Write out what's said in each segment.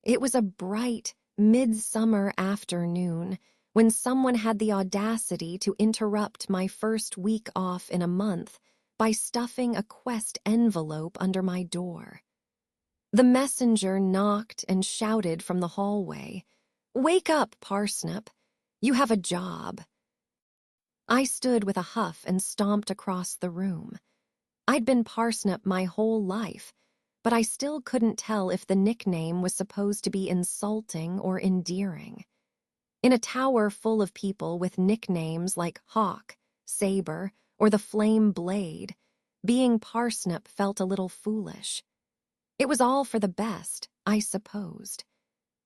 It was a bright, midsummer afternoon when someone had the audacity to interrupt my first week off in a month by stuffing a Quest envelope under my door. The messenger knocked and shouted from the hallway, "Wake up, Parsnip. You have a job." I stood with a huff and stomped across the room. I'd been Parsnip my whole life, but I still couldn't tell if the nickname was supposed to be insulting or endearing. In a tower full of people with nicknames like Hawk, Saber, or the Flame Blade, being Parsnip felt a little foolish. It was all for the best, I supposed.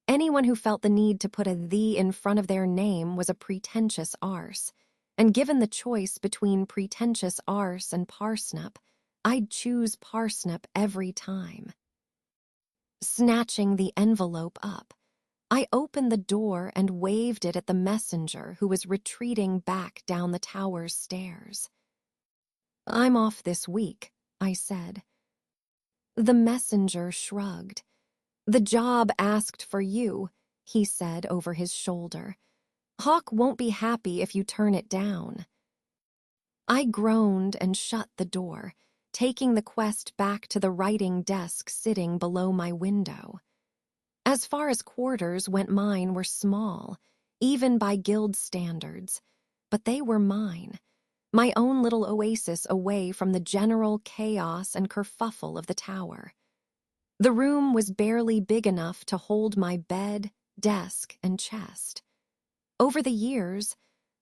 Anyone who felt the need to put a "the" in front of their name was a pretentious arse, and given the choice between pretentious arse and Parsnip, I'd choose Parsnip every time. Snatching the envelope up, I opened the door and waved it at the messenger who was retreating back down the tower's stairs. "I'm off this week," I said. The messenger shrugged. "The job asked for you," he said over his shoulder. "Hawk won't be happy if you turn it down." I groaned and shut the door, taking the Quest back to the writing desk sitting below my window. As far as quarters went, mine were small, even by guild standards, but they were mine, my own little oasis away from the general chaos and kerfuffle of the tower. The room was barely big enough to hold my bed, desk, and chest. Over the years,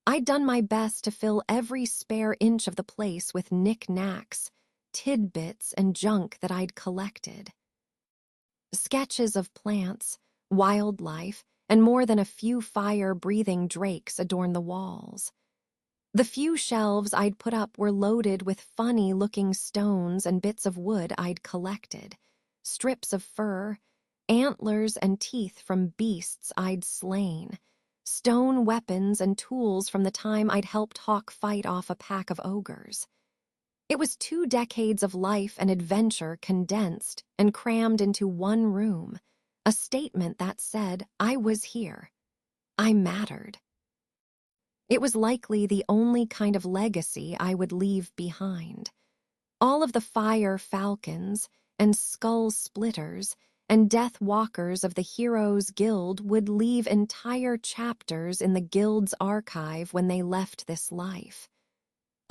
I'd done my best to fill every spare inch of the place with knick-knacks, tidbits, and junk that I'd collected. Sketches of plants, wildlife, and more than a few fire-breathing drakes adorned the walls. The few shelves I'd put up were loaded with funny-looking stones and bits of wood I'd collected, strips of fur, antlers and teeth from beasts I'd slain, stone weapons and tools from the time I'd helped Hawk fight off a pack of ogres. It was 2 decades of life and adventure condensed and crammed into one room, a statement that said I was here. I mattered. It was likely the only kind of legacy I would leave behind. All of the fire falcons and skull splitters and death walkers of the Heroes Guild would leave entire chapters in the Guild's archive when they left this life.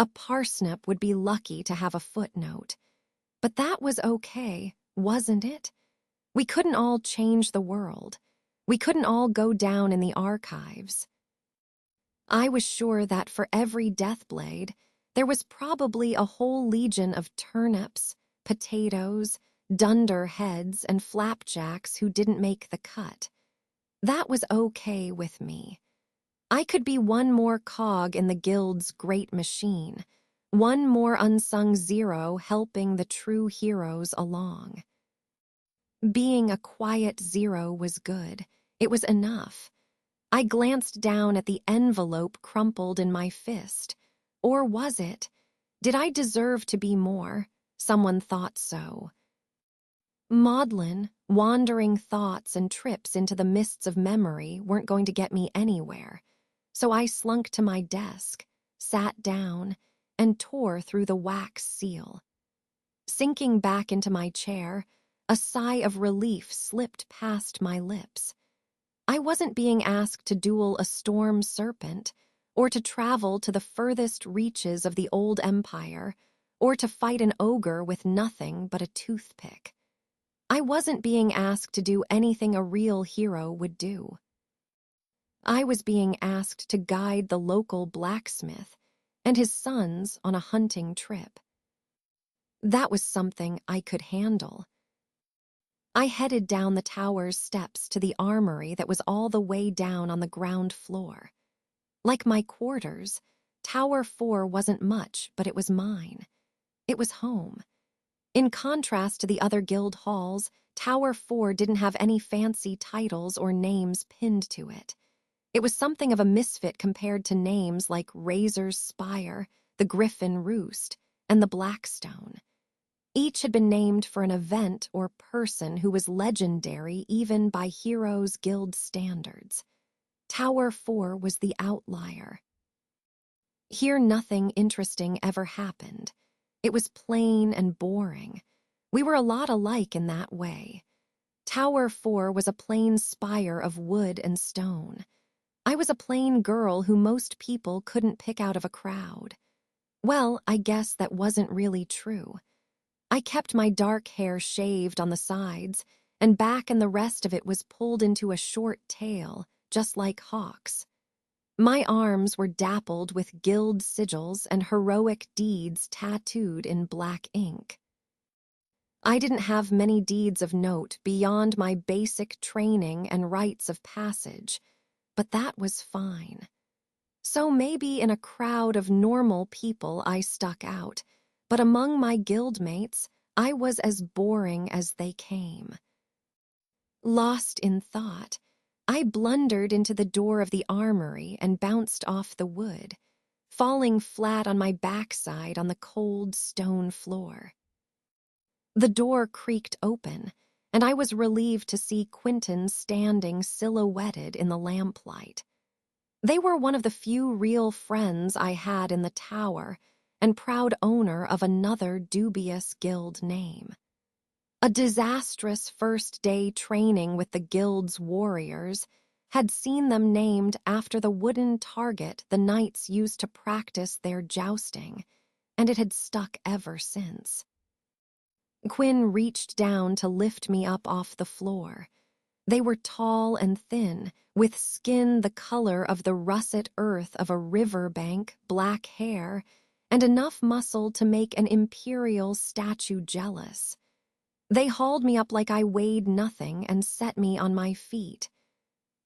A Parsnip would be lucky to have a footnote. But that was okay, wasn't it? We couldn't all change the world. We couldn't all go down in the archives. I was sure that for every Deathblade, there was probably a whole legion of turnips, potatoes, dunderheads, and flapjacks who didn't make the cut. That was okay with me. I could be one more cog in the Guild's great machine, one more unsung zero helping the true heroes along. Being a quiet zero was good. It was enough. I glanced down at the envelope crumpled in my fist. Or was it? Did I deserve to be more? Someone thought so. Maudlin, wandering thoughts and trips into the mists of memory weren't going to get me anywhere, so I slunk to my desk, sat down, and tore through the wax seal. Sinking back into my chair, a sigh of relief slipped past my lips. I wasn't being asked to duel a storm serpent, or to travel to the furthest reaches of the old empire, or to fight an ogre with nothing but a toothpick. I wasn't being asked to do anything a real hero would do. I was being asked to guide the local blacksmith and his sons on a hunting trip. That was something I could handle. I headed down the tower's steps to the armory that was all the way down on the ground floor. Like my quarters, Tower 4 wasn't much, but it was mine. It was home. In contrast to the other guild halls, Tower 4 didn't have any fancy titles or names pinned to it. It was something of a misfit compared to names like Razor's Spire, the Griffin Roost, and the Blackstone. Each had been named for an event or person who was legendary even by Heroes Guild standards. Tower 4 was the outlier. Here nothing interesting ever happened. It was plain and boring. We were a lot alike in that way. Tower 4 was a plain spire of wood and stone. I was a plain girl who most people couldn't pick out of a crowd. Well, I guess that wasn't really true. I kept my dark hair shaved on the sides, and back and the rest of it was pulled into a short tail, just like Hawk's. My arms were dappled with guild sigils and heroic deeds tattooed in black ink. I didn't have many deeds of note beyond my basic training and rites of passage, but that was fine. So maybe in a crowd of normal people I stuck out, but among my guildmates, I was as boring as they came. Lost in thought, I blundered into the door of the armory and bounced off the wood, falling flat on my backside on the cold stone floor. The door creaked open, and I was relieved to see Quentin standing silhouetted in the lamplight. They were one of the few real friends I had in the tower, and proud owner of another dubious guild name. A disastrous first-day training with the guild's warriors had seen them named after the wooden target the knights used to practice their jousting, and it had stuck ever since. Quinn reached down to lift me up off the floor. They were tall and thin, with skin the color of the russet earth of a riverbank, black hair, and enough muscle to make an imperial statue jealous. They hauled me up like I weighed nothing and set me on my feet.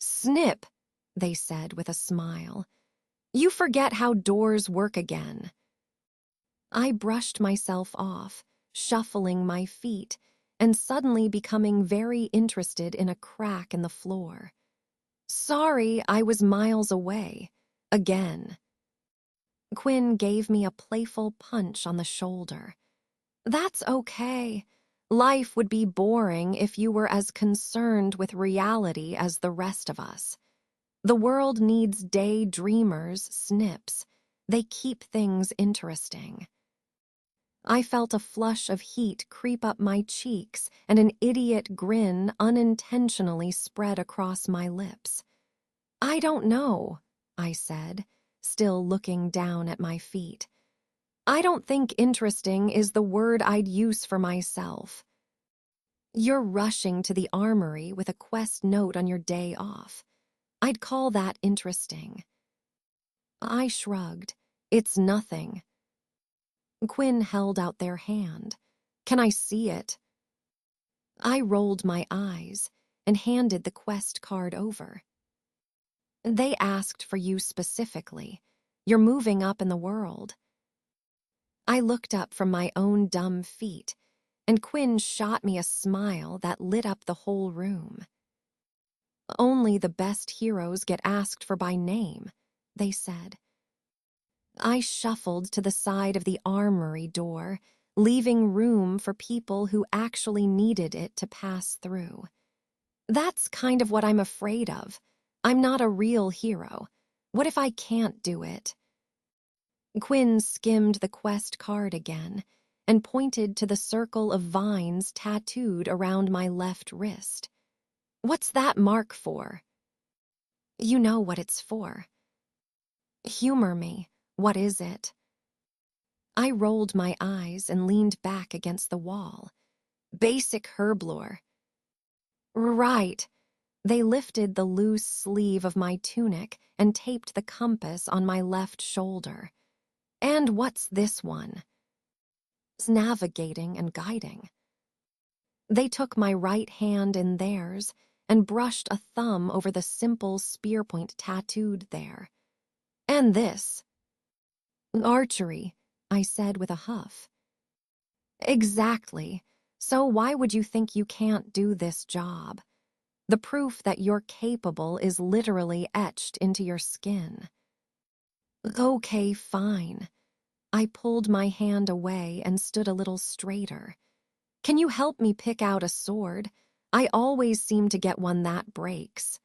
"Snip," they said with a smile. "You forget how doors work again." I brushed myself off, shuffling my feet, and suddenly becoming very interested in a crack in the floor. Sorry, I was miles away. Again. Quinn gave me a playful punch on the shoulder. "That's okay. Life would be boring if you were as concerned with reality as the rest of us. The world needs daydreamers, Snips. They keep things interesting." I felt a flush of heat creep up my cheeks and an idiot grin unintentionally spread across my lips. "I don't know," I said, still looking down at my feet. "I don't think interesting is the word I'd use for myself." "You're rushing to the armory with a quest note on your day off. I'd call that interesting." I shrugged. "It's nothing." Quinn held out their hand. "Can I see it?" I rolled my eyes and handed the quest card over. "They asked for you specifically. You're moving up in the world." I looked up from my own dumb feet, and Quinn shot me a smile that lit up the whole room. "Only the best heroes get asked for by name," they said. I shuffled to the side of the armory door, leaving room for people who actually needed it to pass through. That's kind of what I'm afraid of. I'm not a real hero. What if I can't do it? Quinn skimmed the quest card again and pointed to the circle of vines tattooed around my left wrist. "What's that mark for?" "You know what it's for." "Humor me. What is it?" I rolled my eyes and leaned back against the wall. "Basic herblore." "Right." They lifted the loose sleeve of my tunic and taped the compass on my left shoulder. "And what's this one?" "It's navigating and guiding." They took my right hand in theirs and brushed a thumb over the simple spear point tattooed there. "And this?" "Archery," I said with a huff. "Exactly. So why would you think you can't do this job? The proof that you're capable is literally etched into your skin." "Okay, fine." I pulled my hand away and stood a little straighter. Can you help me pick out a sword? I always seem to get one that breaks.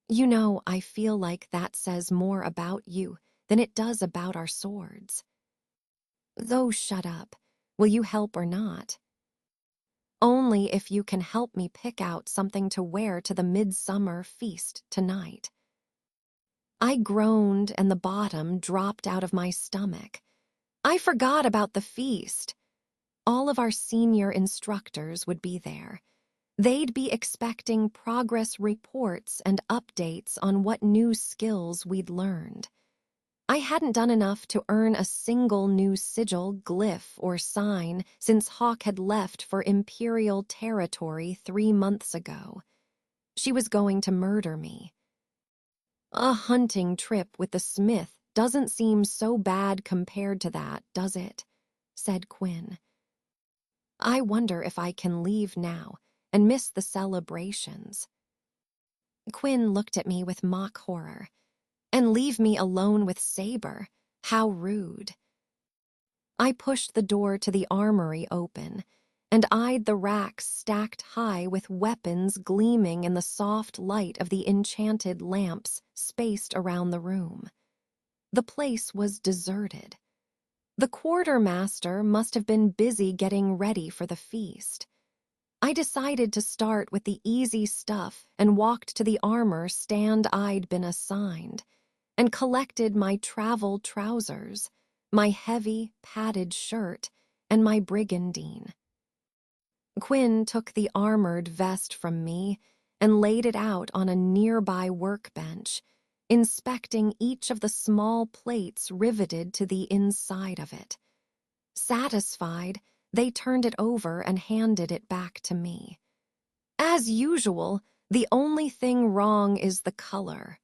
You know, I feel like that says more about you than it does about our swords. Though shut up. Will you help or not? Only if you can help me pick out something to wear to the midsummer feast tonight. I groaned and the bottom dropped out of my stomach. I forgot about the feast. All of our senior instructors would be there. They'd be expecting progress reports and updates on what new skills we'd learned. I hadn't done enough to earn a single new sigil, glyph, or sign since Hawk had left for Imperial territory 3 months ago. She was going to murder me. A hunting trip with the smith doesn't seem so bad compared to that, does it? Said Quinn. I wonder if I can leave now and miss the celebrations. Quinn looked at me with mock horror. And leave me alone with Saber? How rude. I pushed the door to the armory open and eyed the racks stacked high with weapons gleaming in the soft light of the enchanted lamps spaced around the room. The place was deserted. The quartermaster must have been busy getting ready for the feast. I decided to start with the easy stuff and walked to the armor stand I'd been assigned and collected my travel trousers, my heavy, padded shirt, and my brigandine. Quinn took the armored vest from me and laid it out on a nearby workbench, inspecting each of the small plates riveted to the inside of it. Satisfied, they turned it over and handed it back to me. As usual, the only thing wrong is the color.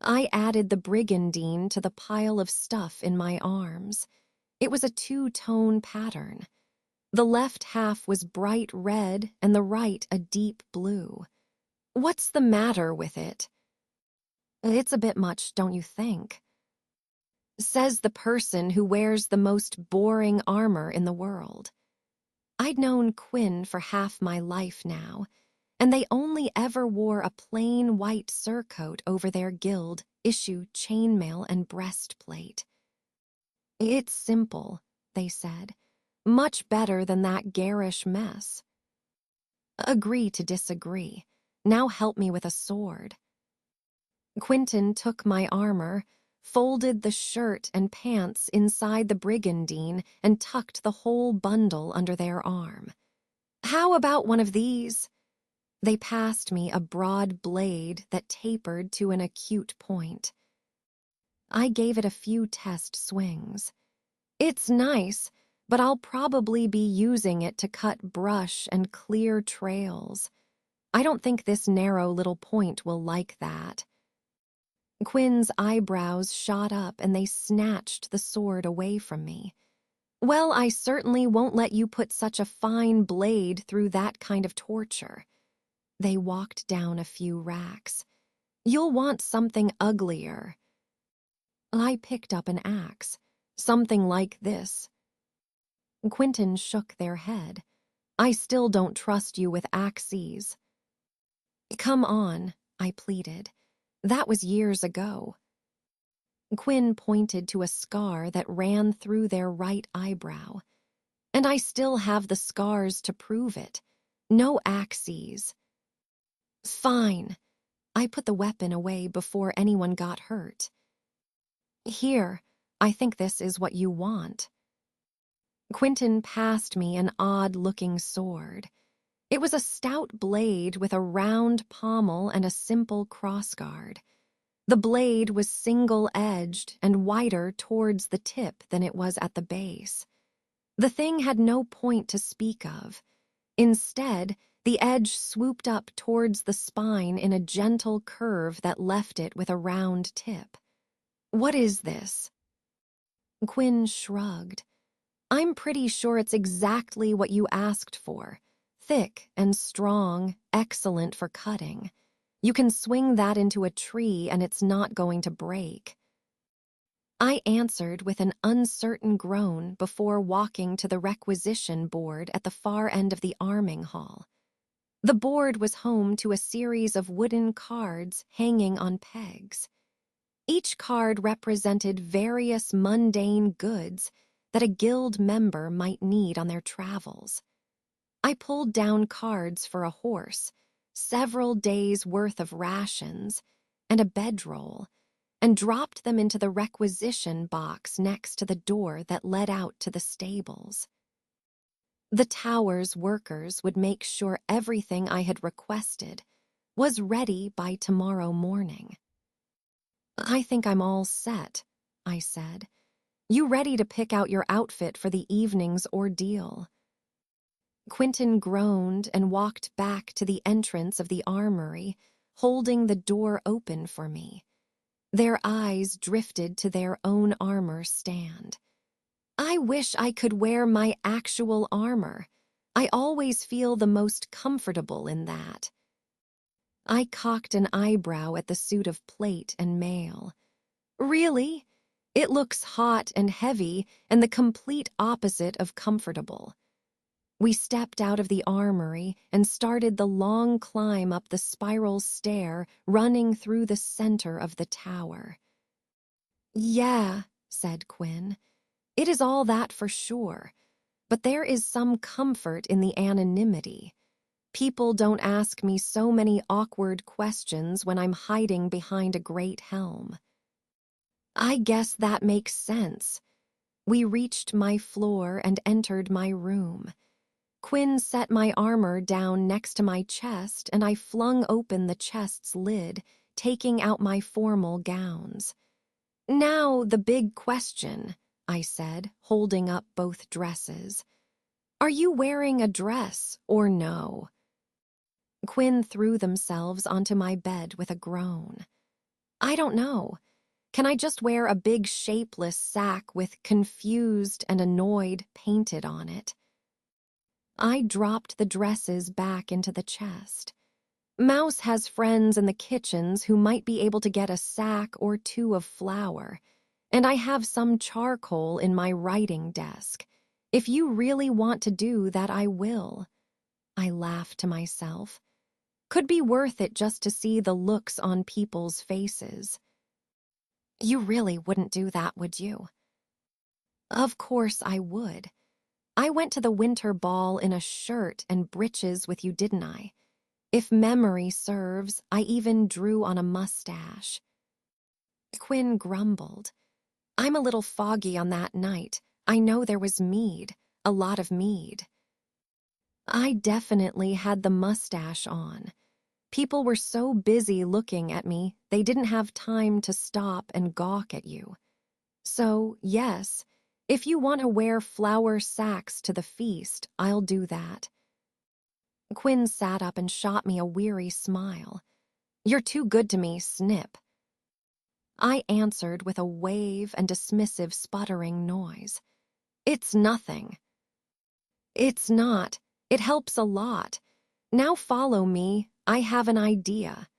I added the brigandine to the pile of stuff in my arms. It was a 2-tone pattern. The left half was bright red and the right a deep blue. What's the matter with it? It's a bit much, don't you think? Says the person who wears the most boring armor in the world. I'd known Quinn for half my life now, and they only ever wore a plain white surcoat over their guild-issue chainmail and breastplate. It's simple, they said. Much better than that garish mess. Agree to disagree. Now help me with a sword. Quentin took my armor, folded the shirt and pants inside the brigandine, and tucked the whole bundle under their arm. How about one of these? They passed me a broad blade that tapered to an acute point. I gave it a few test swings. It's nice, but I'll probably be using it to cut brush and clear trails. I don't think this narrow little point will like that. Quinn's eyebrows shot up and they snatched the sword away from me. Well, I certainly won't let you put such a fine blade through that kind of torture. They walked down a few racks. You'll want something uglier. I picked up an axe, something like this. Quentin shook their head. I still don't trust you with axes. Come on, I pleaded. That was years ago. Quinn pointed to a scar that ran through their right eyebrow. And I still have the scars to prove it. No axes. Fine. I put the weapon away before anyone got hurt. Here, I think this is what you want. Quentin passed me an odd-looking sword. It was a stout blade with a round pommel and a simple crossguard. The blade was single-edged and wider towards the tip than it was at the base. The thing had no point to speak of. Instead, the edge swooped up towards the spine in a gentle curve that left it with a round tip. What is this? Quinn shrugged. I'm pretty sure it's exactly what you asked for. Thick and strong, excellent for cutting. You can swing that into a tree and it's not going to break. I answered with an uncertain groan before walking to the requisition board at the far end of the arming hall. The board was home to a series of wooden cards hanging on pegs. Each card represented various mundane goods that a guild member might need on their travels. I pulled down cards for a horse, several days' worth of rations, and a bedroll, and dropped them into the requisition box next to the door that led out to the stables. The tower's workers would make sure everything I had requested was ready by tomorrow morning. "I think I'm all set," I said. "You ready to pick out your outfit for the evening's ordeal?" Quentin groaned and walked back to the entrance of the armory, holding the door open for me. Their eyes drifted to their own armor stand. I wish I could wear my actual armor. I always feel the most comfortable in that. I cocked an eyebrow at the suit of plate and mail. Really? It looks hot and heavy and the complete opposite of comfortable. We stepped out of the armory and started the long climb up the spiral stair running through the center of the tower. "Yeah," said Quinn. "It is all that for sure, but there is some comfort in the anonymity. People don't ask me so many awkward questions when I'm hiding behind a great helm." I guess that makes sense. We reached my floor and entered my room. Quinn set my armor down next to my chest, and I flung open the chest's lid, taking out my formal gowns. "Now the big question," I said, holding up both dresses. "Are you wearing a dress or no?" Quinn threw themselves onto my bed with a groan. "I don't know. Can I just wear a big shapeless sack with confused and annoyed painted on it?" I dropped the dresses back into the chest. Mouse has friends in the kitchens who might be able to get a sack or two of flour, and I have some charcoal in my writing desk. If you really want to do that, I will. I laughed to myself. Could be worth it just to see the looks on people's faces. "You really wouldn't do that, would you?" Of course I would. I went to the winter ball in a shirt and breeches with you, didn't I? If memory serves, I even drew on a mustache. Quinn grumbled. "I'm a little foggy on that night. I know there was mead, a lot of mead." I definitely had the mustache on. People were so busy looking at me, they didn't have time to stop and gawk at you. So, yes, if you want to wear flour sacks to the feast, I'll do that. Quinn sat up and shot me a weary smile. "You're too good to me, Snip." I answered with a wave and dismissive sputtering noise. "It's nothing." "It's not. It helps a lot. Now follow me. I have an idea."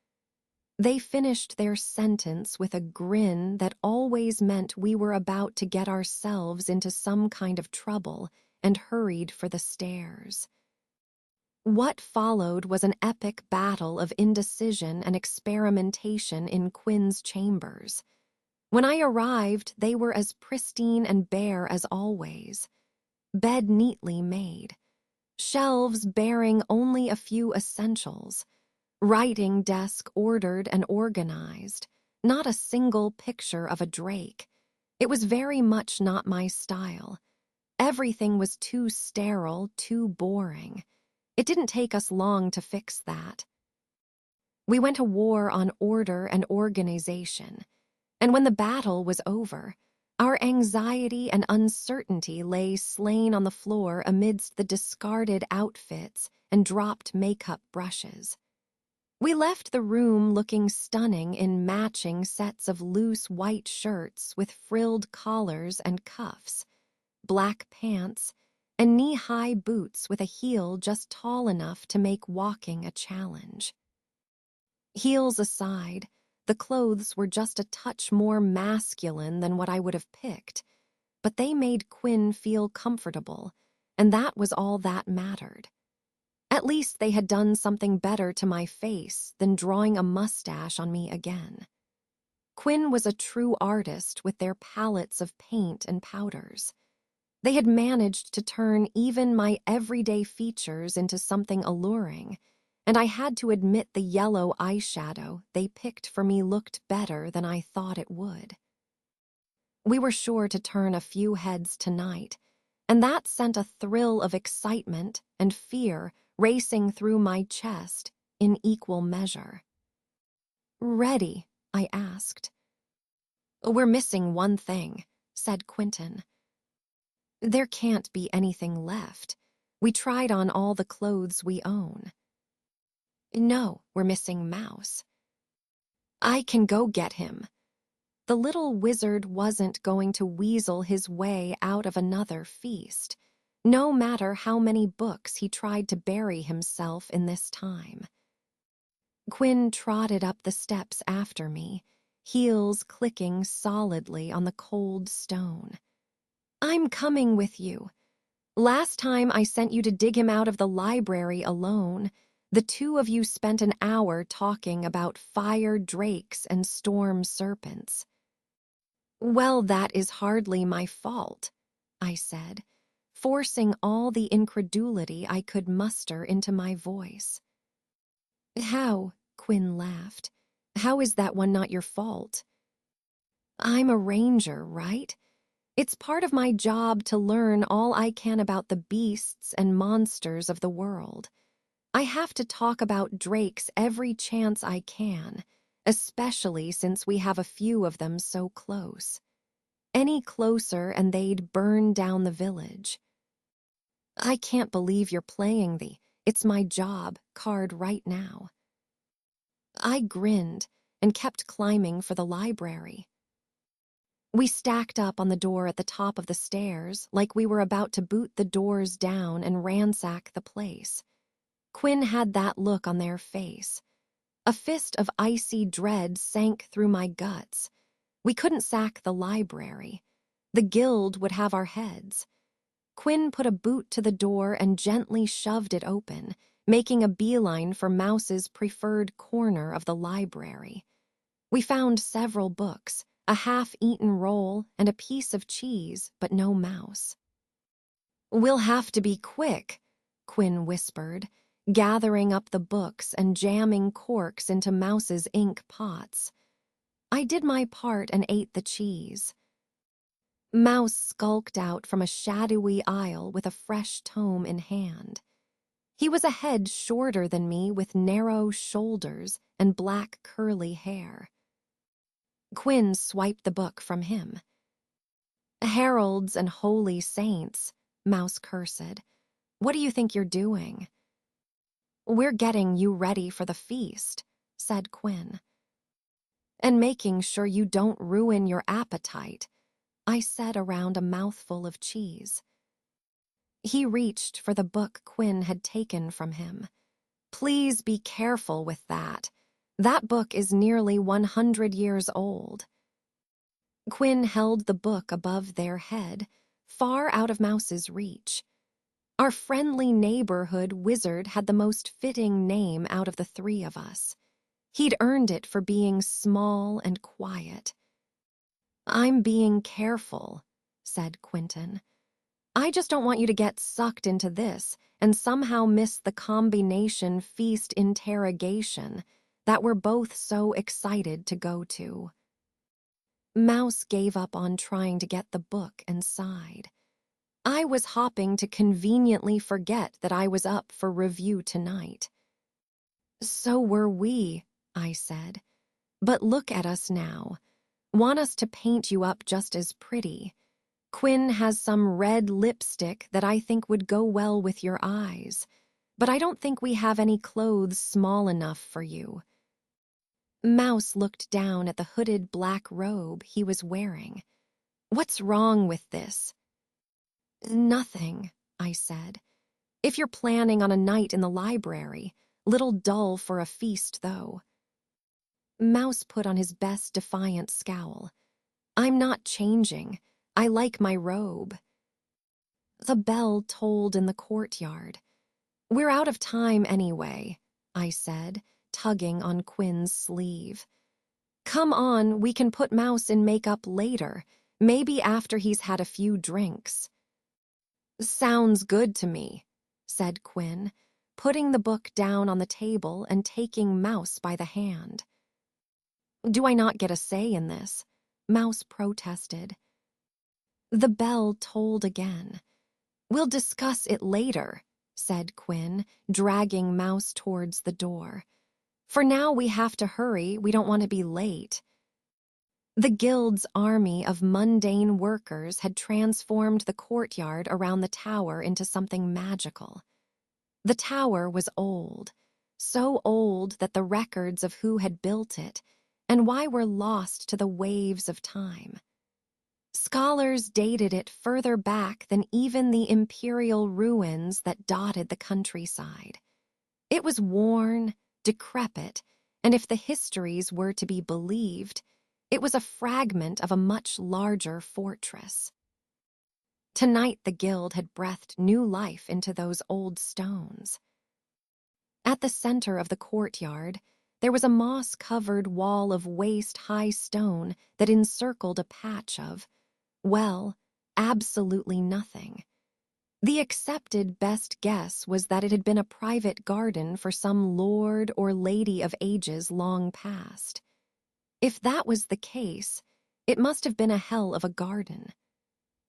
They finished their sentence with a grin that always meant we were about to get ourselves into some kind of trouble, and hurried for the stairs. What followed was an epic battle of indecision and experimentation in Quinn's chambers. When I arrived, they were as pristine and bare as always. Bed neatly made. Shelves bearing only a few essentials. Writing desk ordered and organized. Not a single picture of a drake. It was very much not my style. Everything was too sterile, too boring. It didn't take us long to fix that. We went to war on order and organization, and when the battle was over, our anxiety and uncertainty lay slain on the floor amidst the discarded outfits and dropped makeup brushes. We left the room looking stunning in matching sets of loose white shirts with frilled collars and cuffs, black pants, and knee-high boots with a heel just tall enough to make walking a challenge. Heels aside, the The clothes were just a touch more masculine than what I would have picked, but they made Quinn feel comfortable, and that was all that mattered. At least they had done something better to my face than drawing a mustache on me again. Quinn was a true artist with their palettes of paint and powders. They had managed to turn even my everyday features into something alluring, and I had to admit the yellow eyeshadow they picked for me looked better than I thought it would. We were sure to turn a few heads tonight, and that sent a thrill of excitement and fear racing through my chest in equal measure. "Ready?" I asked. "We're missing one thing," said Quentin. "There can't be anything left. We tried on all the clothes we own." "No, we're missing Mouse." "I can go get him." The little wizard wasn't going to weasel his way out of another feast, no matter how many books he tried to bury himself in this time. Quinn trotted up the steps after me, heels clicking solidly on the cold stone. "I'm coming with you. Last time I sent you to dig him out of the library alone. The two of you spent an hour talking about fire drakes and storm serpents." "Well, that is hardly my fault," I said, forcing all the incredulity I could muster into my voice. "How?" Quinn laughed. "How is that one not your fault?" "I'm a ranger, right? It's part of my job to learn all I can about the beasts and monsters of the world. I have to talk about drakes every chance I can, especially since we have a few of them so close. Any closer and they'd burn down the village." "I can't believe you're playing the 'it's my job' card right now." I grinned and kept climbing for the library. We stacked up on the door at the top of the stairs like we were about to boot the doors down and ransack the place. Quinn had that look on their face. A fist of icy dread sank through my guts. We couldn't sack the library. The guild would have our heads. Quinn put a boot to the door and gently shoved it open, making a beeline for Mouse's preferred corner of the library. We found several books, a half-eaten roll, and a piece of cheese, but no Mouse. "We'll have to be quick," Quinn whispered, gathering up the books and jamming corks into Mouse's ink pots. I did my part and ate the cheese. Mouse skulked out from a shadowy aisle with a fresh tome in hand. He was a head shorter than me with narrow shoulders and black curly hair. Quinn swiped the book from him. "Heralds and holy saints," Mouse cursed. "What do you think you're doing?" "We're getting you ready for the feast," said Quinn. "And making sure you don't ruin your appetite," I said around a mouthful of cheese. He reached for the book Quinn had taken from him. "Please be careful with that. That book is nearly 100 years old." Quinn held the book above their head, far out of Mouse's reach. Our friendly neighborhood wizard had the most fitting name out of the three of us. He'd earned it for being small and quiet. "I'm being careful," said Quentin. "I just don't want you to get sucked into this and somehow miss the combination feast interrogation that we're both so excited to go to." Mouse gave up on trying to get the book and sighed. I was hopping to conveniently forget that I was up for review tonight. "So were we," I said. "But look at us now. Want us to paint you up just as pretty. Quinn has some red lipstick that I think would go well with your eyes, but I don't think we have any clothes small enough for you." Mouse looked down at the hooded black robe he was wearing. "What's wrong with this?" "Nothing," I said. "If you're planning on a night in the library, little dull for a feast, though." Mouse put on his best defiant scowl. I'm not changing. I like my robe. The bell tolled in the courtyard. We're out of time anyway, I said, tugging on Quinn's sleeve. Come on, we can put Mouse in makeup later, maybe after he's had a few drinks. Sounds good to me, said Quinn, putting the book down on the table and taking Mouse by the hand. Do I not get a say in this? Mouse protested. The bell tolled again. We'll discuss it later, said Quinn, dragging Mouse towards the door. For now we have to hurry, we don't want to be late. The guild's army of mundane workers had transformed the courtyard around the tower into something magical. The tower was old, so old that the records of who had built it and why were lost to the waves of time. Scholars dated it further back than even the imperial ruins that dotted the countryside. It was worn, decrepit, and if the histories were to be believed, it was a fragment of a much larger fortress. Tonight the guild had breathed new life into those old stones. At the center of the courtyard, there was a moss-covered wall of waist-high stone that encircled a patch of, well, absolutely nothing. The accepted best guess was that it had been a private garden for some lord or lady of ages long past. If that was the case, it must have been a hell of a garden.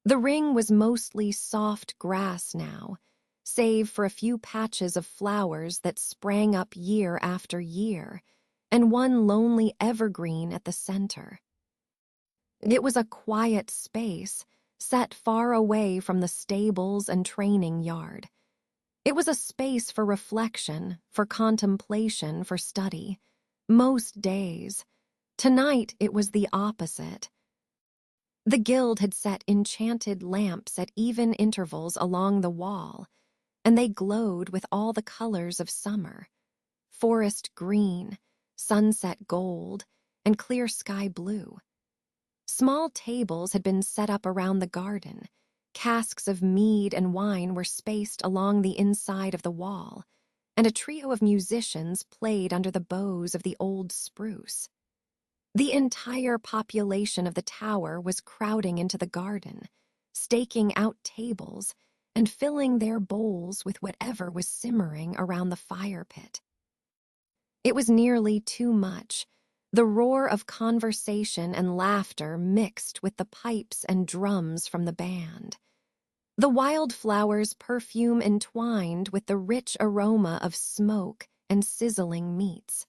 The ring was mostly soft grass now, save for a few patches of flowers that sprang up year after year, and one lonely evergreen at the center. It was a quiet space, set far away from the stables and training yard. It was a space for reflection, for contemplation, for study. Most days. Tonight it was the opposite. The guild had set enchanted lamps at even intervals along the wall, and they glowed with all the colors of summer. Forest green, sunset gold, and clear sky blue. Small tables had been set up around the garden. Casks of mead and wine were spaced along the inside of the wall, and a trio of musicians played under the boughs of the old spruce. The entire population of the tower was crowding into the garden, staking out tables and filling their bowls with whatever was simmering around the fire pit. It was nearly too much. The roar of conversation and laughter mixed with the pipes and drums from the band. The wildflowers' perfume entwined with the rich aroma of smoke and sizzling meats.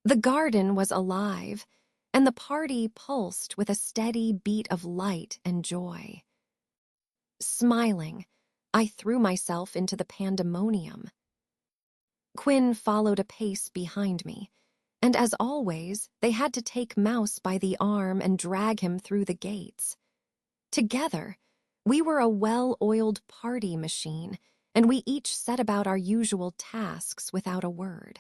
The garden was alive, and the party pulsed with a steady beat of light and joy. Smiling, I threw myself into the pandemonium. Quinn followed a pace behind me, and as always, they had to take Mouse by the arm and drag him through the gates. Together, we were a well-oiled party machine, and we each set about our usual tasks without a word.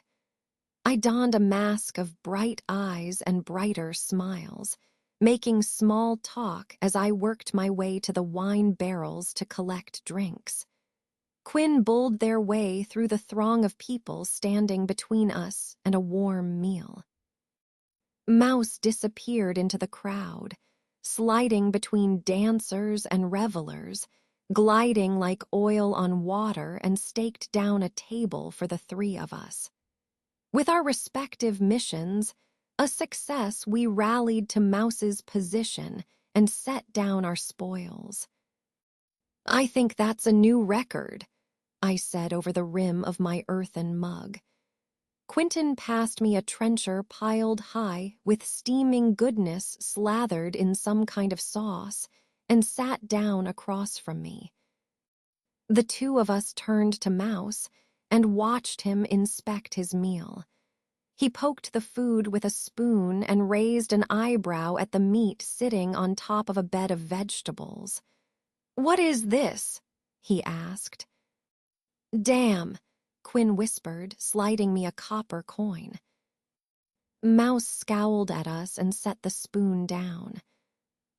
I donned a mask of bright eyes and brighter smiles, making small talk as I worked my way to the wine barrels to collect drinks. Quinn bowled their way through the throng of people standing between us and a warm meal. Mouse disappeared into the crowd, sliding between dancers and revelers, gliding like oil on water, and staked down a table for the three of us. With our respective missions, a success, we rallied to Mouse's position and set down our spoils. I think that's a new record, I said over the rim of my earthen mug. Quentin passed me a trencher piled high with steaming goodness slathered in some kind of sauce and sat down across from me. The two of us turned to Mouse and watched him inspect his meal. He poked the food with a spoon and raised an eyebrow at the meat sitting on top of a bed of vegetables. "What is this?" he asked. "Damn," Quinn whispered, sliding me a copper coin. Mouse scowled at us and set the spoon down.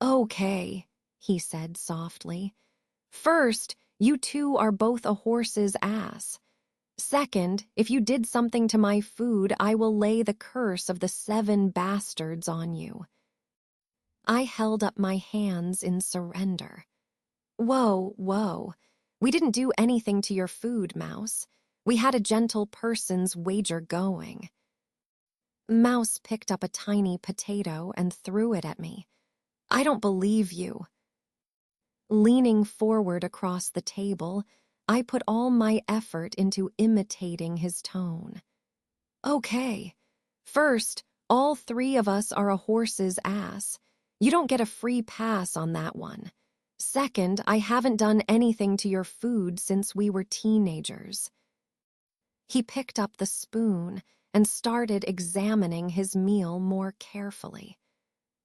"Okay," he said softly. "First, you two are both a horse's ass. Second, if you did something to my food, I will lay the curse of the 7 bastards on you." I held up my hands in surrender. "Whoa, whoa. We didn't do anything to your food, Mouse. We had a gentle person's wager going." Mouse picked up a tiny potato and threw it at me. "I don't believe you." Leaning forward across the table, I put all my effort into imitating his tone. "Okay. First, all 3 of us are a horse's ass. You don't get a free pass on that one. Second, I haven't done anything to your food since we were teenagers." He picked up the spoon and started examining his meal more carefully.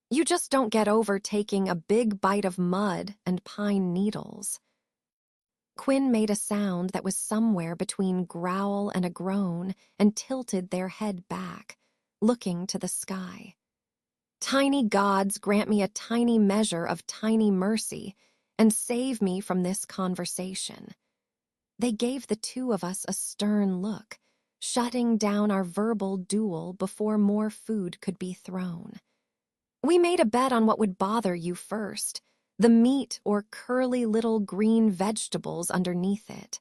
"You just don't get over taking a big bite of mud and pine needles." Quinn made a sound that was somewhere between growl and a groan and tilted their head back, looking to the sky. "Tiny gods grant me a tiny measure of tiny mercy and save me from this conversation." They gave the 2 of us a stern look, shutting down our verbal duel before more food could be thrown. "We made a bet on what would bother you first, the meat or curly little green vegetables underneath it."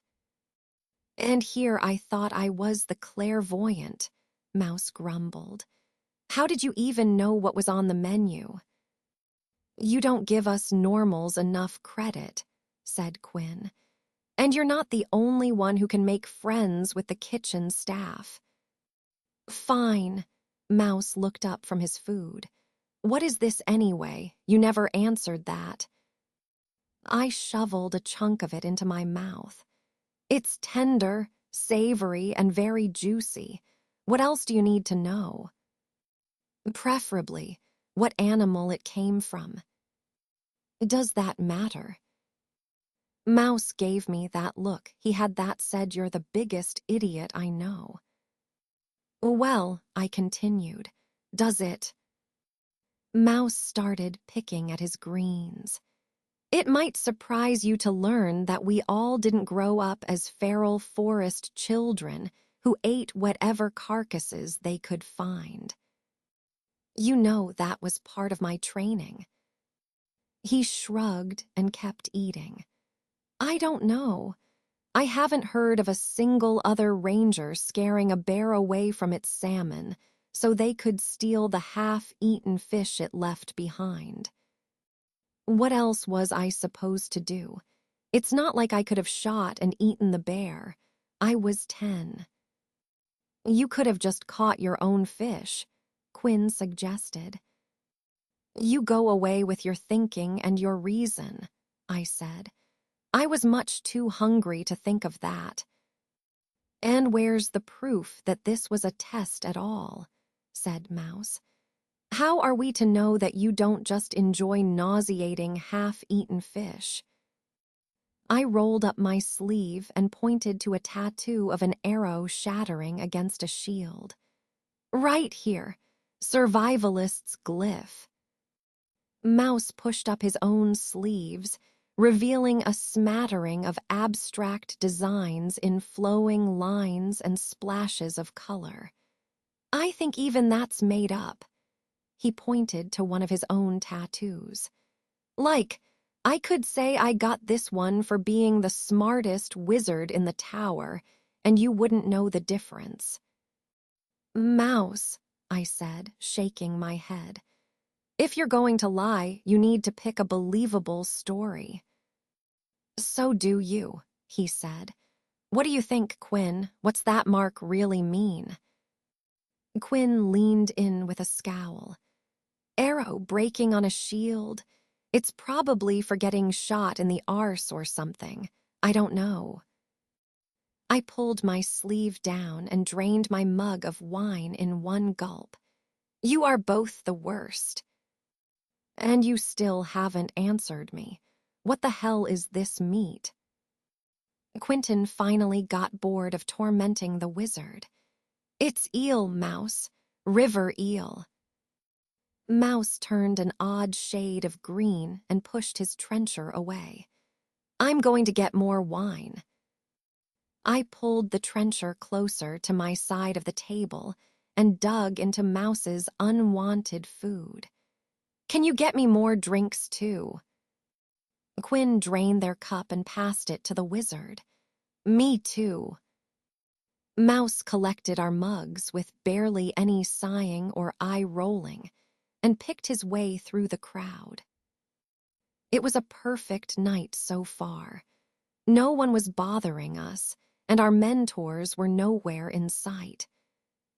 "And here I thought I was the clairvoyant," Mouse grumbled. "How did you even know what was on the menu?" "You don't give us normals enough credit," said Quinn. "And you're not the only one who can make friends with the kitchen staff." "Fine." Mouse looked up from his food. "What is this anyway? You never answered that." I shoveled a chunk of it into my mouth. "It's tender, savory, and very juicy. What else do you need to know?" "Preferably, what animal it came from." "Does that matter?" Mouse gave me that look. He had that said, "You're the biggest idiot I know." "Well," I continued, "does it?" Mouse started picking at his greens. "It might surprise you to learn that we all didn't grow up as feral forest children who ate whatever carcasses they could find. You know that was part of my training." He shrugged and kept eating. "I don't know. I haven't heard of a single other ranger scaring a bear away from its salmon so they could steal the half-eaten fish it left behind. What else was I supposed to do? It's not like I could have shot and eaten the bear. I was 10. You could have just caught your own fish," Quinn suggested. "You go away with your thinking and your reason," I said. I was much too hungry to think of that. "And where's the proof that this was a test at all?" said Mouse. "How are we to know that you don't just enjoy nauseating half-eaten fish?" I rolled up my sleeve and pointed to a tattoo of an arrow shattering against a shield. "Right here, survivalist's glyph." Mouse pushed up his own sleeves, revealing a smattering of abstract designs in flowing lines and splashes of color. "I think even that's made up." He pointed to one of his own tattoos. "Like, I could say I got this one for being the smartest wizard in the tower, and you wouldn't know the difference." "Mouse," I said, shaking my head. "If you're going to lie, you need to pick a believable story." "So do you," he said. "What do you think, Quinn? What's that mark really mean?" Quinn leaned in with a scowl. "Arrow breaking on a shield. It's probably for getting shot in the arse or something. I don't know." I pulled my sleeve down and drained my mug of wine in one gulp. "You are both the worst." "And you still haven't answered me. What the hell is this meat?" Quentin finally got bored of tormenting the wizard. "It's eel, Mouse. River eel. Mouse turned an odd shade of green and pushed his trencher away. I'm going to get more wine. I pulled the trencher closer to my side of the table and dug into Mouse's unwanted food. Can you get me more drinks, too? Quinn drained their cup and passed it to the wizard. Me, too. Mouse collected our mugs with barely any sighing or eye-rolling and picked his way through the crowd. It was a perfect night so far. No one was bothering us, and our mentors were nowhere in sight.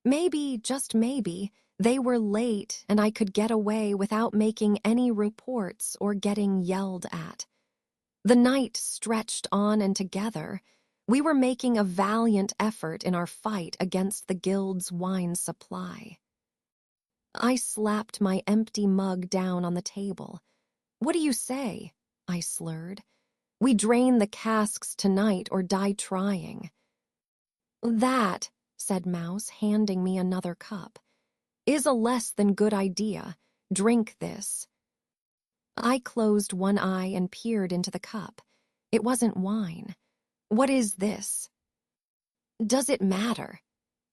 Maybe, just maybe, they were late and I could get away without making any reports or getting yelled at. The night stretched on, and together, we were making a valiant effort in our fight against the guild's wine supply. I slapped my empty mug down on the table. What do you say? I slurred. We drain the casks tonight or die trying. That, said Mouse, handing me another cup, is a less than good idea. Drink this. I closed one eye and peered into the cup. It wasn't wine. What is this? Does it matter?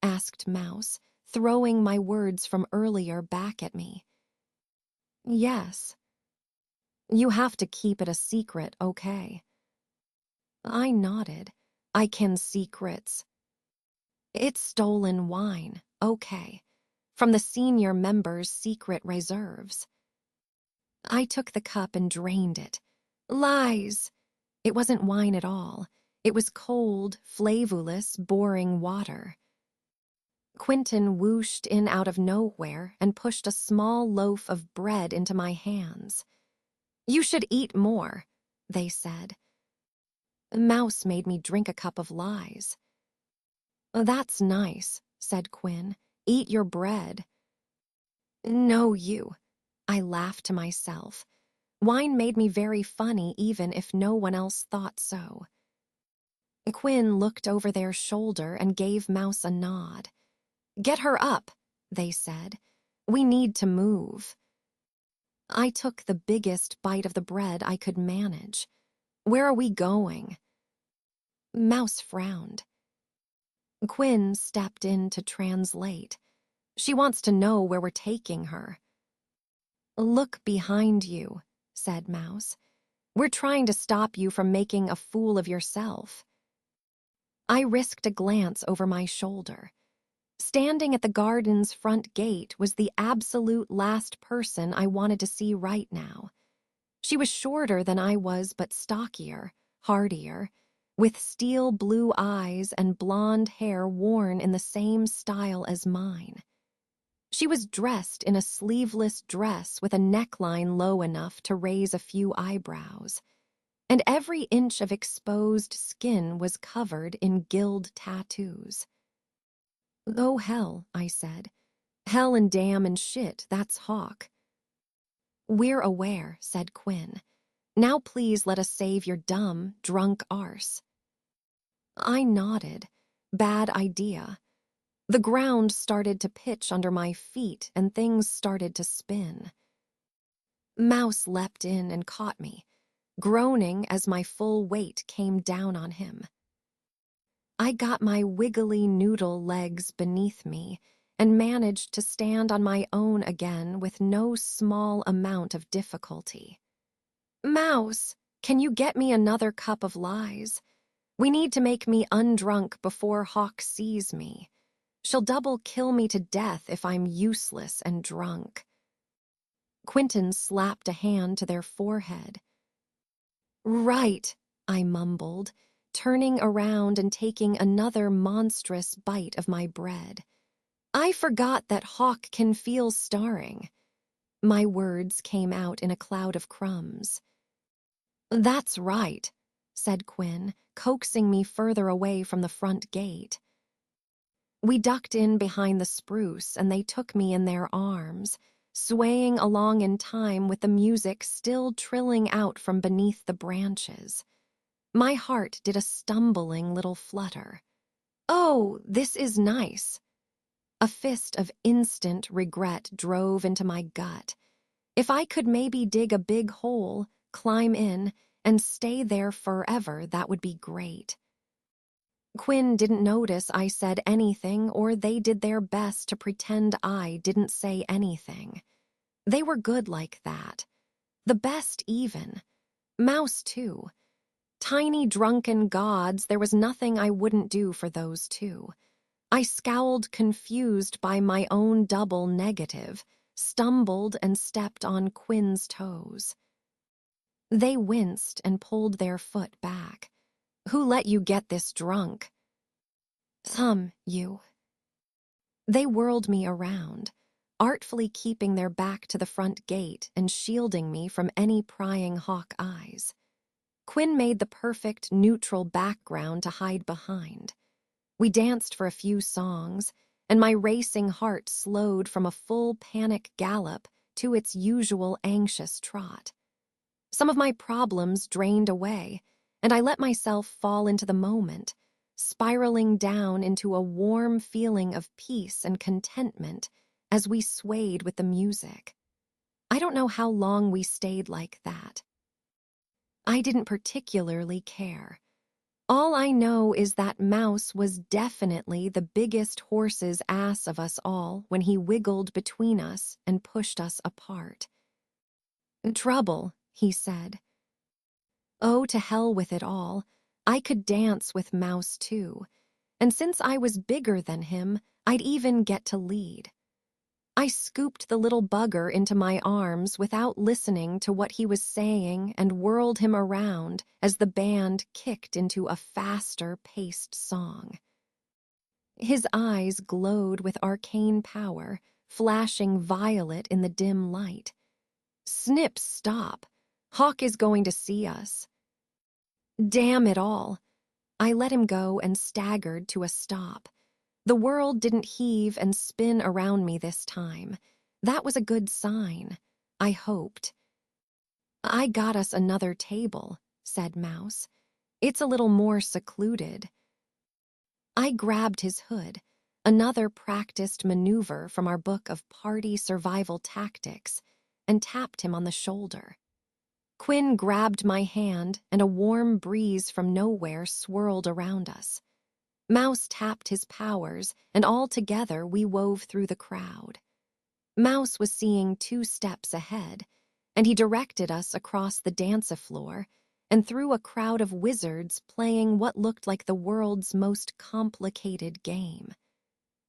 Asked Mouse, throwing my words from earlier back at me. Yes. You have to keep it a secret, okay? I nodded. I can secrets. It's stolen wine, okay, from the senior members' secret reserves. I took the cup and drained it. Lies! It wasn't wine at all. It was cold, flavorless, boring water. Quentin whooshed in out of nowhere and pushed a small loaf of bread into my hands. You should eat more, they said. Mouse made me drink a cup of lies. That's nice, said Quinn. Eat your bread. No, you. I laughed to myself. Wine made me very funny even if no one else thought so. Quinn looked over their shoulder and gave Mouse a nod. Get her up, they said. We need to move. I took the biggest bite of the bread I could manage. Where are we going? Mouse frowned. Quinn stepped in to translate. She wants to know where we're taking her. Look behind you, said Mouse. We're trying to stop you from making a fool of yourself. I risked a glance over my shoulder. Standing at the garden's front gate was the absolute last person I wanted to see right now. She was shorter than I was, but stockier, hardier, with steel blue eyes and blonde hair worn in the same style as mine. She was dressed in a sleeveless dress with a neckline low enough to raise a few eyebrows, and every inch of exposed skin was covered in guild tattoos. Oh, hell, I said. Hell and damn and shit, that's Hawk. We're aware, said Quinn. Now please let us save your dumb, drunk arse. I nodded. Bad idea. The ground started to pitch under my feet and things started to spin. Mouse leapt in and caught me, groaning as my full weight came down on him. I got my wiggly noodle legs beneath me and managed to stand on my own again with no small amount of difficulty. Mouse, can you get me another cup of lies? We need to make me undrunk before Hawk sees me. She'll double kill me to death if I'm useless and drunk. Quentin slapped a hand to their forehead. Right, I mumbled, turning around and taking another monstrous bite of my bread. I forgot that Hawk can feel starring. My words came out in a cloud of crumbs. That's right, said Quinn, coaxing me further away from the front gate. We ducked in behind the spruce and they took me in their arms, swaying along in time with the music still trilling out from beneath the branches. My heart did a stumbling little flutter. Oh, this is nice. A fist of instant regret drove into my gut. If I could maybe dig a big hole, climb in, and stay there forever, that would be great. Quinn didn't notice I said anything, or they did their best to pretend I didn't say anything. They were good like that. The best even. Mouse, too. Tiny drunken gods, there was nothing I wouldn't do for those two. I scowled, confused by my own double negative, stumbled and stepped on Quinn's toes. They winced and pulled their foot back. Who let you get this drunk? You. They whirled me around, artfully keeping their back to the front gate and shielding me from any prying hawk eyes. Quinn made the perfect, neutral background to hide behind. We danced for a few songs, and my racing heart slowed from a full panic gallop to its usual anxious trot. Some of my problems drained away, and I let myself fall into the moment, spiraling down into a warm feeling of peace and contentment as we swayed with the music. I don't know how long we stayed like that. I didn't particularly care. All I know is that Mouse was definitely the biggest horse's ass of us all when he wiggled between us and pushed us apart. "Trouble," he said. Oh, to hell with it all. I could dance with Mouse too, and since I was bigger than him, I'd even get to lead. I scooped the little bugger into my arms without listening to what he was saying and whirled him around as the band kicked into a faster-paced song. His eyes glowed with arcane power, flashing violet in the dim light. "Snip, stop! Hawk is going to see us." Damn it all! I let him go and staggered to a stop. The world didn't heave and spin around me this time. That was a good sign, I hoped. "I got us another table," said Mouse. "It's a little more secluded." I grabbed his hood, another practiced maneuver from our book of party survival tactics, and tapped him on the shoulder. Quinn grabbed my hand, and a warm breeze from nowhere swirled around us. Mouse tapped his powers, and all together we wove through the crowd. Mouse was seeing 2 steps ahead, and he directed us across the dance-floor and through a crowd of wizards playing what looked like the world's most complicated game.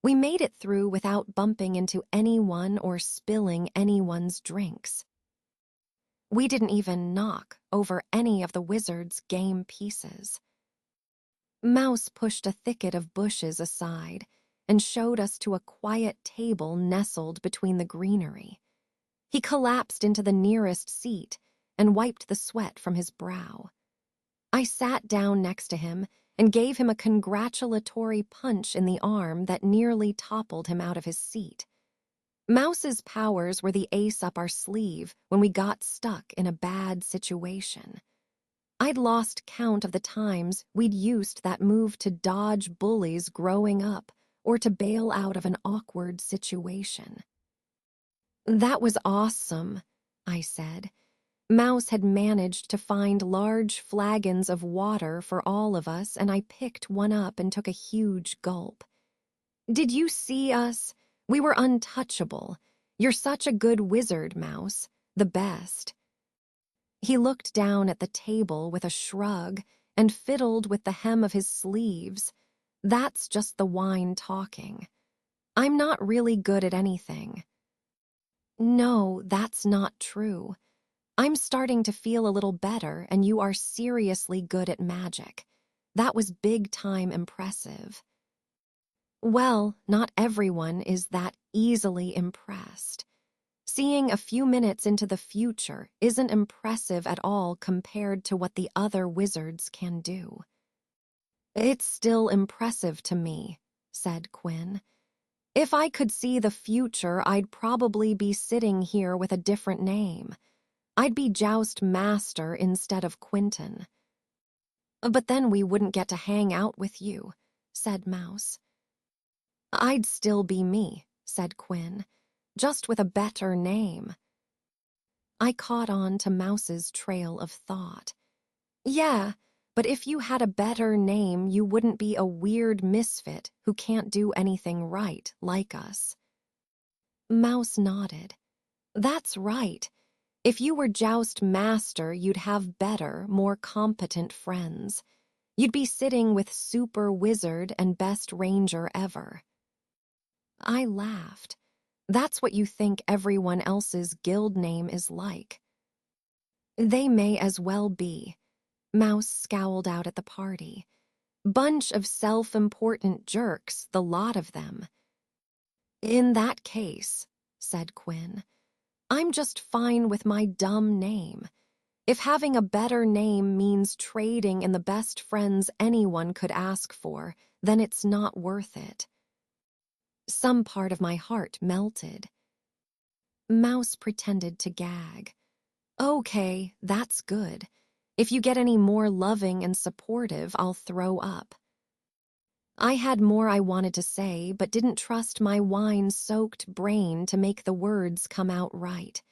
We made it through without bumping into anyone or spilling anyone's drinks. We didn't even knock over any of the wizards' game pieces. Mouse pushed a thicket of bushes aside and showed us to a quiet table nestled between the greenery. He collapsed into the nearest seat and wiped the sweat from his brow. I sat down next to him and gave him a congratulatory punch in the arm that nearly toppled him out of his seat. Mouse's powers were the ace up our sleeve when we got stuck in a bad situation. I'd lost count of the times we'd used that move to dodge bullies growing up or to bail out of an awkward situation. "That was awesome," I said. Mouse had managed to find large flagons of water for all of us, and I picked one up and took a huge gulp. "Did you see us? We were untouchable. You're such a good wizard, Mouse. The best." He looked down at the table with a shrug and fiddled with the hem of his sleeves. "That's just the wine talking. I'm not really good at anything." "No, that's not true. I'm starting to feel a little better, and you are seriously good at magic. That was big-time impressive." "Well, not everyone is that easily impressed. Seeing a few minutes into the future isn't impressive at all compared to what the other wizards can do." "It's still impressive to me," said Quinn. "If I could see the future, I'd probably be sitting here with a different name. I'd be Joust Master instead of Quentin." "But then we wouldn't get to hang out with you," said Mouse. I'd still be me, said Quinn, just with a better name. I caught on to Mouse's trail of thought. Yeah, but if you had a better name, you wouldn't be a weird misfit who can't do anything right like us. Mouse nodded. That's right. If you were Joust Master, you'd have better, more competent friends. You'd be sitting with Super Wizard and Best Ranger ever. I laughed. That's what you think everyone else's guild name is like. They may as well be. Mouse scowled out at the party. Bunch of self-important jerks, the lot of them. In that case, said Quinn, I'm just fine with my dumb name. If having a better name means trading in the best friends anyone could ask for, then it's not worth it. Some part of my heart melted. Mouse pretended to gag. Okay, that's good. If you get any more loving and supportive, I'll throw up. I had more I wanted to say, but didn't trust my wine-soaked brain to make the words come out right.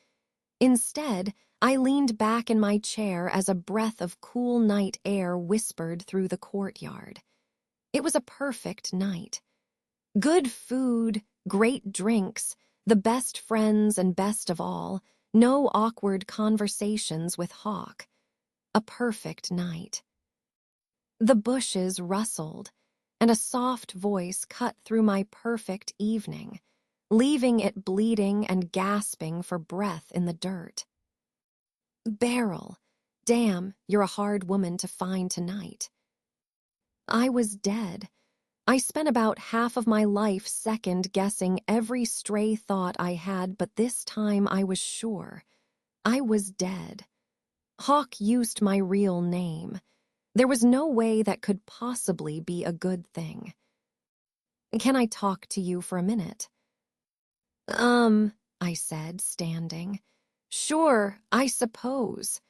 Instead, I leaned back in my chair as a breath of cool night air whispered through the courtyard. It was a perfect night. Good food, great drinks, the best friends and best of all, no awkward conversations with Hawk. A perfect night. The bushes rustled, and a soft voice cut through my perfect evening, leaving it bleeding and gasping for breath in the dirt. Beryl, damn, you're a hard woman to find tonight. I was dead. I spent about half of my life second-guessing every stray thought I had, but this time I was sure. I was dead. Hawk used my real name. There was no way that could possibly be a good thing. Can I talk to you for a minute? I said, standing. Sure, I suppose.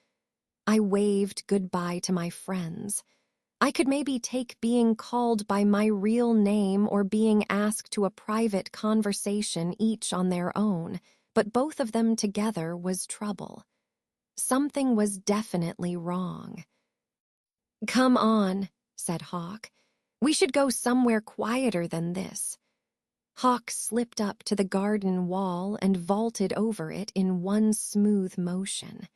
I waved goodbye to my friends. I could maybe take being called by my real name or being asked to a private conversation each on their own, but both of them together was trouble. Something was definitely wrong. Come on, said Hawk. We should go somewhere quieter than this. Hawk slipped up to the garden wall and vaulted over it in one smooth motion.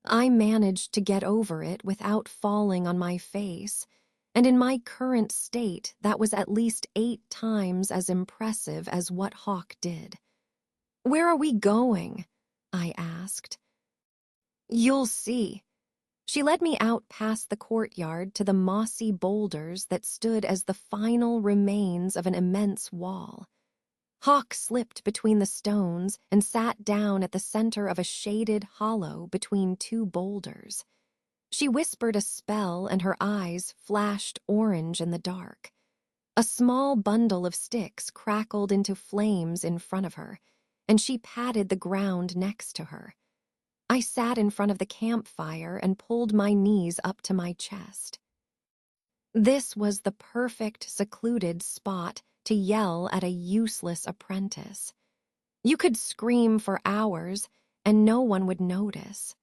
I managed to get over it without falling on my face, and in my current state, that was at least 8 times as impressive as what Hawk did. Where are we going? I asked. You'll see. She led me out past the courtyard to the mossy boulders that stood as the final remains of an immense wall. Hawk slipped between the stones and sat down at the center of a shaded hollow between 2 boulders. She whispered a spell and her eyes flashed orange in the dark. A small bundle of sticks crackled into flames in front of her, and she patted the ground next to her. I sat in front of the campfire and pulled my knees up to my chest. This was the perfect secluded spot to yell at a useless apprentice. You could scream for hours, and no one would notice.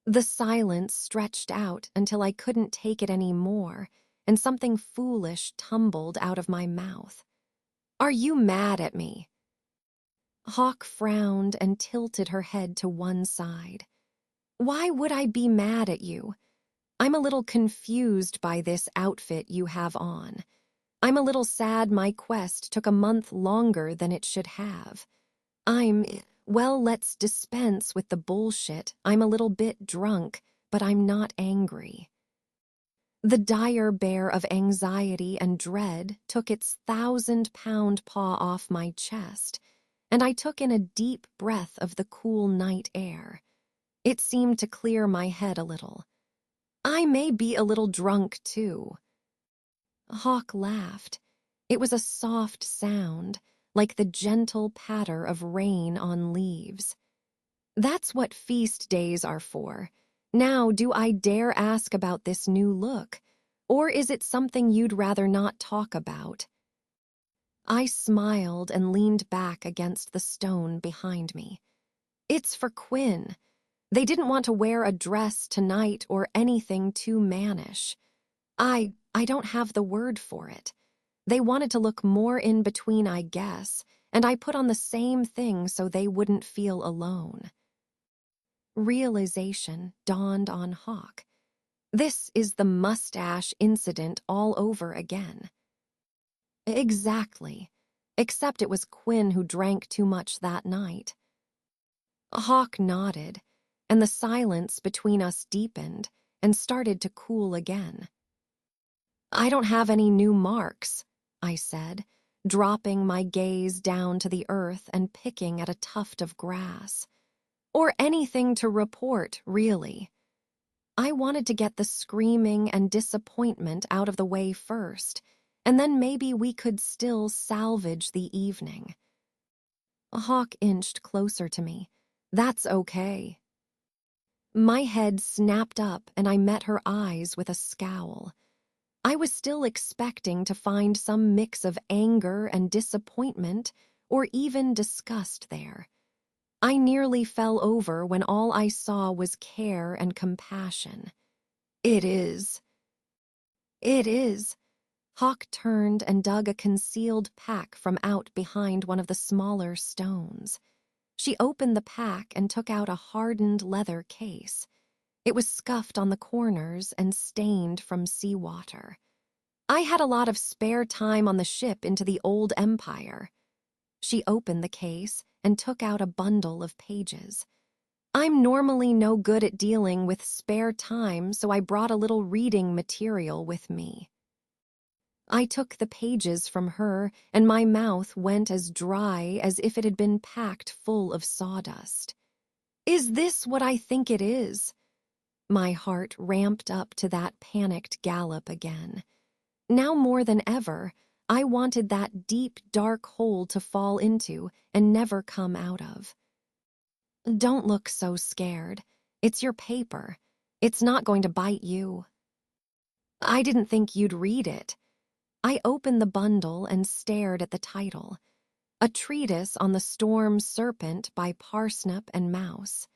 The silence stretched out until I couldn't take it any more, and something foolish tumbled out of my mouth. Are you mad at me? Hawk frowned and tilted her head to one side. Why would I be mad at you? I'm a little confused by this outfit you have on. I'm a little sad my quest took a month longer than it should have. Well, let's dispense with the bullshit. I'm a little bit drunk, but I'm not angry. The dire bear of anxiety and dread took its 1,000-pound paw off my chest, and I took in a deep breath of the cool night air. It seemed to clear my head a little. I may be a little drunk, too. Hawk laughed. It was a soft sound, like the gentle patter of rain on leaves. That's what feast days are for. Now, do I dare ask about this new look? Or is it something you'd rather not talk about? I smiled and leaned back against the stone behind me. It's for Quinn. They didn't want to wear a dress tonight or anything too mannish. I don't have the word for it. They wanted to look more in between, I guess, and I put on the same thing so they wouldn't feel alone. Realization dawned on Hawk. This is the mustache incident all over again. Exactly, except it was Quinn who drank too much that night. Hawk nodded, and the silence between us deepened and started to cool again. I don't have any new marks, I said, dropping my gaze down to the earth and picking at a tuft of grass. Or anything to report, really. I wanted to get the screaming and disappointment out of the way first, and then maybe we could still salvage the evening. Hawk inched closer to me. That's okay. My head snapped up and I met her eyes with a scowl. I was still expecting to find some mix of anger and disappointment or even disgust there. I nearly fell over when all I saw was care and compassion. It is. It is. Hawk turned and dug a concealed pack from out behind one of the smaller stones. She opened the pack and took out a hardened leather case. It was scuffed on the corners and stained from seawater. I had a lot of spare time on the ship into the old empire. She opened the case and took out a bundle of pages. I'm normally no good at dealing with spare time, so I brought a little reading material with me. I took the pages from her, and my mouth went as dry as if it had been packed full of sawdust. Is this what I think it is? My heart ramped up to that panicked gallop again. Now more than ever, I wanted that deep, dark hole to fall into and never come out of. Don't look so scared. It's your paper. It's not going to bite you. I didn't think you'd read it. I opened the bundle and stared at the title. A treatise on the storm serpent by Parsnip and Mouse.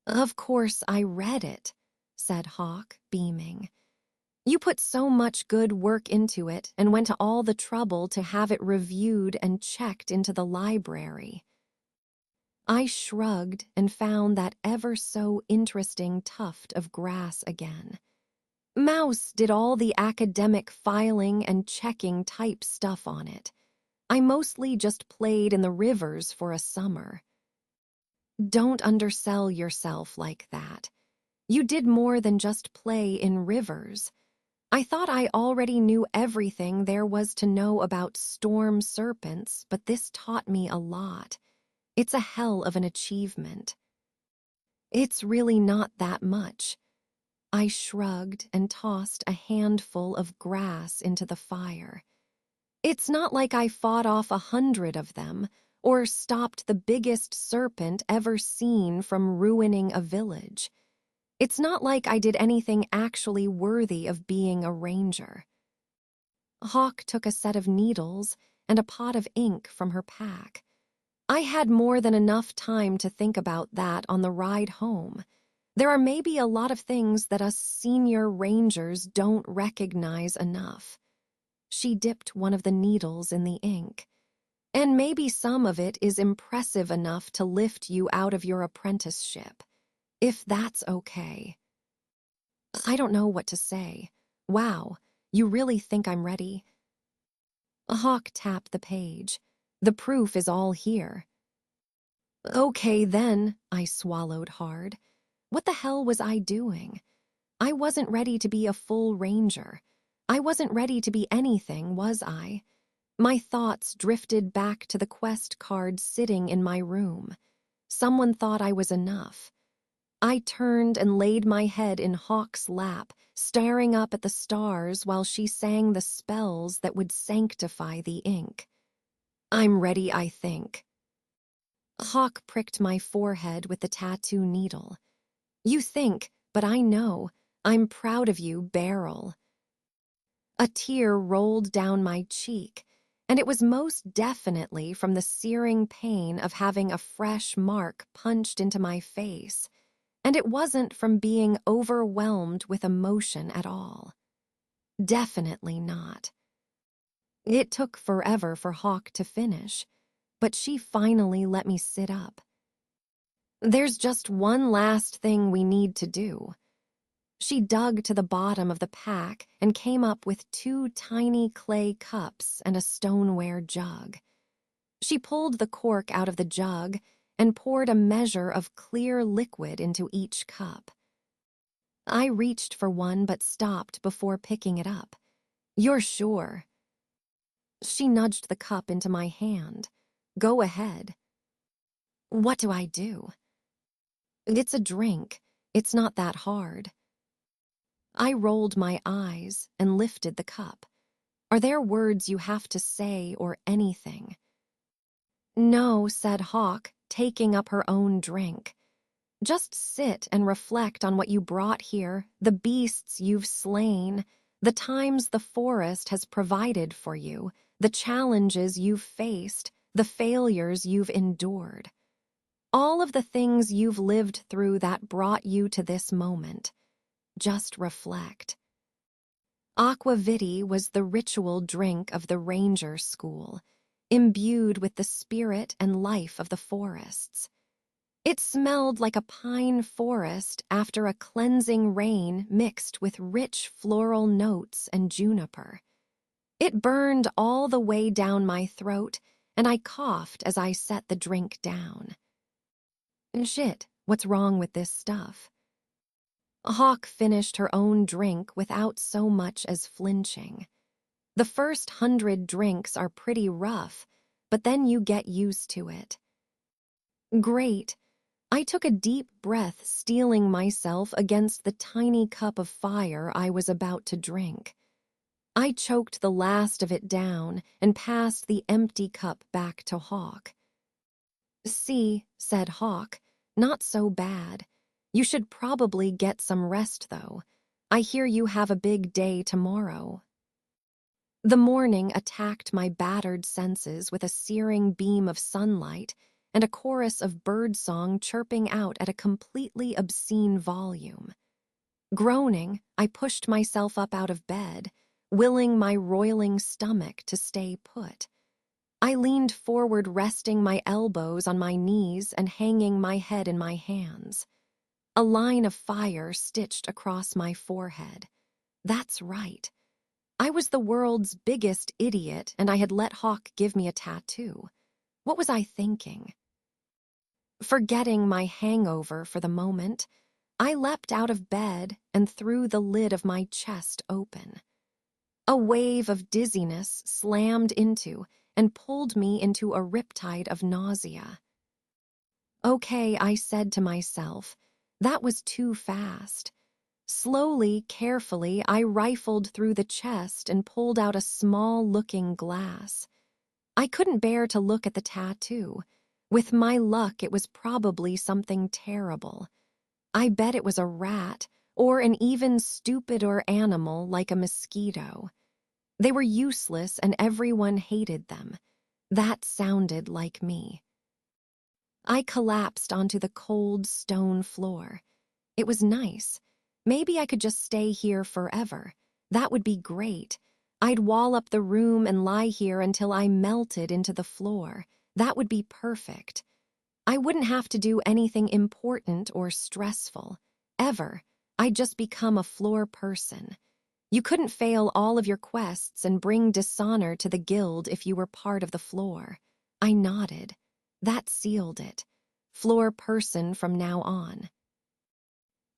Of course I read it, said Hawk, beaming. You put so much good work into it and went to all the trouble to have it reviewed and checked into the library. I shrugged and found that ever so interesting tuft of grass again. Mouse did all the academic filing and checking type stuff on it. I mostly just played in the rivers for a summer. Don't undersell yourself like that. You did more than just play in rivers. I thought I already knew everything there was to know about storm serpents, but this taught me a lot. It's a hell of an achievement. It's really not that much. I shrugged and tossed a handful of grass into the fire. It's not like I fought off 100 of them or stopped the biggest serpent ever seen from ruining a village. It's not like I did anything actually worthy of being a ranger. Hawk took a set of needles and a pot of ink from her pack. I had more than enough time to think about that on the ride home. There are maybe a lot of things that us senior rangers don't recognize enough. She dipped one of the needles in the ink. And maybe some of it is impressive enough to lift you out of your apprenticeship. If that's okay. I don't know what to say. Wow, you really think I'm ready? Hawk tapped the page. The proof is all here. Okay then, I swallowed hard. What the hell was I doing? I wasn't ready to be a full ranger. I wasn't ready to be anything, was I? My thoughts drifted back to the quest card sitting in my room. Someone thought I was enough. I turned and laid my head in Hawk's lap, staring up at the stars while she sang the spells that would sanctify the ink. I'm ready, I think. Hawk pricked my forehead with the tattoo needle. You think, but I know. I'm proud of you, Beryl. A tear rolled down my cheek, and it was most definitely from the searing pain of having a fresh mark punched into my face, and it wasn't from being overwhelmed with emotion at all. Definitely not. It took forever for Hawk to finish, but she finally let me sit up. "There's just one last thing we need to do." She dug to the bottom of the pack and came up with 2 tiny clay cups and a stoneware jug. She pulled the cork out of the jug and poured a measure of clear liquid into each cup. I reached for one but stopped before picking it up. "You're sure?" She nudged the cup into my hand. "Go ahead." "What do I do?" "It's a drink. It's not that hard." I rolled my eyes and lifted the cup. "Are there words you have to say or anything?" "No," said Hawk, taking up her own drink. "Just sit and reflect on what you brought here, the beasts you've slain, the times the forest has provided for you, the challenges you've faced, the failures you've endured. All of the things you've lived through that brought you to this moment. Just reflect." Aqua Vitae was the ritual drink of the ranger school, imbued with the spirit and life of the forests. It smelled like a pine forest after a cleansing rain mixed with rich floral notes and juniper. It burned all the way down my throat, and I coughed as I set the drink down. "Shit, what's wrong with this stuff?" Hawk finished her own drink without so much as flinching. "The first 100 drinks are pretty rough, but then you get used to it." "Great." I took a deep breath, steeling myself against the tiny cup of fire I was about to drink. I choked the last of it down and passed the empty cup back to Hawk. "See," said Hawk, "not so bad. You should probably get some rest, though. I hear you have a big day tomorrow." The morning attacked my battered senses with a searing beam of sunlight and a chorus of birdsong chirping out at a completely obscene volume. Groaning, I pushed myself up out of bed, willing my roiling stomach to stay put. I leaned forward, resting my elbows on my knees and hanging my head in my hands. A line of fire stitched across my forehead. That's right. I was the world's biggest idiot, and I had let Hawk give me a tattoo. What was I thinking? Forgetting my hangover for the moment, I leapt out of bed and threw the lid of my chest open. A wave of dizziness slammed into and pulled me into a riptide of nausea. "Okay," I said to myself, "that was too fast." Slowly, carefully, I rifled through the chest and pulled out a small-looking glass. I couldn't bear to look at the tattoo. With my luck, it was probably something terrible. I bet it was a rat, or an even stupider animal like a mosquito. They were useless and everyone hated them. That sounded like me. I collapsed onto the cold stone floor. It was nice. Maybe I could just stay here forever. That would be great. I'd wall up the room and lie here until I melted into the floor. That would be perfect. I wouldn't have to do anything important or stressful. Ever. I'd just become a floor person. You couldn't fail all of your quests and bring dishonor to the guild if you were part of the floor. I nodded. That sealed it. Floor person from now on.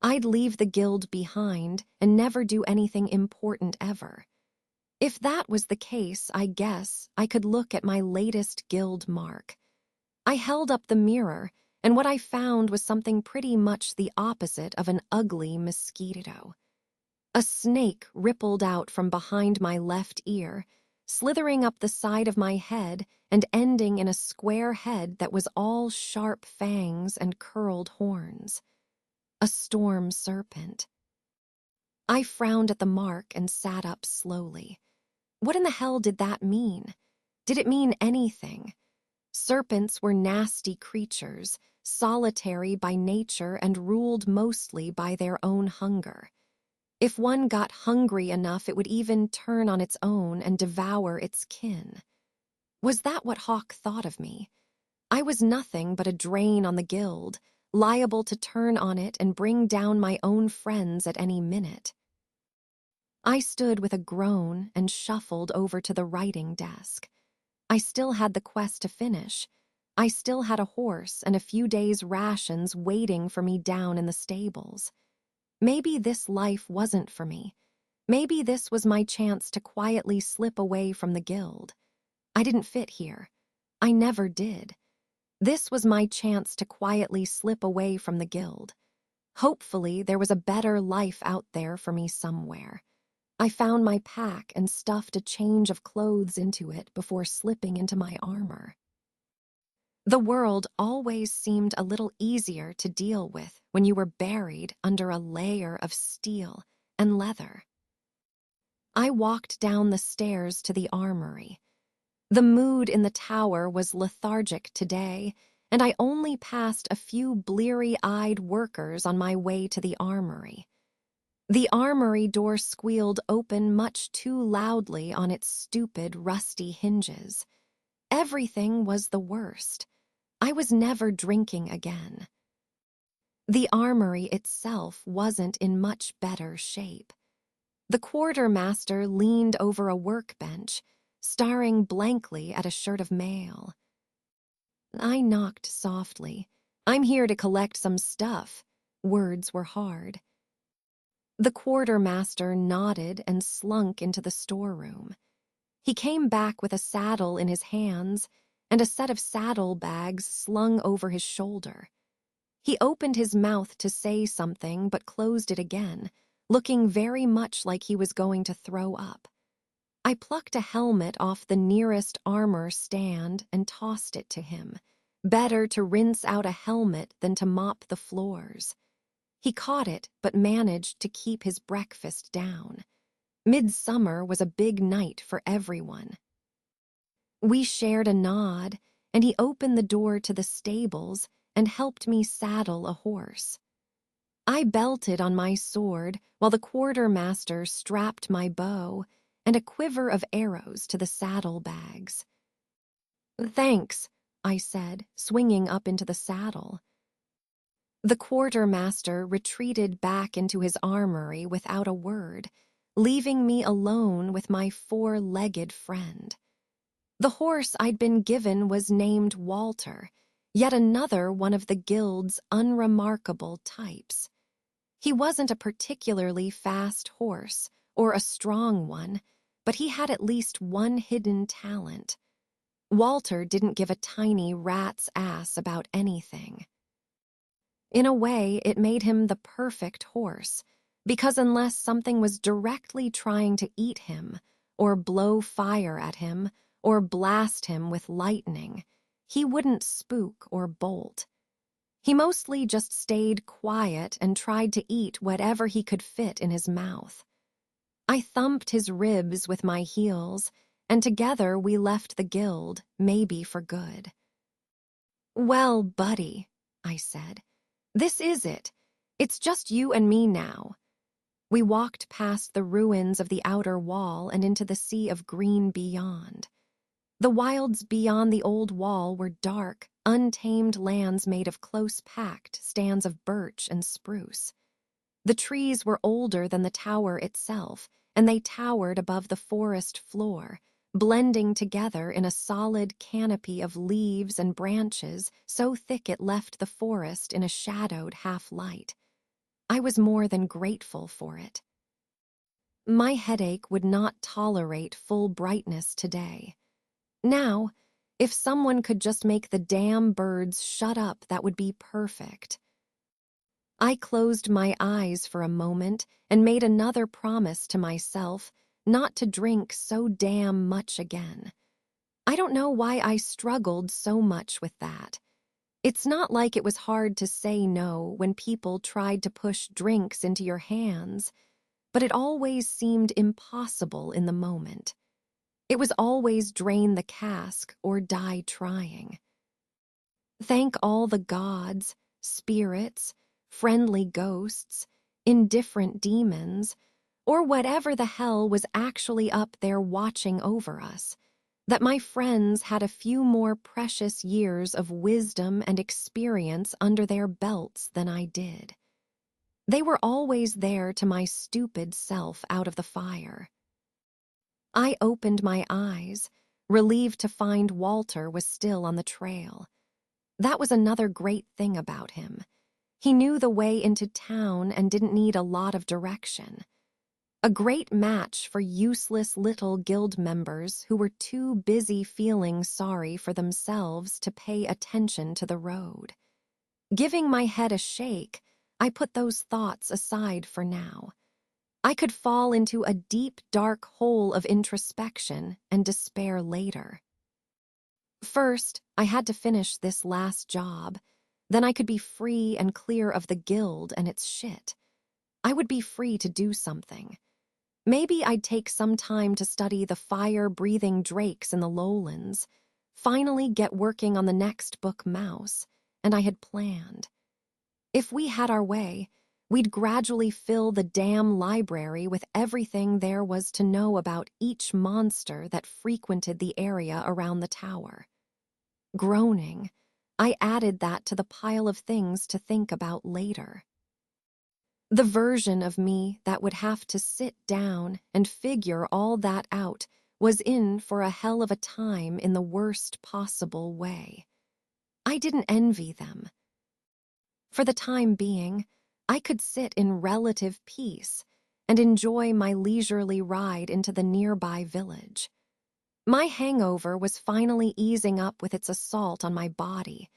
I'd leave the guild behind and never do anything important ever. If that was the case, I guess I could look at my latest guild mark. I held up the mirror, and what I found was something pretty much the opposite of an ugly mosquito. A snake rippled out from behind my left ear, slithering up the side of my head and ending in a square head that was all sharp fangs and curled horns. A storm serpent. I frowned at the mark and sat up slowly. What in the hell did that mean? Did it mean anything? Serpents were nasty creatures, solitary by nature and ruled mostly by their own hunger. If one got hungry enough, it would even turn on its own and devour its kin. Was that what Hawk thought of me? I was nothing but a drain on the guild, liable to turn on it and bring down my own friends at any minute. I stood with a groan and shuffled over to the writing desk. I still had the quest to finish. I still had a horse and a few days' rations waiting for me down in the stables. Maybe this life wasn't for me. Maybe this was my chance to quietly slip away from the guild. I didn't fit here. I never did. This was my chance to quietly slip away from the guild. Hopefully, there was a better life out there for me somewhere. I found my pack and stuffed a change of clothes into it before slipping into my armor. The world always seemed a little easier to deal with when you were buried under a layer of steel and leather. I walked down the stairs to the armory. The mood in the tower was lethargic today, and I only passed a few bleary-eyed workers on my way to the armory. The armory door squealed open much too loudly on its stupid, rusty hinges. Everything was the worst. I was never drinking again. The armory itself wasn't in much better shape. The quartermaster leaned over a workbench, staring blankly at a shirt of mail. I knocked softly. "I'm here to collect some stuff." Words were hard. The quartermaster nodded and slunk into the storeroom. He came back with a saddle in his hands and a set of saddlebags slung over his shoulder. He opened his mouth to say something but closed it again, looking very much like he was going to throw up. I plucked a helmet off the nearest armor stand and tossed it to him. Better to rinse out a helmet than to mop the floors. He caught it, but managed to keep his breakfast down. Midsummer was a big night for everyone. We shared a nod, and he opened the door to the stables and helped me saddle a horse. I belted on my sword while the quartermaster strapped my bow and a quiver of arrows to the saddlebags. "Thanks," I said, swinging up into the saddle. The quartermaster retreated back into his armory without a word, leaving me alone with my four-legged friend. The horse I'd been given was named Walter, yet another one of the guild's unremarkable types. He wasn't a particularly fast horse or a strong one, but he had at least one hidden talent. Walter didn't give a tiny rat's ass about anything. In a way, it made him the perfect horse, because unless something was directly trying to eat him, or blow fire at him, or blast him with lightning, he wouldn't spook or bolt. He mostly just stayed quiet and tried to eat whatever he could fit in his mouth. I thumped his ribs with my heels, and together we left the guild, maybe for good. "Well, buddy," I said, "this is it. It's just you and me now." We walked past the ruins of the outer wall and into the sea of green beyond. The wilds beyond the old wall were dark, untamed lands made of close-packed stands of birch and spruce. The trees were older than the tower itself, and they towered above the forest floor, blending together in a solid canopy of leaves and branches so thick it left the forest in a shadowed half-light. I was more than grateful for it. My headache would not tolerate full brightness today. Now, if someone could just make the damn birds shut up, that would be perfect. I closed my eyes for a moment and made another promise to myself not to drink so damn much again. I don't know why I struggled so much with that. It's not like it was hard to say no when people tried to push drinks into your hands, but it always seemed impossible in the moment. It was always drain the cask or die trying. Thank all the gods, spirits, friendly ghosts, indifferent demons, or whatever the hell was actually up there watching over us, that my friends had a few more precious years of wisdom and experience under their belts than I did. They were always there to my stupid self out of the fire. I opened my eyes, relieved to find Walter was still on the trail. That was another great thing about him. He knew the way into town and didn't need a lot of direction. A great match for useless little guild members who were too busy feeling sorry for themselves to pay attention to the road. Giving my head a shake, I put those thoughts aside for now. I could fall into a deep, dark hole of introspection and despair later. First, I had to finish this last job. Then I could be free and clear of the guild and its shit. I would be free to do something. Maybe I'd take some time to study the fire-breathing drakes in the lowlands, finally get working on the next book, Mouse, and I had planned. If we had our way, we'd gradually fill the damn library with everything there was to know about each monster that frequented the area around the tower. Groaning, I added that to the pile of things to think about later. The version of me that would have to sit down and figure all that out was in for a hell of a time in the worst possible way. I didn't envy them. For the time being, I could sit in relative peace and enjoy my leisurely ride into the nearby village. My hangover was finally easing up with its assault on my body,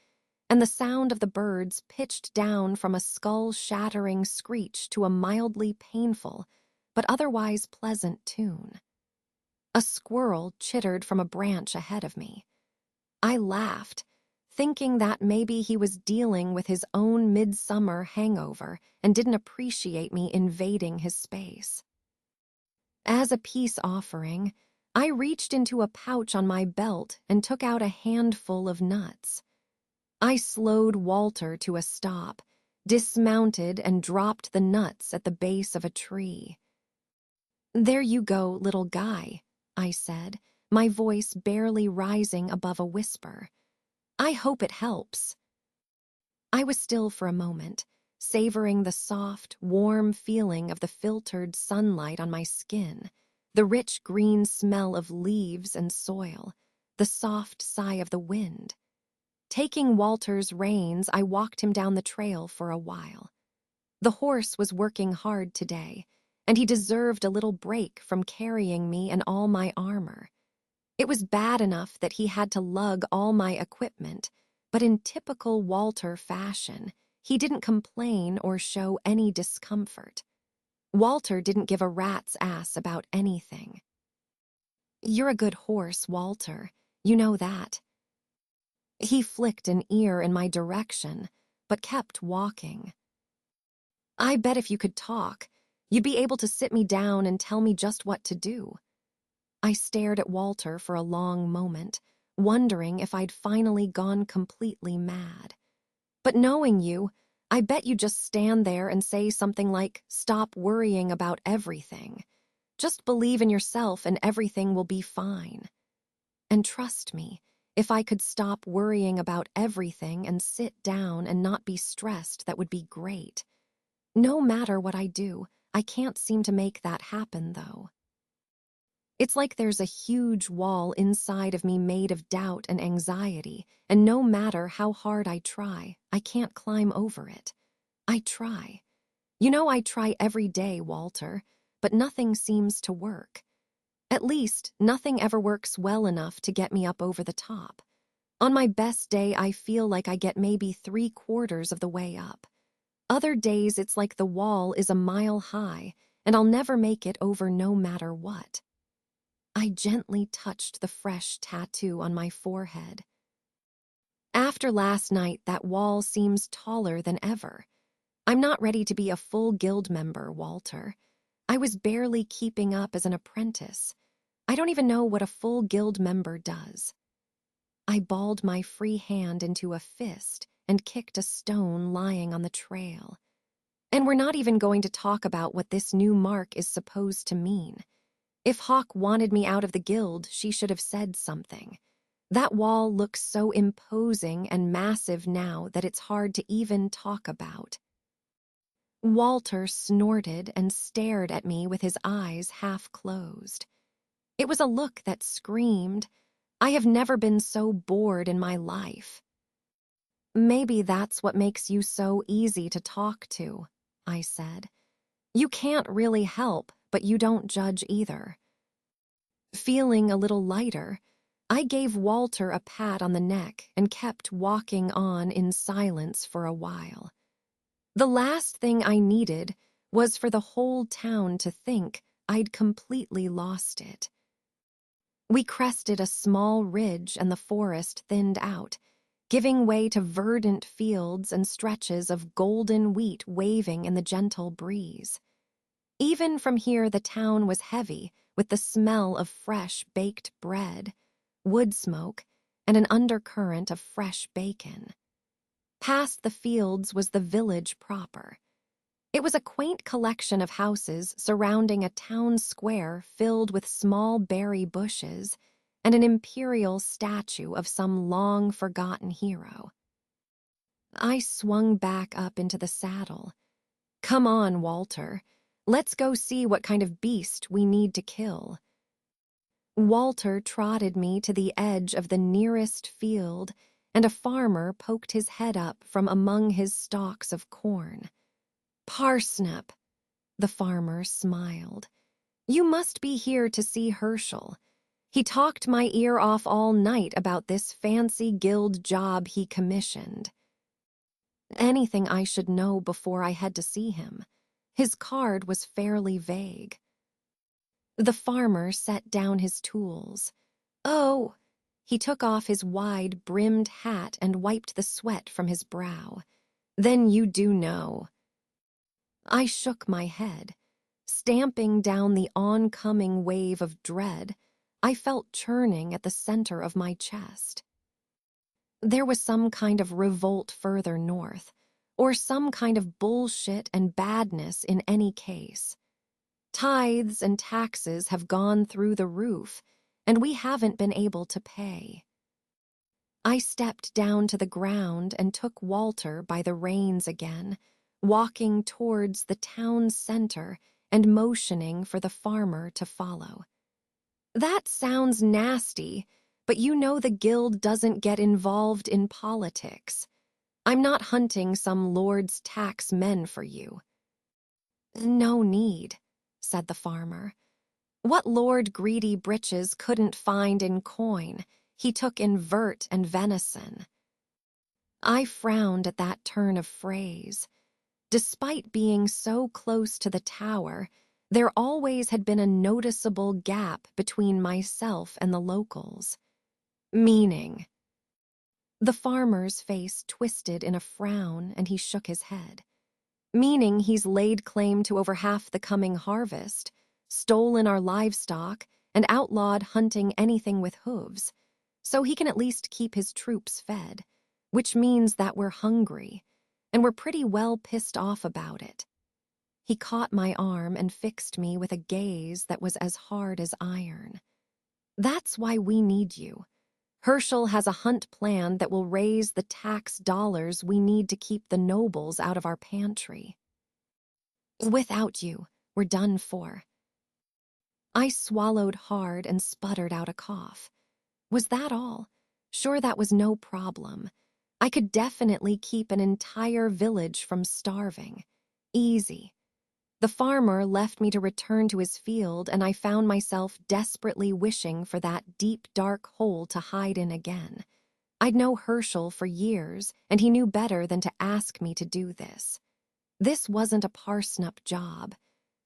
and the sound of the birds pitched down from a skull-shattering screech to a mildly painful, but otherwise pleasant tune. A squirrel chittered from a branch ahead of me. I laughed, thinking that maybe he was dealing with his own midsummer hangover and didn't appreciate me invading his space. As a peace offering, I reached into a pouch on my belt and took out a handful of nuts. I slowed Walter to a stop, dismounted and dropped the nuts at the base of a tree. "There you go, little guy," I said, my voice barely rising above a whisper. "I hope it helps." I was still for a moment, savoring the soft, warm feeling of the filtered sunlight on my skin, the rich green smell of leaves and soil, the soft sigh of the wind. Taking Walter's reins, I walked him down the trail for a while. The horse was working hard today, and he deserved a little break from carrying me and all my armor. It was bad enough that he had to lug all my equipment, but in typical Walter fashion, he didn't complain or show any discomfort. Walter didn't give a rat's ass about anything. "You're a good horse, Walter. You know that." He flicked an ear in my direction, but kept walking. "I bet if you could talk, you'd be able to sit me down and tell me just what to do." I stared at Walter for a long moment, wondering if I'd finally gone completely mad. "But knowing you, I bet you just stand there and say something like, 'Stop worrying about everything. Just believe in yourself and everything will be fine.' And trust me, if I could stop worrying about everything and sit down and not be stressed, that would be great. No matter what I do, I can't seem to make that happen, though. It's like there's a huge wall inside of me made of doubt and anxiety, and no matter how hard I try, I can't climb over it. I try. You know I try every day, Walter, but nothing seems to work. At least, nothing ever works well enough to get me up over the top. On my best day, I feel like I get maybe 3/4 of the way up. Other days, it's like the wall is a mile high, and I'll never make it over no matter what." I gently touched the fresh tattoo on my forehead. "After last night, that wall seems taller than ever. I'm not ready to be a full guild member, Walter. I was barely keeping up as an apprentice. I don't even know what a full guild member does. I balled my free hand into a fist and kicked a stone lying on the trail. And we're not even going to talk about what this new mark is supposed to mean. If Hawk wanted me out of the guild, she should have said something. That wall looks so imposing and massive now that it's hard to even talk about. Walter snorted and stared at me with his eyes half closed. It was a look that screamed, "I have never been so bored in my life." "Maybe that's what makes you so easy to talk to," I said. "You can't really help, but you don't judge either." Feeling a little lighter, I gave Walter a pat on the neck and kept walking on in silence for a while. The last thing I needed was for the whole town to think I'd completely lost it. We crested a small ridge and the forest thinned out, giving way to verdant fields and stretches of golden wheat waving in the gentle breeze. Even from here the town was heavy with the smell of fresh baked bread, wood smoke, and an undercurrent of fresh bacon. Past the fields was the village proper. It was a quaint collection of houses surrounding a town square filled with small berry bushes and an imperial statue of some long-forgotten hero. I swung back up into the saddle. "Come on, Walter. Let's go see what kind of beast we need to kill." Walter trotted me to the edge of the nearest field, and a farmer poked his head up from among his stalks of corn. "Parsnip," the farmer smiled. "You must be here to see Herschel. He talked my ear off all night about this fancy guild job he commissioned." Anything I should know before I had to see him. His card was fairly vague. The farmer set down his tools. "Oh," he took off his wide-brimmed hat and wiped the sweat from his brow. "Then you do know." I shook my head. Stamping down the oncoming wave of dread, I felt churning at the center of my chest. There was some kind of revolt further north, or some kind of bullshit and badness in any case. Tithes and taxes have gone through the roof, and we haven't been able to pay. I stepped down to the ground and took Walter by the reins again, walking towards the town center and motioning for the farmer to follow. "That sounds nasty, but you know the guild doesn't get involved in politics. I'm not hunting some lord's tax men for you." "No need," said the farmer. "What Lord Greedy Britches couldn't find in coin, he took in vert and venison." I frowned at that turn of phrase. Despite being so close to the tower, there always had been a noticeable gap between myself and the locals. "Meaning?" The farmer's face twisted in a frown and he shook his head. "Meaning he's laid claim to over half the coming harvest, stolen our livestock, and outlawed hunting anything with hooves, so he can at least keep his troops fed, which means that we're hungry, and we're pretty well pissed off about it." He caught my arm and fixed me with a gaze that was as hard as iron. "That's why we need you. Herschel has a hunt plan that will raise the tax dollars we need to keep the nobles out of our pantry. Without you, we're done for." I swallowed hard and sputtered out a cough. Was that all? Sure, that was no problem. I could definitely keep an entire village from starving. Easy. The farmer left me to return to his field, and I found myself desperately wishing for that deep, dark hole to hide in again. I'd known Herschel for years, and he knew better than to ask me to do this. This wasn't a Parsnip job.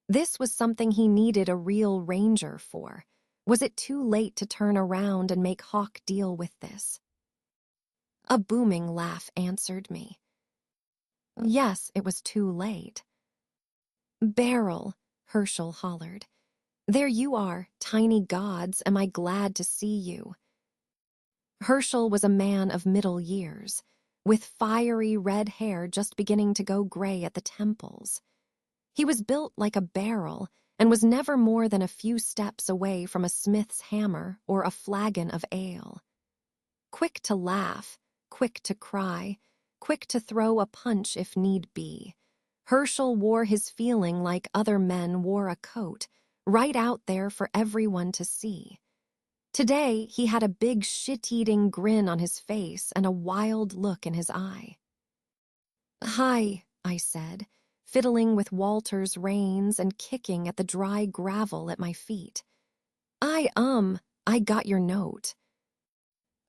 This was something he needed a real ranger for. Was it too late to turn around and make Hawk deal with this? A booming laugh answered me. Yes, it was too late. "Beryl," Herschel hollered. There you are, tiny gods, am I glad to see you. Herschel was a man of middle years, with fiery red hair just beginning to go gray at the temples. He was built like a barrel and was never more than a few steps away from a smith's hammer or a flagon of ale. Quick to laugh, quick to cry, quick to throw a punch if need be. Herschel wore his feeling like other men wore a coat, right out there for everyone to see. Today, he had a big shit-eating grin on his face and a wild look in his eye. "Hi," I said, fiddling with Walter's reins and kicking at the dry gravel at my feet. I got your note."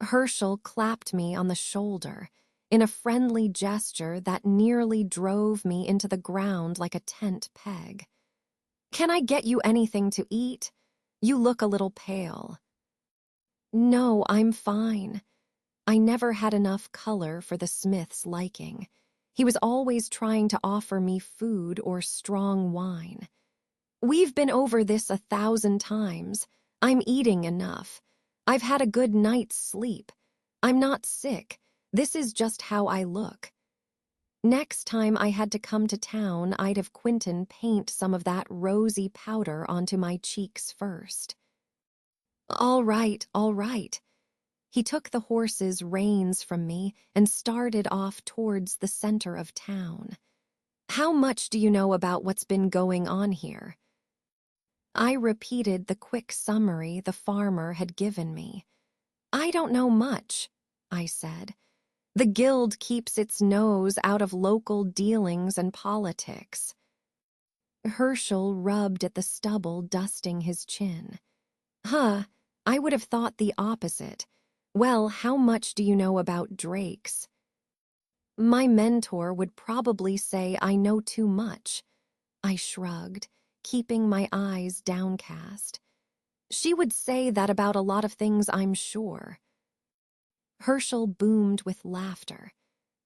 Herschel clapped me on the shoulder in a friendly gesture that nearly drove me into the ground like a tent peg. "Can I get you anything to eat? You look a little pale." "No, I'm fine." I never had enough color for the smith's liking. He was always trying to offer me food or strong wine. "We've been over this 1,000 times. I'm eating enough. I've had a good night's sleep. I'm not sick. This is just how I look." Next time I had to come to town, I'd have Quentin paint some of that rosy powder onto my cheeks first. All right, all right." He took the horse's reins from me and started off towards the center of town. "How much do you know about what's been going on here?" I repeated the quick summary the farmer had given me. "I don't know much," I said. "The guild keeps its nose out of local dealings and politics." Herschel rubbed at the stubble, dusting his chin. "Huh, I would have thought the opposite. Well, how much do you know about drakes?" "My mentor would probably say I know too much." I shrugged, keeping my eyes downcast. "She would say that about a lot of things, I'm sure." Herschel boomed with laughter.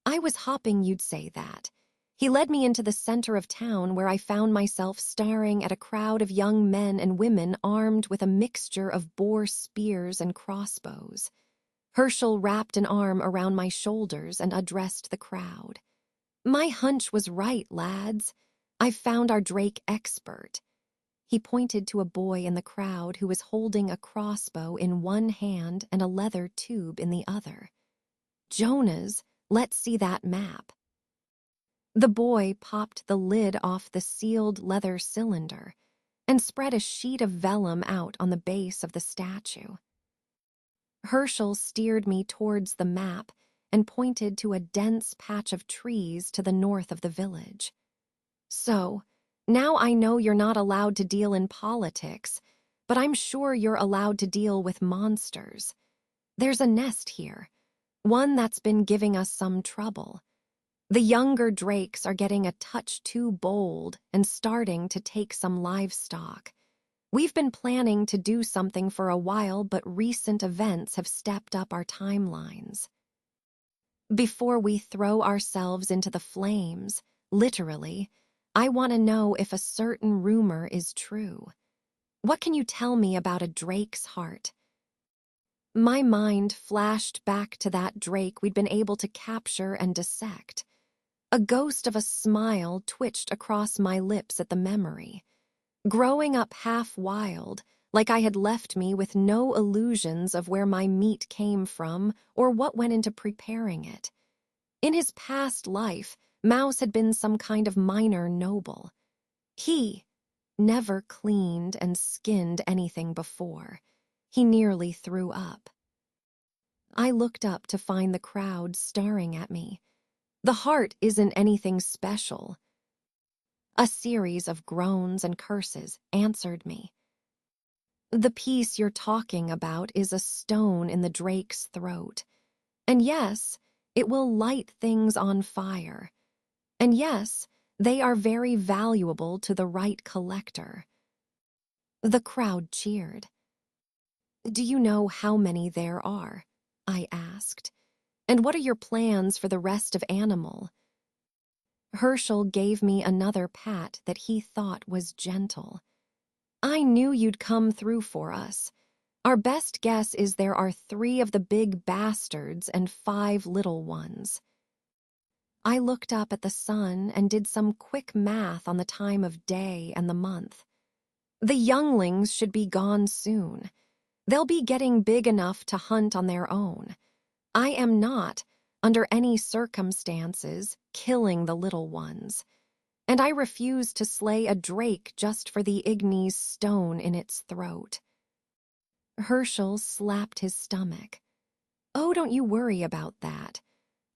"I was hoping you'd say that." He led me into the center of town where I found myself staring at a crowd of young men and women armed with a mixture of boar spears and crossbows. Herschel wrapped an arm around my shoulders and addressed the crowd. "My hunch was right, lads. I've found our Drake expert." He pointed to a boy in the crowd who was holding a crossbow in one hand and a leather tube in the other. "Jonas, let's see that map." The boy popped the lid off the sealed leather cylinder and spread a sheet of vellum out on the base of the statue. Herschel steered me towards the map and pointed to a dense patch of trees to the north of the village. "So, now I know you're not allowed to deal in politics, but I'm sure you're allowed to deal with monsters. There's a nest here, one that's been giving us some trouble. The younger drakes are getting a touch too bold and starting to take some livestock. We've been planning to do something for a while, but recent events have stepped up our timelines. Before we throw ourselves into the flames, literally, I want to know if a certain rumor is true. What can you tell me about a drake's heart?" My mind flashed back to that drake we'd been able to capture and dissect. A ghost of a smile twitched across my lips at the memory. Growing up half wild, like I had left me with no illusions of where my meat came from or what went into preparing it. In his past life, Mouse had been some kind of minor noble. He never cleaned and skinned anything before. He nearly threw up. I looked up to find the crowd staring at me. "The heart isn't anything special." A series of groans and curses answered me. "The piece you're talking about is a stone in the drake's throat. And yes, it will light things on fire. And yes, they are very valuable to the right collector." The crowd cheered. "Do you know how many there are?" I asked. "And what are your plans for the rest of Animal?" Herschel gave me another pat that he thought was gentle. I knew you'd come through for us. Our best guess is there are 3 of the big bastards and 5 little ones. I looked up at the sun and did some quick math on the time of day and the month. The younglings should be gone soon. They'll be getting big enough to hunt on their own. I am not, under any circumstances, killing the little ones. And I refuse to slay a drake just for the ignis stone in its throat. Herschel slapped his stomach. Oh, don't you worry about that.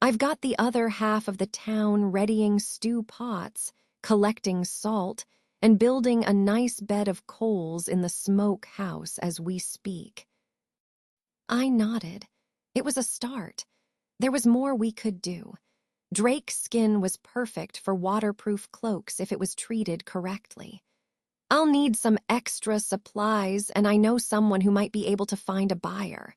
I've got the other half of the town readying stew pots, collecting salt, and building a nice bed of coals in the smoke house as we speak. I nodded. It was a start. There was more we could do. Drake's skin was perfect for waterproof cloaks if it was treated correctly. I'll need some extra supplies, and I know someone who might be able to find a buyer.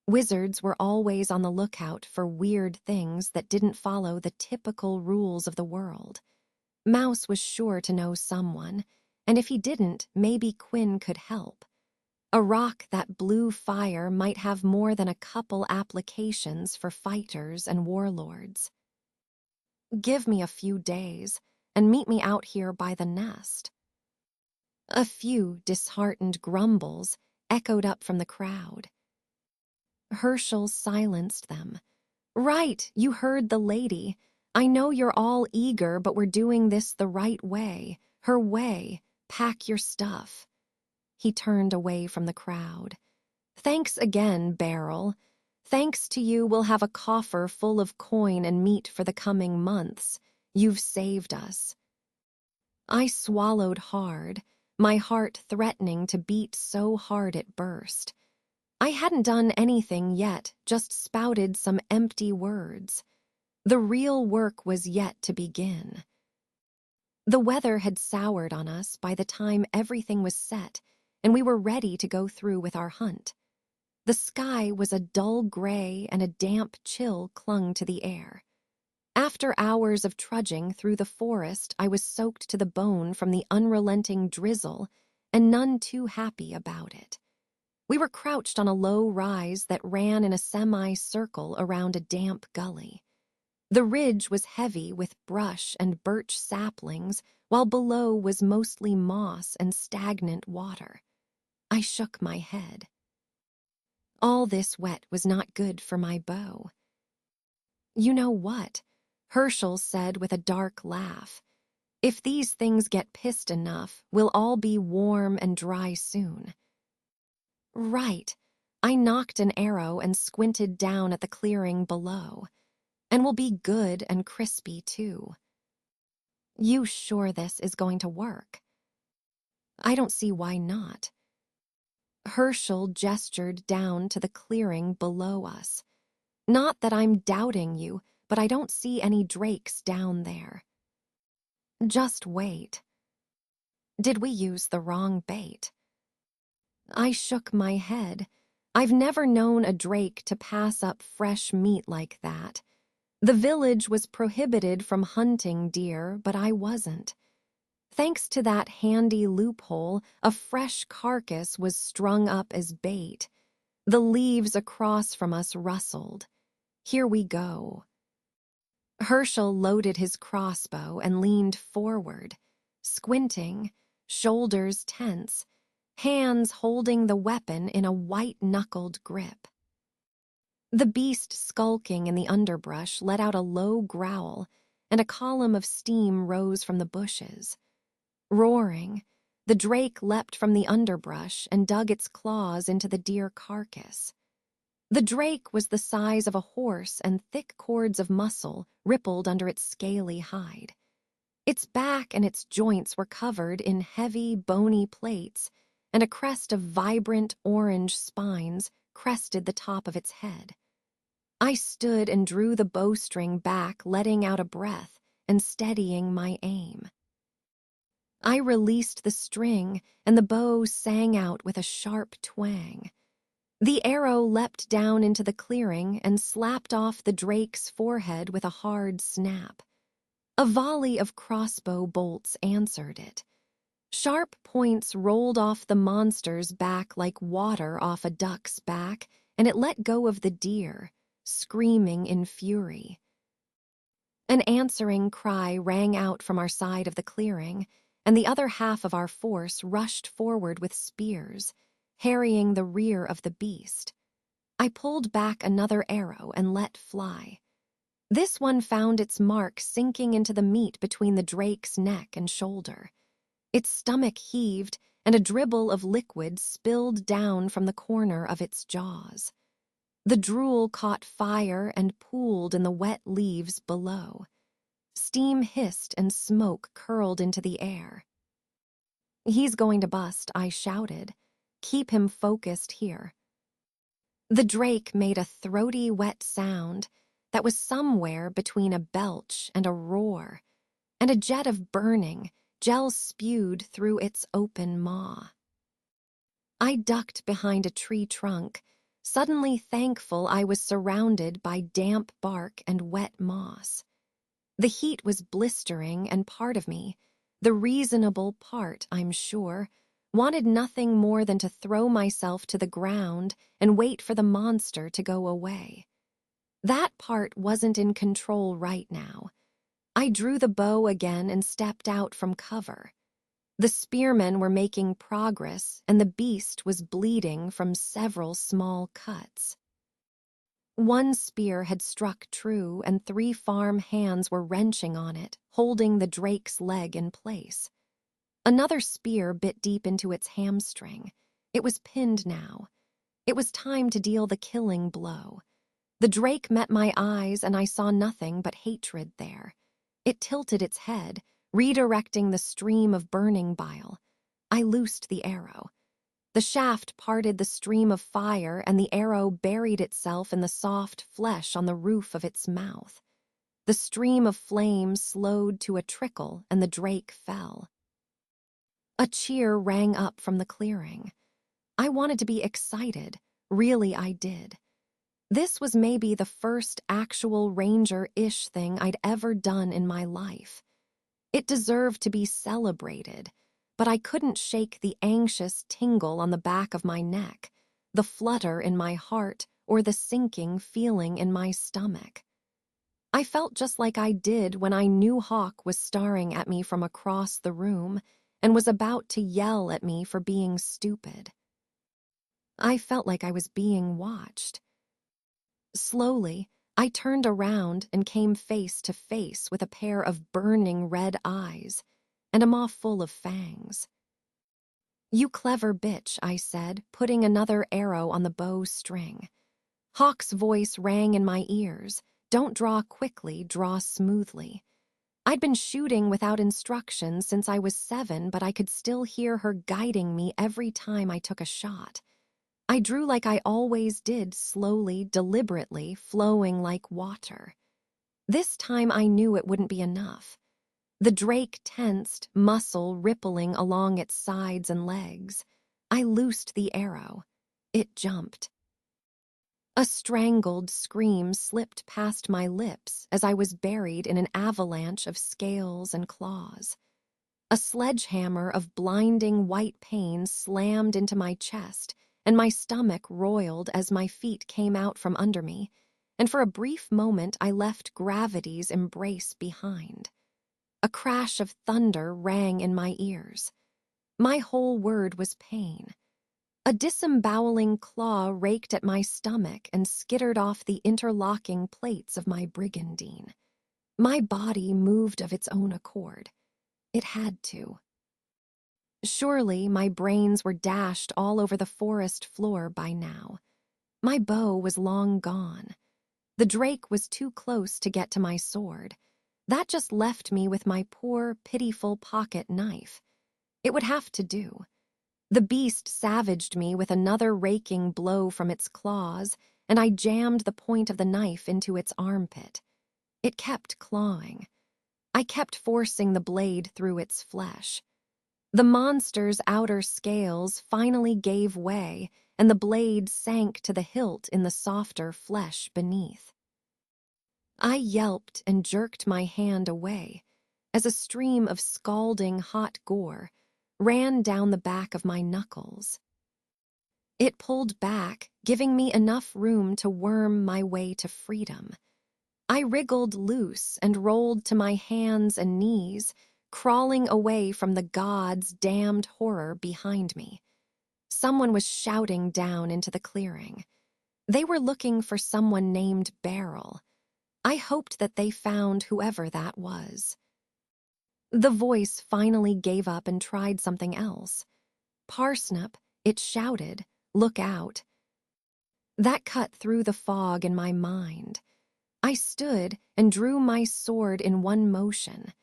Wizards were always on the lookout for weird things that didn't follow the typical rules of the world. Mouse was sure to know someone, and if he didn't, maybe Quinn could help. A rock that blew fire might have more than a couple applications for fighters and warlords. Give me a few days, and meet me out here by the nest. A few disheartened grumbles echoed up from the crowd. Herschel silenced them. Right, you heard the lady. I know you're all eager, but we're doing this the right way. Her way. Pack your stuff. He turned away from the crowd. Thanks again, Beryl. Thanks to you, we'll have a coffer full of coin and meat for the coming months. You've saved us. I swallowed hard, my heart threatening to beat so hard it burst. I hadn't done anything yet, just spouted some empty words. The real work was yet to begin. The weather had soured on us by the time everything was set, and we were ready to go through with our hunt. The sky was a dull gray, and a damp chill clung to the air. After hours of trudging through the forest, I was soaked to the bone from the unrelenting drizzle, and none too happy about it. We were crouched on a low rise that ran in a semi-circle around a damp gully. The ridge was heavy with brush and birch saplings, while below was mostly moss and stagnant water. I shook my head. All this wet was not good for my bow. You know what? Herschel said with a dark laugh. If these things get pissed enough, we'll all be warm and dry soon. Right. I knocked an arrow and squinted down at the clearing below. And we'll be good and crispy, too. You sure this is going to work? I don't see why not. Herschel gestured down to the clearing below us. Not that I'm doubting you, but I don't see any drakes down there. Just wait. Did we use the wrong bait? I shook my head. I've never known a drake to pass up fresh meat like that. The village was prohibited from hunting deer, but I wasn't. Thanks to that handy loophole, a fresh carcass was strung up as bait. The leaves across from us rustled. Here we go. Herschel loaded his crossbow and leaned forward, squinting, shoulders tense, hands holding the weapon in a white-knuckled grip. The beast skulking in the underbrush let out a low growl, and a column of steam rose from the bushes. Roaring, the drake leapt from the underbrush and dug its claws into the deer carcass. The drake was the size of a horse, and thick cords of muscle rippled under its scaly hide. Its back and its joints were covered in heavy, bony plates, and a crest of vibrant orange spines crested the top of its head. I stood and drew the bowstring back, letting out a breath and steadying my aim. I released the string, and the bow sang out with a sharp twang. The arrow leapt down into the clearing and slapped off the drake's forehead with a hard snap. A volley of crossbow bolts answered it. Sharp points rolled off the monster's back like water off a duck's back, and it let go of the deer, screaming in fury. An answering cry rang out from our side of the clearing, and the other half of our force rushed forward with spears, harrying the rear of the beast. I pulled back another arrow and let fly. This one found its mark sinking into the meat between the drake's neck and shoulder. Its stomach heaved, and a dribble of liquid spilled down from the corner of its jaws. The drool caught fire and pooled in the wet leaves below. Steam hissed and smoke curled into the air. "He's going to bust," I shouted. "Keep him focused here." The drake made a throaty, wet sound that was somewhere between a belch and a roar, and a jet of burning, gel spewed through its open maw. I ducked behind a tree trunk, suddenly thankful I was surrounded by damp bark and wet moss. The heat was blistering, and part of me, the reasonable part, I'm sure, wanted nothing more than to throw myself to the ground and wait for the monster to go away. That part wasn't in control right now. I drew the bow again and stepped out from cover. The spearmen were making progress, and the beast was bleeding from several small cuts. One spear had struck true, and 3 farm hands were wrenching on it, holding the drake's leg in place. Another spear bit deep into its hamstring. It was pinned now. It was time to deal the killing blow. The drake met my eyes, and I saw nothing but hatred there. It tilted its head, redirecting the stream of burning bile. I loosed the arrow. The shaft parted the stream of fire, and the arrow buried itself in the soft flesh on the roof of its mouth. The stream of flame slowed to a trickle, and the drake fell. A cheer rang up from the clearing. I wanted to be excited. Really, I did. This was maybe the first actual ranger-ish thing I'd ever done in my life. It deserved to be celebrated, but I couldn't shake the anxious tingle on the back of my neck, the flutter in my heart, or the sinking feeling in my stomach. I felt just like I did when I knew Hawk was staring at me from across the room and was about to yell at me for being stupid. I felt like I was being watched. Slowly, I turned around and came face to face with a pair of burning red eyes and a maw full of fangs. "You clever bitch," I said, putting another arrow on the bow string. Hawk's voice rang in my ears. "Don't draw quickly, draw smoothly." I'd been shooting without instructions since I was 7, but I could still hear her guiding me every time I took a shot. I drew like I always did, slowly, deliberately, flowing like water. This time I knew it wouldn't be enough. The drake tensed, muscle rippling along its sides and legs. I loosed the arrow. It jumped. A strangled scream slipped past my lips as I was buried in an avalanche of scales and claws. A sledgehammer of blinding white pain slammed into my chest, and my stomach roiled as my feet came out from under me, and for a brief moment I left gravity's embrace behind. A crash of thunder rang in my ears. My whole word was pain. A disemboweling claw raked at my stomach and skittered off the interlocking plates of my brigandine. My body moved of its own accord. It had to. Surely my brains were dashed all over the forest floor by now. My bow was long gone. The drake was too close to get to my sword. That just left me with my poor, pitiful pocket knife. It would have to do. The beast savaged me with another raking blow from its claws, and I jammed the point of the knife into its armpit. It kept clawing. I kept forcing the blade through its flesh. The monster's outer scales finally gave way, and the blade sank to the hilt in the softer flesh beneath. I yelped and jerked my hand away as a stream of scalding hot gore ran down the back of my knuckles. It pulled back, giving me enough room to worm my way to freedom. I wriggled loose and rolled to my hands and knees, crawling away from the gods' damned horror behind me. Someone was shouting down into the clearing. They were looking for someone named Beryl. I hoped that they found whoever that was. The voice finally gave up and tried something else. Parsnip, it shouted, "Look out." That cut through the fog in my mind. I stood and drew my sword in one motion.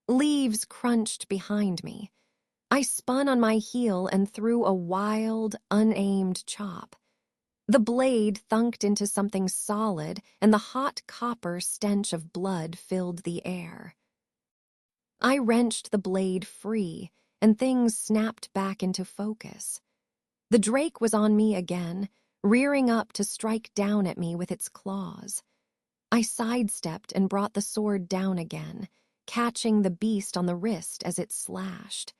Leaves crunched behind me. I spun on my heel and threw a wild, unaimed chop. The blade thunked into something solid, and the hot copper stench of blood filled the air. I wrenched the blade free, and things snapped back into focus. The drake was on me again, rearing up to strike down at me with its claws. I sidestepped and brought the sword down again, catching the beast on the wrist as it slashed.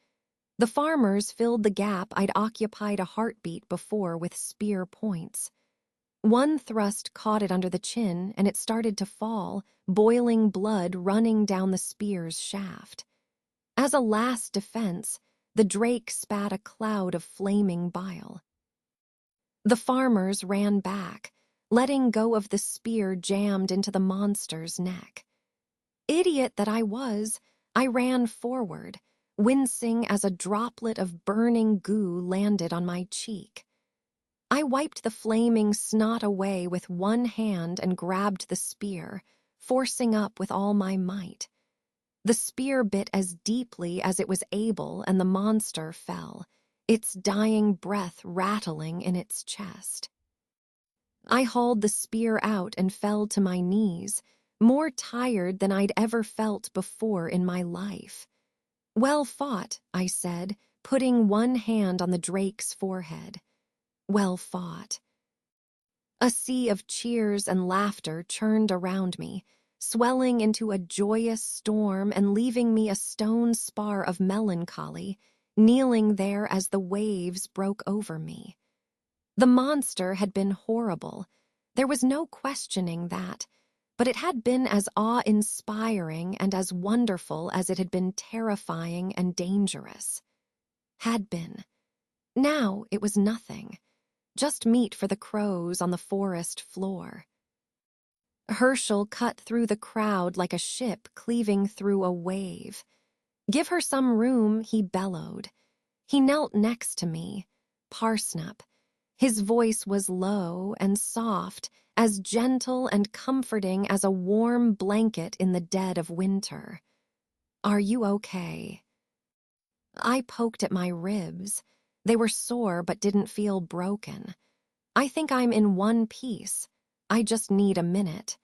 The farmers filled the gap I'd occupied a heartbeat before with spear points. One thrust caught it under the chin, and it started to fall, boiling blood running down the spear's shaft. As a last defense, the drake spat a cloud of flaming bile. The farmers ran back, letting go of the spear jammed into the monster's neck. Idiot that I was, I ran forward, wincing as a droplet of burning goo landed on my cheek. I wiped the flaming snot away with one hand and grabbed the spear, forcing up with all my might. The spear bit as deeply as it was able, and the monster fell, its dying breath rattling in its chest. I hauled the spear out and fell to my knees, more tired than I'd ever felt before in my life. "Well fought," I said, putting one hand on the drake's forehead. "Well fought." A sea of cheers and laughter churned around me, swelling into a joyous storm and leaving me a stone spar of melancholy, kneeling there as the waves broke over me. The monster had been horrible. There was no questioning that, but it had been as awe-inspiring and as wonderful as it had been terrifying and dangerous. Had been. Now it was nothing. Just meat for the crows on the forest floor. Herschel cut through the crowd like a ship cleaving through a wave. "Give her some room," he bellowed. He knelt next to me, Parsnip. His voice was low and soft, as gentle and comforting as a warm blanket in the dead of winter. "Are you okay?" I poked at my ribs. They were sore but didn't feel broken. "I think I'm in one piece. I just need a minute."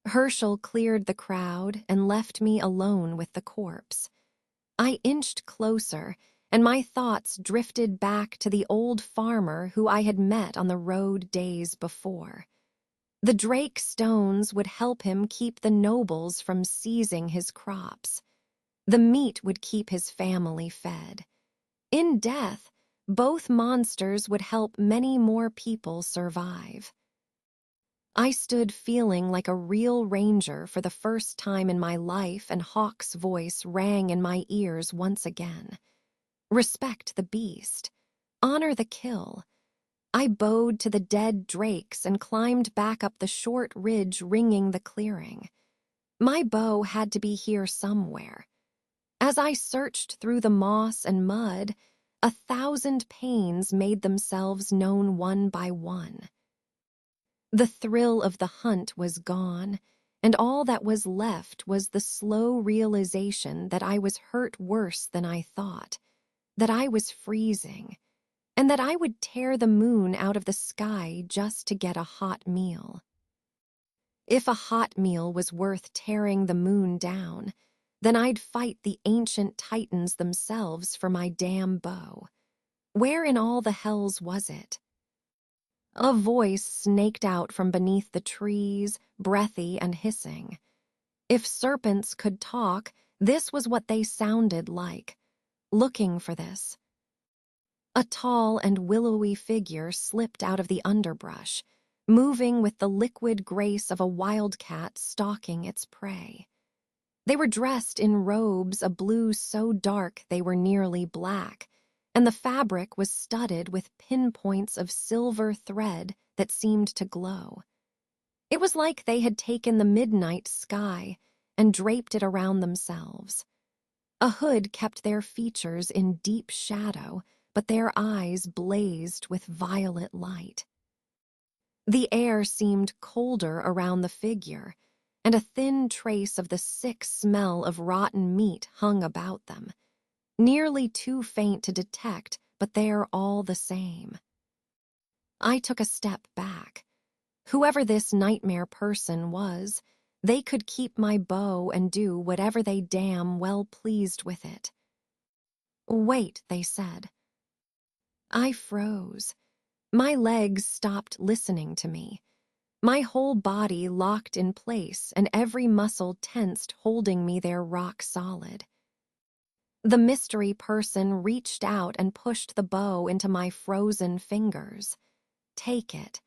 Herschel cleared the crowd and left me alone with the corpse. I inched closer, and my thoughts drifted back to the old farmer who I had met on the road days before. The drake stones would help him keep the nobles from seizing his crops. The meat would keep his family fed. In death, both monsters would help many more people survive. I stood feeling like a real ranger for the first time in my life, and Hawk's voice rang in my ears once again. Respect the beast. Honor the kill. I bowed to the dead drakes and climbed back up the short ridge ringing the clearing. My bow had to be here somewhere. As I searched through the moss and mud, 1,000 pains made themselves known one by one. The thrill of the hunt was gone, and all that was left was the slow realization that I was hurt worse than I thought, that I was freezing, and that I would tear the moon out of the sky just to get a hot meal. If a hot meal was worth tearing the moon down, then I'd fight the ancient titans themselves for my damn bow. Where in all the hells was it? A voice snaked out from beneath the trees, breathy and hissing. If serpents could talk, this was what they sounded like. looking for this. A tall and willowy figure slipped out of the underbrush, moving with the liquid grace of a wildcat stalking its prey. They were dressed in robes a blue so dark they were nearly black, and the fabric was studded with pinpoints of silver thread that seemed to glow. It was like they had taken the midnight sky and draped it around themselves. A hood kept their features in deep shadow, but their eyes blazed with violet light. The air seemed colder around the figure, and a thin trace of the sick smell of rotten meat hung about them, nearly too faint to detect, but they're all the same. I took a step back. Whoever this nightmare person was, they could keep my bow and do whatever they damn well pleased with it. "Wait," they said. I froze. My legs stopped listening to me. My whole body locked in place and every muscle tensed, holding me there rock solid. The mystery person reached out and pushed the bow into my frozen fingers. "Take it.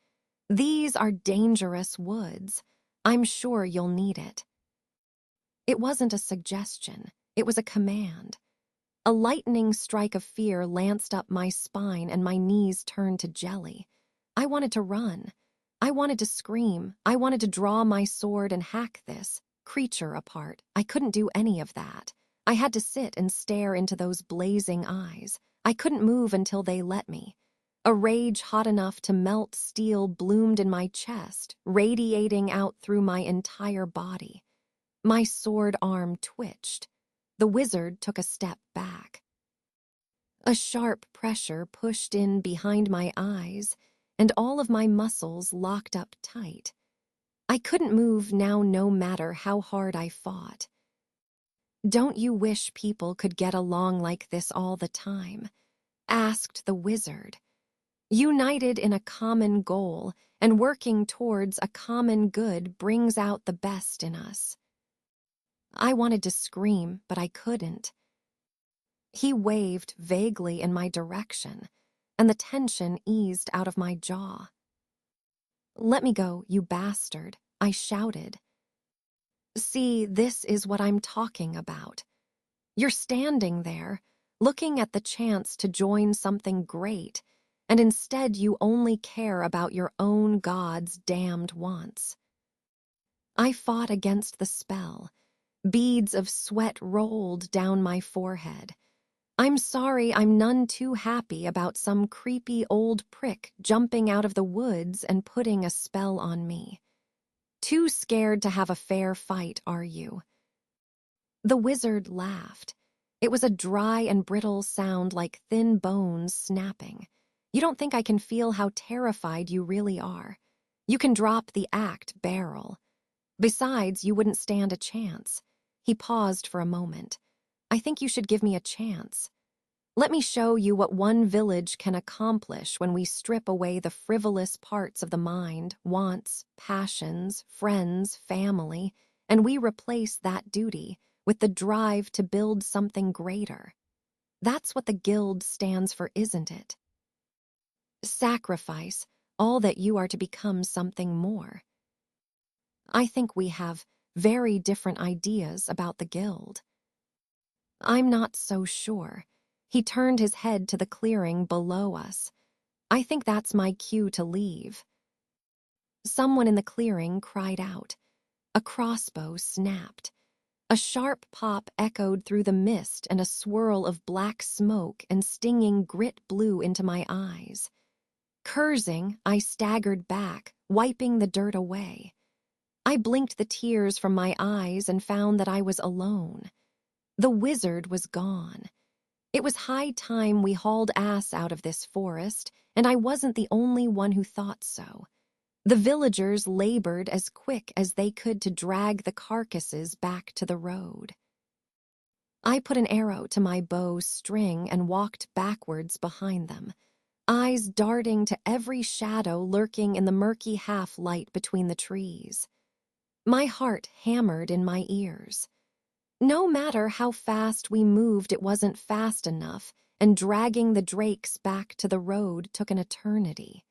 These are dangerous woods. I'm sure you'll need it." It wasn't a suggestion. It was a command. A lightning strike of fear lanced up my spine and my knees turned to jelly. I wanted to run. I wanted to scream. I wanted to draw my sword and hack this creature apart. I couldn't do any of that. I had to sit and stare into those blazing eyes. I couldn't move until they let me. A rage hot enough to melt steel bloomed in my chest, radiating out through my entire body. My sword arm twitched. The wizard took a step back. A sharp pressure pushed in behind my eyes, and all of my muscles locked up tight. I couldn't move now no matter how hard I fought. "Don't you wish people could get along like this all the time?" asked the wizard. "United in a common goal and working towards a common good brings out the best in us." I wanted to scream, but I couldn't. He waved vaguely in my direction, and the tension eased out of my jaw. "Let me go, you bastard," I shouted. "See, this is what I'm talking about. You're standing there, looking at the chance to join something great, and instead you only care about your own God's damned wants." I fought against the spell. Beads of sweat rolled down my forehead. I'm sorry I'm none too happy about some creepy old prick jumping out of the woods and putting a spell on me. Too scared to have a fair fight, are you? The wizard laughed. It was a dry and brittle sound like thin bones snapping. "You don't think I can feel how terrified you really are. You can drop the act barrel. Besides, you wouldn't stand a chance." He paused for a moment. "I think you should give me a chance. Let me show you what one village can accomplish when we strip away the frivolous parts of the mind, wants, passions, friends, family, and we replace that duty with the drive to build something greater. That's what the guild stands for, isn't it? Sacrifice, all that you are to become something more." I think we have very different ideas about the guild. I'm not so sure. He turned his head to the clearing below us. "I think that's my cue to leave." Someone in the clearing cried out. A crossbow snapped. A sharp pop echoed through the mist and a swirl of black smoke and stinging grit blew into my eyes. Cursing, I staggered back, wiping the dirt away. I blinked the tears from my eyes and found that I was alone. The wizard was gone. It was high time we hauled ass out of this forest, and I wasn't the only one who thought so. The villagers labored as quick as they could to drag the carcasses back to the road. I put an arrow to my bow's string and walked backwards behind them, eyes darting to every shadow lurking in the murky half-light between the trees. My heart hammered in my ears. No matter how fast we moved, it wasn't fast enough, and dragging the drakes back to the road took an eternity.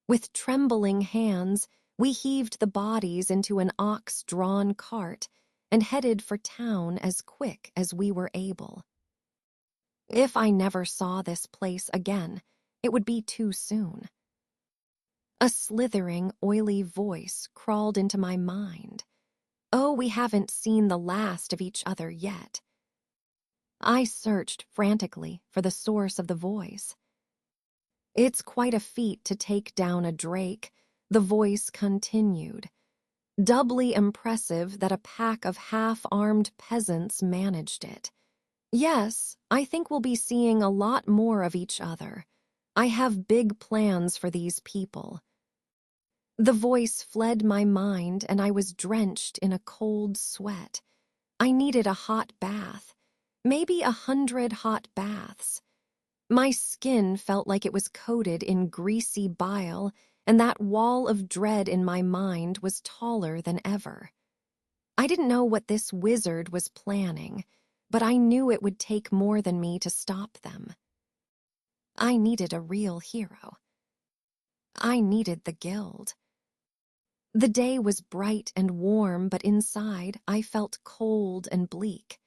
With trembling hands, we heaved the bodies into an ox-drawn cart and headed for town as quick as we were able. If I never saw this place again, it would be too soon. A slithering, oily voice crawled into my mind. Oh, we haven't seen the last of each other yet. I searched frantically for the source of the voice. It's quite a feat to take down a drake, the voice continued. Doubly impressive that a pack of half-armed peasants managed it. Yes, I think we'll be seeing a lot more of each other. I have big plans for these people. The voice fled my mind and I was drenched in a cold sweat. I needed a hot bath, maybe 100 hot baths. My skin felt like it was coated in greasy bile, and that wall of dread in my mind was taller than ever. I didn't know what this wizard was planning, but I knew it would take more than me to stop them. I needed a real hero. I needed the guild. The day was bright and warm, but inside I felt cold and bleak.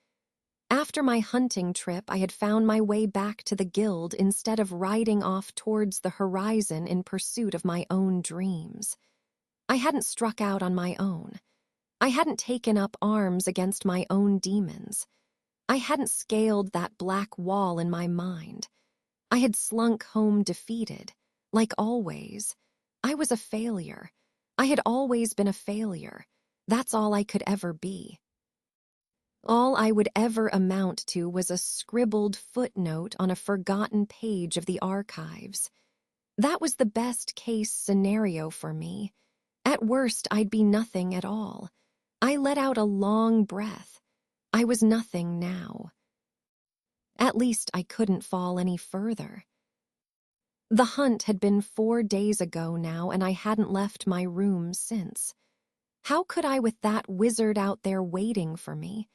After my hunting trip, I had found my way back to the guild instead of riding off towards the horizon in pursuit of my own dreams. I hadn't struck out on my own. I hadn't taken up arms against my own demons. I hadn't scaled that black wall in my mind. I had slunk home defeated, like always. I was a failure. I had always been a failure. That's all I could ever be. All I would ever amount to was a scribbled footnote on a forgotten page of the archives. That was the best-case scenario for me. At worst, I'd be nothing at all. I let out a long breath. I was nothing now. At least I couldn't fall any further. The hunt had been 4 days ago now, and I hadn't left my room since. How could I with that wizard out there waiting for me?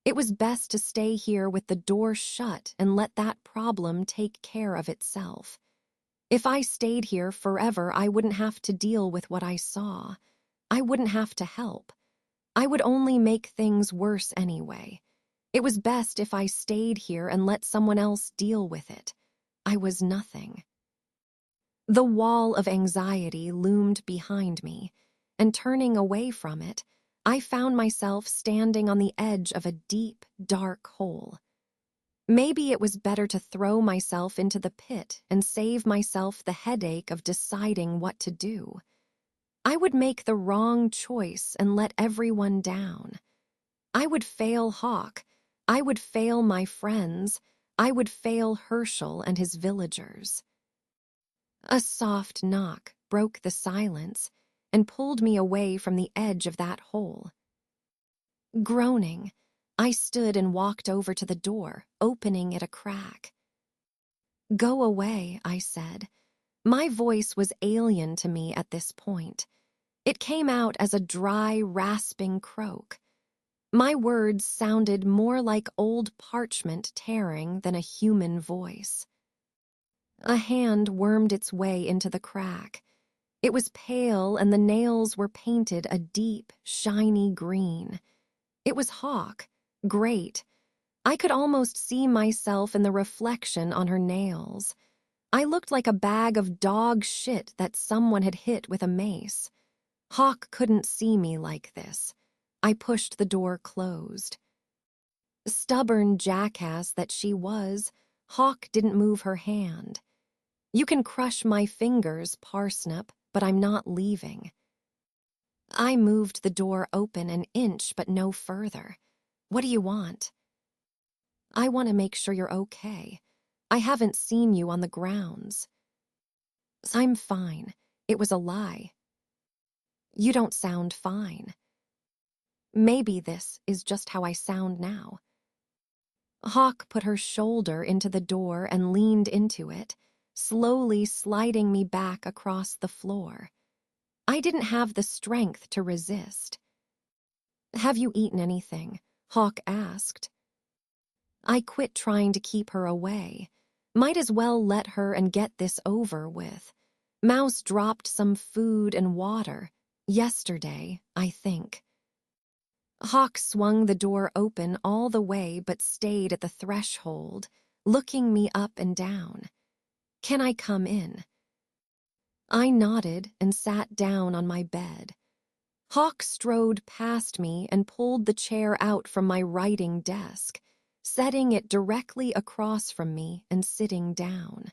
It was best to stay here with the door shut and let that problem take care of itself. If I stayed here forever, I wouldn't have to deal with what I saw. I wouldn't have to help. I would only make things worse anyway. It was best if I stayed here and let someone else deal with it. I was nothing. The wall of anxiety loomed behind me, and turning away from it, I found myself standing on the edge of a deep, dark hole. Maybe it was better to throw myself into the pit and save myself the headache of deciding what to do. I would make the wrong choice and let everyone down. I would fail Hawk. I would fail my friends. I would fail Herschel and his villagers. A soft knock broke the silence and pulled me away from the edge of that hole. Groaning, I stood and walked over to the door, opening it a crack. "Go away," I said. My voice was alien to me at this point. It came out as a dry, rasping croak. My words sounded more like old parchment tearing than a human voice. A hand wormed its way into the crack. It was pale, and the nails were painted a deep, shiny green. It was Hawk. Great. I could almost see myself in the reflection on her nails. I looked like a bag of dog shit that someone had hit with a mace. Hawk couldn't see me like this. I pushed the door closed. Stubborn jackass that she was, Hawk didn't move her hand. "You can crush my fingers, Parsnip, but I'm not leaving." I moved the door open an inch, but no further. "What do you want?" "I want to make sure you're okay. I haven't seen you on the grounds." "I'm fine. It was a lie." "You don't sound fine." "Maybe this is just how I sound now." Hawk put her shoulder into the door and leaned into it, slowly sliding me back across the floor. I didn't have the strength to resist. "Have you eaten anything?" Hawk asked. I quit trying to keep her away. Might as well let her and get this over with. Mouse dropped some food and water. Yesterday, I think. Hawk swung the door open all the way but stayed at the threshold, looking me up and down. Can I come in? I nodded and sat down on my bed. Hawk strode past me and pulled the chair out from my writing desk, setting it directly across from me and sitting down.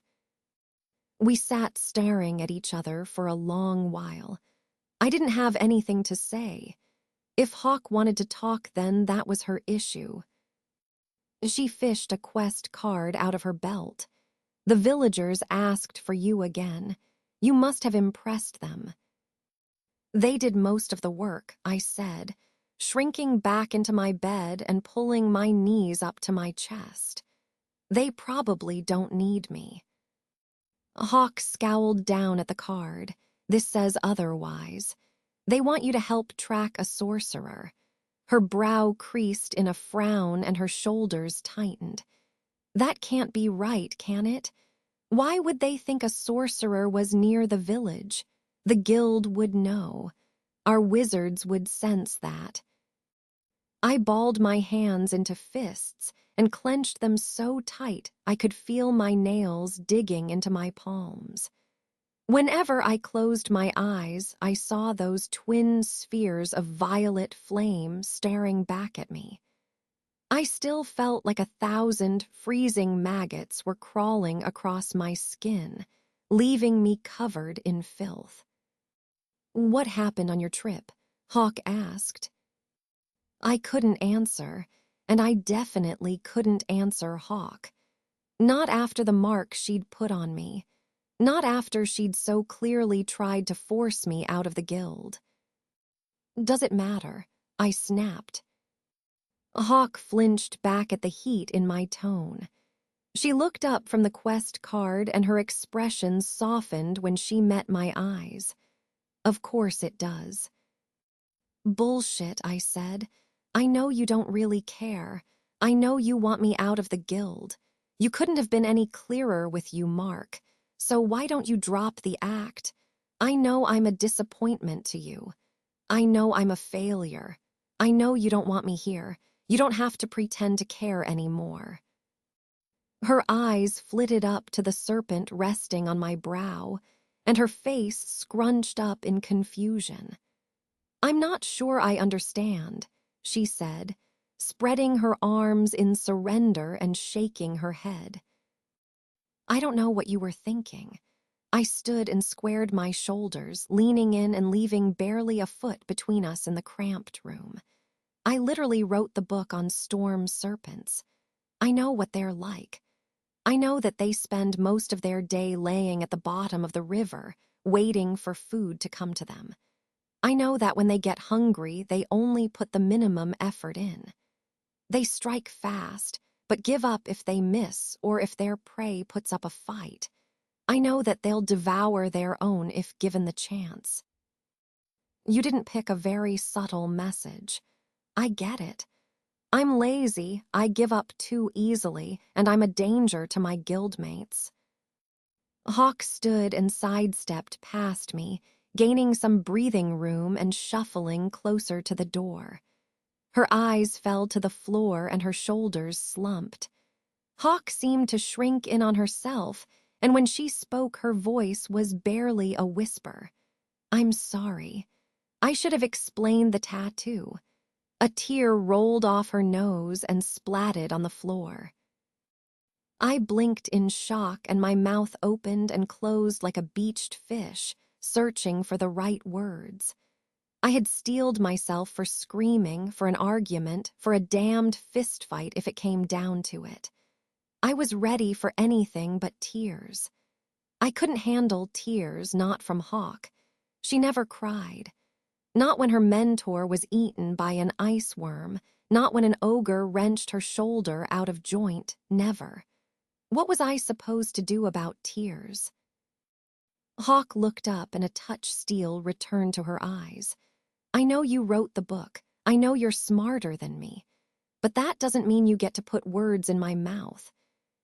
We sat staring at each other for a long while. I didn't have anything to say. If Hawk wanted to talk then, that was her issue. She fished a quest card out of her belt. The villagers asked for you again. You must have impressed them. They did most of the work, I said, shrinking back into my bed and pulling my knees up to my chest. They probably don't need me. Hawk scowled down at the card. This says otherwise. They want you to help track a sorcerer. Her brow creased in a frown and her shoulders tightened. That can't be right, can it? Why would they think a sorcerer was near the village? The guild would know. Our wizards would sense that. I balled my hands into fists and clenched them so tight I could feel my nails digging into my palms. Whenever I closed my eyes, I saw those twin spheres of violet flame staring back at me. I still felt like 1,000 freezing maggots were crawling across my skin, leaving me covered in filth. What happened on your trip? Hawk asked. I couldn't answer, and I definitely couldn't answer Hawk. Not after the mark she'd put on me. Not after she'd so clearly tried to force me out of the guild. Does it matter? I snapped. Hawk flinched back at the heat in my tone. She looked up from the quest card and her expression softened when she met my eyes. Of course it does. Bullshit, I said. I know you don't really care. I know you want me out of the guild. You couldn't have been any clearer with you, Mark. So why don't you drop the act? I know I'm a disappointment to you. I know I'm a failure. I know you don't want me here. You don't have to pretend to care anymore. Her eyes flitted up to the serpent resting on my brow, and her face scrunched up in confusion. I'm not sure I understand, she said, spreading her arms in surrender and shaking her head. I don't know what you were thinking. I stood and squared my shoulders, leaning in and leaving barely a foot between us in the cramped room. I literally wrote the book on storm serpents. I know what they're like. I know that they spend most of their day laying at the bottom of the river, waiting for food to come to them. I know that when they get hungry, they only put the minimum effort in. They strike fast, but give up if they miss or if their prey puts up a fight. I know that they'll devour their own if given the chance. You didn't pick a very subtle message. I get it. I'm lazy, I give up too easily, and I'm a danger to my guildmates. Hawk stood and sidestepped past me, gaining some breathing room and shuffling closer to the door. Her eyes fell to the floor and her shoulders slumped. Hawk seemed to shrink in on herself, and when she spoke, her voice was barely a whisper. I'm sorry. I should have explained the tattoo. A tear rolled off her nose and splatted on the floor. I blinked in shock and my mouth opened and closed like a beached fish, searching for the right words. I had steeled myself for screaming, for an argument, for a damned fistfight if it came down to it. I was ready for anything but tears. I couldn't handle tears, not from Hawk. She never cried. Not when her mentor was eaten by an ice worm, not when an ogre wrenched her shoulder out of joint, never. What was I supposed to do about tears? Hawk looked up and a touch steel returned to her eyes. I know you wrote the book. I know you're smarter than me. But that doesn't mean you get to put words in my mouth.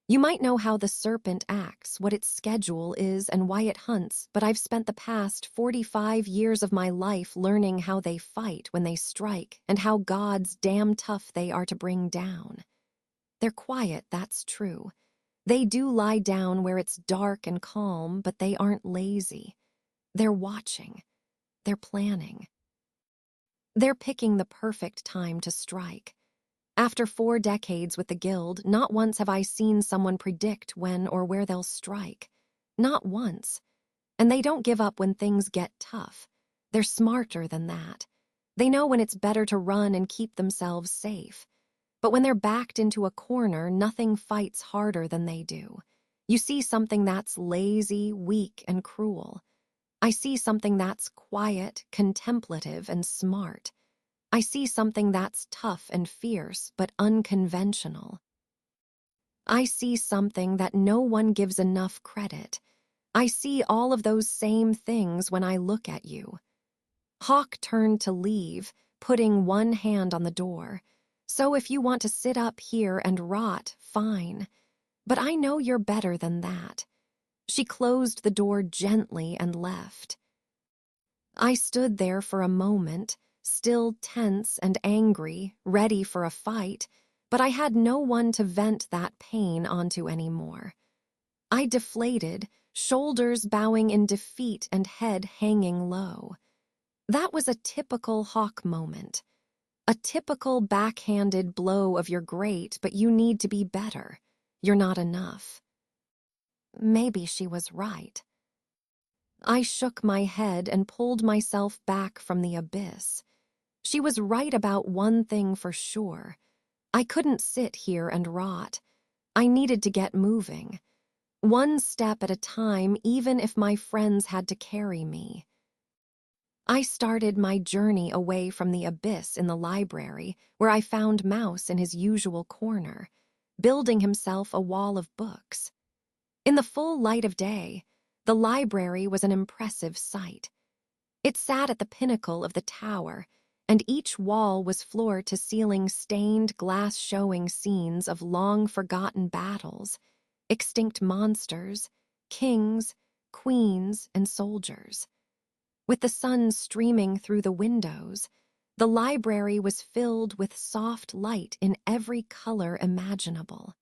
You might know how the serpent acts, what its schedule is, and why it hunts, but I've spent the past 45 years of my life learning how they fight when they strike and how gods damn tough they are to bring down. They're quiet, that's true. They do lie down where it's dark and calm, but they aren't lazy. They're watching. They're planning. They're picking the perfect time to strike. After 4 decades with the Guild, not once have I seen someone predict when or where they'll strike. Not once. And they don't give up when things get tough. They're smarter than that. They know when it's better to run and keep themselves safe. But when they're backed into a corner, nothing fights harder than they do. You see something that's lazy, weak, and cruel. I see something that's quiet, contemplative, and smart. I see something that's tough and fierce, but unconventional. I see something that no one gives enough credit. I see all of those same things when I look at you. Hawk turned to leave, putting one hand on the door. So if you want to sit up here and rot, fine. But I know you're better than that. She closed the door gently and left. I stood there for a moment, still tense and angry, ready for a fight, but I had no one to vent that pain onto anymore. I deflated, shoulders bowing in defeat and head hanging low. That was a typical Hawk moment. A typical backhanded blow of you're great, but you need to be better. You're not enough. Maybe she was right. I shook my head and pulled myself back from the abyss. She was right about one thing for sure. I couldn't sit here and rot. I needed to get moving. One step at a time, even if my friends had to carry me. I started my journey away from the abyss in the library, where I found Mouse in his usual corner, building himself a wall of books. In the full light of day, the library was an impressive sight. It sat at the pinnacle of the tower, and each wall was floor-to-ceiling stained glass showing scenes of long-forgotten battles, extinct monsters, kings, queens, and soldiers. With the sun streaming through the windows, the library was filled with soft light in every color imaginable.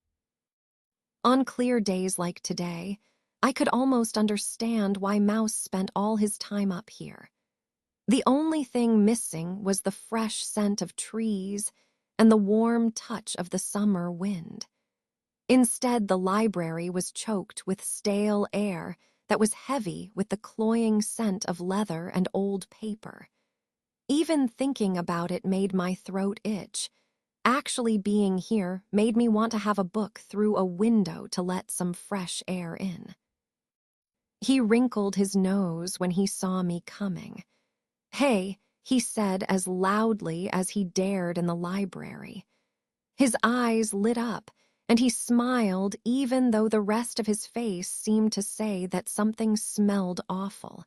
On clear days like today, I could almost understand why Mouse spent all his time up here. The only thing missing was the fresh scent of trees and the warm touch of the summer wind. Instead, the library was choked with stale air that was heavy with the cloying scent of leather and old paper. Even thinking about it made my throat itch. Actually being here made me want to have a book through a window to let some fresh air in. He wrinkled his nose when he saw me coming. "Hey," he said as loudly as he dared in the library. His eyes lit up, and he smiled even though the rest of his face seemed to say that something smelled awful.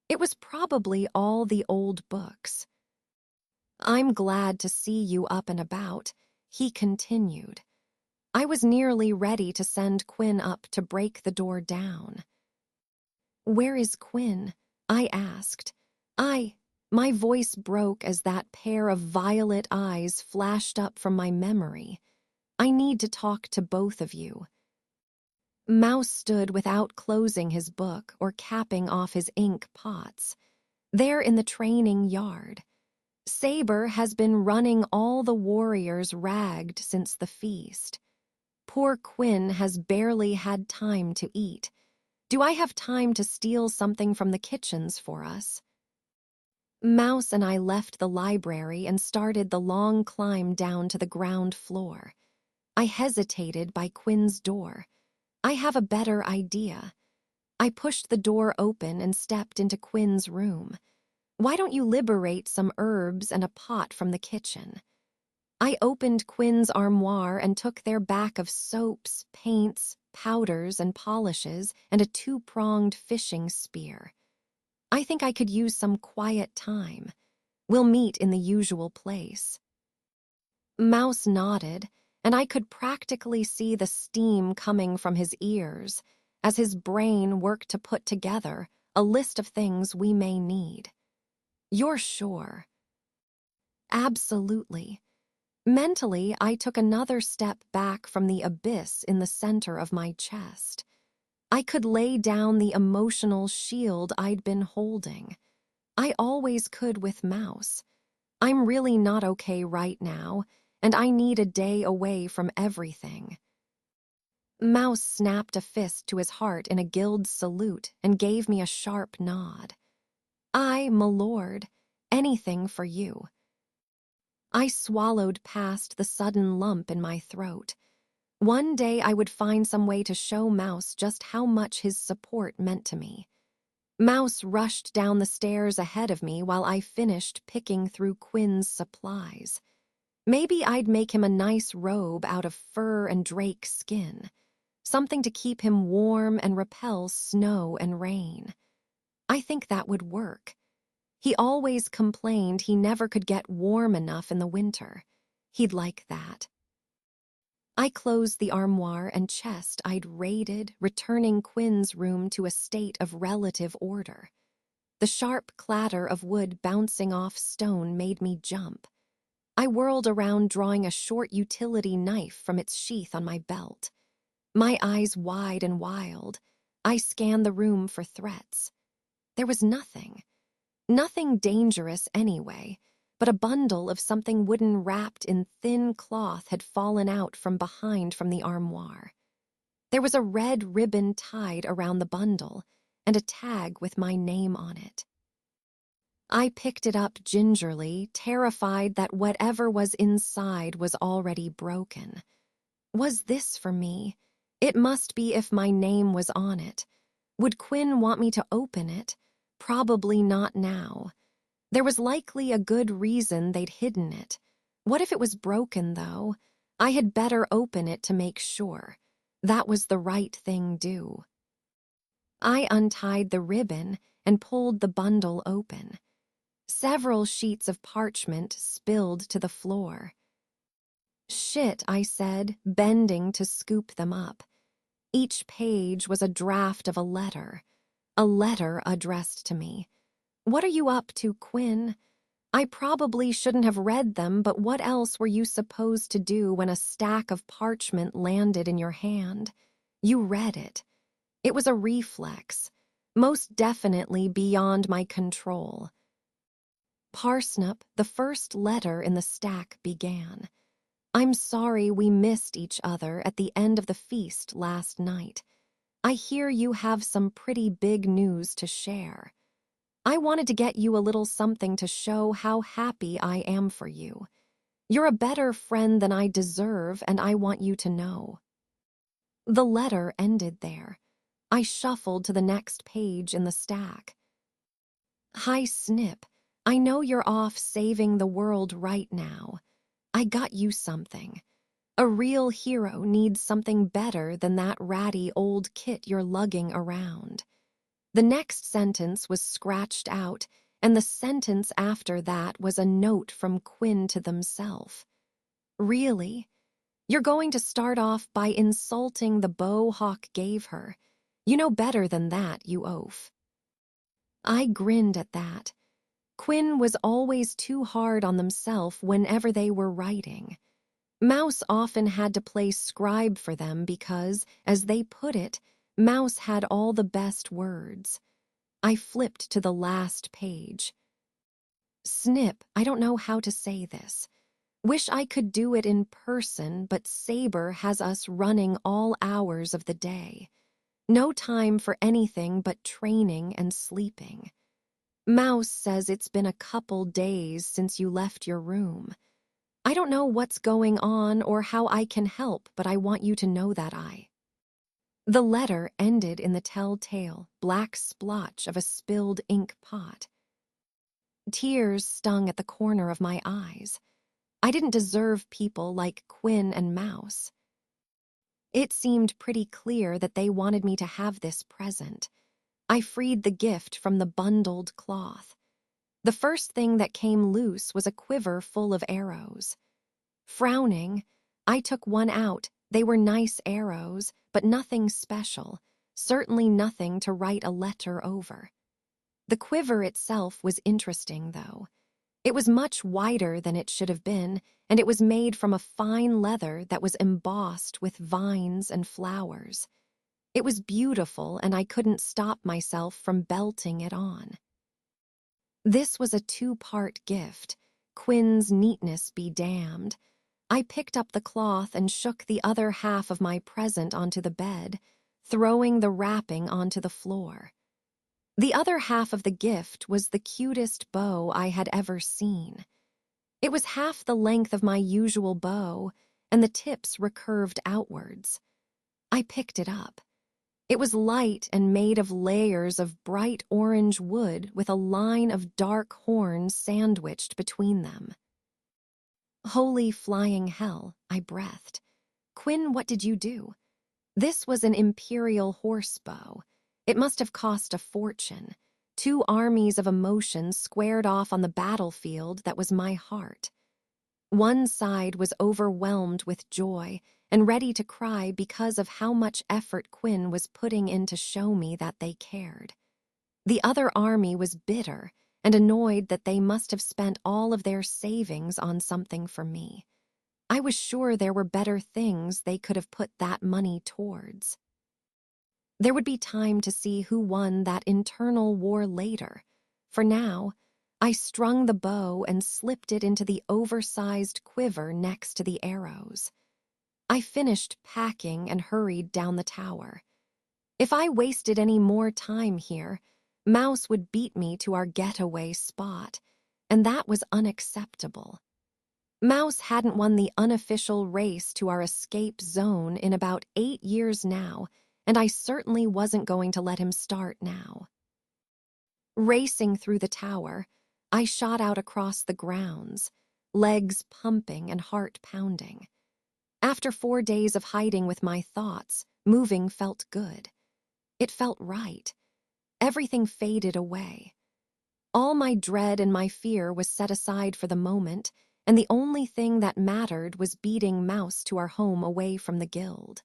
It was probably all the old books. "I'm glad to see you up and about," he continued. I was nearly ready to send Quinn up to break the door down. "Where is Quinn?" I asked. My voice broke as that pair of violet eyes flashed up from my memory. "I need to talk to both of you." Mouse stood without closing his book or capping off his ink pots. There in the training yard. Saber has been running all the warriors ragged since the feast. Poor Quinn has barely had time to eat. Do I have time to steal something from the kitchens for us? Mouse and I left the library and started the long climb down to the ground floor. I hesitated by Quinn's door. I have a better idea. I pushed the door open and stepped into Quinn's room. "Why don't you liberate some herbs and a pot from the kitchen?" I opened Quinn's armoire and took their back of soaps, paints, powders, and polishes, and a 2-pronged fishing spear. "I think I could use some quiet time. We'll meet in the usual place." Mouse nodded, and I could practically see the steam coming from his ears as his brain worked to put together a list of things we may need. You're sure? Absolutely. Mentally, I took another step back from the abyss in the center of my chest. I could lay down the emotional shield I'd been holding. I always could with Mouse. I'm really not okay right now, and I need a day away from everything. Mouse snapped a fist to his heart in a guild salute and gave me a sharp nod. My lord, anything for you. I swallowed past the sudden lump in my throat. One day I would find some way to show Mouse just how much his support meant to me. Mouse rushed down the stairs ahead of me while I finished picking through Quinn's supplies. Maybe I'd make him a nice robe out of fur and drake skin, something to keep him warm and repel snow and rain. I think that would work. He always complained he never could get warm enough in the winter. He'd like that. I closed the armoire and chest I'd raided, returning Quinn's room to a state of relative order. The sharp clatter of wood bouncing off stone made me jump. I whirled around, drawing a short utility knife from its sheath on my belt. My eyes wide and wild, I scanned the room for threats. There was nothing. Nothing dangerous anyway, but a bundle of something wooden wrapped in thin cloth had fallen out from behind from the armoire. There was a red ribbon tied around the bundle and a tag with my name on it. I picked it up gingerly, terrified that whatever was inside was already broken. Was this for me? It must be if my name was on it. Would Quinn want me to open it? Probably not now. There was likely a good reason they'd hidden it. What if it was broken, though? I had better open it to make sure. That was the right thing to do. I untied the ribbon and pulled the bundle open. Several sheets of parchment spilled to the floor. Shit, I said, bending to scoop them up. Each page was a draft of a letter addressed to me. What are you up to, Quinn? I probably shouldn't have read them, but what else were you supposed to do when a stack of parchment landed in your hand? You read it. It was a reflex, most definitely beyond my control. Parsnip, the first letter in the stack, began. I'm sorry we missed each other at the end of the feast last night. I hear you have some pretty big news to share. I wanted to get you a little something to show how happy I am for you. You're a better friend than I deserve, and I want you to know. The letter ended there. I shuffled to the next page in the stack. Hi, Snip. I know you're off saving the world right now. I got you something. A real hero needs something better than that ratty old kit you're lugging around. The next sentence was scratched out, and the sentence after that was a note from Quinn to themselves. Really? You're going to start off by insulting the bow Hawk gave her. You know better than that, you oaf. I grinned at that. Quinn was always too hard on themselves whenever they were writing. Mouse often had to play scribe for them because, as they put it, Mouse had all the best words. I flipped to the last page. Snip, I don't know how to say this. Wish I could do it in person, but Saber has us running all hours of the day. No time for anything but training and sleeping. Mouse says it's been a couple days since you left your room. I don't know what's going on or how I can help, but I want you to know that The letter ended in the telltale black splotch of a spilled ink pot. Tears stung at the corner of my eyes. I didn't deserve people like Quinn and Mouse. It seemed pretty clear that they wanted me to have this present. I freed the gift from the bundled cloth. The first thing that came loose was a quiver full of arrows. Frowning, I took one out. They were nice arrows, but nothing special, certainly nothing to write a letter over. The quiver itself was interesting, though. It was much wider than it should have been, and it was made from a fine leather that was embossed with vines and flowers. It was beautiful, and I couldn't stop myself from belting it on. This was a two-part gift. Quinn's neatness be damned. I picked up the cloth and shook the other half of my present onto the bed, throwing the wrapping onto the floor. The other half of the gift was the cutest bow I had ever seen. It was half the length of my usual bow, and the tips recurved outwards. I picked it up. It was light and made of layers of bright orange wood with a line of dark horns sandwiched between them. Holy flying hell, I breathed. Quinn, what did you do? This was an imperial horse bow. It must have cost a fortune. 2 armies of emotions squared off on the battlefield that was my heart. One side was overwhelmed with joy and ready to cry because of how much effort Quinn was putting in to show me that they cared. The other army was bitter and annoyed that they must have spent all of their savings on something for me. I was sure there were better things they could have put that money towards. There would be time to see who won that internal war later. For now, I strung the bow and slipped it into the oversized quiver next to the arrows. I finished packing and hurried down the tower. If I wasted any more time here, Mouse would beat me to our getaway spot, and that was unacceptable. Mouse hadn't won the unofficial race to our escape zone in about 8 years now, and I certainly wasn't going to let him start now. Racing through the tower, I shot out across the grounds, legs pumping and heart pounding. After 4 days of hiding with my thoughts, moving felt good. It felt right. Everything faded away. All my dread and my fear was set aside for the moment, and the only thing that mattered was beating Mouse to our home away from the guild.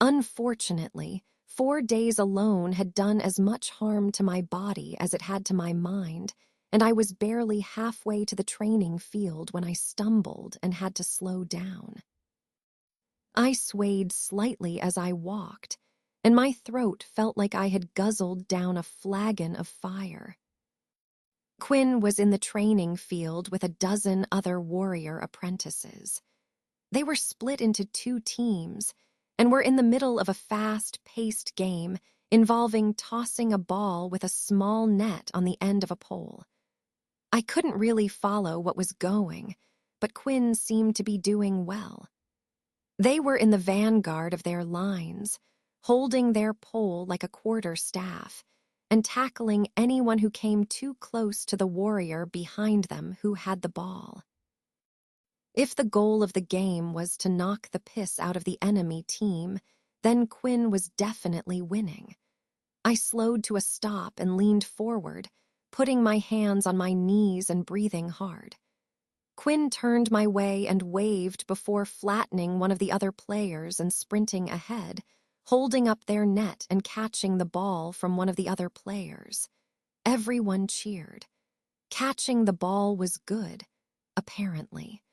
Unfortunately, 4 days alone had done as much harm to my body as it had to my mind, and I was barely halfway to the training field when I stumbled and had to slow down. I swayed slightly as I walked, and my throat felt like I had guzzled down a flagon of fire. Quinn was in the training field with a dozen other warrior apprentices. They were split into 2 teams and were in the middle of a fast-paced game involving tossing a ball with a small net on the end of a pole. I couldn't really follow what was going, but Quinn seemed to be doing well. They were in the vanguard of their lines, holding their pole like a quarterstaff, and tackling anyone who came too close to the warrior behind them who had the ball. If the goal of the game was to knock the piss out of the enemy team, then Quinn was definitely winning. I slowed to a stop and leaned forward, putting my hands on my knees and breathing hard. Quinn turned my way and waved before flattening one of the other players and sprinting ahead, holding up their net and catching the ball from one of the other players. Everyone cheered. Catching the ball was good, apparently.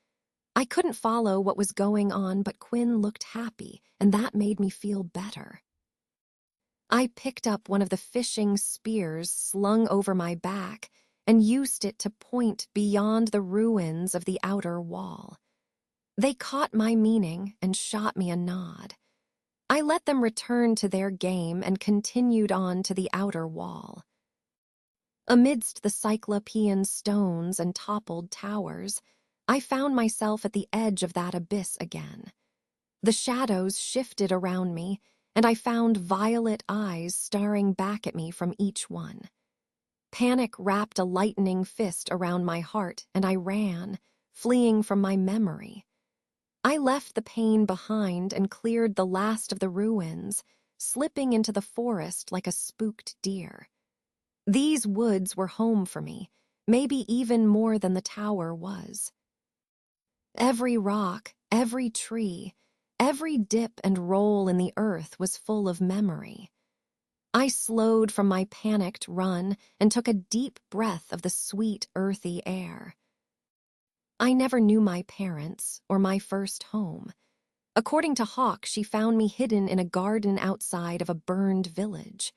I couldn't follow what was going on, but Quinn looked happy, and that made me feel better. I picked up one of the fishing spears slung over my back and used it to point beyond the ruins of the outer wall. They caught my meaning and shot me a nod. I let them return to their game and continued on to the outer wall. Amidst the cyclopean stones and toppled towers, I found myself at the edge of that abyss again. The shadows shifted around me, and I found violet eyes staring back at me from each one. Panic wrapped a lightning fist around my heart, and I ran, fleeing from my memory. I left the pain behind and cleared the last of the ruins, slipping into the forest like a spooked deer. These woods were home for me, maybe even more than the tower was. Every rock, every tree, every dip and roll in the earth was full of memory. I slowed from my panicked run and took a deep breath of the sweet, earthy air. I never knew my parents or my first home. According to Hawk, she found me hidden in a garden outside of a burned village.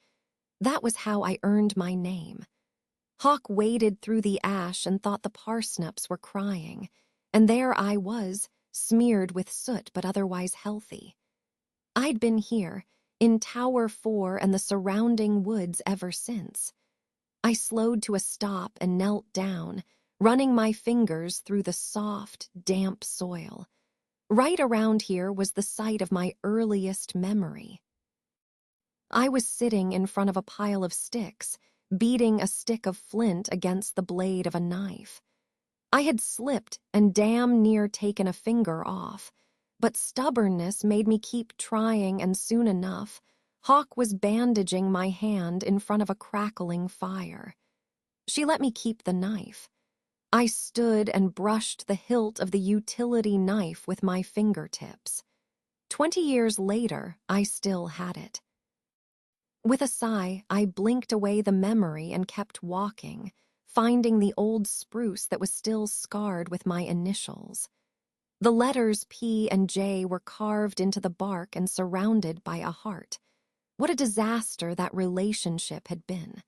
That was how I earned my name. Hawk waded through the ash and thought the parsnips were crying, and there I was, smeared with soot but otherwise healthy. I'd been here, in Tower 4 and the surrounding woods ever since. I slowed to a stop and knelt down, running my fingers through the soft, damp soil. Right around here was the site of my earliest memory. I was sitting in front of a pile of sticks, beating a stick of flint against the blade of a knife. I had slipped and damn near taken a finger off, but stubbornness made me keep trying, and soon enough, Hawk was bandaging my hand in front of a crackling fire. She let me keep the knife. I stood and brushed the hilt of the utility knife with my fingertips. 20 years later, I still had it. With a sigh, I blinked away the memory and kept walking, finding the old spruce that was still scarred with my initials. The letters P and J were carved into the bark and surrounded by a heart. What a disaster that relationship had been,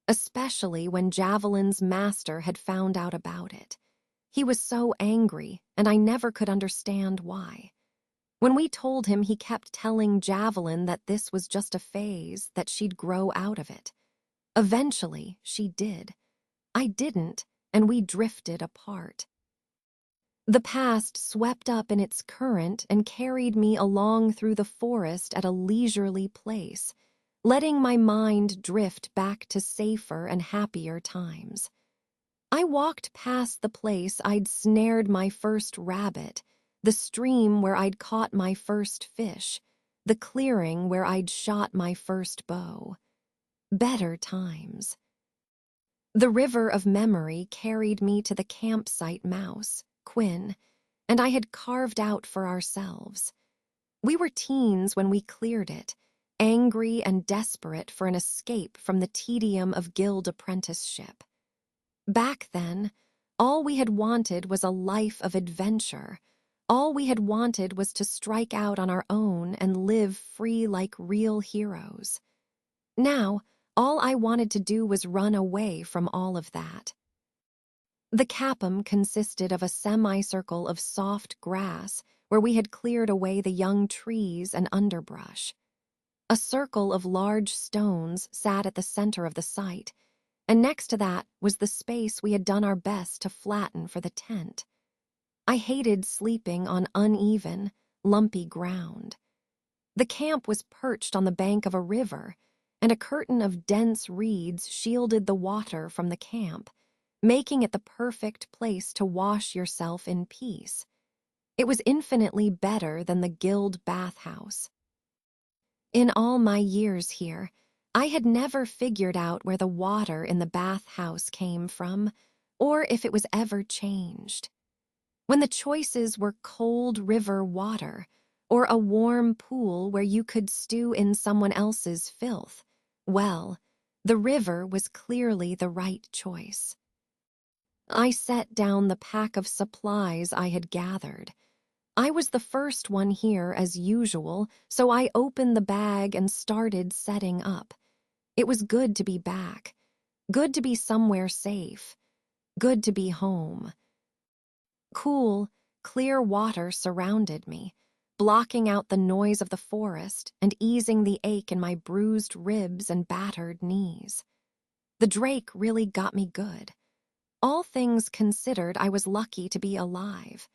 especially when Javelin's master had found out about it. He was so angry, and I never could understand why. When we told him, he kept telling Javelin that this was just a phase, that she'd grow out of it. Eventually, she did. I didn't, and we drifted apart. The past swept up in its current and carried me along through the forest at a leisurely pace, letting my mind drift back to safer and happier times. I walked past the place I'd snared my first rabbit, the stream where I'd caught my first fish, the clearing where I'd shot my first bow. Better times. The river of memory carried me to the campsite mouse, Quinn, and I had carved out for ourselves. We were teens when we cleared it, angry and desperate for an escape from the tedium of guild apprenticeship. Back then, all we had wanted was a life of adventure. All we had wanted was to strike out on our own and live free like real heroes. Now, all I wanted to do was run away from all of that. The capum consisted of a semicircle of soft grass where we had cleared away the young trees and underbrush. A circle of large stones sat at the center of the site, and next to that was the space we had done our best to flatten for the tent. I hated sleeping on uneven, lumpy ground. The camp was perched on the bank of a river, and a curtain of dense reeds shielded the water from the camp, making it the perfect place to wash yourself in peace. It was infinitely better than the guild bathhouse. In all my years here, I had never figured out where the water in the bathhouse came from, or if it was ever changed. When the choices were cold river water, or a warm pool where you could stew in someone else's filth, well, the river was clearly the right choice. I set down the pack of supplies I had gathered. I was the first one here as usual, so I opened the bag and started setting up. It was good to be back, good to be somewhere safe, good to be home. Cool, clear water surrounded me, blocking out the noise of the forest and easing the ache in my bruised ribs and battered knees. The drake really got me good. All things considered, I was lucky to be alive.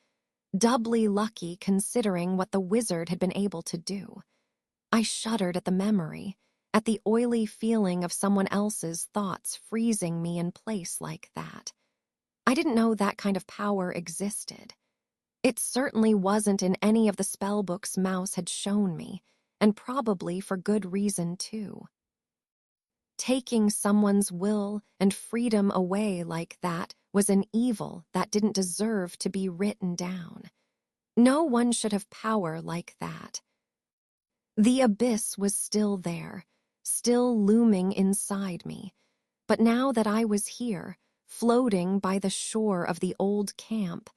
Doubly lucky considering what the wizard had been able to do. I shuddered at the memory, at the oily feeling of someone else's thoughts freezing me in place like that. I didn't know that kind of power existed. It certainly wasn't in any of the spellbooks Mouse had shown me, and probably for good reason too. Taking someone's will and freedom away like that was an evil that didn't deserve to be written down. No one should have power like that. The abyss was still there, still looming inside me, but now that I was here, floating by the shore of the old camp,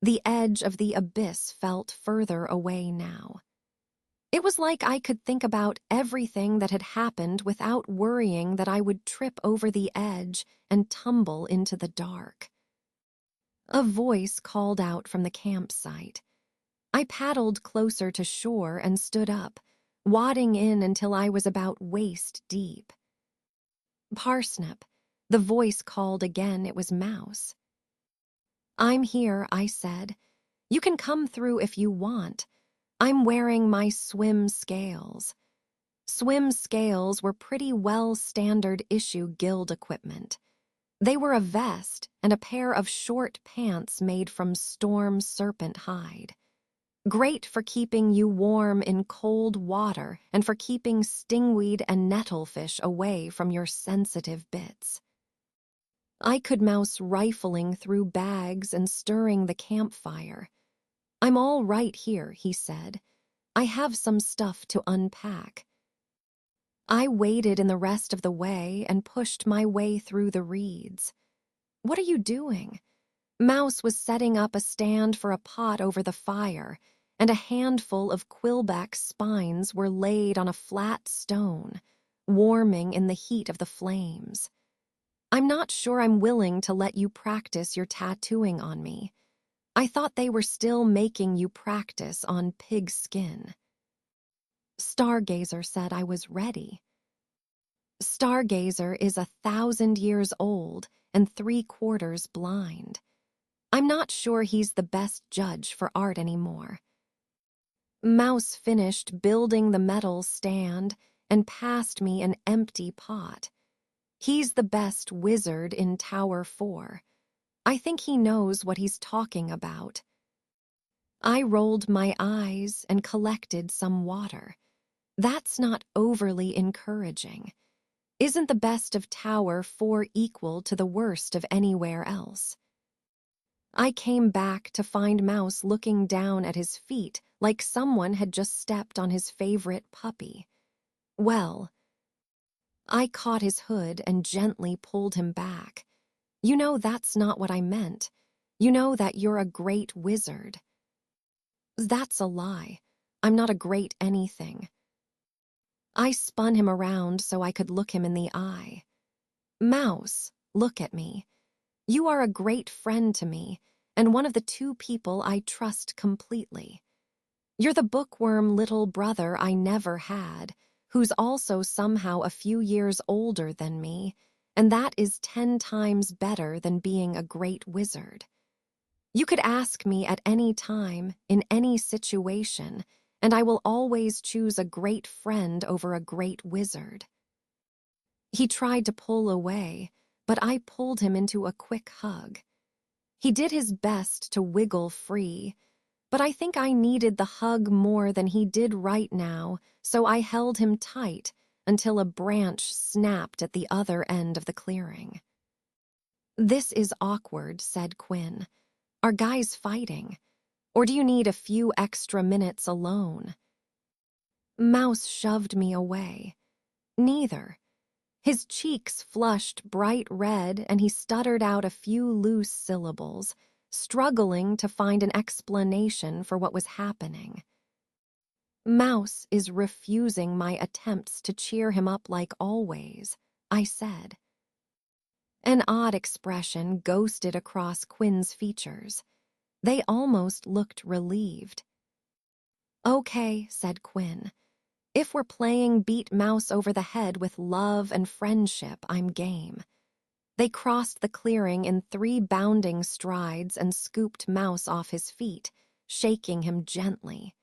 the edge of the abyss felt further away now. It was like I could think about everything that had happened without worrying that I would trip over the edge and tumble into the dark. A voice called out from the campsite. I paddled closer to shore and stood up, wading in until I was about waist deep. Parsnip, the voice called again. It was Mouse. "I'm here," I said. "You can come through if you want. I'm wearing my swim scales." Swim scales were pretty well standard issue guild equipment. They were a vest and a pair of short pants made from storm serpent hide. Great for keeping you warm in cold water and for keeping stingweed and nettlefish away from your sensitive bits. I could mouse rifling through bags and stirring the campfire. "I'm all right here," he said. "I have some stuff to unpack." I waded in the rest of the way and pushed my way through the reeds. "What are you doing?" Mouse was setting up a stand for a pot over the fire, and a handful of quillback spines were laid on a flat stone, warming in the heat of the flames. "I'm not sure I'm willing to let you practice your tattooing on me. I thought they were still making you practice on pig skin." Stargazer said I was ready. Stargazer is 1,000 years old and 3/4 blind. I'm not sure he's the best judge for art anymore. Mouse finished building the metal stand and passed me an empty pot. "He's the best wizard in Tower 4. I think he knows what he's talking about." I rolled my eyes and collected some water. That's not overly encouraging. Isn't the best of Tower 4 equal to the worst of anywhere else? I came back to find Mouse looking down at his feet like someone had just stepped on his favorite puppy. "Well," I caught his hood and gently pulled him back. "You know that's not what I meant. You know that you're a great wizard." "That's a lie. I'm not a great anything." I spun him around so I could look him in the eye. "Mouse, look at me. You are a great friend to me, and one of the 2 people I trust completely. You're the bookworm little brother I never had, who's also somehow a few years older than me, and that is 10 times better than being a great wizard. You could ask me at any time, in any situation, and I will always choose a great friend over a great wizard." He tried to pull away, but I pulled him into a quick hug. He did his best to wiggle free, but I think I needed the hug more than he did right now, so I held him tight until a branch snapped at the other end of the clearing. "This is awkward," said Quinn. "Are guys fighting? Or do you need a few extra minutes alone?" Mouse shoved me away. "Neither." His cheeks flushed bright red and he stuttered out a few loose syllables, struggling to find an explanation for what was happening. "Mouse is refusing my attempts to cheer him up like always," I said. An odd expression ghosted across Quinn's features. They almost looked relieved. "Okay," said Quinn. "If we're playing beat Mouse over the head with love and friendship, I'm game." They crossed the clearing in 3 bounding strides and scooped Mouse off his feet, shaking him gently.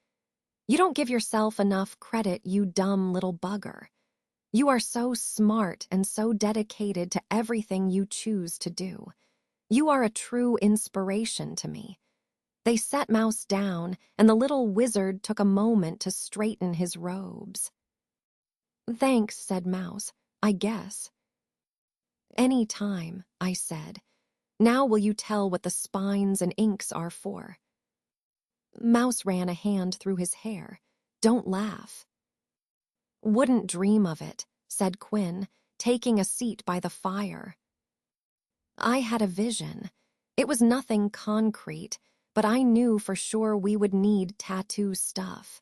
"You don't give yourself enough credit, you dumb little bugger. You are so smart and so dedicated to everything you choose to do. You are a true inspiration to me." They set Mouse down, and the little wizard took a moment to straighten his robes. "Thanks," said Mouse. "I guess." "Any time," I said. Now will you tell what the spines and inks are for? Mouse ran a hand through his hair. Don't laugh. Wouldn't dream of it, said Quinn, taking a seat by the fire. I had a vision. It was nothing concrete, but I knew for sure we would need tattoo stuff.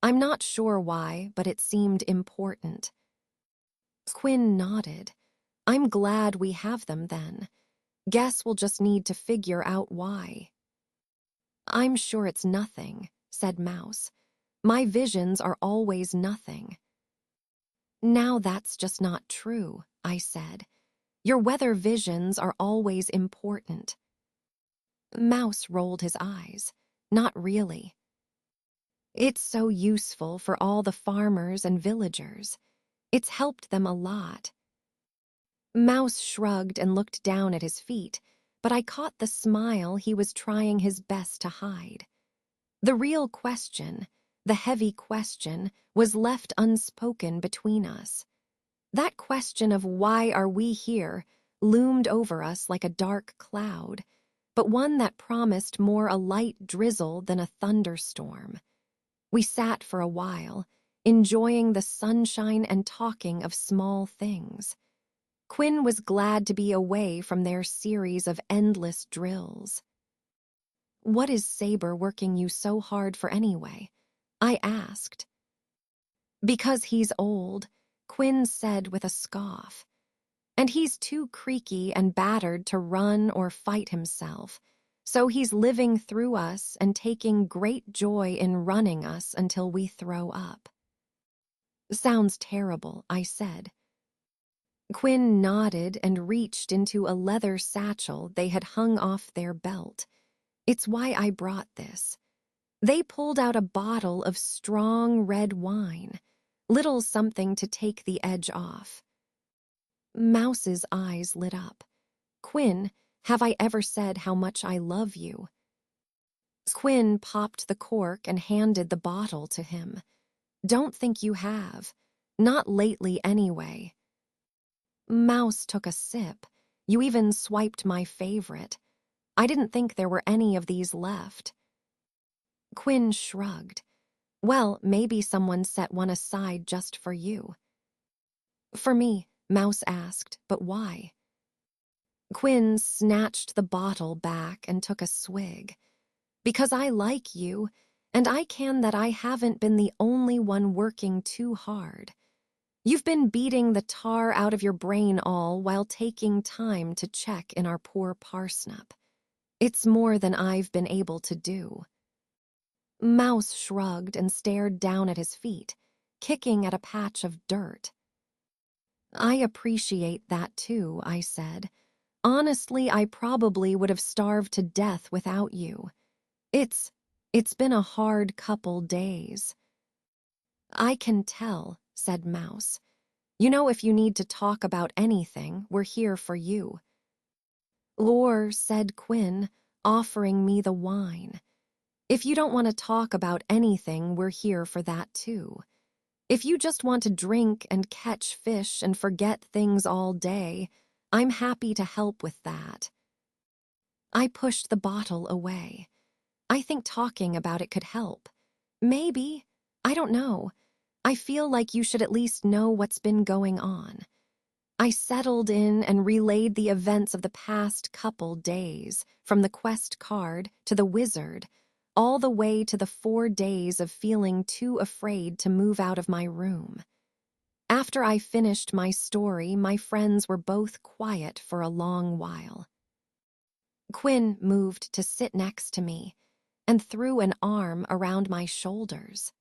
I'm not sure why, but it seemed important. Quinn nodded. I'm glad we have them then. Guess we'll just need to figure out why. I'm sure it's nothing, said Mouse. My visions are always nothing. Now that's just not true, I said. Your weather visions are always important. Mouse rolled his eyes. Not really. It's so useful for all the farmers and villagers. It's helped them a lot. Mouse shrugged and looked down at his feet, but I caught the smile he was trying his best to hide. The real question, the heavy question, was left unspoken between us. That question of why are we here loomed over us like a dark cloud, but one that promised more a light drizzle than a thunderstorm. We sat for a while, enjoying the sunshine and talking of small things. Quinn was glad to be away from their series of endless drills. What is Saber working you so hard for anyway? I asked. Because he's old, Quinn said with a scoff. And he's too creaky and battered to run or fight himself, so he's living through us and taking great joy in running us until we throw up. Sounds terrible, I said. Quinn nodded and reached into a leather satchel they had hung off their belt. It's why I brought this. They pulled out a bottle of strong red wine, little something to take the edge off. Mouse's eyes lit up. Quinn, have I ever said how much I love you? Quinn popped the cork and handed the bottle to him. Don't think you have. Not lately anyway. Mouse took a sip. You even swiped my favorite. I didn't think there were any of these left. Quinn shrugged. Well, maybe someone set one aside just for you. For me, Mouse asked, but why? Quinn snatched the bottle back and took a swig. Because I like you, and I can that I haven't been the only one working too hard. You've been beating the tar out of your brain all while taking time to check in our poor Parsnip. It's more than I've been able to do. Mouse shrugged and stared down at his feet, kicking at a patch of dirt. I appreciate that too, I said. Honestly, I probably would have starved to death without you. It's been a hard couple days. I can tell, said Mouse. You know, if you need to talk about anything, we're here for you. Lore, said Quinn, offering me the wine. If you don't want to talk about anything, we're here for that too. If you just want to drink and catch fish and forget things all day, I'm happy to help with that. I pushed the bottle away. I think talking about it could help. Maybe. I don't know. I feel like you should at least know what's been going on. I settled in and relayed the events of the past couple days, from the quest card to the wizard, all the way to the 4 days of feeling too afraid to move out of my room. After I finished my story, my friends were both quiet for a long while. Quinn moved to sit next to me and threw an arm around my shoulders.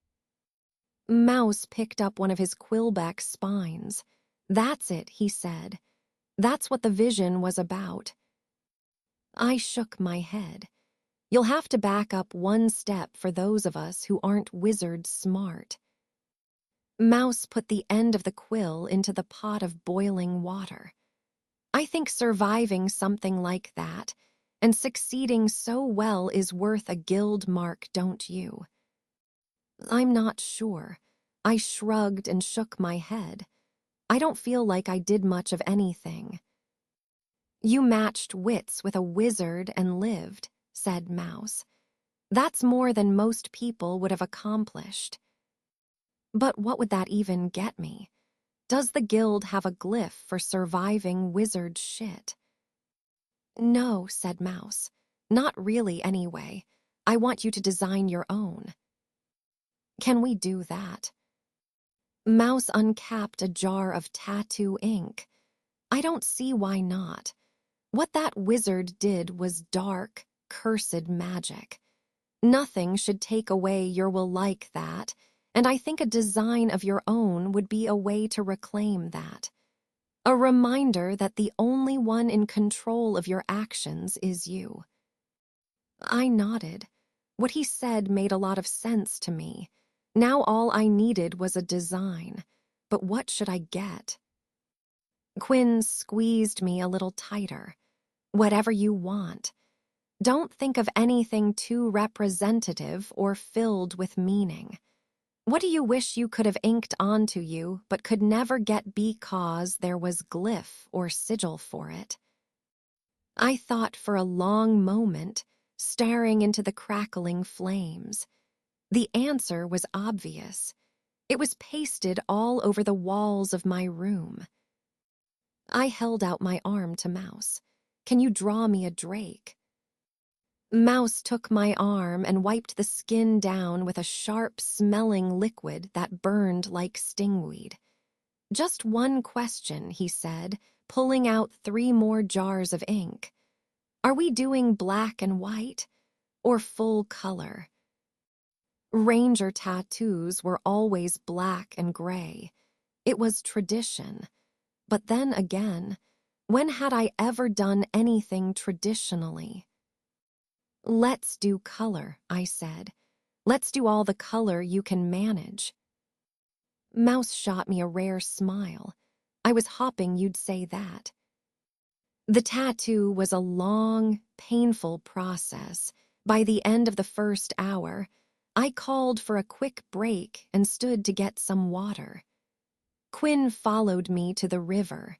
Mouse picked up one of his Quillback spines. That's it, he said. That's what the vision was about. I shook my head. You'll have to back up one step for those of us who aren't wizard smart. Mouse put the end of the quill into the pot of boiling water. I think surviving something like that and succeeding so well is worth a guild mark, don't you? I'm not sure. I shrugged and shook my head. I don't feel like I did much of anything. You matched wits with a wizard and lived, said Mouse. That's more than most people would have accomplished. But what would that even get me? Does the guild have a glyph for surviving wizard shit? No, said Mouse. Not really, anyway. I want you to design your own. Can we do that? Mouse uncapped a jar of tattoo ink. I don't see why not. What that wizard did was dark, cursed magic. Nothing should take away your will like that, and I think a design of your own would be a way to reclaim that. A reminder that the only one in control of your actions is you. I nodded. What he said made a lot of sense to me. Now all I needed was a design. But what should I get? Quinn squeezed me a little tighter. Whatever you want. Don't think of anything too representative or filled with meaning. What do you wish you could have inked onto you but could never get because there was glyph or sigil for it? I thought for a long moment, staring into the crackling flames. The answer was obvious. It was pasted all over the walls of my room. I held out my arm to Mouse. Can you draw me a drake? Mouse took my arm and wiped the skin down with a sharp-smelling liquid that burned like stingweed. Just one question, he said, pulling out 3 more jars of ink. Are we doing black and white or full color? Ranger tattoos were always black and gray. It was tradition. But then again, when had I ever done anything traditionally? Let's do color, I said. Let's do all the color you can manage. Mouse shot me a rare smile. I was hoping you'd say that. The tattoo was a long, painful process. By the end of the first hour, I called for a quick break and stood to get some water. Quinn followed me to the river.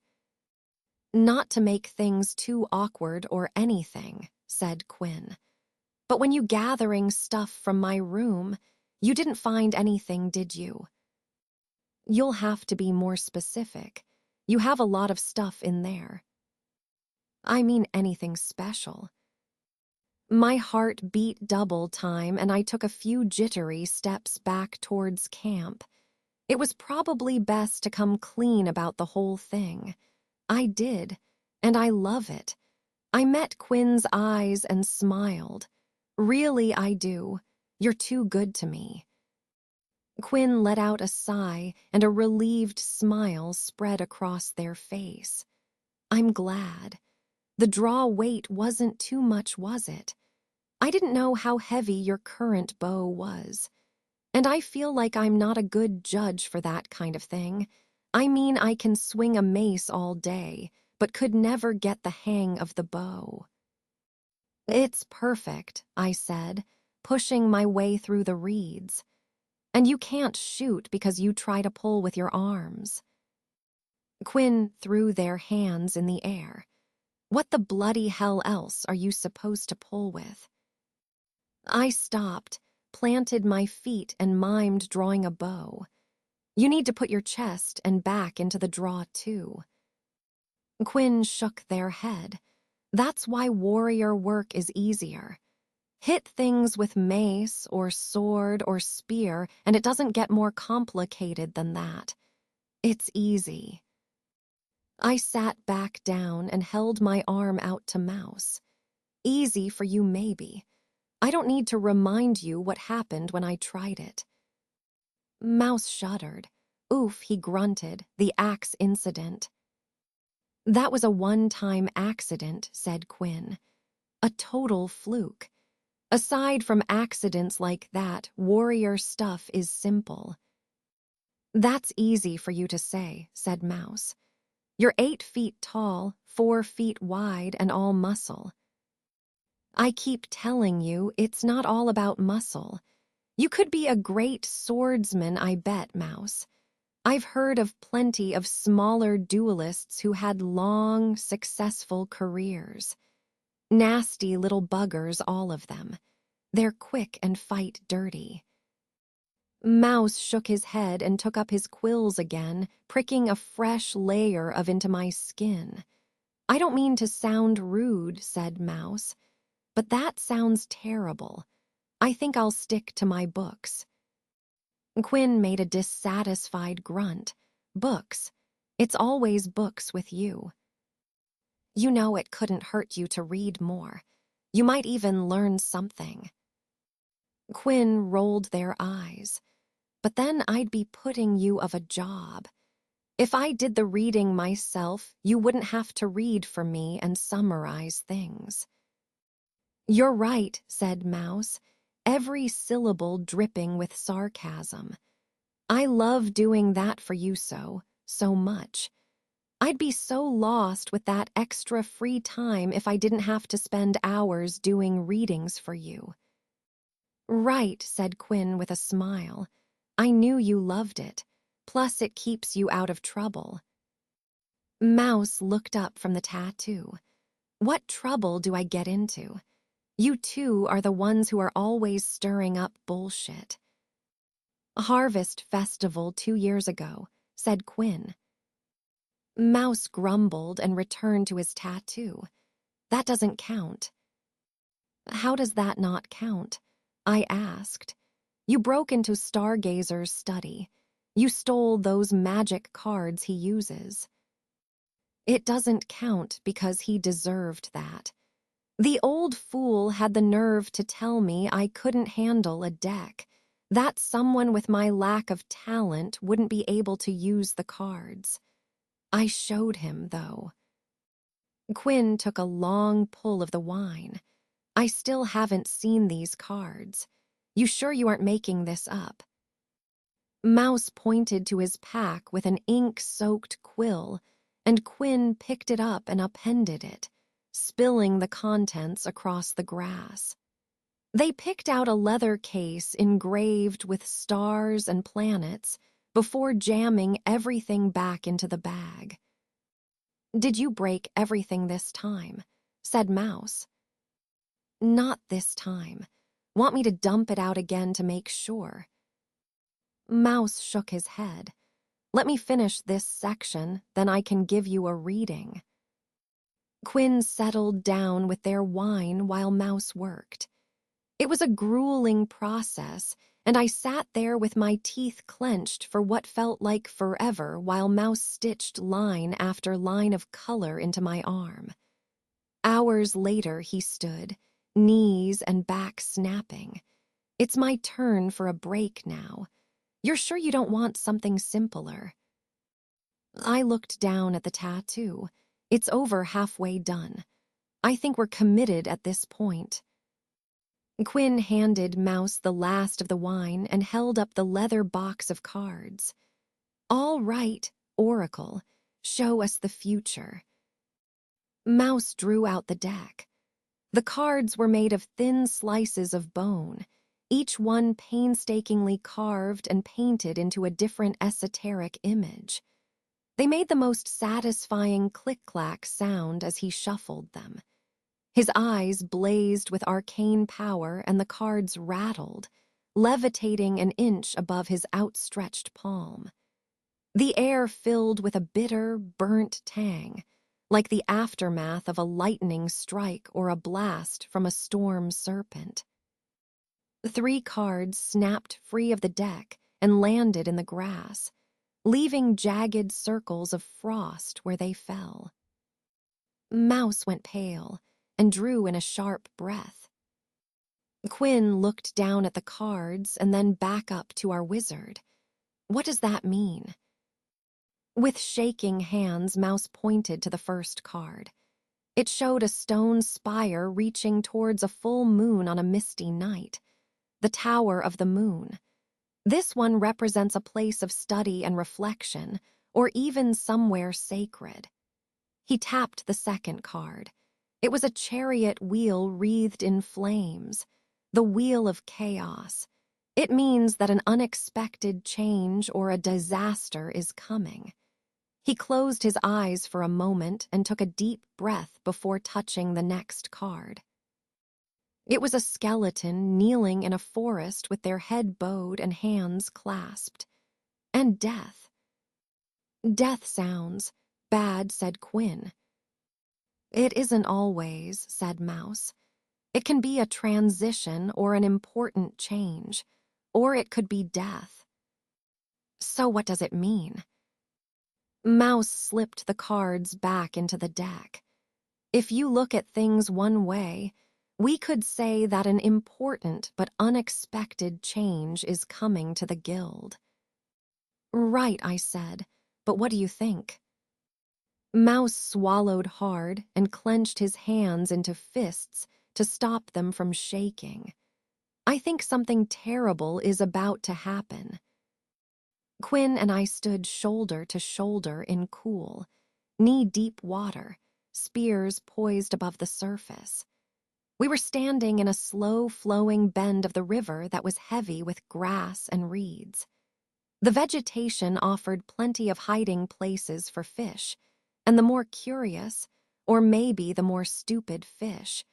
Not to make things too awkward or anything, said Quinn. But when you gathering stuff from my room, you didn't find anything, did you? You'll have to be more specific. You have a lot of stuff in there. I mean anything special. My heart beat double time and I took a few jittery steps back towards camp. It was probably best to come clean about the whole thing. I did, and I love it. I met Quinn's eyes and smiled. Really, I do. You're too good to me. Quinn let out a sigh and a relieved smile spread across their face. I'm glad. The draw weight wasn't too much, was it? I didn't know how heavy your current bow was. And I feel like I'm not a good judge for that kind of thing. I mean, I can swing a mace all day, but could never get the hang of the bow. It's perfect, I said, pushing my way through the reeds. And you can't shoot because you try to pull with your arms. Quinn threw their hands in the air. What the bloody hell else are you supposed to pull with? I stopped, planted my feet, and mimed drawing a bow. You need to put your chest and back into the draw, too. Quinn shook their head. That's why warrior work is easier. Hit things with mace or sword or spear, and it doesn't get more complicated than that. It's easy. I sat back down and held my arm out to Mouse. Easy for you, maybe. I don't need to remind you what happened when I tried it. Mouse shuddered. Oof, he grunted, the axe incident. That was a one-time accident, said Quinn. A total fluke. Aside from accidents like that, warrior stuff is simple. That's easy for you to say, said Mouse. You're 8 feet tall, 4 feet wide, and all muscle. I keep telling you, it's not all about muscle. You could be a great swordsman, I bet, Mouse. I've heard of plenty of smaller duelists who had long, successful careers. Nasty little buggers, all of them. They're quick and fight dirty. Mouse shook his head and took up his quills again, pricking a fresh layer of into my skin. I don't mean to sound rude, said Mouse, but that sounds terrible. I think I'll stick to my books. Quinn made a dissatisfied grunt. Books. It's always books with you. You know it couldn't hurt you to read more. You might even learn something. Quinn rolled their eyes. But then I'd be putting you of a job. If I did the reading myself, you wouldn't have to read for me and summarize things. You're right, said Mouse, every syllable dripping with sarcasm. I love doing that for you so much. I'd be so lost with that extra free time if I didn't have to spend hours doing readings for you. Right, said Quinn with a smile. I knew you loved it. Plus, it keeps you out of trouble. Mouse looked up from the tattoo. What trouble do I get into? You two are the ones who are always stirring up bullshit. A harvest festival 2 years ago, said Quinn. Mouse grumbled and returned to his tattoo. That doesn't count. How does that not count? I asked. You broke into Stargazer's study. You stole those magic cards he uses. It doesn't count because he deserved that. The old fool had the nerve to tell me I couldn't handle a deck, that someone with my lack of talent wouldn't be able to use the cards. I showed him, though. Quinn took a long pull of the wine. I still haven't seen these cards. You sure you aren't making this up? Mouse pointed to his pack with an ink-soaked quill, and Quinn picked it up and appended it, spilling the contents across the grass. They picked out a leather case engraved with stars and planets before jamming everything back into the bag. Did you break everything this time? Said Mouse. Not this time. Want me to dump it out again to make sure? Mouse shook his head. Let me finish this section, then I can give you a reading. Quinn settled down with their wine while Mouse worked. It was a grueling process, and I sat there with my teeth clenched for what felt like forever while Mouse stitched line after line of color into my arm. Hours later he stood, knees and back snapping. It's my turn for a break now. You're sure you don't want something simpler? I looked down at the tattoo. It's over halfway done. I think we're committed at this point. Quinn handed Mouse the last of the wine and held up the leather box of cards. All right, Oracle, show us the future. Mouse drew out the deck. The cards were made of thin slices of bone, each one painstakingly carved and painted into a different esoteric image. They made the most satisfying click-clack sound as he shuffled them. His eyes blazed with arcane power and the cards rattled, levitating an inch above his outstretched palm. The air filled with a bitter, burnt tang, like the aftermath of a lightning strike or a blast from a storm serpent. 3 cards snapped free of the deck and landed in the grass, leaving jagged circles of frost where they fell. Mouse went pale and drew in a sharp breath. Quinn looked down at the cards and then back up to our wizard. What does that mean? With shaking hands, Mouse pointed to the first card. It showed a stone spire reaching towards a full moon on a misty night. The Tower of the Moon. This one represents a place of study and reflection, or even somewhere sacred. He tapped the second card. It was a chariot wheel wreathed in flames, the wheel of chaos. It means that an unexpected change or a disaster is coming. He closed his eyes for a moment and took a deep breath before touching the next card. It was a skeleton kneeling in a forest with their head bowed and hands clasped. And death. Death sounds. Bad, said Quinn. It isn't always, said Mouse. It can be a transition or an important change, or it could be death. So what does it mean? Mouse slipped the cards back into the deck. If you look at things one way, we could say that an important but unexpected change is coming to the guild. Right, I said, but what do you think? Mouse swallowed hard and clenched his hands into fists to stop them from shaking. I think something terrible is about to happen. Quinn and I stood shoulder to shoulder in cool, knee-deep water, spears poised above the surface. We were standing in a slow-flowing bend of the river that was heavy with grass and reeds. The vegetation offered plenty of hiding places for fish, and the more curious, or maybe the more stupid fish,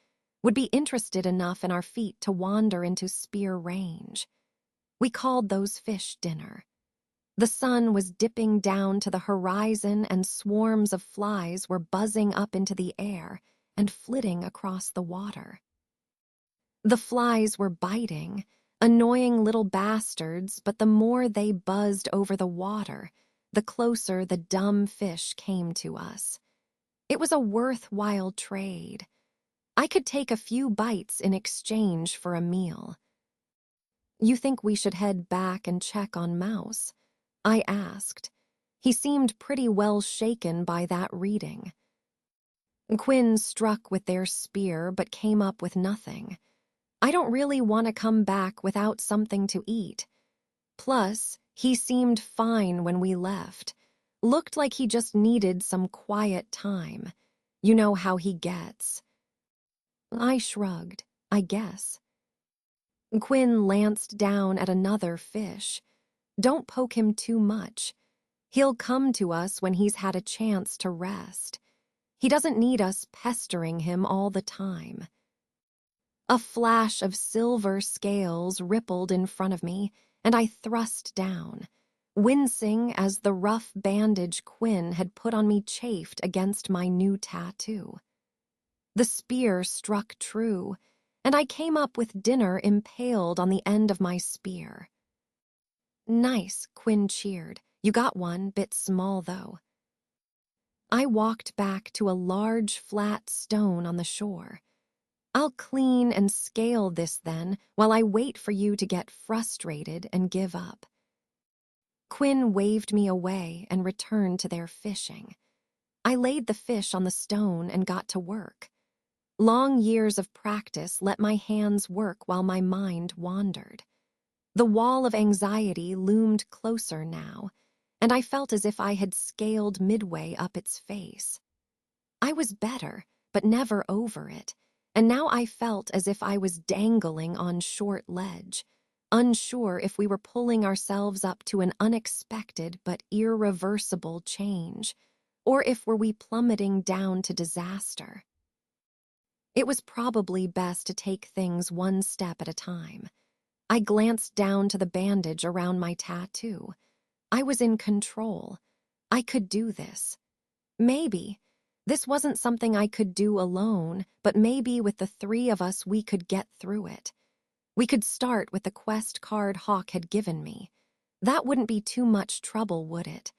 would be interested enough in our feet to wander into spear range. We called those fish dinner. The sun was dipping down to the horizon and swarms of flies were buzzing up into the air and flitting across the water. The flies were biting, annoying little bastards, but the more they buzzed over the water, the closer the dumb fish came to us. It was a worthwhile trade. I could take a few bites in exchange for a meal. You think we should head back and check on Mouse? I asked. He seemed pretty well shaken by that reading. Quinn struck with their spear but came up with nothing. I don't really want to come back without something to eat. Plus, he seemed fine when we left. Looked like he just needed some quiet time. You know how he gets. I shrugged, I guess. Quinn lanced down at another fish. Don't poke him too much. He'll come to us when he's had a chance to rest. He doesn't need us pestering him all the time. A flash of silver scales rippled in front of me, and I thrust down, wincing as the rough bandage Quinn had put on me chafed against my new tattoo. The spear struck true, and I came up with dinner impaled on the end of my spear. Nice, Quinn cheered. You got one, bit small though. I walked back to a large flat stone on the shore. I'll clean and scale this then, while I wait for you to get frustrated and give up. Quinn waved me away and returned to their fishing. I laid the fish on the stone and got to work. Long years of practice let my hands work while my mind wandered. The wall of anxiety loomed closer now, and I felt as if I had scaled midway up its face. I was better, but never over it, and now I felt as if I was dangling on short ledge, unsure if we were pulling ourselves up to an unexpected but irreversible change, or if were we plummeting down to disaster. It was probably best to take things one step at a time. I glanced down to the bandage around my tattoo. I was in control. I could do this. Maybe. This wasn't something I could do alone, but maybe with the three of us we could get through it. We could start with the quest card Hawk had given me. That wouldn't be too much trouble, would it?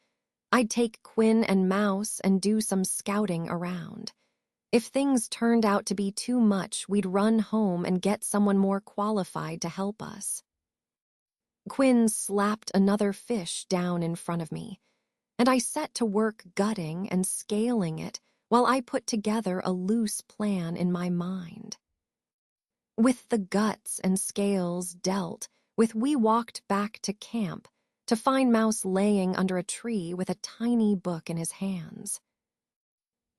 I'd take Quinn and Mouse and do some scouting around. If things turned out to be too much, we'd run home and get someone more qualified to help us. Quinn slapped another fish down in front of me, and I set to work gutting and scaling it while I put together a loose plan in my mind. With the guts and scales dealt with, we walked back to camp to find Mouse laying under a tree with a tiny book in his hands.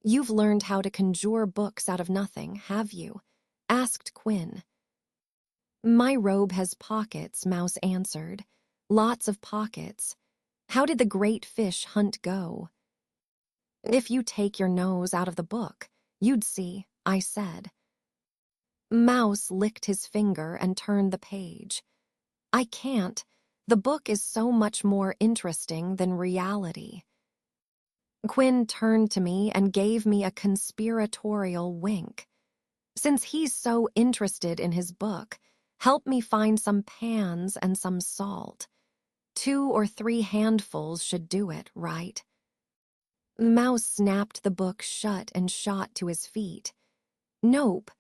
You've learned how to conjure books out of nothing, have you? Asked Quinn. My robe has pockets, Mouse answered. Lots of pockets. How did the great fish hunt go? If you take your nose out of the book, you'd see, I said. Mouse licked his finger and turned the page. I can't. The book is so much more interesting than reality. Quinn turned to me and gave me a conspiratorial wink. Since he's so interested in his book, help me find some pans and some salt. 2 or 3 handfuls should do it, right? Mouse snapped the book shut and shot to his feet. Nope,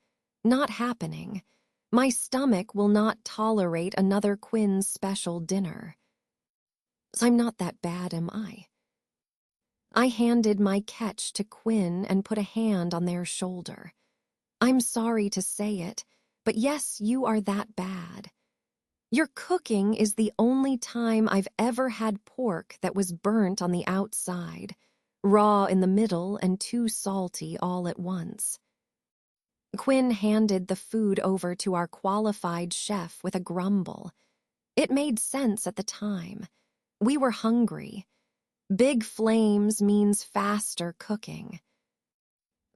not happening. My stomach will not tolerate another Quinn's special dinner. I'm not that bad, am I? I handed my catch to Quinn and put a hand on their shoulder. I'm sorry to say it, but yes, you are that bad. Your cooking is the only time I've ever had pork that was burnt on the outside, raw in the middle and too salty all at once. Quinn handed the food over to our qualified chef with a grumble. It made sense at the time. We were hungry. Big flames means faster cooking.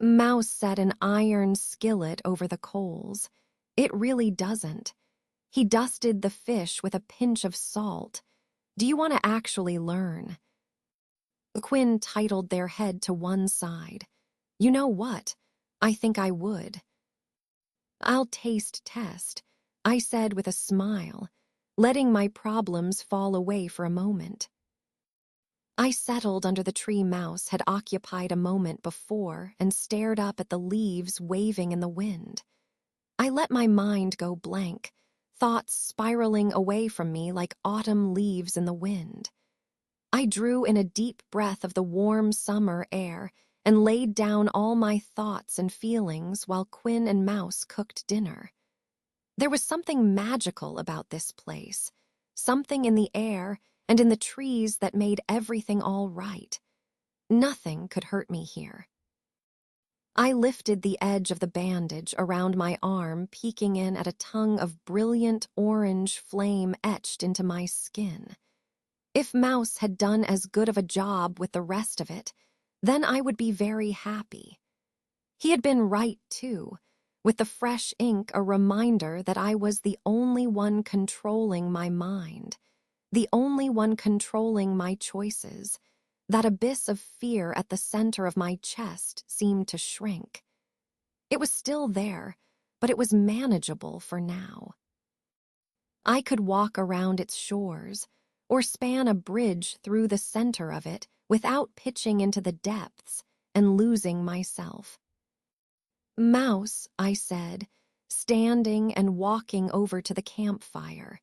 Mouse set an iron skillet over the coals. It really doesn't. He dusted the fish with a pinch of salt. Do you want to actually learn? Quinn titled their head to one side. You know what? I think I would. I'll taste test, I said with a smile, letting my problems fall away for a moment. I settled under the tree Mouse had occupied a moment before and stared up at the leaves waving in the wind. I let my mind go blank, thoughts spiraling away from me like autumn leaves in the wind. I drew in a deep breath of the warm summer air and laid down all my thoughts and feelings while Quinn and Mouse cooked dinner. There was something magical about this place, something in the air and in the trees that made everything all right. Nothing could hurt me here. I lifted the edge of the bandage around my arm, peeking in at a tongue of brilliant orange flame etched into my skin. If Mouse had done as good of a job with the rest of it, then I would be very happy. He had been right, too, with the fresh ink a reminder that I was the only one controlling my mind, the only one controlling my choices. That abyss of fear at the center of my chest seemed to shrink. It was still there, but it was manageable for now. I could walk around its shores, or span a bridge through the center of it without pitching into the depths and losing myself. Mouse, I said, standing and walking over to the campfire.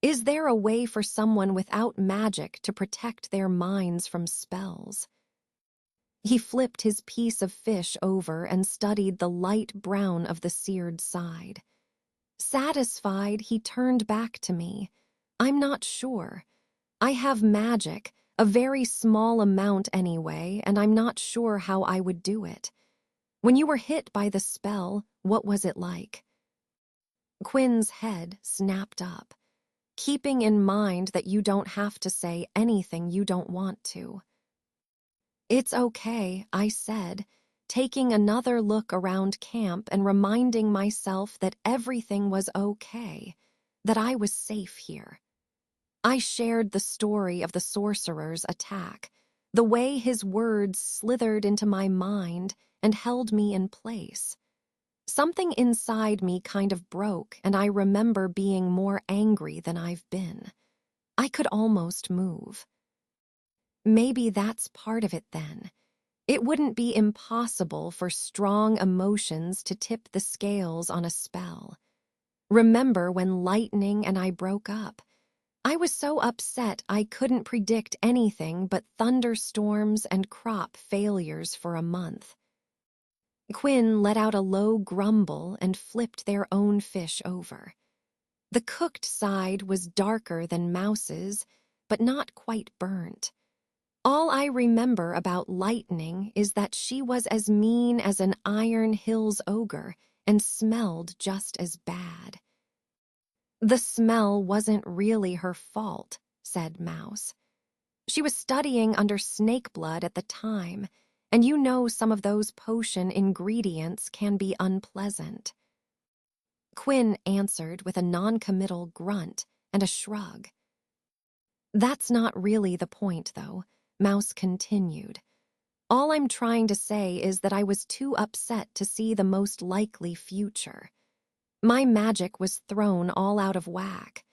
Is there a way for someone without magic to protect their minds from spells? He flipped his piece of fish over and studied the light brown of the seared side. Satisfied, he turned back to me. I'm not sure. I have magic, a very small amount anyway, and I'm not sure how I would do it. When you were hit by the spell, what was it like? Quinn's head snapped up. Keeping in mind that you don't have to say anything you don't want to. It's okay, I said, taking another look around camp and reminding myself that everything was okay, that I was safe here. I shared the story of the sorcerer's attack, the way his words slithered into my mind and held me in place. Something inside me kind of broke, and I remember being more angry than I've been. I could almost move. Maybe that's part of it then. It wouldn't be impossible for strong emotions to tip the scales on a spell. Remember when Lightning and I broke up? I was so upset I couldn't predict anything but thunderstorms and crop failures for a month. Quinn let out a low grumble and flipped their own fish over. The cooked side was darker than Mouse's, but not quite burnt. All I remember about Lightning is that she was as mean as an Iron Hills ogre and smelled just as bad. The smell wasn't really her fault, said Mouse. She was studying under snake blood at the time, and you know some of those potion ingredients can be unpleasant. Quinn answered with a noncommittal grunt and a shrug. That's not really the point, though, Mouse continued. All I'm trying to say is that I was too upset to see the most likely future. My magic was thrown all out of whack.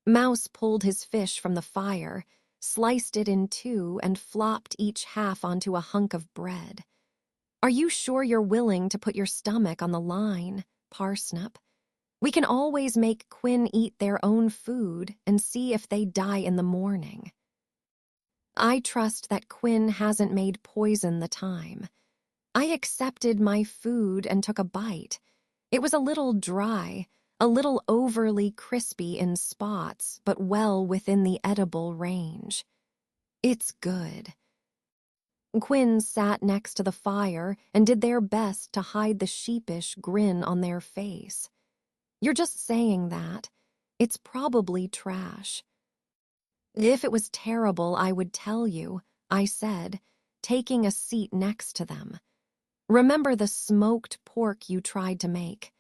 Mouse pulled his fish from the fire, sliced it in two, and flopped each half onto a hunk of bread. Are you sure you're willing to put your stomach on the line, Parsnip? We can always make Quinn eat their own food and see if they die in the morning. I trust that Quinn hasn't made poison the time. I accepted my food and took a bite. It was a little dry, a little overly crispy in spots, but well within the edible range. It's good. Quinn sat next to the fire and did their best to hide the sheepish grin on their face. You're just saying that. It's probably trash. If it was terrible, I would tell you, I said, taking a seat next to them. Remember the smoked pork you tried to make?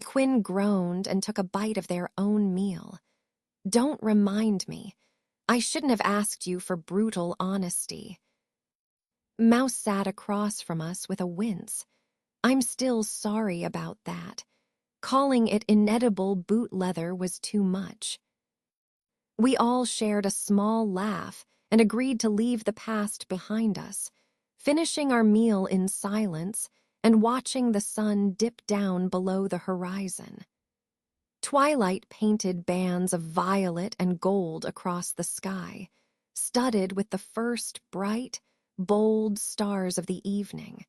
Quinn groaned and took a bite of their own meal. Don't remind me. I shouldn't have asked you for brutal honesty. Mouse sat across from us with a wince. I'm still sorry about that. Calling it inedible boot leather was too much. We all shared a small laugh and agreed to leave the past behind us, finishing our meal in silence and watching the sun dip down below the horizon. Twilight painted bands of violet and gold across the sky, studded with the first bright, bold stars of the evening.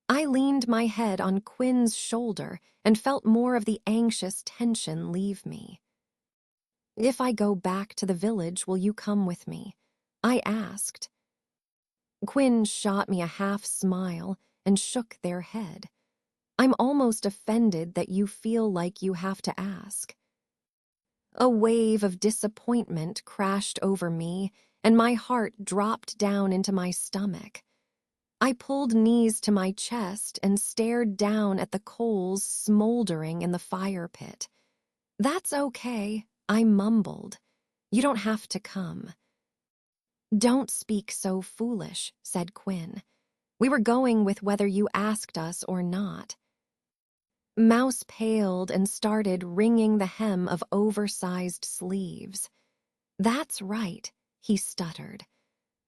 I leaned my head on Quinn's shoulder and felt more of the anxious tension leave me. If I go back to the village, will you come with me? I asked. Quinn shot me a half smile and shook their head. I'm almost offended that you feel like you have to ask. A wave of disappointment crashed over me, and my heart dropped down into my stomach. I pulled knees to my chest and stared down at the coals smoldering in the fire pit. That's okay, I mumbled. You don't have to come. Don't speak so foolish, said Quinn. We were going with whether you asked us or not. Mouse paled and started wringing the hem of oversized sleeves. That's right, he stuttered.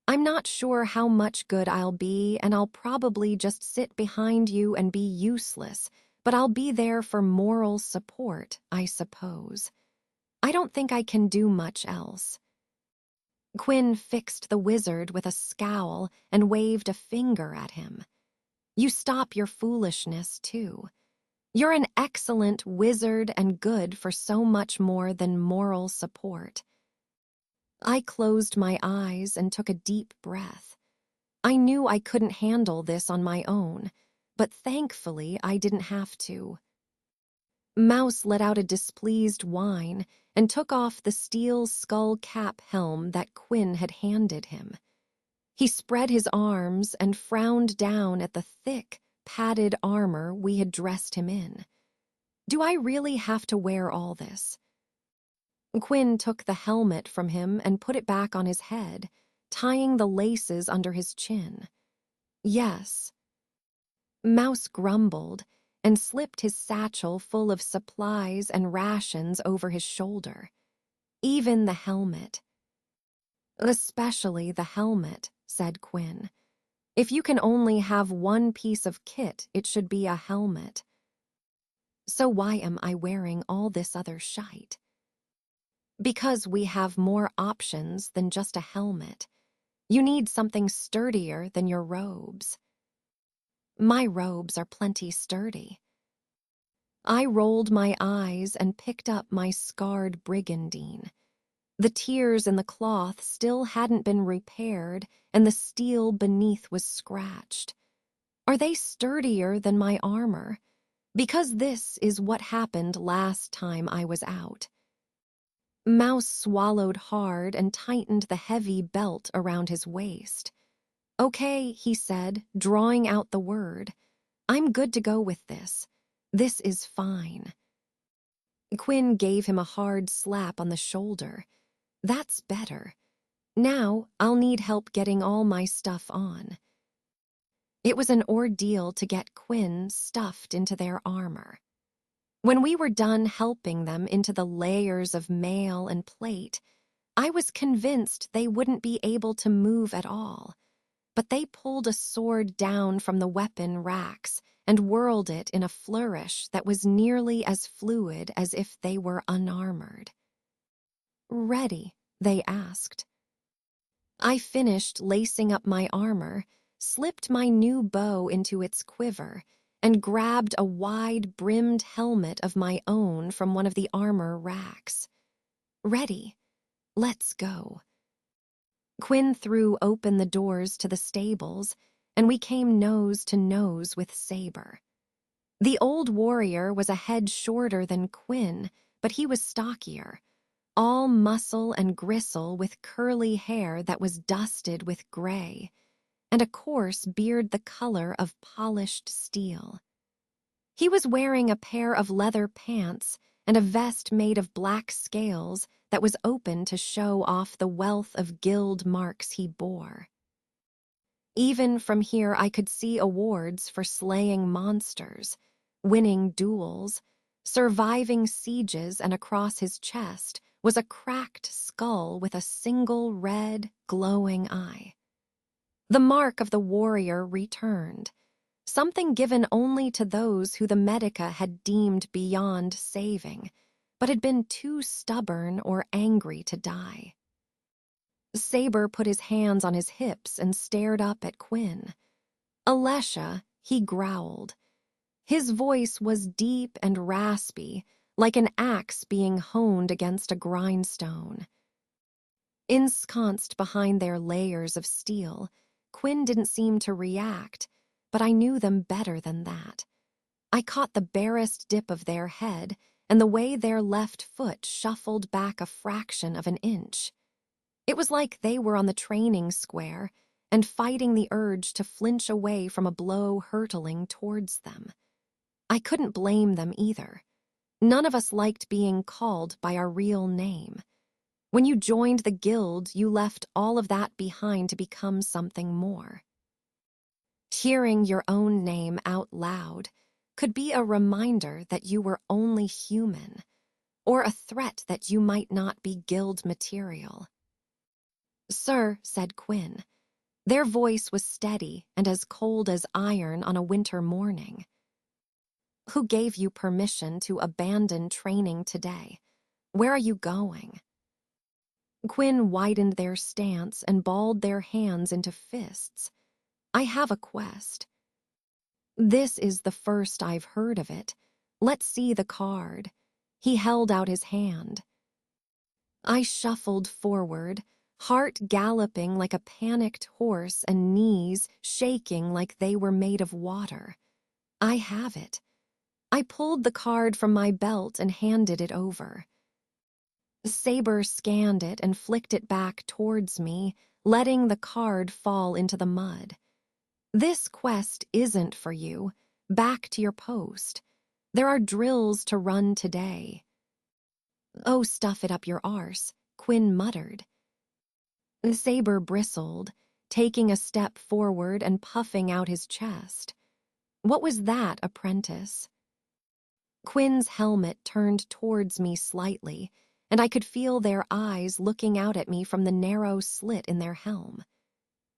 I'm not sure how much good I'll be, and I'll probably just sit behind you and be useless, but I'll be there for moral support, I suppose. I don't think I can do much else. Quinn fixed the wizard with a scowl and waved a finger at him. You stop your foolishness, too. You're an excellent wizard and good for so much more than moral support. I closed my eyes and took a deep breath. I knew I couldn't handle this on my own, but thankfully I didn't have to. Mouse let out a displeased whine and took off the steel skull cap helm that Quinn had handed him. He spread his arms and frowned down at the thick, padded armor we had dressed him in. Do I really have to wear all this? Quinn took the helmet from him and put it back on his head, tying the laces under his chin. Yes. Mouse grumbled and slipped his satchel full of supplies and rations over his shoulder. Even the helmet. Especially the helmet, said Quinn. If you can only have one piece of kit, it should be a helmet. So why am I wearing all this other shite? Because we have more options than just a helmet. You need something sturdier than your robes. My robes are plenty sturdy. I rolled my eyes and picked up my scarred brigandine. The tears in the cloth still hadn't been repaired, and the steel beneath was scratched. Are they sturdier than my armor? Because this is what happened last time I was out. Mouse swallowed hard and tightened the heavy belt around his waist. Okay, he said, drawing out the word. I'm good to go with this. This is fine. Quinn gave him a hard slap on the shoulder. That's better. Now I'll need help getting all my stuff on. It was an ordeal to get Quinn stuffed into their armor. When we were done helping them into the layers of mail and plate, I was convinced they wouldn't be able to move at all. But they pulled a sword down from the weapon racks and whirled it in a flourish that was nearly as fluid as if they were unarmored. Ready? They asked. I finished lacing up my armor, slipped my new bow into its quiver, and grabbed a wide-brimmed helmet of my own from one of the armor racks. Ready? Let's go. Quinn threw open the doors to the stables, and we came nose to nose with Saber. The old warrior was a head shorter than Quinn, but he was stockier, all muscle and gristle with curly hair that was dusted with gray, and a coarse beard the color of polished steel. He was wearing a pair of leather pants and a vest made of black scales that was open to show off the wealth of guild marks he bore. Even from here I could see awards for slaying monsters, winning duels, surviving sieges, and across his chest was a cracked skull with a single red, glowing eye. The mark of the warrior returned, something given only to those who the Medica had deemed beyond saving, but had been too stubborn or angry to die. Saber put his hands on his hips and stared up at Quinn. Alesha, he growled. His voice was deep and raspy, like an axe being honed against a grindstone. Ensconced behind their layers of steel, Quinn didn't seem to react, but I knew them better than that. I caught the barest dip of their head and the way their left foot shuffled back a fraction of an inch. It was like they were on the training square and fighting the urge to flinch away from a blow hurtling towards them. I couldn't blame them either. None of us liked being called by our real name. When you joined the guild, you left all of that behind to become something more. Hearing your own name out loud could be a reminder that you were only human, or a threat that you might not be guild material. Sir, said Quinn. Their voice was steady and as cold as iron on a winter morning. Who gave you permission to abandon training today? Where are you going? Quinn widened their stance and balled their hands into fists. I have a quest. This is the first I've heard of it. Let's see the card. He held out his hand. I shuffled forward, heart galloping like a panicked horse and knees shaking like they were made of water. I have it. I pulled the card from my belt and handed it over. Saber scanned it and flicked it back towards me, letting the card fall into the mud. This quest isn't for you. Back to your post. There are drills to run today. Oh, stuff it up your arse, Quinn muttered. Saber bristled, taking a step forward and puffing out his chest. What was that, apprentice? Quinn's helmet turned towards me slightly, and I could feel their eyes looking out at me from the narrow slit in their helm.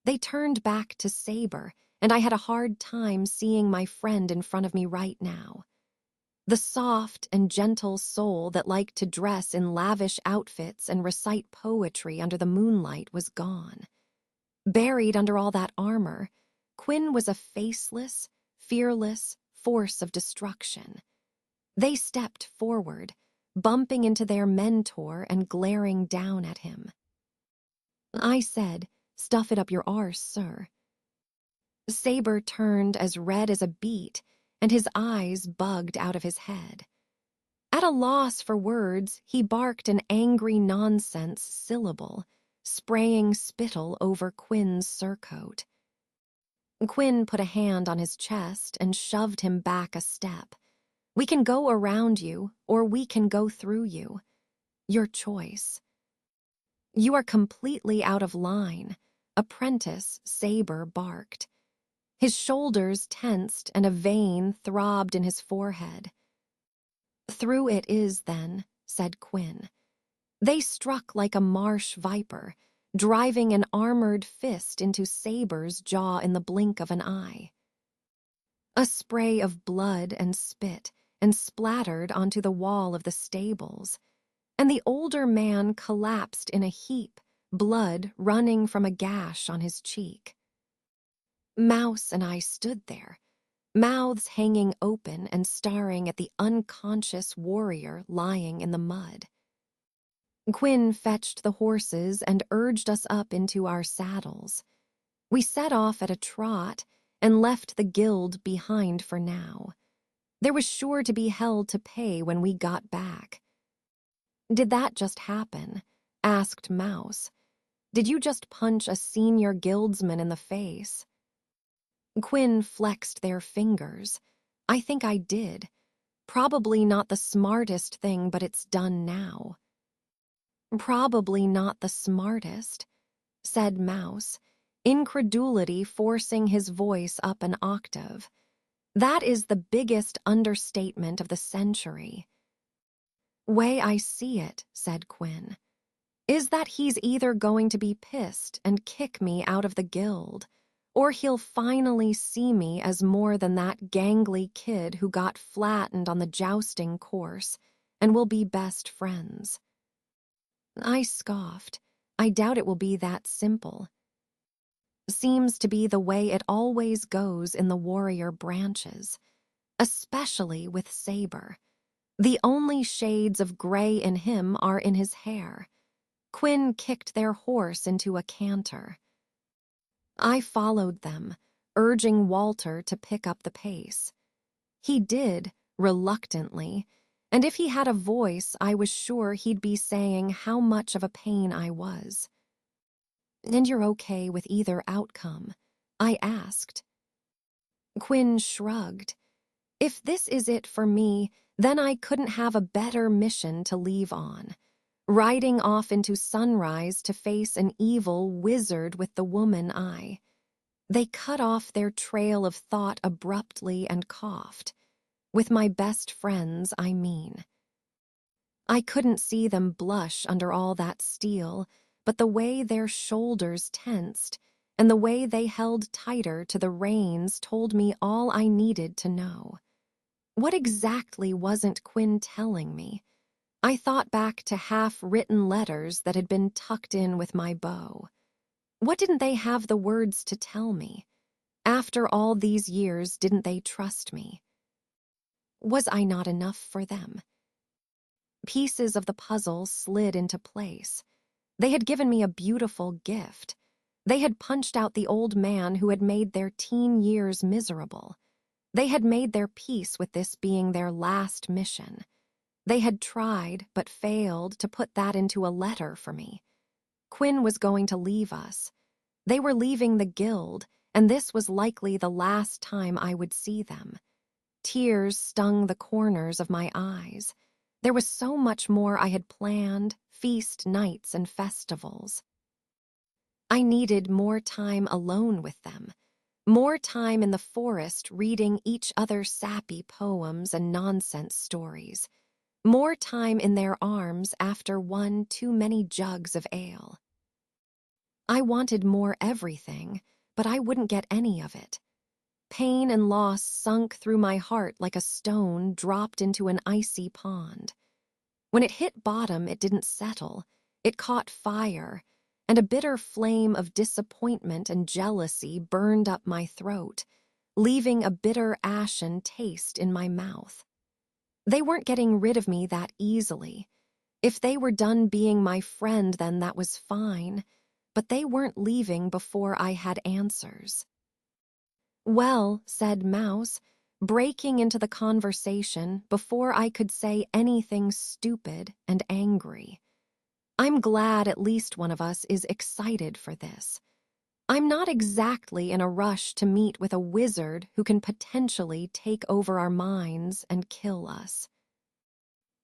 They turned back to Saber, and I had a hard time seeing my friend in front of me right now. The soft and gentle soul that liked to dress in lavish outfits and recite poetry under the moonlight was gone. Buried under all that armor, Quinn was a faceless, fearless force of destruction. They stepped forward, bumping into their mentor and glaring down at him. I said, "Stuff it up your arse, sir." Saber turned as red as a beet, and his eyes bugged out of his head. At a loss for words, he barked an angry nonsense syllable, spraying spittle over Quinn's surcoat. Quinn put a hand on his chest and shoved him back a step. "We can go around you, or we can go through you. Your choice." "You are completely out of line," Apprentice Saber barked. His shoulders tensed and a vein throbbed in his forehead. "Through it is, then," said Quinn. They struck like a marsh viper, driving an armored fist into Saber's jaw in the blink of an eye. A spray of blood and spit and splattered onto the wall of the stables, and the older man collapsed in a heap, blood running from a gash on his cheek. Mouse and I stood there, mouths hanging open and staring at the unconscious warrior lying in the mud. Quinn fetched the horses and urged us up into our saddles. We set off at a trot and left the guild behind for now. There was sure to be hell to pay when we got back. "Did that just happen?" asked Mouse. "Did you just punch a senior guildsman in the face?" Quinn flexed their fingers. "I think I did. Probably not the smartest thing, but it's done now." "Probably not the smartest," said Mouse, incredulity forcing his voice up an octave. "That is the biggest understatement of the century." "Way I see it," said Quinn, "is that he's either going to be pissed and kick me out of the guild, or he'll finally see me as more than that gangly kid who got flattened on the jousting course, and we'll be best friends." I scoffed. "I doubt it will be that simple." "Seems to be the way it always goes in the warrior branches, especially with Saber. The only shades of gray in him are in his hair." Quinn kicked their horse into a canter. I followed them, urging Walter to pick up the pace. He did, reluctantly, and if he had a voice, I was sure he'd be saying how much of a pain I was. "And you're okay with either outcome?" I asked. Quinn shrugged. "If this is it for me, then I couldn't have a better mission to leave on. Riding off into sunrise to face an evil wizard with the woman eye." They cut off their trail of thought abruptly and coughed. "With my best friends, I mean." I couldn't see them blush under all that steel, but the way their shoulders tensed and the way they held tighter to the reins told me all I needed to know. What exactly wasn't Quinn telling me? I thought back to half-written letters that had been tucked in with my bow. What didn't they have the words to tell me? After all these years, didn't they trust me? Was I not enough for them? Pieces of the puzzle slid into place. They had given me a beautiful gift. They had punched out the old man who had made their teen years miserable. They had made their peace with this being their last mission. They had tried, but failed, to put that into a letter for me. Quinn was going to leave us. They were leaving the guild, and this was likely the last time I would see them. Tears stung the corners of my eyes. There was so much more I had planned, feast nights and festivals. I needed more time alone with them, more time in the forest reading each other sappy poems and nonsense stories, more time in their arms after one too many jugs of ale. I wanted more everything, but I wouldn't get any of it. Pain and loss sunk through my heart like a stone dropped into an icy pond. When it hit bottom, it didn't settle. It caught fire, and a bitter flame of disappointment and jealousy burned up my throat, leaving a bitter ashen taste in my mouth. They weren't getting rid of me that easily. If they were done being my friend, then that was fine, but they weren't leaving before I had answers. "Well," said Mouse, breaking into the conversation before I could say anything stupid and angry. I'm glad at least one of us is excited for this. I'm not exactly in a rush to meet with a wizard who can potentially take over our minds and kill us.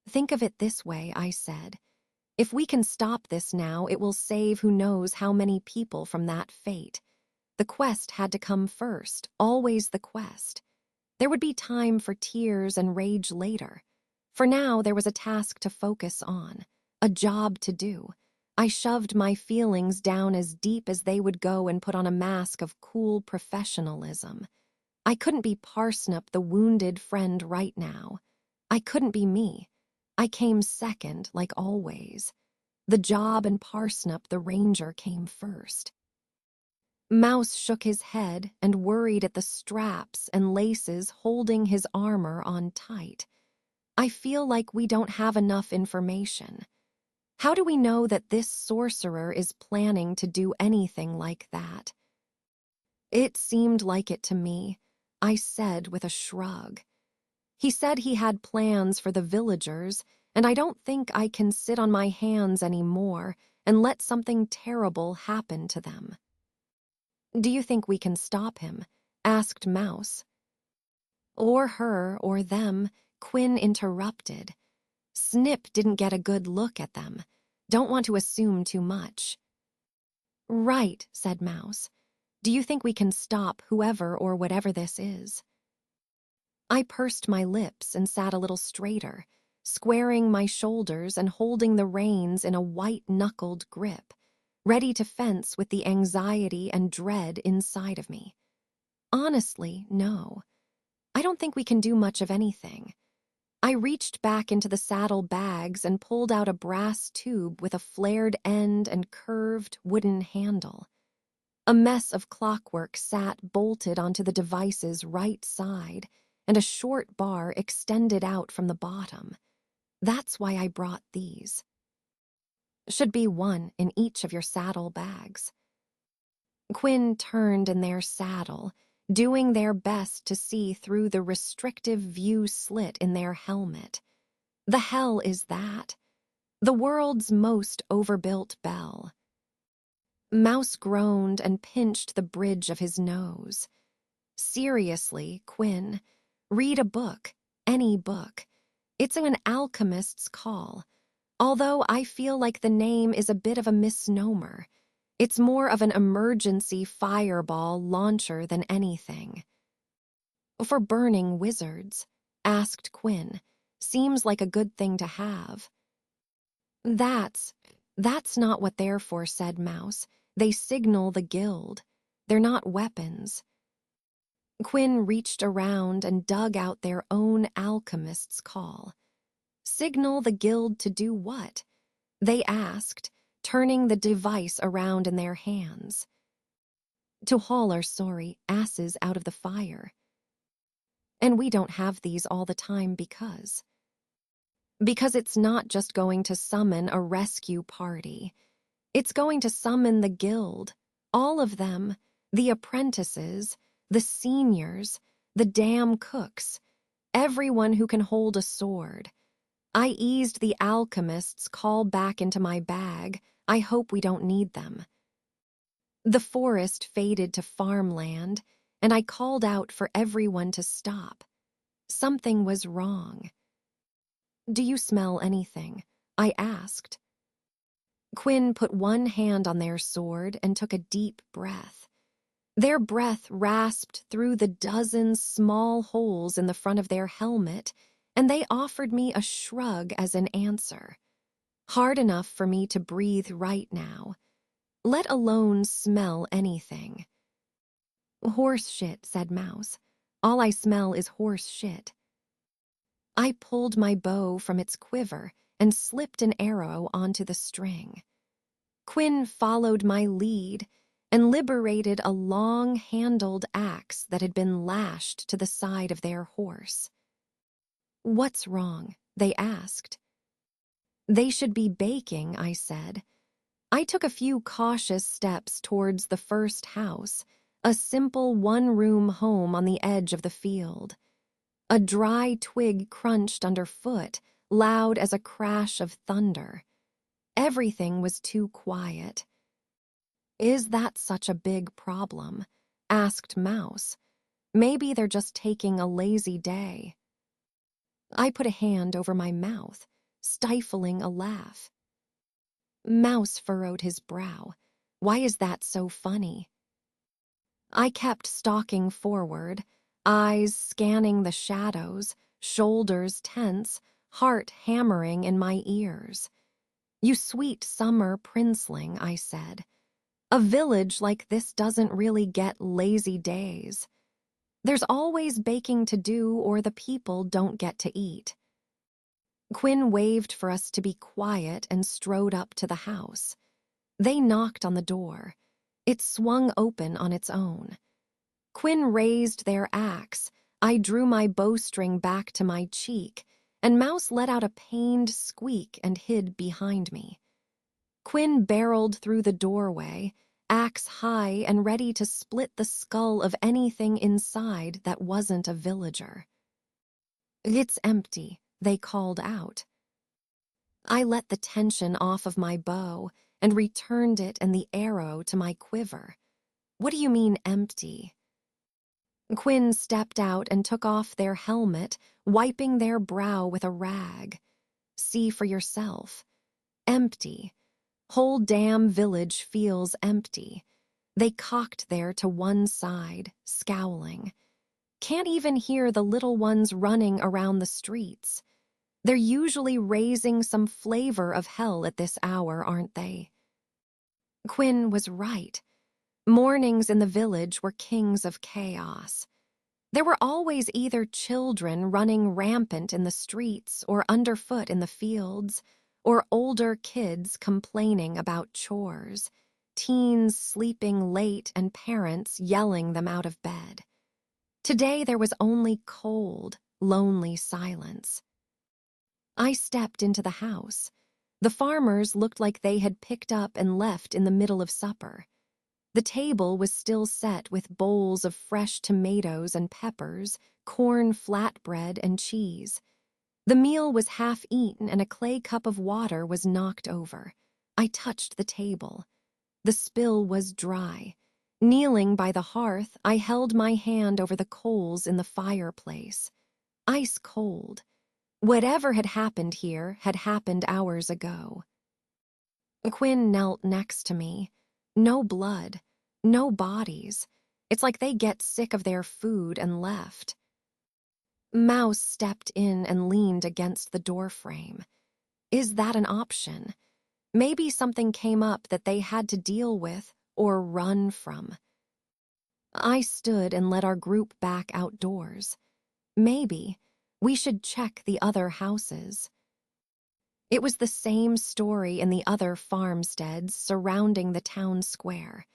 Think of it this way, I said. If we can stop this now, it will save who knows how many people from that fate. The quest had to come first, always the quest. There would be time for tears and rage later. For now, there was a task to focus on, a job to do. I shoved my feelings down as deep as they would go and put on a mask of cool professionalism. I couldn't be Parsnip, the wounded friend, right now. I couldn't be me. I came second, like always. The job and Parsnip, the ranger, came first. Mouse shook his head and worried at the straps and laces holding his armor on tight. I feel like we don't have enough information. How do we know that this sorcerer is planning to do anything like that? It seemed like it to me, I said with a shrug. He said he had plans for the villagers, and I don't think I can sit on my hands anymore and let something terrible happen to them. Do you think we can stop him? Asked Mouse. Or her, or them, Quinn interrupted. Snip didn't get a good look at them. Don't want to assume too much. Right, said Mouse. Do you think we can stop whoever or whatever this is? I pursed my lips and sat a little straighter, squaring my shoulders and holding the reins in a white-knuckled grip, ready to fence with the anxiety and dread inside of me. Honestly, no. I don't think we can do much of anything. I reached back into the saddle bags and pulled out a brass tube with a flared end and curved wooden handle. A mess of clockwork sat bolted onto the device's right side, and a short bar extended out from the bottom. That's why I brought these. Should be one in each of your saddle bags. Quinn turned in their saddle, doing their best to see through the restrictive view slit in their helmet. The hell is that? The world's most overbuilt bell. Mouse groaned and pinched the bridge of his nose. Seriously, Quinn, read a book, any book. It's an alchemist's call, although I feel like the name is a bit of a misnomer. It's more of an emergency fireball launcher than anything. For burning wizards, asked Quinn. Seems like a good thing to have. That's not what they're for, said Mouse. They signal the guild. They're not weapons. Quinn reached around and dug out their own alchemist's call. Signal the guild to do what? They asked, turning the device around in their hands. To haul our sorry asses out of the fire. And we don't have these all the time because it's not just going to summon a rescue party. It's going to summon the guild, all of them, the apprentices, the seniors, the damn cooks, everyone who can hold a sword. I eased the alchemist's call back into my bag. I hope we don't need them. The forest faded to farmland, and I called out for everyone to stop. Something was wrong. Do you smell anything? I asked. Quinn put one hand on their sword and took a deep breath. Their breath rasped through the dozen small holes in the front of their helmet, and they offered me a shrug as an answer. Hard enough for me to breathe right now, let alone smell anything. Horse shit, said Mouse. All I smell is horse shit. I pulled my bow from its quiver and slipped an arrow onto the string. Quinn followed my lead and liberated a long-handled axe that had been lashed to the side of their horse. What's wrong? They asked. They should be baking, I said. I took a few cautious steps towards the first house, a simple one-room home on the edge of the field. A dry twig crunched underfoot, loud as a crash of thunder. Everything was too quiet. "Is that such a big problem?" asked Mouse. "Maybe they're just taking a lazy day." I put a hand over my mouth, stifling a laugh. Mouse furrowed his brow. "Why is that so funny?" I kept stalking forward, eyes scanning the shadows, shoulders tense, heart hammering in my ears. "You sweet summer princeling," I said. "A village like this doesn't really get lazy days. There's always baking to do or the people don't get to eat." Quinn waved for us to be quiet and strode up to the house. They knocked on the door. It swung open on its own. Quinn raised their axe. I drew my bowstring back to my cheek, and Mouse let out a pained squeak and hid behind me. Quinn barreled through the doorway, axe high and ready to split the skull of anything inside that wasn't a villager. "It's empty," they called out. I let the tension off of my bow and returned it and the arrow to my quiver. "What do you mean empty?" Quinn stepped out and took off their helmet, wiping their brow with a rag. "See for yourself. Empty. Whole damn village feels empty." They cocked there to one side, scowling. "Can't even hear the little ones running around the streets. They're usually raising some flavor of hell at this hour, aren't they?" Quinn was right. Mornings in the village were kings of chaos. There were always either children running rampant in the streets or underfoot in the fields, or older kids complaining about chores, teens sleeping late and parents yelling them out of bed. Today there was only cold, lonely silence. I stepped into the house. The farmers looked like they had picked up and left in the middle of supper. The table was still set with bowls of fresh tomatoes and peppers, corn flatbread and cheese. The meal was half eaten and a clay cup of water was knocked over. I touched the table. The spill was dry. Kneeling by the hearth, I held my hand over the coals in the fireplace. Ice cold. Whatever had happened here had happened hours ago. Quinn knelt next to me. No blood, no bodies. It's like they get sick of their food and left. Mouse stepped in and leaned against the doorframe. Is that an option? Maybe something came up that they had to deal with or run from. I stood and led our group back outdoors. Maybe we should check the other houses. It was the same story in the other farmsteads surrounding the town square.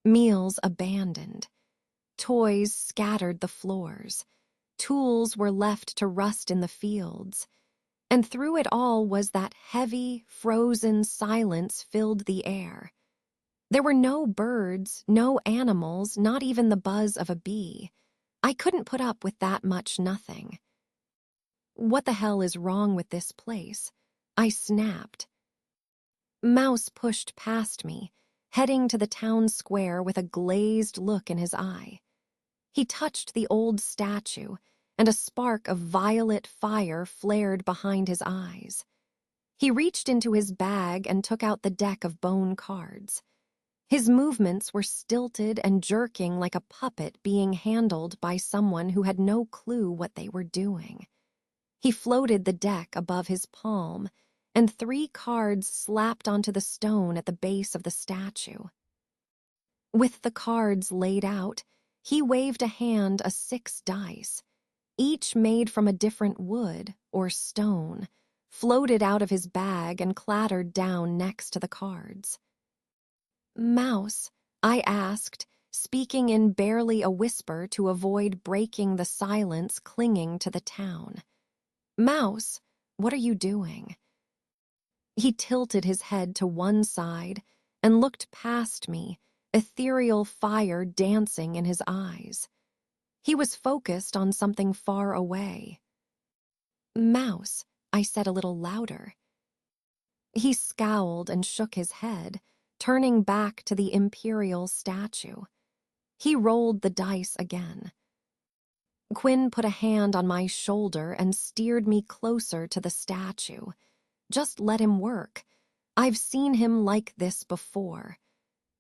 Meals abandoned. Toys scattered the floors. Tools were left to rust in the fields. And through it all was that heavy, frozen silence filled the air. There were no birds, no animals, not even the buzz of a bee. I couldn't put up with that much nothing. What the hell is wrong with this place? I snapped. Mouse pushed past me, heading to the town square with a glazed look in his eye. He touched the old statue, and a spark of violet fire flared behind his eyes. He reached into his bag and took out the deck of bone cards. His movements were stilted and jerking like a puppet being handled by someone who had no clue what they were doing. He floated the deck above his palm, and 3 cards slapped onto the stone at the base of the statue. With the cards laid out, he waved a hand 6 dice, each made from a different wood or stone, floated out of his bag and clattered down next to the cards. "Mouse," I asked, speaking in barely a whisper to avoid breaking the silence clinging to the town. "Mouse, what are you doing?" He tilted his head to one side and looked past me, ethereal fire dancing in his eyes. He was focused on something far away. "Mouse," I said a little louder. He scowled and shook his head, turning back to the imperial statue. He rolled the dice again. Quinn put a hand on my shoulder and steered me closer to the statue. "Just let him work. I've seen him like this before."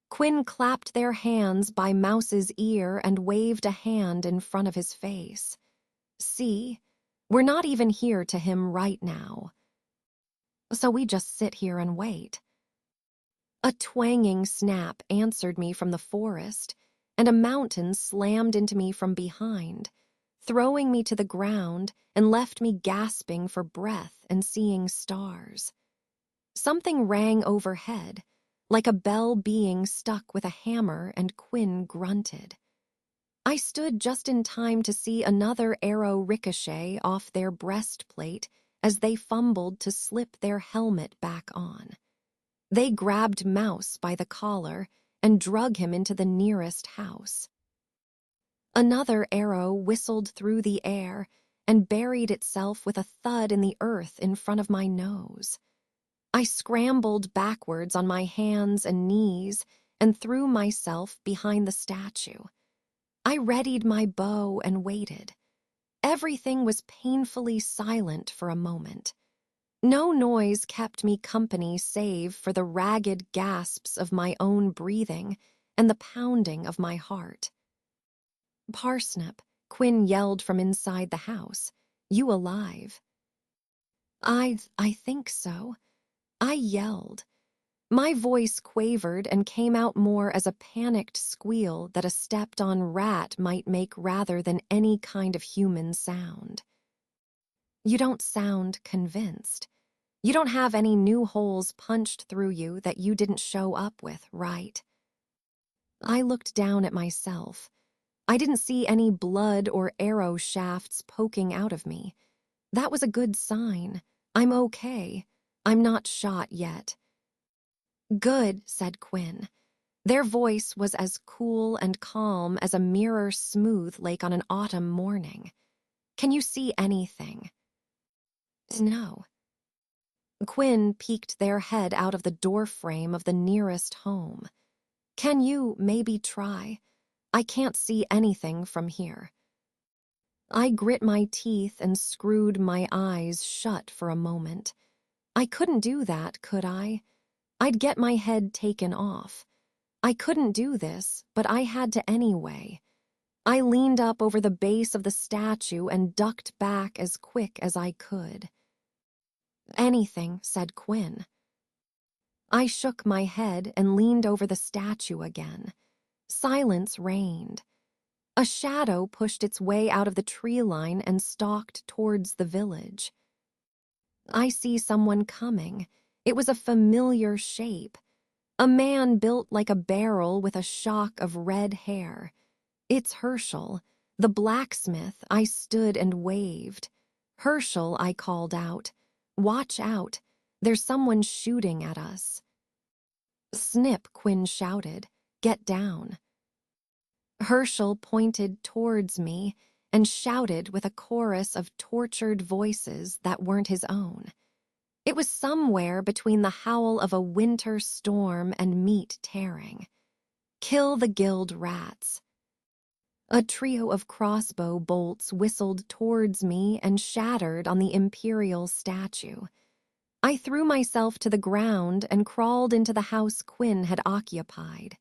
Quinn clapped their hands by Mouse's ear and waved a hand in front of his face. "See? We're not even here to him right now. So we just sit here and wait." A twanging snap answered me from the forest, and a mountain slammed into me from behind, throwing me to the ground and left me gasping for breath and seeing stars. Something rang overhead, like a bell being stuck with a hammer, and Quinn grunted. I stood just in time to see another arrow ricochet off their breastplate as they fumbled to slip their helmet back on. They grabbed Mouse by the collar and drug him into the nearest house. Another arrow whistled through the air and buried itself with a thud in the earth in front of my nose. I scrambled backwards on my hands and knees and threw myself behind the statue. I readied my bow and waited. Everything was painfully silent for a moment. No noise kept me company save for the ragged gasps of my own breathing and the pounding of my heart. "Parsnip," Quinn yelled from inside the house. "You alive?" I think so." I yelled. My voice quavered and came out more as a panicked squeal that a stepped-on rat might make rather than any kind of human sound. "You don't sound convinced. You don't have any new holes punched through you that you didn't show up with, right?" I looked down at myself. I didn't see any blood or arrow shafts poking out of me. That was a good sign. I'm okay. I'm not shot yet. "Good," said Quinn. Their voice was as cool and calm as a mirror-smooth lake on an autumn morning. "Can you see anything?" "No." Quinn peeked their head out of the doorframe of the nearest home. "Can you maybe try? I can't see anything from here." I grit my teeth and screwed my eyes shut for a moment. I couldn't do that, could I? I'd get my head taken off. I couldn't do this, but I had to anyway. I leaned up over the base of the statue and ducked back as quick as I could. "Anything," said Quinn. I shook my head and leaned over the statue again. Silence reigned. A shadow pushed its way out of the tree line and stalked towards the village. "I see someone coming." It was a familiar shape. A man built like a barrel with a shock of red hair. "It's Herschel, the blacksmith." I stood and waved. "Herschel," I called out. "Watch out. There's someone shooting at us." "Snip," Quinn shouted. "Get down." Herschel pointed towards me and shouted with a chorus of tortured voices that weren't his own. It was somewhere between the howl of a winter storm and meat tearing. "Kill the guild rats." A trio of crossbow bolts whistled towards me and shattered on the imperial statue. I threw myself to the ground and crawled into the house Quinn had occupied.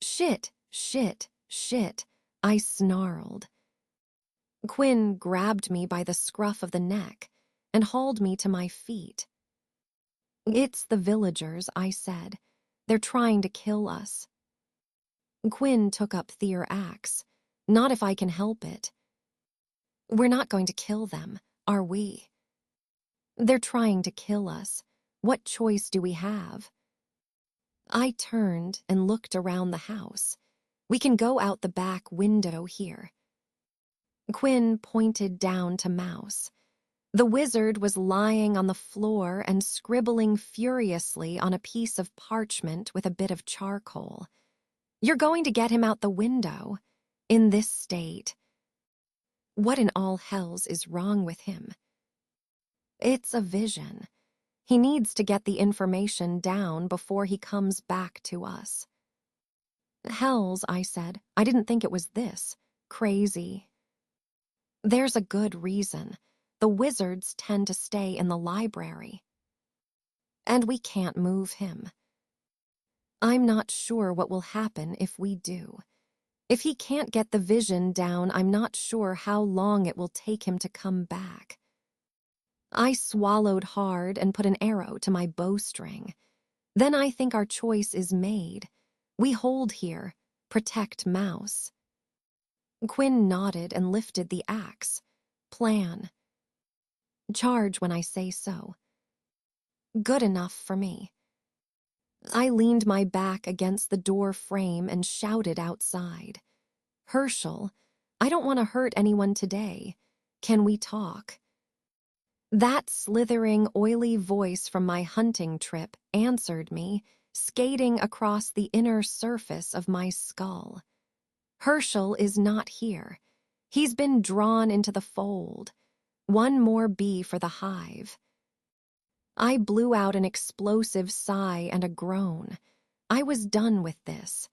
"Shit, shit, shit," I snarled. Quinn grabbed me by the scruff of the neck and hauled me to my feet. "It's the villagers," I said. "They're trying to kill us." Quinn took up their axe. "Not if I can help it." "We're not going to kill them, are we?" "They're trying to kill us. What choice do we have?" I turned and looked around the house. "We can go out the back window here." Quinn pointed down to Mouse. The wizard was lying on the floor and scribbling furiously on a piece of parchment with a bit of charcoal. "You're going to get him out the window? In this state?" What in all hells is wrong with him? It's a vision. He needs to get the information down before he comes back to us. Hells, I said. I didn't think it was this. Crazy. There's a good reason. The wizards tend to stay in the library. And we can't move him. I'm not sure what will happen if we do. If he can't get the vision down, I'm not sure how long it will take him to come back. I swallowed hard and put an arrow to my bowstring. Then I think our choice is made. We hold here, protect Mouse. Quinn nodded and lifted the axe. Plan. Charge when I say so. Good enough for me. I leaned my back against the door frame and shouted outside. Herschel, I don't want to hurt anyone today. Can we talk? That slithering, oily voice from my hunting trip answered me, skating across the inner surface of my skull. Herschel is not here. He's been drawn into the fold. One more bee for the hive. I blew out an explosive sigh and a groan. I was done with this.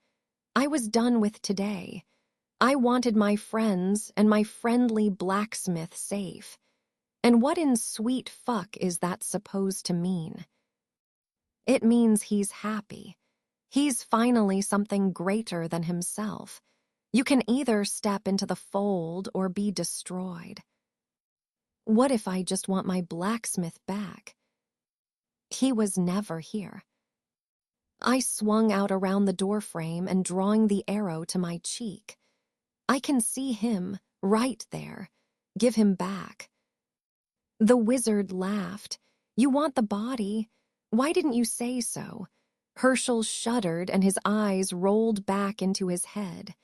I was done with today. I wanted my friends and my friendly blacksmith safe. And what in sweet fuck is that supposed to mean? It means he's happy. He's finally something greater than himself. You can either step into the fold or be destroyed. What if I just want my blacksmith back? He was never here. I swung out around the doorframe and drawing the arrow to my cheek. I can see him, right there. Give him back. The wizard laughed. You want the body? Why didn't you say so? Herschel shuddered and his eyes rolled back into his head.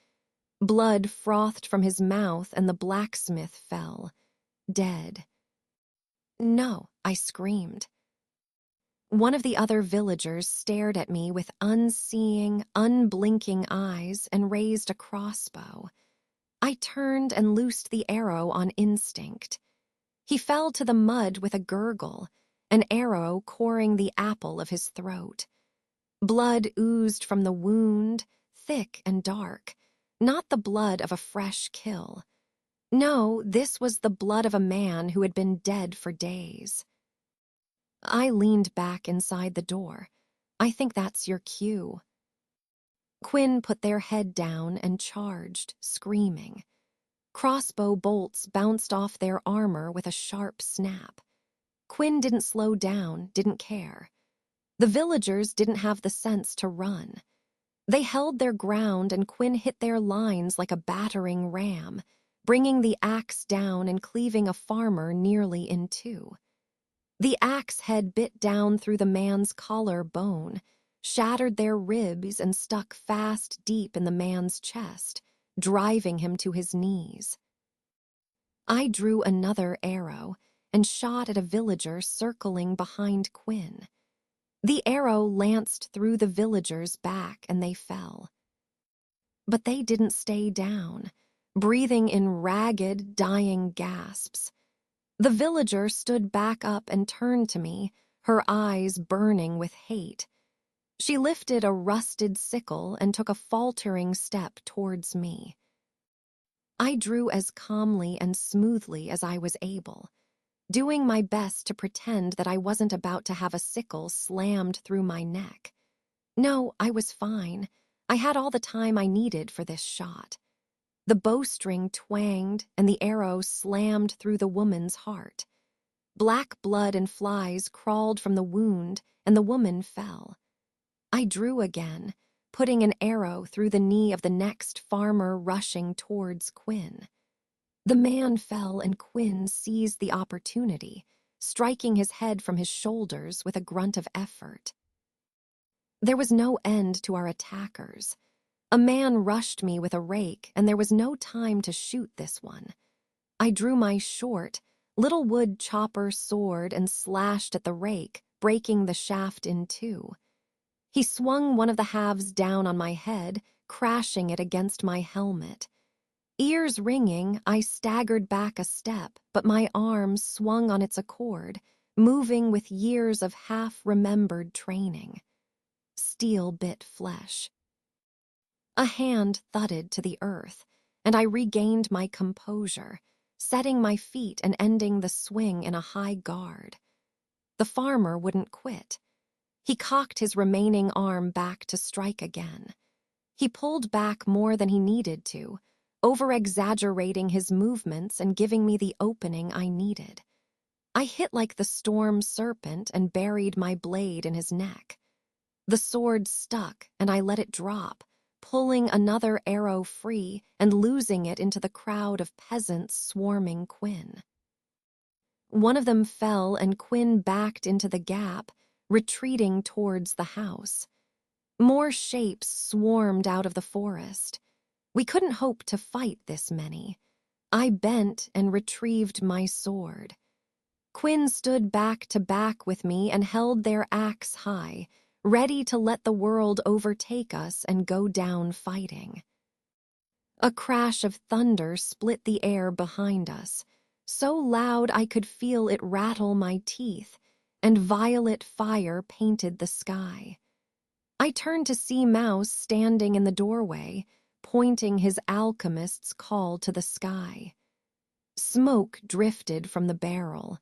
Blood frothed from his mouth and the blacksmith fell, dead. No, I screamed. One of the other villagers stared at me with unseeing, unblinking eyes and raised a crossbow. I turned and loosed the arrow on instinct. He fell to the mud with a gurgle, an arrow coring the apple of his throat. Blood oozed from the wound, thick and dark, not the blood of a fresh kill. No, this was the blood of a man who had been dead for days. I leaned back inside the door. I think that's your cue. Quinn put their head down and charged, screaming. Crossbow bolts bounced off their armor with a sharp snap. Quinn didn't slow down, didn't care. The villagers didn't have the sense to run. They held their ground and Quinn hit their lines like a battering ram, bringing the axe down and cleaving a farmer nearly in two. The axe head bit down through the man's collarbone, shattered their ribs and stuck fast deep in the man's chest, driving him to his knees. I drew another arrow and shot at a villager circling behind Quinn. The arrow lanced through the villager's back and they fell. But they didn't stay down, breathing in ragged, dying gasps. The villager stood back up and turned to me, her eyes burning with hate. She lifted a rusted sickle and took a faltering step towards me. I drew as calmly and smoothly as I was able, doing my best to pretend that I wasn't about to have a sickle slammed through my neck. No, I was fine. I had all the time I needed for this shot. The bowstring twanged and the arrow slammed through the woman's heart. Black blood and flies crawled from the wound and the woman fell. I drew again, putting an arrow through the knee of the next farmer rushing towards Quinn. The man fell and Quinn seized the opportunity, striking his head from his shoulders with a grunt of effort. There was no end to our attackers. A man rushed me with a rake, and there was no time to shoot this one. I drew my short, little wood chopper sword and slashed at the rake, breaking the shaft in two. He swung one of the halves down on my head, crashing it against my helmet. Ears ringing, I staggered back a step, but my arms swung on its accord, moving with years of half-remembered training. Steel bit flesh. A hand thudded to the earth, and I regained my composure, setting my feet and ending the swing in a high guard. The farmer wouldn't quit. He cocked his remaining arm back to strike again. He pulled back more than he needed to, over-exaggerating his movements and giving me the opening I needed. I hit like the storm serpent and buried my blade in his neck. The sword stuck, and I let it drop, pulling another arrow free and losing it into the crowd of peasants swarming Quinn. One of them fell, and Quinn backed into the gap, retreating towards the house. More shapes swarmed out of the forest. We couldn't hope to fight this many. I bent and retrieved my sword. Quinn stood back to back with me and held their axe high, ready to let the world overtake us and go down fighting. A crash of thunder split the air behind us, so loud I could feel it rattle my teeth, and violet fire painted the sky. I turned to see Mouse standing in the doorway, pointing his alchemist's call to the sky. Smoke drifted from the barrel.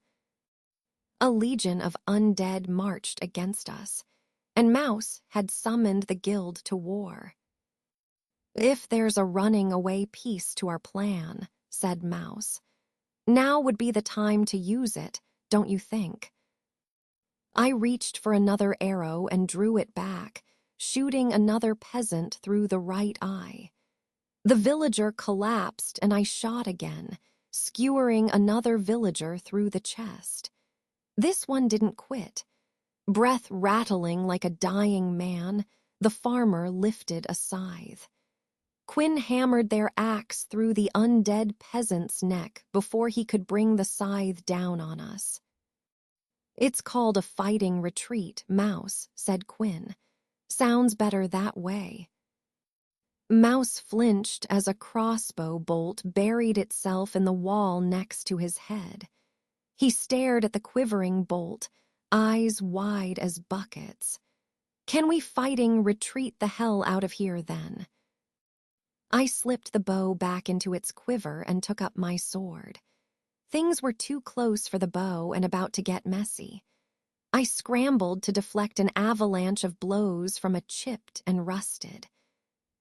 A legion of undead marched against us, and Mouse had summoned the guild to war. "If there's a running away piece to our plan," said Mouse, "now would be the time to use it, don't you think?" I reached for another arrow and drew it back, shooting another peasant through the right eye. The villager collapsed, and I shot again, skewering another villager through the chest. This one didn't quit. Breath rattling like a dying man, the farmer lifted a scythe. Quinn hammered their axe through the undead peasant's neck before he could bring the scythe down on us. "It's called a fighting retreat, Mouse," said Quinn. "Sounds better that way." Mouse flinched as a crossbow bolt buried itself in the wall next to his head. He stared at the quivering bolt, eyes wide as buckets. "Can we fighting retreat the hell out of here, then?" I slipped the bow back into its quiver and took up my sword. Things were too close for the bow and about to get messy. I scrambled to deflect an avalanche of blows from a chipped and rusted.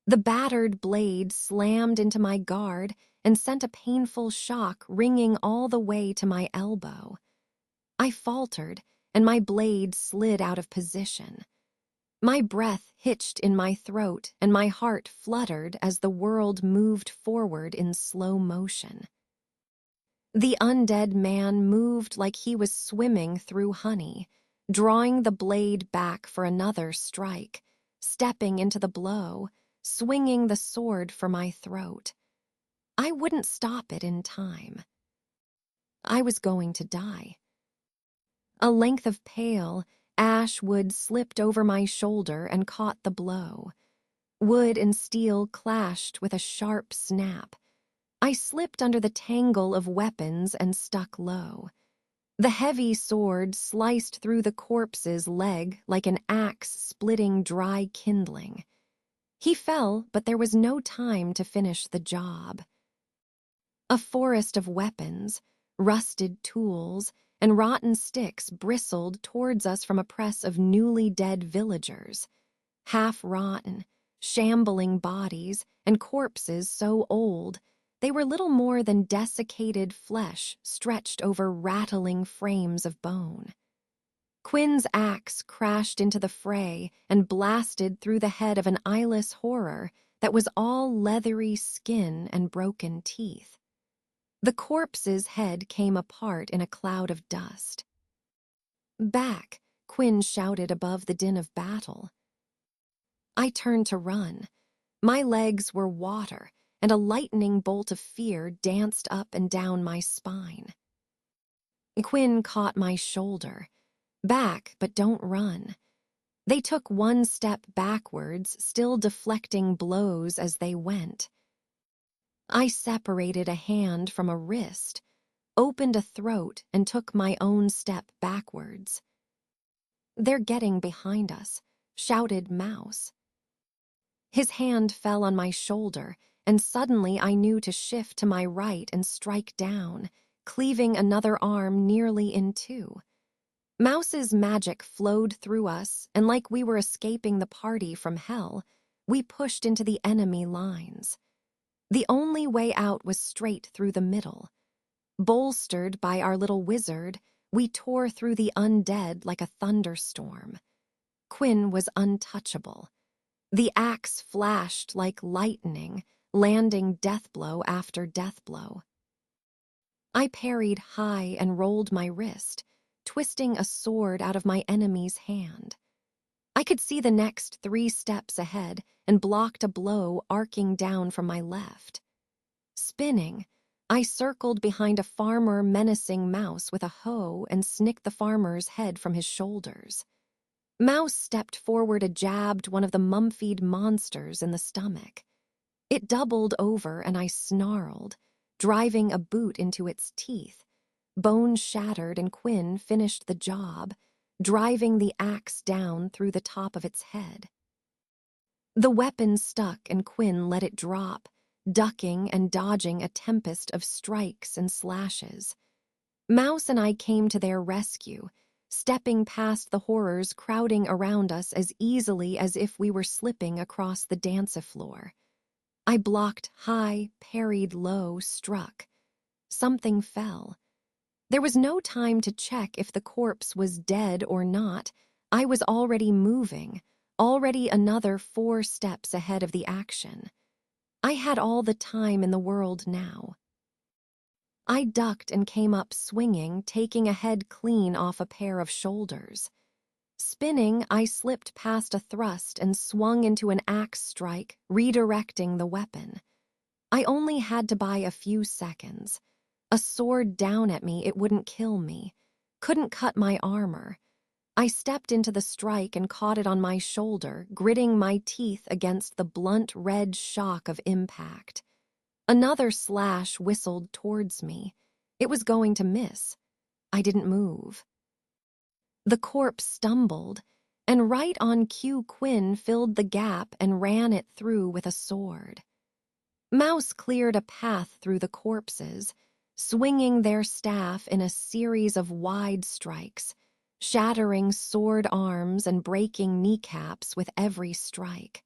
The battered blade slammed into my guard and sent a painful shock ringing all the way to my elbow. I faltered, and my blade slid out of position. My breath hitched in my throat, and my heart fluttered as the world moved forward in slow motion. The undead man moved like he was swimming through honey, drawing the blade back for another strike, stepping into the blow, swinging the sword for my throat. I wouldn't stop it in time. I was going to die. A length of pale, ash wood slipped over my shoulder and caught the blow. Wood and steel clashed with a sharp snap. I slipped under the tangle of weapons and stuck low. The heavy sword sliced through the corpse's leg like an axe splitting dry kindling. He fell, but there was no time to finish the job. A forest of weapons, rusted tools, and rotten sticks bristled towards us from a press of newly dead villagers, half-rotten, shambling bodies, and corpses so old they were little more than desiccated flesh stretched over rattling frames of bone. Quinn's axe crashed into the fray and blasted through the head of an eyeless horror that was all leathery skin and broken teeth. The corpse's head came apart in a cloud of dust. "Back!" Quinn shouted above the din of battle. I turned to run. My legs were water, and a lightning bolt of fear danced up and down my spine. Quinn caught my shoulder. "Back, but don't run." They took one step backwards, still deflecting blows as they went. I separated a hand from a wrist, opened a throat, and took my own step backwards. "They're getting behind us," shouted Mouse. His hand fell on my shoulder, and suddenly I knew to shift to my right and strike down, cleaving another arm nearly in two. Mouse's magic flowed through us, and like we were escaping the party from hell, we pushed into the enemy lines. The only way out was straight through the middle. Bolstered by our little wizard, we tore through the undead like a thunderstorm. Quinn was untouchable. The axe flashed like lightning, landing death blow after death blow. I parried high and rolled my wrist, twisting a sword out of my enemy's hand. I could see the next 3 steps ahead and blocked a blow arcing down from my left. Spinning, I circled behind a farmer menacing Mouse with a hoe and snicked the farmer's head from his shoulders. Mouse stepped forward and jabbed one of the mummified monsters in the stomach. It doubled over and I snarled, driving a boot into its teeth. Bone shattered and Quinn finished the job, driving the axe down through the top of its head. The weapon stuck and Quinn let it drop, ducking and dodging a tempest of strikes and slashes. Mouse and I came to their rescue, stepping past the horrors crowding around us as easily as if we were slipping across the dance floor. I blocked high, parried low, struck. Something fell. There was no time to check if the corpse was dead or not. I was already moving, already another 4 steps ahead of the action. I had all the time in the world now. I ducked and came up swinging, taking a head clean off a pair of shoulders. Spinning, I slipped past a thrust and swung into an axe strike, redirecting the weapon. I only had to buy a few seconds. A sword down at me, it wouldn't kill me. Couldn't cut my armor. I stepped into the strike and caught it on my shoulder, gritting my teeth against the blunt red shock of impact. Another slash whistled towards me. It was going to miss. I didn't move. The corpse stumbled, and right on cue Quinn filled the gap and ran it through with a sword. Mouse cleared a path through the corpses, swinging their staff in a series of wide strikes, shattering sword arms and breaking kneecaps with every strike.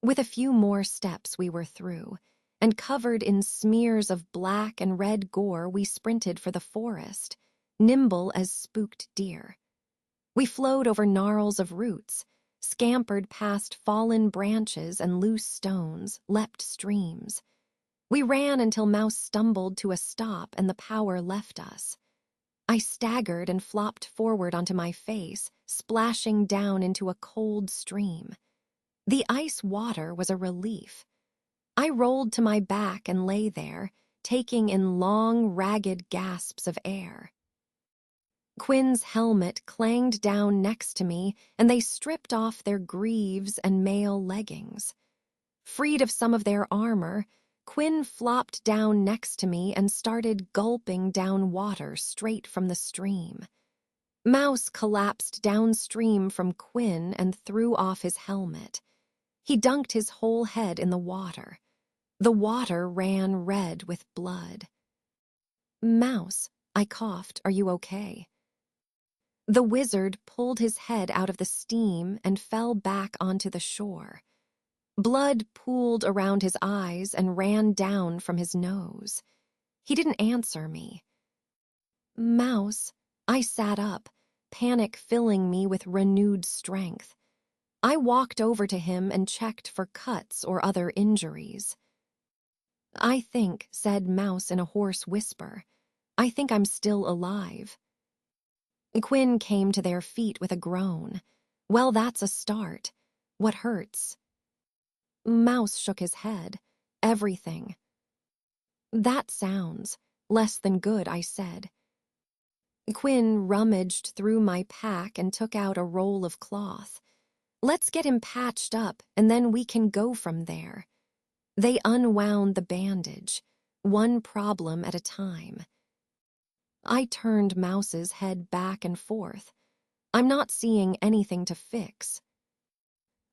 With a few more steps we were through, and covered in smears of black and red gore we sprinted for the forest, nimble as spooked deer. We flowed over gnarls of roots, scampered past fallen branches and loose stones, leapt streams. We ran until Mouse stumbled to a stop and the power left us. I staggered and flopped forward onto my face, splashing down into a cold stream. The ice water was a relief. I rolled to my back and lay there, taking in long, ragged gasps of air. Quinn's helmet clanged down next to me, and they stripped off their greaves and mail leggings. Freed of some of their armor, Quinn flopped down next to me and started gulping down water straight from the stream. Mouse collapsed downstream from Quinn and threw off his helmet. He dunked his whole head in the water. The water ran red with blood. "Mouse," I coughed, "are you okay?" The wizard pulled his head out of the steam and fell back onto the shore. Blood pooled around his eyes and ran down from his nose. He didn't answer me. "Mouse," I sat up, panic filling me with renewed strength. I walked over to him and checked for cuts or other injuries. "I think," said Mouse in a hoarse whisper, "I think I'm still alive." Quinn came to their feet with a groan. "Well, that's a start. What hurts?" Mouse shook his head. "Everything." "That sounds less than good," I said. Quinn rummaged through my pack and took out a roll of cloth. "Let's get him patched up, and then we can go from there." They unwound the bandage, one problem at a time. I turned Mouse's head back and forth. I'm not seeing anything to fix.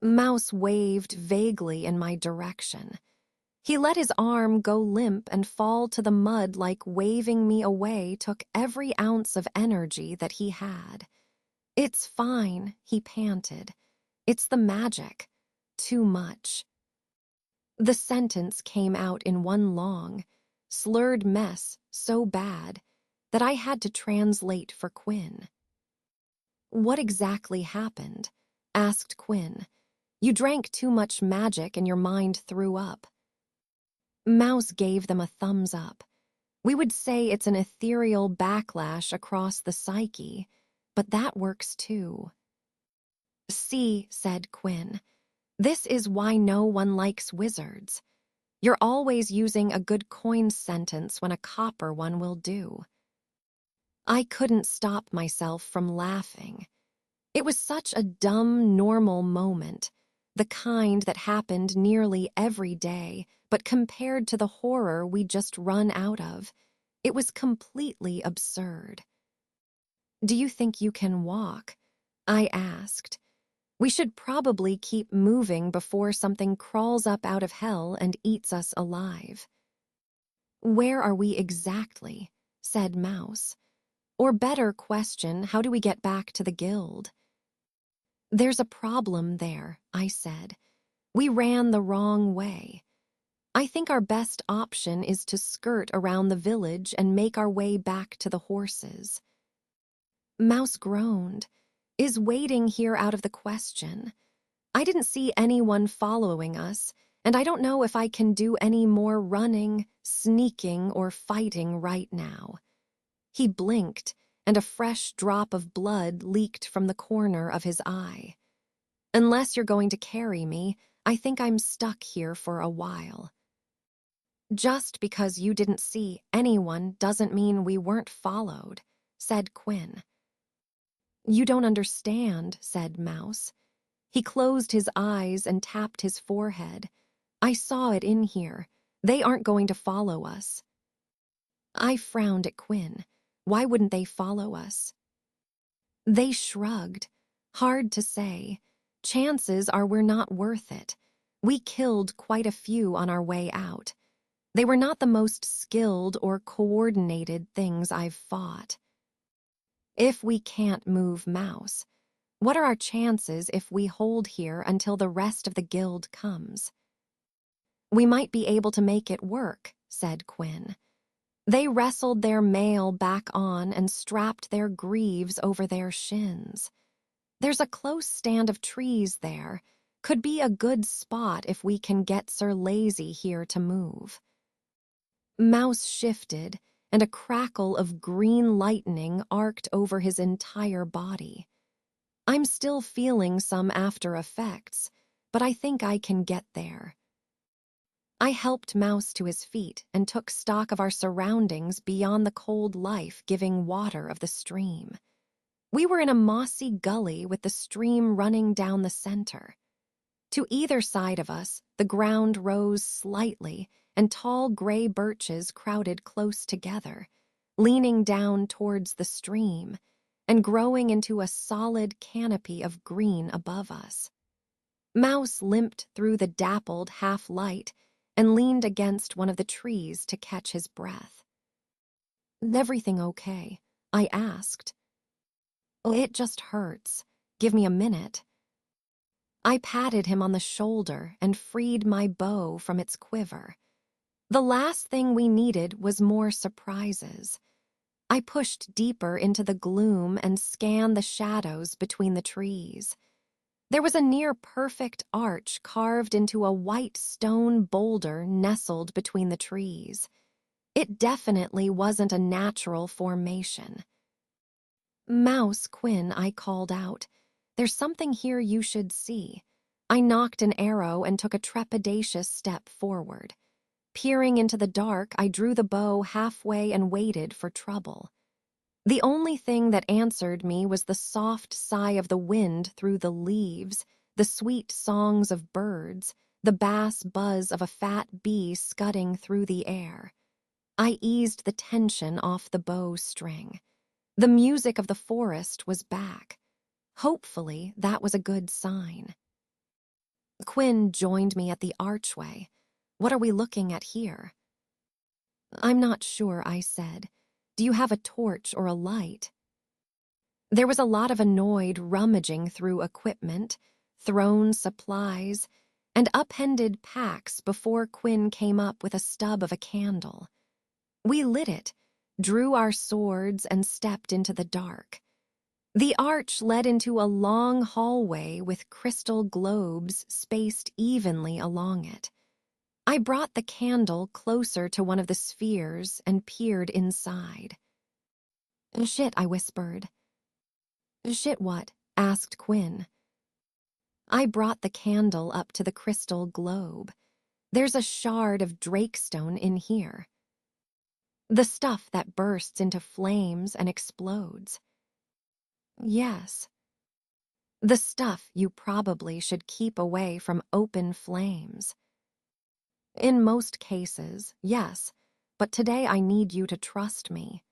Mouse waved vaguely in my direction. He let his arm go limp and fall to the mud like waving me away took every ounce of energy that he had. "It's fine," he panted. "It's the magic. Too much." The sentence came out in one long, slurred mess so bad that I had to translate for Quinn. "What exactly happened?" asked Quinn. "You drank too much magic and your mind threw up." Mouse gave them a thumbs up. We would say it's an ethereal backlash across the psyche, but that works too. "See," said Quinn, "this is why no one likes wizards. You're always using a good coin sentence when a copper one will do." I couldn't stop myself from laughing. It was such a dumb, normal moment, the kind that happened nearly every day, but compared to the horror we'd just run out of, it was completely absurd. "Do you think you can walk?" I asked. "We should probably keep moving before something crawls up out of hell and eats us alive." "Where are we exactly?" said Mouse. "Or better question, how do we get back to the guild?" "There's a problem there," I said. "We ran the wrong way. I think our best option is to skirt around the village and make our way back to the horses." Mouse groaned. "Is waiting here out of the question? I didn't see anyone following us, and I don't know if I can do any more running, sneaking, or fighting right now." He blinked, and a fresh drop of blood leaked from the corner of his eye. "Unless you're going to carry me, I think I'm stuck here for a while." "Just because you didn't see anyone doesn't mean we weren't followed," said Quinn. "You don't understand," said Mouse. He closed his eyes and tapped his forehead. "I saw it in here. They aren't going to follow us." I frowned at Quinn. Why wouldn't they follow us? They shrugged. "Hard to say. Chances are we're not worth it. We killed quite a few on our way out. They were not the most skilled or coordinated things I've fought." "If we can't move Mouse, what are our chances if we hold here until the rest of the guild comes?" "We might be able to make it work," said Quinn. They wrestled their mail back on and strapped their greaves over their shins. "There's a close stand of trees there. Could be a good spot if we can get Sir Lazy here to move." Mouse shifted, and a crackle of green lightning arced over his entire body. "I'm still feeling some after effects, but I think I can get there." I helped Mouse to his feet and took stock of our surroundings beyond the cold life-giving water of the stream. We were in a mossy gully with the stream running down the center. To either side of us, the ground rose slightly, and tall gray birches crowded close together, leaning down towards the stream and growing into a solid canopy of green above us. Mouse limped through the dappled half-light and leaned against one of the trees to catch his breath. "Everything okay?" I asked. "Oh, it just hurts. Give me a minute." I patted him on the shoulder and freed my bow from its quiver. The last thing we needed was more surprises. I pushed deeper into the gloom and scanned the shadows between the trees. There was a near-perfect arch carved into a white stone boulder nestled between the trees. It definitely wasn't a natural formation. "Mouse, Quinn," I called out. "There's something here you should see." I knocked an arrow and took a trepidatious step forward. Peering into the dark, I drew the bow halfway and waited for trouble. The only thing that answered me was the soft sigh of the wind through the leaves, the sweet songs of birds, the bass buzz of a fat bee scudding through the air. I eased the tension off the bow string. The music of the forest was back. Hopefully, that was a good sign. Quinn joined me at the archway. What are we looking at here? I'm not sure, I said. Do you have a torch or a light? There was a lot of annoyed rummaging through equipment, thrown supplies, and upended packs before Quinn came up with a stub of a candle. We lit it, drew our swords, and stepped into the dark. The arch led into a long hallway with crystal globes spaced evenly along it. I brought the candle closer to one of the spheres and peered inside. "Shit," I whispered. "Shit what?" asked Quinn. I brought the candle up to the crystal globe. "There's a shard of drakestone in here. The stuff that bursts into flames and explodes." "Yes." "The stuff you probably should keep away from open flames." "In most cases, yes, but today I need you to trust me."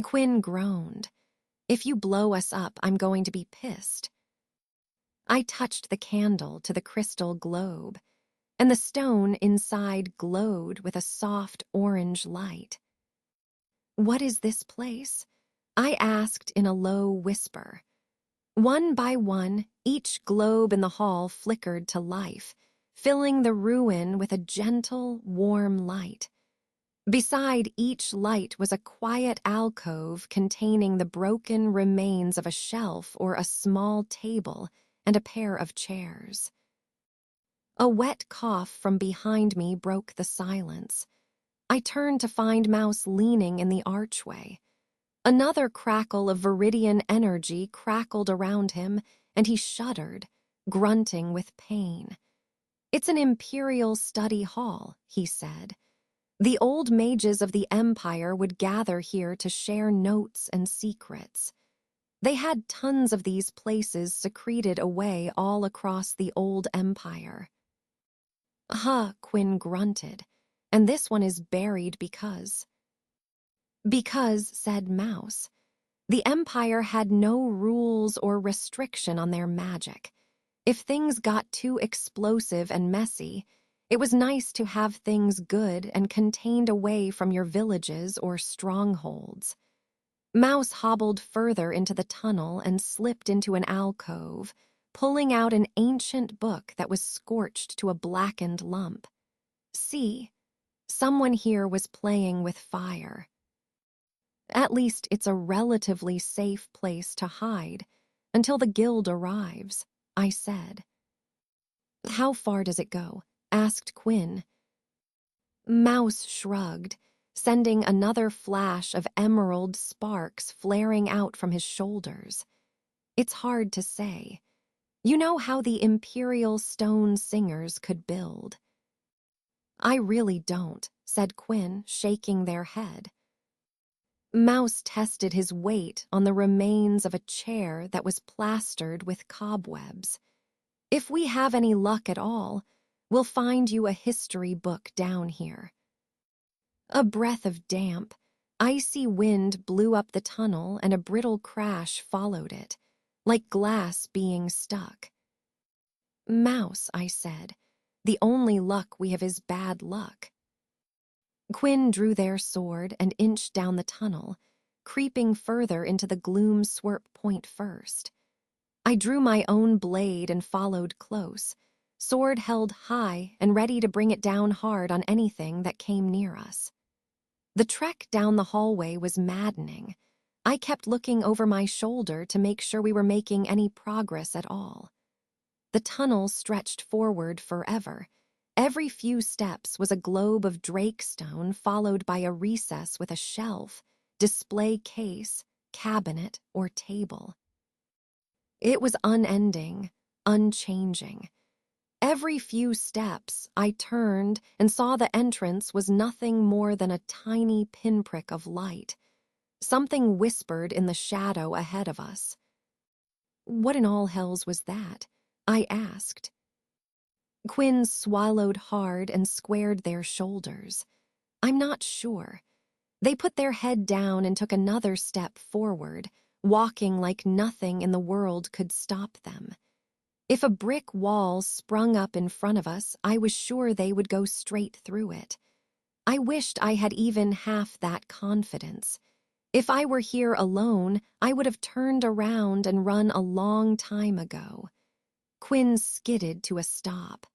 Quinn groaned. "If you blow us up, I'm going to be pissed." I touched the candle to the crystal globe, and the stone inside glowed with a soft orange light. "What is this place?" I asked in a low whisper. One by one, each globe in the hall flickered to life, filling the ruin with a gentle, warm light. Beside each light was a quiet alcove containing the broken remains of a shelf or a small table and a pair of chairs. A wet cough from behind me broke the silence. I turned to find Mouse leaning in the archway. Another crackle of viridian energy crackled around him, and he shuddered, grunting with pain. "It's an imperial study hall," he said. "The old mages of the Empire would gather here to share notes and secrets. They had tons of these places secreted away all across the old Empire." "Huh," Quinn grunted, "and this one is buried because—" "Because," said Mouse, "the Empire had no rules or restriction on their magic. If things got too explosive and messy, it was nice to have things good and contained away from your villages or strongholds." Mouse hobbled further into the tunnel and slipped into an alcove, pulling out an ancient book that was scorched to a blackened lump. "See, someone here was playing with fire." "At least it's a relatively safe place to hide until the guild arrives," I said. "How far does it go?" asked Quinn. Mouse shrugged, sending another flash of emerald sparks flaring out from his shoulders. "It's hard to say. You know how the Imperial Stone Singers could build." "I really don't," said Quinn, shaking their head. Mouse tested his weight on the remains of a chair that was plastered with cobwebs. "If we have any luck at all, we'll find you a history book down here." A breath of damp, icy wind blew up the tunnel and a brittle crash followed it, like glass being stuck. "Mouse," I said, "the only luck we have is bad luck." Quinn drew their sword and inched down the tunnel, creeping further into the gloom swerp point first. I drew my own blade and followed close, sword held high and ready to bring it down hard on anything that came near us. The trek down the hallway was maddening. I kept looking over my shoulder to make sure we were making any progress at all. The tunnel stretched forward forever. Every few steps was a globe of drakestone followed by a recess with a shelf, display case, cabinet, or table. It was unending, unchanging. Every few steps, I turned and saw the entrance was nothing more than a tiny pinprick of light. Something whispered in the shadow ahead of us. "What in all hells was that?" I asked. Quinn swallowed hard and squared their shoulders. I'm not sure. They put their head down and took another step forward, walking like nothing in the world could stop them. If a brick wall sprung up in front of us, I was sure they would go straight through it. I wished I had even half that confidence. If I were here alone, I would have turned around and run a long time ago. Quinn skidded to a stop.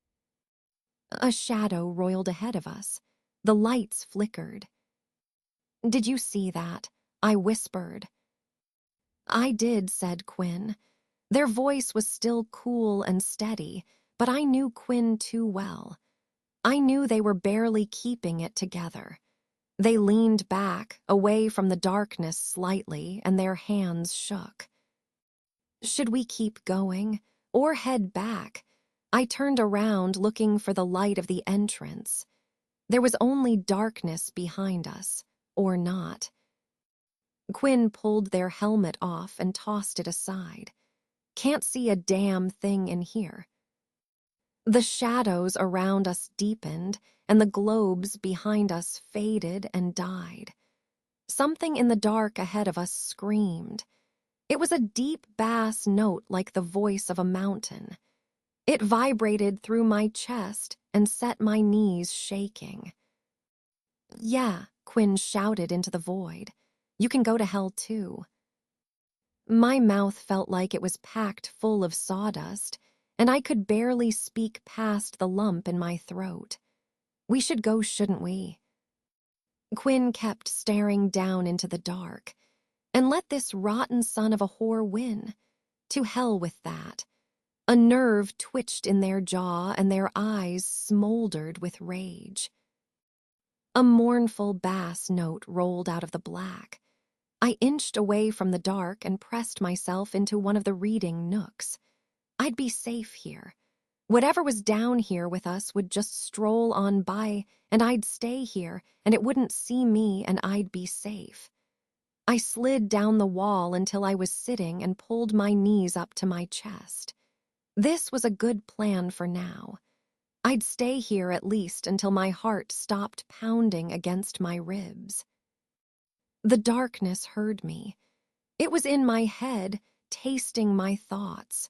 A shadow roiled ahead of us. The lights flickered. "Did you see that?" I whispered. "I did," said Quinn. Their voice was still cool and steady, but I knew Quinn too well. I knew they were barely keeping it together. They leaned back, away from the darkness slightly, and their hands shook. Should we keep going, or head back? I turned around, looking for the light of the entrance. There was only darkness behind us, or not. Quinn pulled their helmet off and tossed it aside. "Can't see a damn thing in here." The shadows around us deepened, and the globes behind us faded and died. Something in the dark ahead of us screamed. It was a deep bass note like the voice of a mountain. It vibrated through my chest and set my knees shaking. "Yeah," Quinn shouted into the void. "You can go to hell too." My mouth felt like it was packed full of sawdust, and I could barely speak past the lump in my throat. "We should go, shouldn't we?" Quinn kept staring down into the dark. "And let this rotten son of a whore win. To hell with that." A nerve twitched in their jaw and their eyes smoldered with rage. A mournful bass note rolled out of the black. I inched away from the dark and pressed myself into one of the reading nooks. I'd be safe here. Whatever was down here with us would just stroll on by, and I'd stay here, and it wouldn't see me, and I'd be safe. I slid down the wall until I was sitting and pulled my knees up to my chest. This was a good plan for now. I'd stay here at least until my heart stopped pounding against my ribs. The darkness heard me. It was in my head, tasting my thoughts.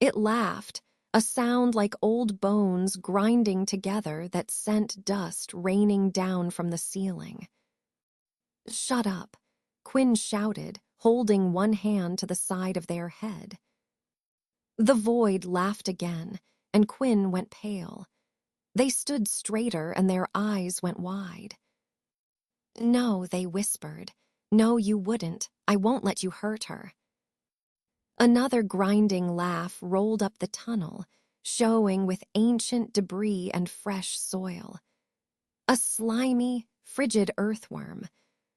It laughed, a sound like old bones grinding together that sent dust raining down from the ceiling. "Shut up," Quinn shouted, holding one hand to the side of their head. The void laughed again, and Quinn went pale. They stood straighter and their eyes went wide. "No," they whispered. "No, you wouldn't. I won't let you hurt her." Another grinding laugh rolled up the tunnel, showing with ancient debris and fresh soil. A slimy, frigid earthworm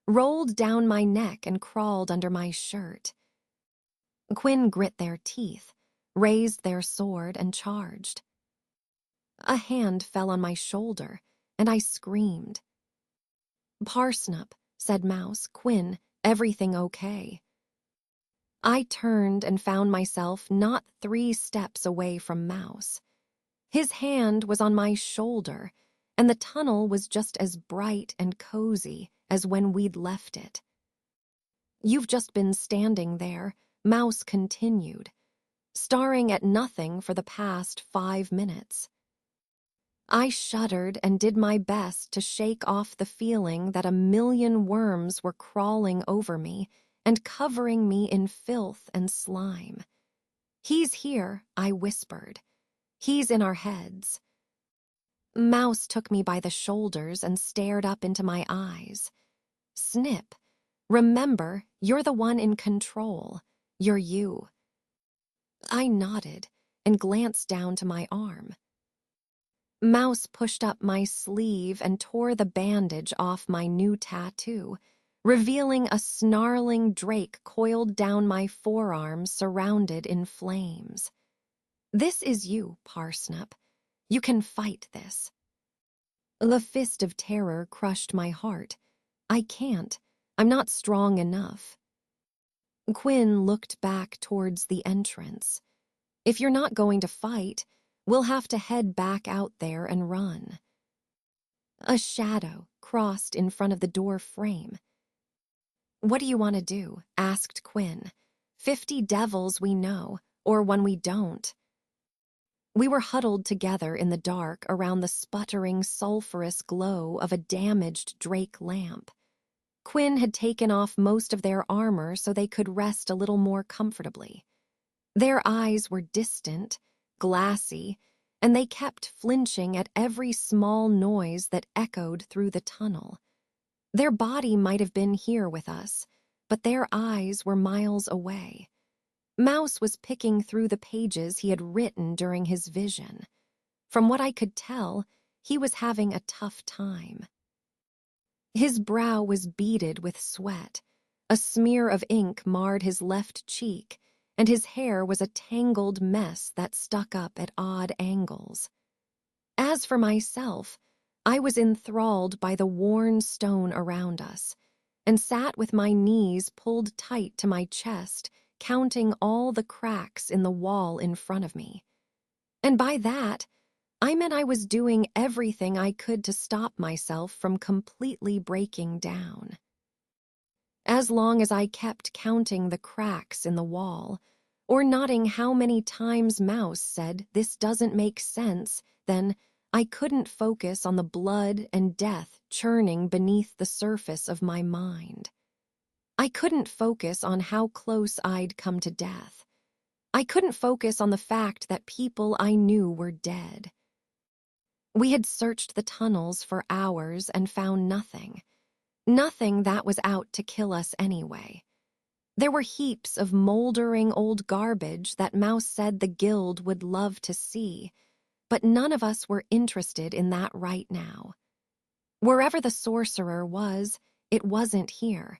rolled down my neck and crawled under my shirt. Quinn grit their teeth, raised their sword, and charged. A hand fell on my shoulder, and I screamed. "Parsnip," said Mouse. "Quinn, everything okay?" I turned and found myself not 3 steps away from Mouse. His hand was on my shoulder, and the tunnel was just as bright and cozy as when we'd left it. "You've just been standing there," Mouse continued, "staring at nothing for the past 5 minutes. I shuddered and did my best to shake off the feeling that a million worms were crawling over me and covering me in filth and slime. "He's here," I whispered. "He's in our heads." Mouse took me by the shoulders and stared up into my eyes. "Snip, remember, you're the one in control. You're you." I nodded and glanced down to my arm. Mouse pushed up my sleeve and tore the bandage off my new tattoo, revealing a snarling drake coiled down my forearm surrounded in flames. "This is you, Parsnip. You can fight this." The fist of terror crushed my heart. "I can't. I'm not strong enough." Quinn looked back towards the entrance. "If you're not going to fight, We'll have to head back out there and run." A shadow crossed in front of the door frame. "What do you want to do?" asked Quinn. 50 devils we know, or one we don't." We were huddled together in the dark around the sputtering, sulphurous glow of a damaged Drake lamp. Quinn had taken off most of their armor so they could rest a little more comfortably. Their eyes were distant, glassy, and they kept flinching at every small noise that echoed through the tunnel. Their body might have been here with us, but their eyes were miles away. Mouse was picking through the pages he had written during his vision. From what I could tell, he was having a tough time. His brow was beaded with sweat. A smear of ink marred his left cheek, and his hair was a tangled mess that stuck up at odd angles. As for myself, I was enthralled by the worn stone around us, and sat with my knees pulled tight to my chest, counting all the cracks in the wall in front of me. And by that, I meant I was doing everything I could to stop myself from completely breaking down. As long as I kept counting the cracks in the wall, or noting how many times Mouse said, "This doesn't make sense," then I couldn't focus on the blood and death churning beneath the surface of my mind. I couldn't focus on how close I'd come to death. I couldn't focus on the fact that people I knew were dead. We had searched the tunnels for hours and found nothing. Nothing that was out to kill us anyway. There were heaps of moldering old garbage that Mouse said the guild would love to see, but none of us were interested in that right now. Wherever the sorcerer was, it wasn't here,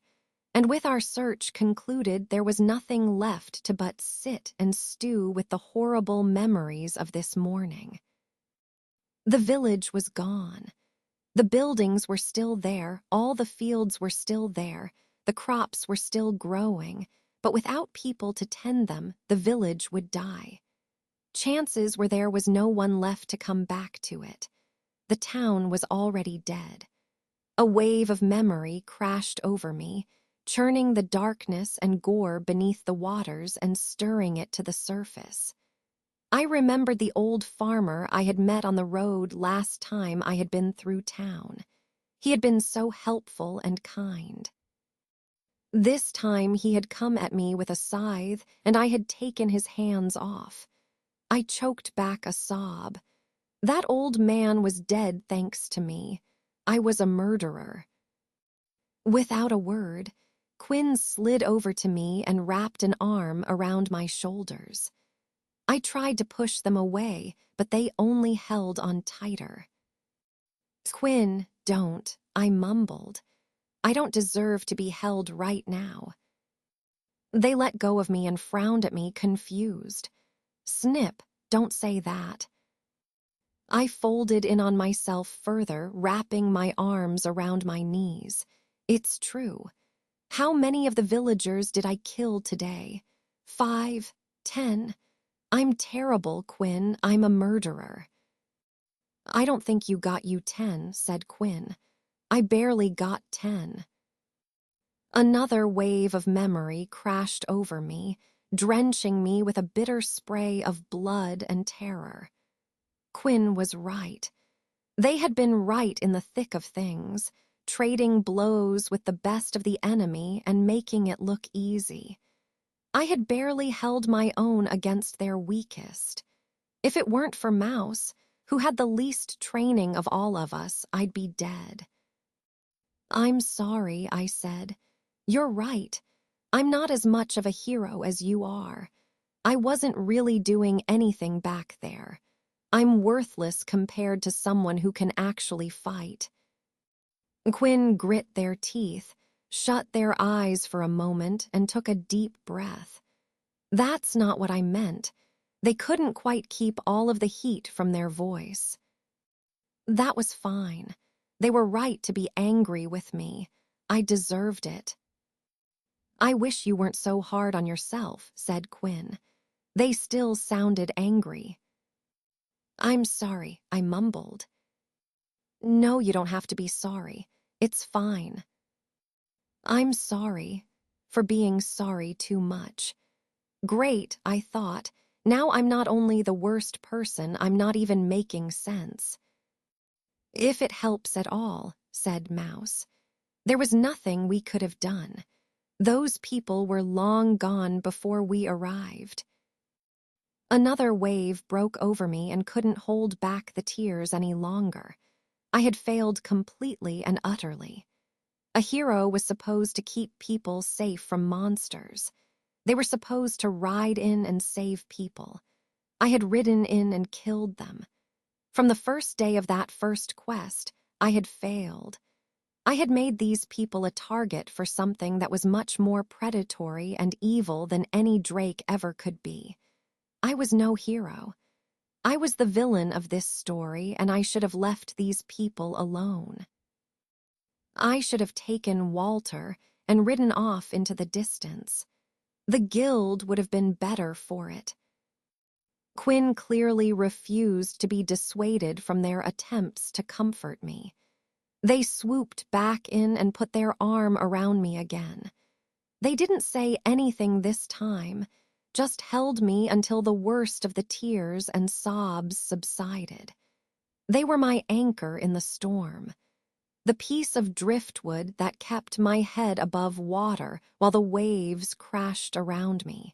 and with our search concluded there was nothing left to but sit and stew with the horrible memories of this morning. The village was gone. The buildings were still there, all the fields were still there, the crops were still growing, but without people to tend them, the village would die. Chances were there was no one left to come back to it. The town was already dead. A wave of memory crashed over me, churning the darkness and gore beneath the waters and stirring it to the surface. I remembered the old farmer I had met on the road last time I had been through town. He had been so helpful and kind. This time he had come at me with a scythe, and I had taken his hands off. I choked back a sob. That old man was dead thanks to me. I was a murderer. Without a word, Quinn slid over to me and wrapped an arm around my shoulders. I tried to push them away, but they only held on tighter. "Quinn, don't," I mumbled. "I don't deserve to be held right now." They let go of me and frowned at me, confused. "Snip, don't say that." I folded in on myself further, wrapping my arms around my knees. It's true. How many of the villagers did I kill today? 5, 10? I'm terrible, Quinn. I'm a murderer. "I don't think you got you 10, said Quinn. "I barely got 10. Another wave of memory crashed over me, drenching me with a bitter spray of blood and terror. Quinn was right. They had been right in the thick of things, trading blows with the best of the enemy and making it look easy. I had barely held my own against their weakest. If it weren't for Mouse, who had the least training of all of us, I'd be dead. "I'm sorry," I said. "You're right. I'm not as much of a hero as you are. I wasn't really doing anything back there. I'm worthless compared to someone who can actually fight." Quinn grit their teeth, shut their eyes for a moment, and took a deep breath. "That's not what I meant." They couldn't quite keep all of the heat from their voice. "That was fine. They were right to be angry with me. I deserved it." "I wish you weren't so hard on yourself," said Quinn. They still sounded angry. I'm sorry, I mumbled. No, you don't have to be sorry. It's fine. I'm sorry for being sorry too much. Great, I thought. Now I'm not only the worst person, I'm not even making sense. If it helps at all, said Mouse. There was nothing we could have done. Those people were long gone before we arrived. Another wave broke over me and couldn't hold back the tears any longer. I had failed completely and utterly. A hero was supposed to keep people safe from monsters. They were supposed to ride in and save people. I had ridden in and killed them. From the first day of that first quest, I had failed. I had made these people a target for something that was much more predatory and evil than any Drake ever could be. I was no hero. I was the villain of this story, and I should have left these people alone. I should have taken Walter and ridden off into the distance. The guild would have been better for it. Quinn clearly refused to be dissuaded from their attempts to comfort me. They swooped back in and put their arm around me again. They didn't say anything this time, just held me until the worst of the tears and sobs subsided. They were my anchor in the storm, the piece of driftwood that kept my head above water while the waves crashed around me.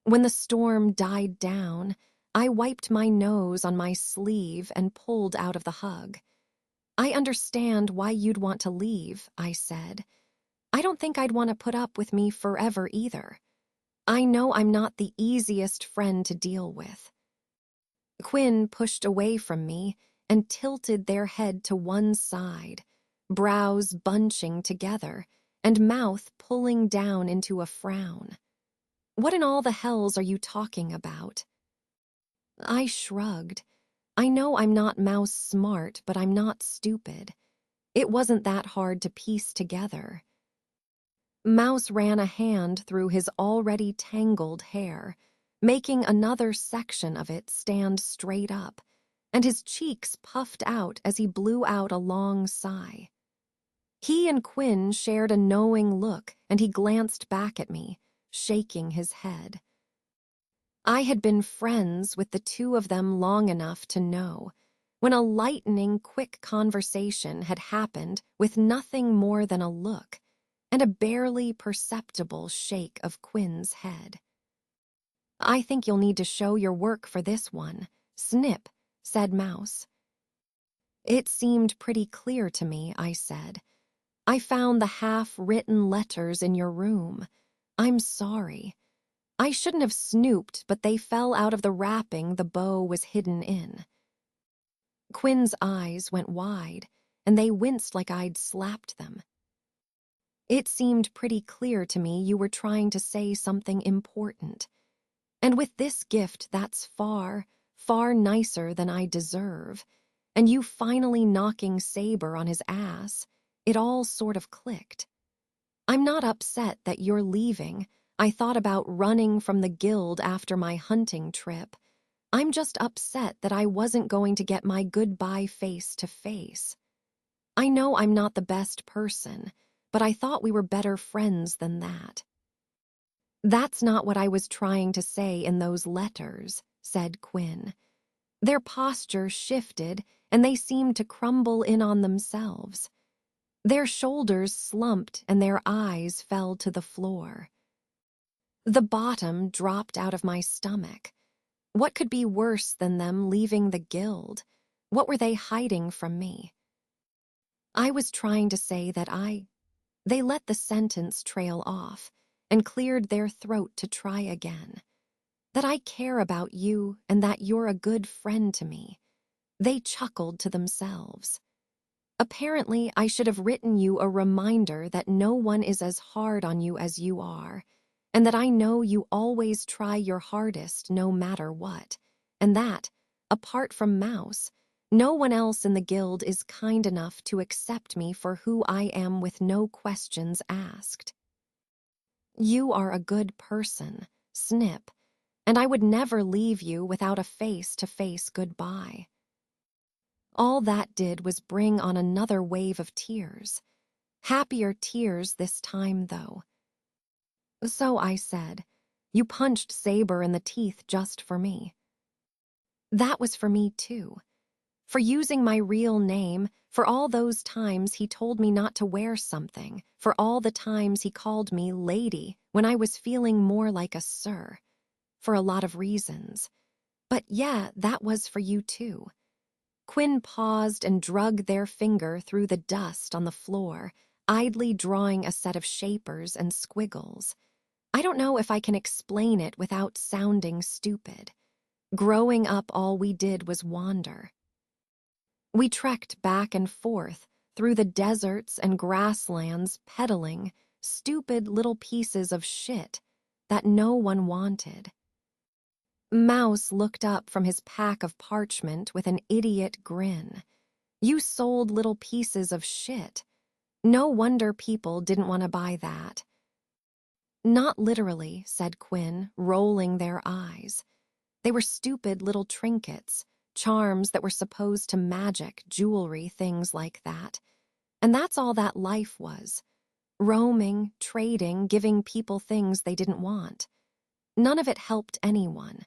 When the storm died down, I wiped my nose on my sleeve and pulled out of the hug. I understand why you'd want to leave, I said. I don't think I'd want to put up with me forever either. I know I'm not the easiest friend to deal with. Quinn pushed away from me and tilted their head to one side, brows bunching together and mouth pulling down into a frown. What in all the hells are you talking about? I shrugged. I know I'm not mouse smart, but I'm not stupid. It wasn't that hard to piece together. Mouse ran a hand through his already tangled hair, making another section of it stand straight up, and his cheeks puffed out as he blew out a long sigh. He and Quinn shared a knowing look, and he glanced back at me, shaking his head. I had been friends with the two of them long enough to know when a lightning-quick conversation had happened with nothing more than a look and a barely perceptible shake of Quinn's head. I think you'll need to show your work for this one, Snip, said Mouse. It seemed pretty clear to me, I said. I found the half-written letters in your room. I'm sorry. I shouldn't have snooped, but they fell out of the wrapping the bow was hidden in. Quinn's eyes went wide, and they winced like I'd slapped them. It seemed pretty clear to me you were trying to say something important. And with this gift that's far, far nicer than I deserve, and you finally knocking Saber on his ass, it all sort of clicked. I'm not upset that you're leaving. I thought about running from the guild after my hunting trip. I'm just upset that I wasn't going to get my goodbye face to face. I know I'm not the best person, but I thought we were better friends than that. That's not what I was trying to say in those letters, said Quinn. Their posture shifted, and they seemed to crumble in on themselves. Their shoulders slumped, and their eyes fell to the floor. The bottom dropped out of my stomach. What could be worse than them leaving the guild? What were they hiding from me? I was trying to say that They let the sentence trail off and cleared their throat to try again. That I care about you and that you're a good friend to me. They chuckled to themselves. Apparently, I should have written you a reminder that no one is as hard on you as you are, and that I know you always try your hardest no matter what, and that, apart from Mouse, no one else in the guild is kind enough to accept me for who I am with no questions asked. You are a good person, Snip, and I would never leave you without a face-to-face goodbye. All that did was bring on another wave of tears. Happier tears this time, though. So I said, "You punched Saber in the teeth just for me." That was for me, too. For using my real name, for all those times he told me not to wear something, for all the times he called me lady when I was feeling more like a sir. For a lot of reasons. But yeah, that was for you, too. Quinn paused and drug their finger through the dust on the floor, idly drawing a set of shapers and squiggles. I don't know if I can explain it without sounding stupid. Growing up, all we did was wander. We trekked back and forth through the deserts and grasslands, peddling stupid little pieces of shit that no one wanted. Mouse looked up from his pack of parchment with an idiot grin. You sold little pieces of shit. No wonder people didn't want to buy that. Not literally, said Quinn, rolling their eyes. They were stupid little trinkets, charms that were supposed to magic, jewelry, things like that. And that's all that life was. Roaming, trading, giving people things they didn't want. None of it helped anyone.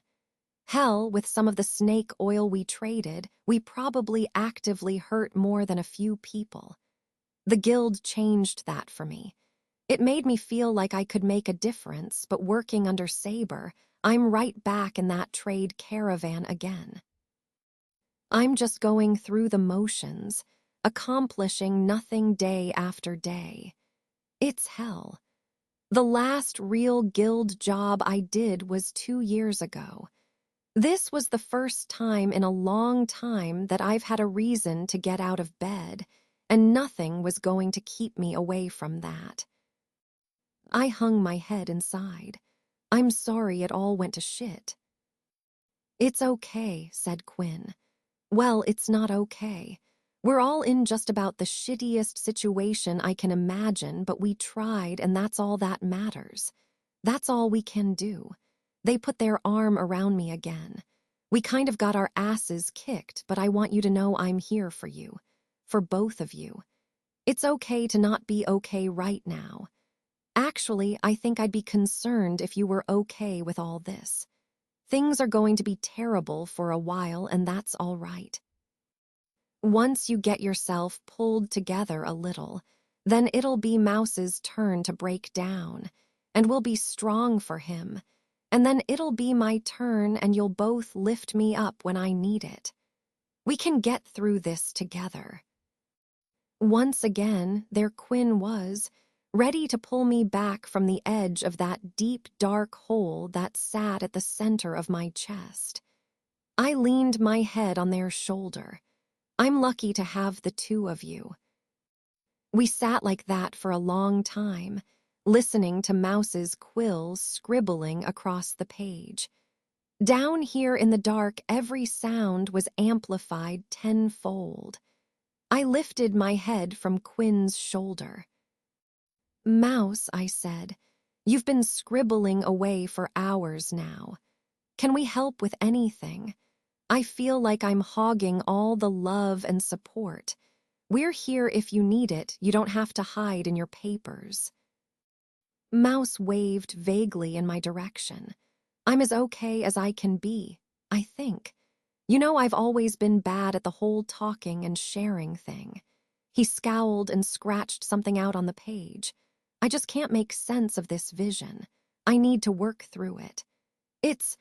Hell, with some of the snake oil we traded, we probably actively hurt more than a few people. The guild changed that for me. It made me feel like I could make a difference, but working under Saber, I'm right back in that trade caravan again. I'm just going through the motions, accomplishing nothing day after day. It's hell. The last real guild job I did was 2 years ago. This was the first time in a long time that I've had a reason to get out of bed, and nothing was going to keep me away from that. I hung my head and sighed. I'm sorry it all went to shit. It's okay, said Quinn. Well, it's not okay. We're all in just about the shittiest situation I can imagine, but we tried, and that's all that matters. That's all we can do. They put their arm around me again. We kind of got our asses kicked, but I want you to know I'm here for you. For both of you. It's okay to not be okay right now. Actually, I think I'd be concerned if you were okay with all this. Things are going to be terrible for a while, and that's all right. Once you get yourself pulled together a little, then it'll be Mouse's turn to break down, and we'll be strong for him, and then it'll be my turn and you'll both lift me up when I need it. We can get through this together. Once again, there Quinn was, ready to pull me back from the edge of that deep, dark hole that sat at the center of my chest. I leaned my head on their shoulder. I'm lucky to have the two of you. We sat like that for a long time, listening to Mouse's quills scribbling across the page. Down here in the dark, every sound was amplified tenfold. I lifted my head from Quinn's shoulder. Mouse, I said, you've been scribbling away for hours now. Can we help with anything? I feel like I'm hogging all the love and support. We're here if you need it. You don't have to hide in your papers. Mouse waved vaguely in my direction. I'm as okay as I can be, I think. You know, I've always been bad at the whole talking and sharing thing. He scowled and scratched something out on the page. I just can't make sense of this vision. I need to work through it. It's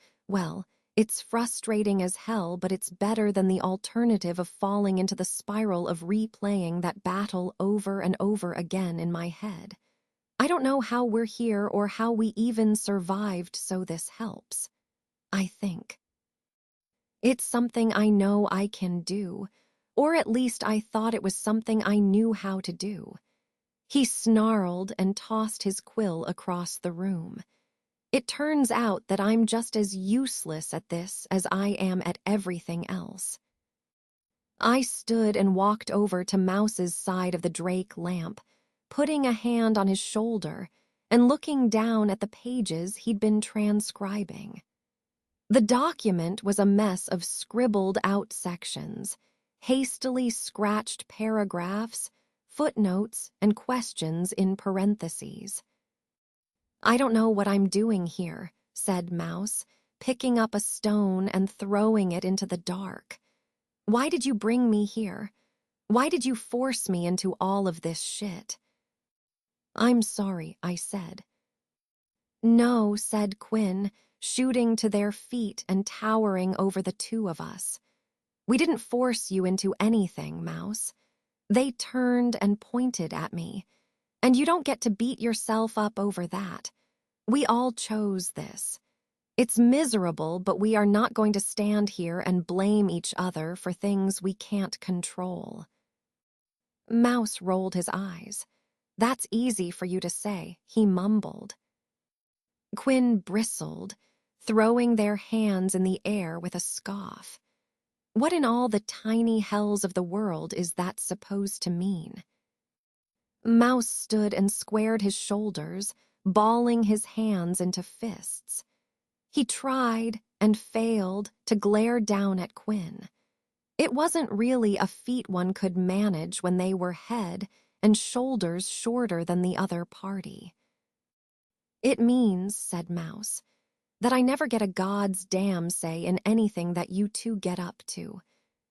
frustrating as hell, but it's better than the alternative of falling into the spiral of replaying that battle over and over again in my head. I don't know how we're here or how we even survived, so this helps. I think. It's something I know I can do, or at least I thought it was something I knew how to do. He snarled and tossed his quill across the room. It turns out that I'm just as useless at this as I am at everything else. I stood and walked over to Mouse's side of the Drake lamp, putting a hand on his shoulder and looking down at the pages he'd been transcribing. The document was a mess of scribbled-out sections, hastily scratched paragraphs, footnotes, and questions in parentheses. "I don't know what I'm doing here," said Mouse, picking up a stone and throwing it into the dark. "Why did you bring me here? Why did you force me into all of this shit?" "I'm sorry," I said. "No," said Quinn, shooting to their feet and towering over the two of us. "We didn't force you into anything, Mouse." They turned and pointed at me. "And you don't get to beat yourself up over that. We all chose this. It's miserable, but we are not going to stand here and blame each other for things we can't control." Mouse rolled his eyes. "That's easy for you to say," he mumbled. Quinn bristled, throwing their hands in the air with a scoff. "What in all the tiny hells of the world is that supposed to mean?" Mouse stood and squared his shoulders, balling his hands into fists. He tried and failed to glare down at Quinn. It wasn't really a feat one could manage when they were head and shoulders shorter than the other party. "It means," said Mouse, "that I never get a god's damn say in anything that you two get up to.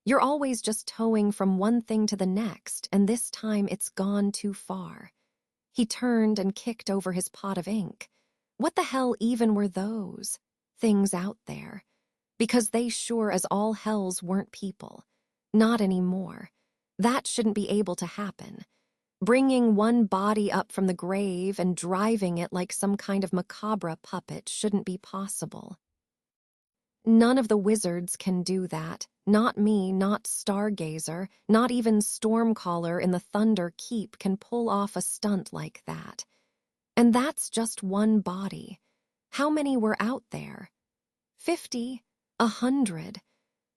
You're always just towing from one thing to the next, and this time it's gone too far." He turned and kicked over his pot of ink. What the hell even were those things out there? Because they sure as all hells weren't people. Not anymore. That shouldn't be able to happen. Bringing one body up from the grave and driving it like some kind of macabre puppet shouldn't be possible. None of the wizards can do that. Not me, not Stargazer, not even Stormcaller in the Thunder Keep can pull off a stunt like that. And that's just one body. How many were out there? 50? 100?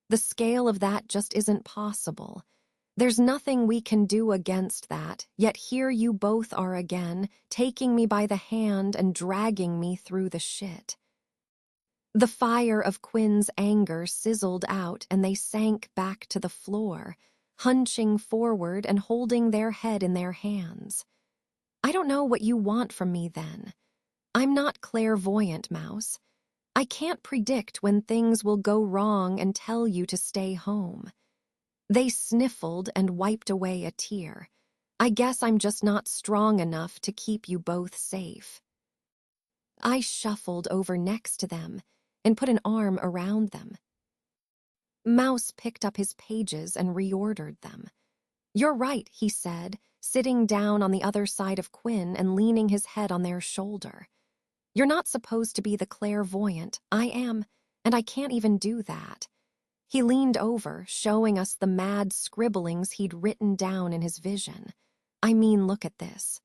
The scale of that just isn't possible. There's nothing we can do against that, yet here you both are again, taking me by the hand and dragging me through the shit. The fire of Quinn's anger sizzled out and they sank back to the floor, hunching forward and holding their head in their hands. "I don't know what you want from me then. I'm not clairvoyant, Mouse. I can't predict when things will go wrong and tell you to stay home." They sniffled and wiped away a tear. "I guess I'm just not strong enough to keep you both safe." I shuffled over next to them and put an arm around them. Mouse picked up his pages and reordered them. "You're right," he said, sitting down on the other side of Quinn and leaning his head on their shoulder. "You're not supposed to be the clairvoyant. I am, and I can't even do that." He leaned over, showing us the mad scribblings he'd written down in his vision. "I mean, look at this.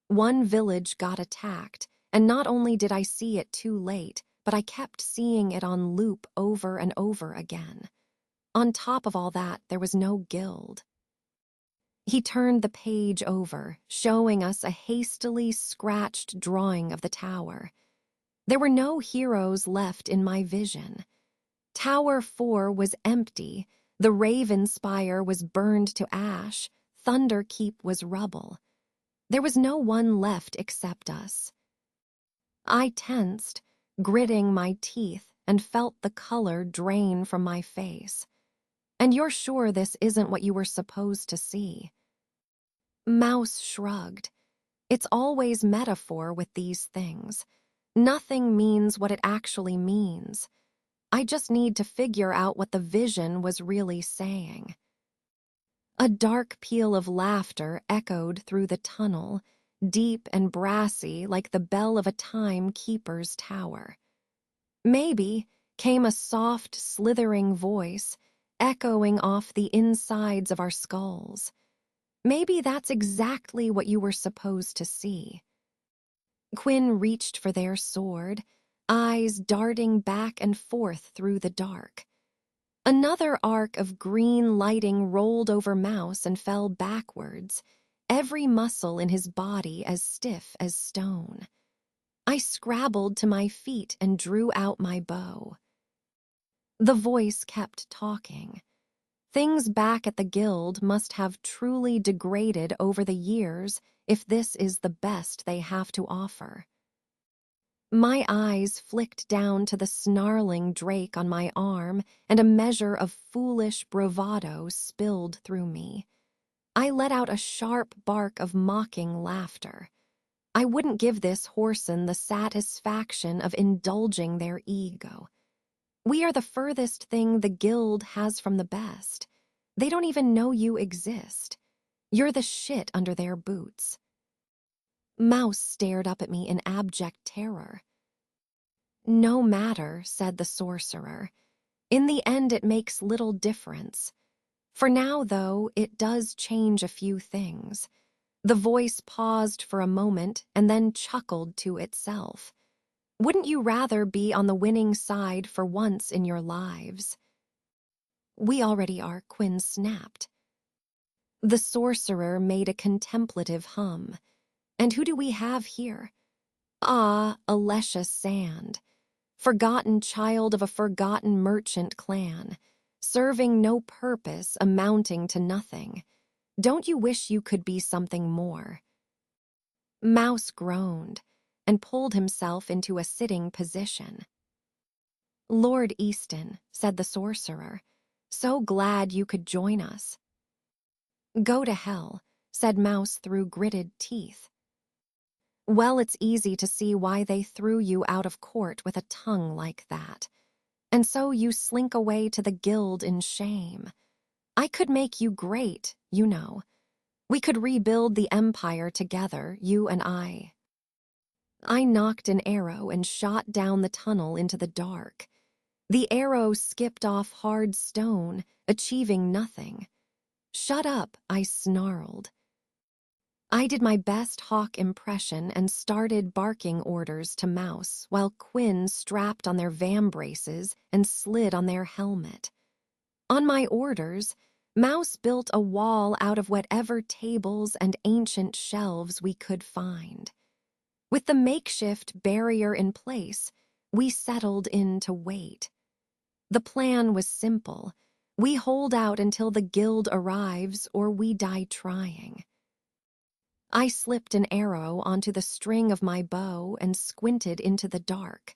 One village got attacked, and not only did I see it too late, but I kept seeing it on loop over and over again. On top of all that, there was no guild." He turned the page over, showing us a hastily scratched drawing of the tower. There were no heroes left in my vision. Tower 4 was empty, the Raven Spire was burned to ash, Thunder Keep was rubble. There was no one left except us. I tensed, gritting my teeth, and felt the color drain from my face. "And you're sure this isn't what you were supposed to see?" Mouse shrugged. "It's always metaphor with these things. Nothing means what it actually means. I just need to figure out what the vision was really saying." A dark peal of laughter echoed through the tunnel, deep and brassy like the bell of a timekeeper's tower. "Maybe," came a soft, slithering voice, echoing off the insides of our skulls. "Maybe that's exactly what you were supposed to see." Quinn reached for their sword, eyes darting back and forth through the dark. Another arc of green lighting rolled over Mouse and fell backwards, every muscle in his body as stiff as stone. I scrabbled to my feet and drew out my bow. The voice kept talking. Things back at the guild must have truly degraded over the years if this is the best they have to offer. My eyes flicked down to the snarling drake on my arm, and a measure of foolish bravado spilled through me. I let out a sharp bark of mocking laughter. I wouldn't give this whoreson the satisfaction of indulging their ego. We are the furthest thing the guild has from the best. They don't even know you exist. You're the shit under their boots. Mouse stared up at me in abject terror. No matter, said the sorcerer. In the end, it makes little difference. For now, though, it does change a few things. The voice paused for a moment and then chuckled to itself. Wouldn't you rather be on the winning side for once in your lives? We already are, Quinn snapped. The sorcerer made a contemplative hum. And who do we have here? Ah, Alessia Sand. Forgotten child of a forgotten merchant clan, serving no purpose, amounting to nothing. Don't you wish you could be something more? Mouse groaned and pulled himself into a sitting position. Lord Easton, said the sorcerer, so glad you could join us. Go to hell, said Mouse through gritted teeth. Well, it's easy to see why they threw you out of court with a tongue like that. And so you slink away to the guild in shame. I could make you great, you know. We could rebuild the empire together, you and I. I knocked an arrow and shot down the tunnel into the dark. The arrow skipped off hard stone, achieving nothing. Shut up, I snarled. I did my best hawk impression and started barking orders to Mouse while Quinn strapped on their vambraces and slid on their helmet. On my orders, Mouse built a wall out of whatever tables and ancient shelves we could find. With the makeshift barrier in place, we settled in to wait. The plan was simple. We hold out until the guild arrives or we die trying. I slipped an arrow onto the string of my bow and squinted into the dark.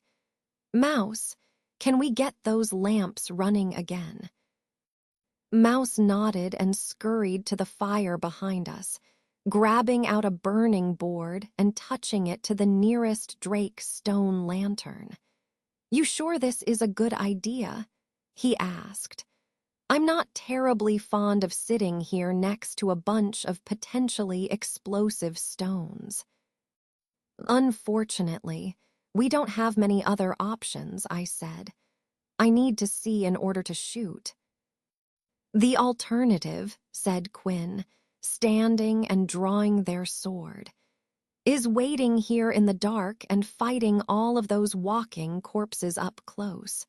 Mouse, can we get those lamps running again? Mouse nodded and scurried to the fire behind us, grabbing out a burning board and touching it to the nearest Drake stone lantern. You sure this is a good idea? He asked. I'm not terribly fond of sitting here next to a bunch of potentially explosive stones. Unfortunately, we don't have many other options, I said. I need to see in order to shoot. The alternative, said Quinn, standing and drawing their sword, is waiting here in the dark and fighting all of those walking corpses up close.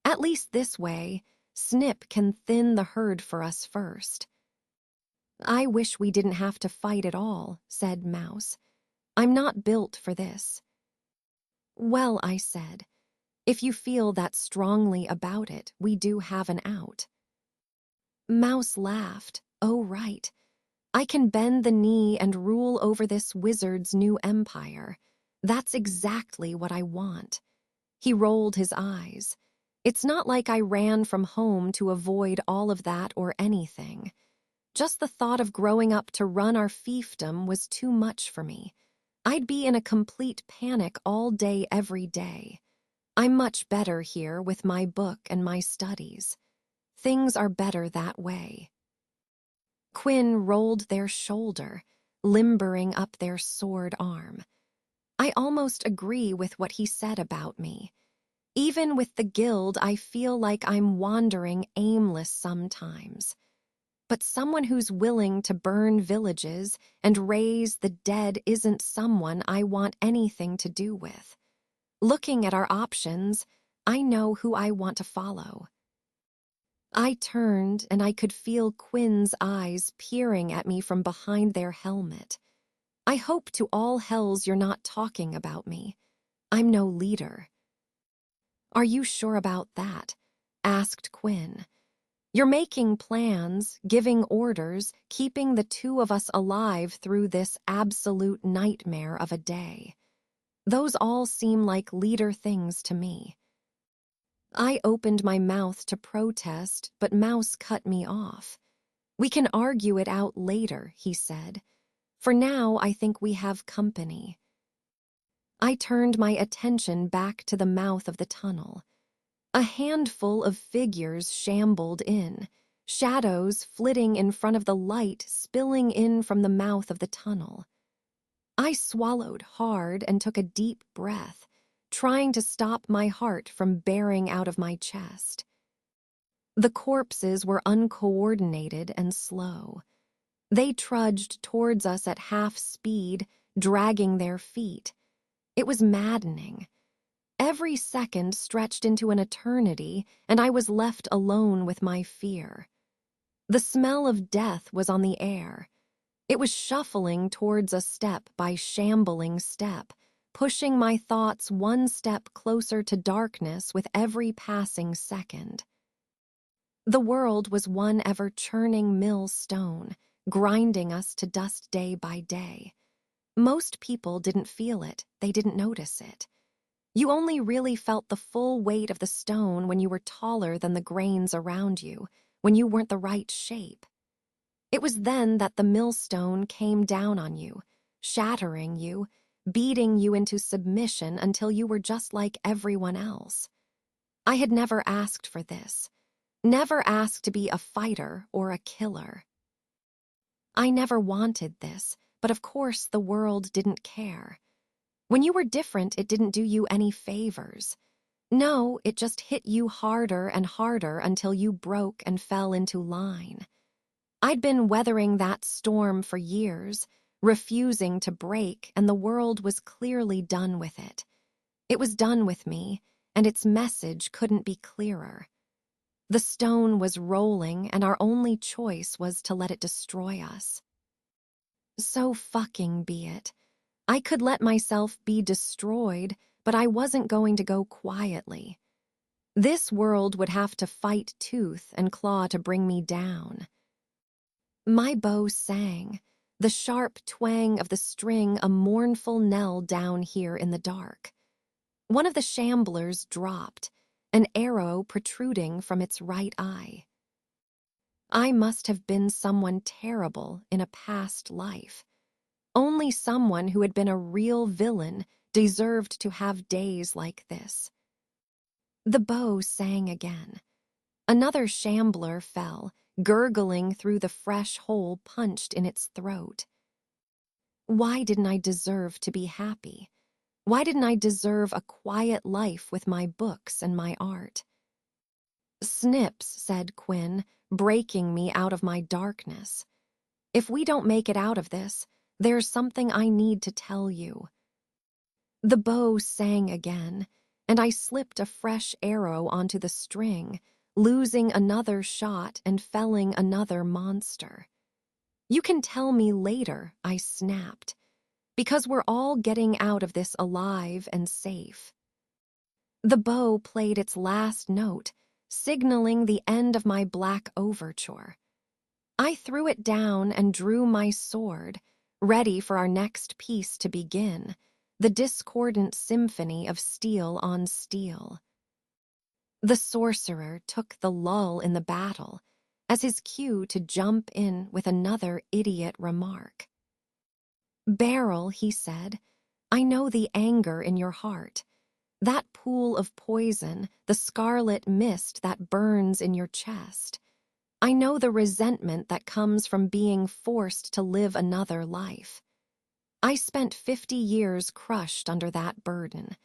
At least this way, Snip can thin the herd for us first. I wish we didn't have to fight at all, said Mouse. I'm not built for this. Well, I said, if you feel that strongly about it, we do have an out. Mouse laughed. Oh, right. I can bend the knee and rule over this wizard's new empire. That's exactly what I want. He rolled his eyes. It's not like I ran from home to avoid all of that or anything. Just the thought of growing up to run our fiefdom was too much for me. I'd be in a complete panic all day, every day. I'm much better here with my book and my studies. Things are better that way. Quinn rolled their shoulder, limbering up their sword arm. I almost agree with what he said about me. Even with the guild, I feel like I'm wandering aimless sometimes. But someone who's willing to burn villages and raise the dead isn't someone I want anything to do with. Looking at our options, I know who I want to follow. I turned and I could feel Quinn's eyes peering at me from behind their helmet. I hope to all hells you're not talking about me. I'm no leader. Are you sure about that? asked Quinn. "You're making plans, giving orders, keeping the two of us alive through this absolute nightmare of a day. Those all seem like leader things to me." I opened my mouth to protest, but Mouse cut me off. "We can argue it out later," he said. "For now, I think we have company." I turned my attention back to the mouth of the tunnel. A handful of figures shambled in, shadows flitting in front of the light spilling in from the mouth of the tunnel. I swallowed hard and took a deep breath, trying to stop my heart from bearing out of my chest. The corpses were uncoordinated and slow. They trudged towards us at half speed, dragging their feet. It was maddening. Every second stretched into an eternity, and I was left alone with my fear. The smell of death was on the air. It was shuffling towards a step by shambling step, pushing my thoughts one step closer to darkness with every passing second. The world was one ever-churning millstone, grinding us to dust day by day. Most people didn't feel it, they didn't notice it. You only really felt the full weight of the stone when you were taller than the grains around you, when you weren't the right shape. It was then that the millstone came down on you, shattering you, beating you into submission until you were just like everyone else. I had never asked for this, never asked to be a fighter or a killer. I never wanted this, but of course the world didn't care. When you were different, it didn't do you any favors. No, it just hit you harder and harder until you broke and fell into line. I'd been weathering that storm for years, refusing to break, and the world was clearly done with it. It was done with me, and its message couldn't be clearer. The stone was rolling, and our only choice was to let it destroy us. So fucking be it. I could let myself be destroyed, but I wasn't going to go quietly. This world would have to fight tooth and claw to bring me down. My bow sang, the sharp twang of the string a mournful knell down here in the dark. One of the shamblers dropped, an arrow protruding from its right eye. I must have been someone terrible in a past life. Only someone who had been a real villain deserved to have days like this. The bow sang again. Another shambler fell, gurgling through the fresh hole punched in its throat. Why didn't I deserve to be happy? Why didn't I deserve a quiet life with my books and my art? "Snips," said Quinn, breaking me out of my darkness. "If we don't make it out of this, there's something I need to tell you." The bow sang again, and I slipped a fresh arrow onto the string, losing another shot and felling another monster. "You can tell me later," I snapped, "because we're all getting out of this alive and safe." The bow played its last note, signaling the end of my black overture. I threw it down and drew my sword, ready for our next piece to begin, the discordant symphony of steel on steel. The sorcerer took the lull in the battle as his cue to jump in with another idiot remark. "Beryl," he said, "I know the anger in your heart. That pool of poison, the scarlet mist that burns in your chest. I know the resentment that comes from being forced to live another life. I spent 50 years crushed under that burden,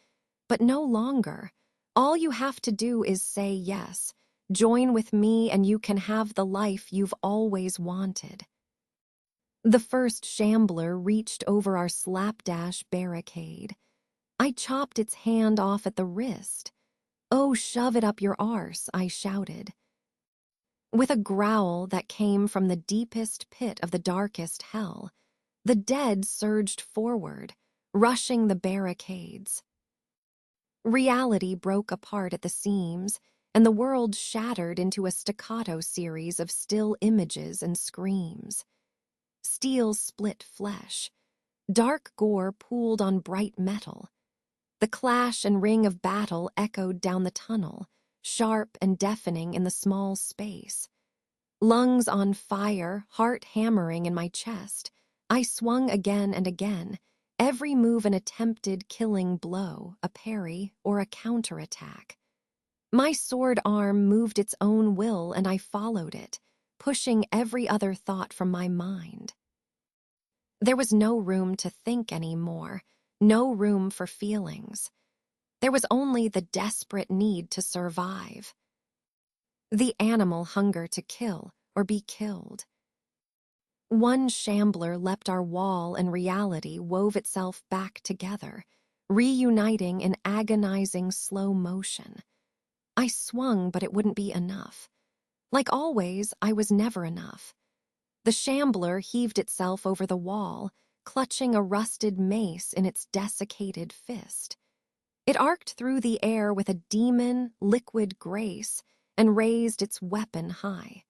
but no longer. All you have to do is say yes. Join with me and you can have the life you've always wanted." The first shambler reached over our slapdash barricade. I chopped its hand off at the wrist. "Oh, shove it up your arse," I shouted. With a growl that came from the deepest pit of the darkest hell, the dead surged forward, rushing the barricades. Reality broke apart at the seams, and the world shattered into a staccato series of still images and screams. Steel split flesh. Dark gore pooled on bright metal. The clash and ring of battle echoed down the tunnel, sharp and deafening in the small space. Lungs on fire, heart hammering in my chest, I swung again and again, every move an attempted killing blow, a parry, or a counterattack. My sword arm moved its own will, and I followed it, pushing every other thought from my mind. There was no room to think anymore, no room for feelings. There was only the desperate need to survive. The animal hunger to kill or be killed. One shambler leapt our wall, and reality wove itself back together, reuniting in agonizing slow motion. I swung, but it wouldn't be enough. Like always, I was never enough. The shambler heaved itself over the wall, clutching a rusted mace in its desiccated fist. It arced through the air with a demon, liquid grace and raised its weapon high.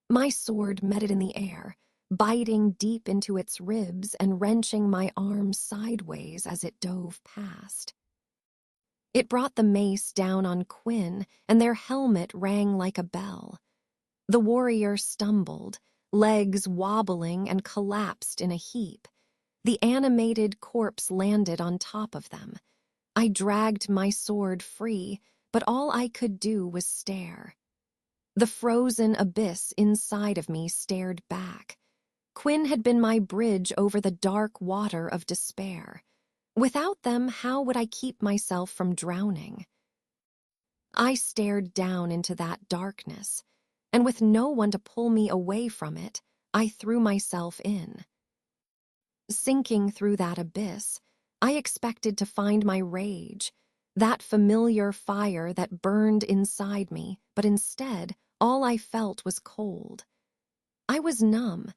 My sword met it in the air, biting deep into its ribs and wrenching my arm sideways as it dove past. It brought the mace down on Quinn, and their helmet rang like a bell. The warrior stumbled, legs wobbling, and collapsed in a heap. The animated corpse landed on top of them. I dragged my sword free, but all I could do was stare. The frozen abyss inside of me stared back. Quinn had been my bridge over the dark water of despair. Without them, how would I keep myself from drowning? I stared down into that darkness, and with no one to pull me away from it, I threw myself in. Sinking through that abyss, I expected to find my rage, that familiar fire that burned inside me, but instead, all I felt was cold. I was numb,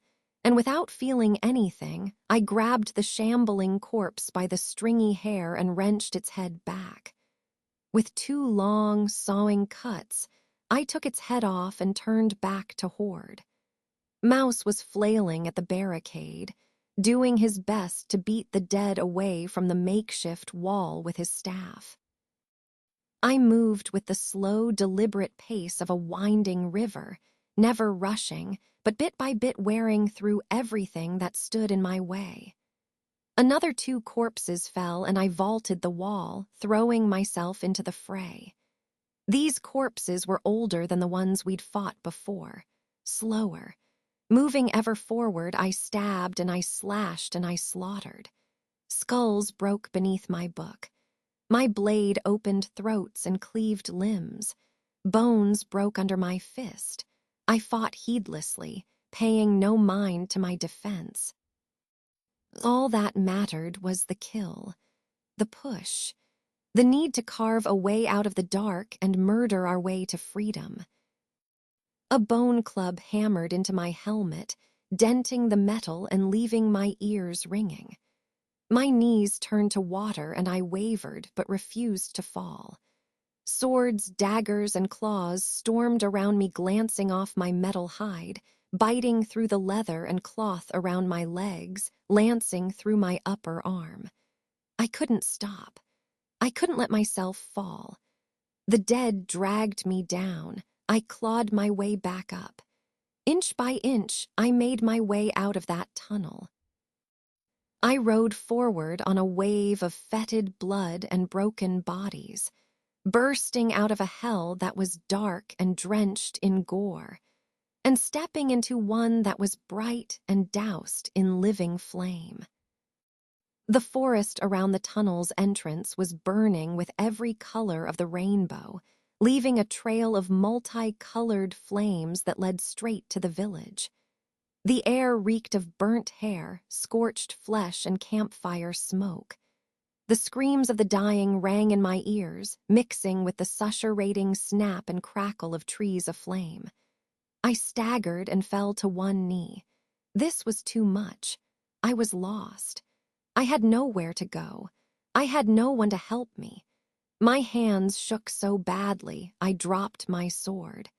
and without feeling anything, I grabbed the shambling corpse by the stringy hair and wrenched its head back. With 2 long, sawing cuts, I took its head off and turned back to Horde. Mouse was flailing at the barricade, doing his best to beat the dead away from the makeshift wall with his staff. I moved with the slow, deliberate pace of a winding river, never rushing, but bit by bit wearing through everything that stood in my way. Another 2 corpses fell, and I vaulted the wall, throwing myself into the fray. These corpses were older than the ones we'd fought before, slower. Moving ever forward, I stabbed and I slashed and I slaughtered. Skulls broke beneath my book. My blade opened throats and cleaved limbs. Bones broke under my fist. I fought heedlessly, paying no mind to my defense. All that mattered was the kill, the push, the need to carve a way out of the dark and murder our way to freedom. A bone club hammered into my helmet, denting the metal and leaving my ears ringing. My knees turned to water and I wavered but refused to fall. Swords, daggers, and claws stormed around me, glancing off my metal hide, biting through the leather and cloth around my legs, lancing through my upper arm. I couldn't stop. I couldn't let myself fall. The dead dragged me down. I clawed my way back up. Inch by inch, I made my way out of that tunnel. I rode forward on a wave of fetid blood and broken bodies, bursting out of a hell that was dark and drenched in gore, and stepping into one that was bright and doused in living flame. The forest around the tunnel's entrance was burning with every color of the rainbow, leaving a trail of multicolored flames that led straight to the village. The air reeked of burnt hair, scorched flesh, and campfire smoke. The screams of the dying rang in my ears, mixing with the susurrating snap and crackle of trees aflame. I staggered and fell to one knee. This was too much. I was lost. I had nowhere to go. I had no one to help me. My hands shook so badly I dropped my sword.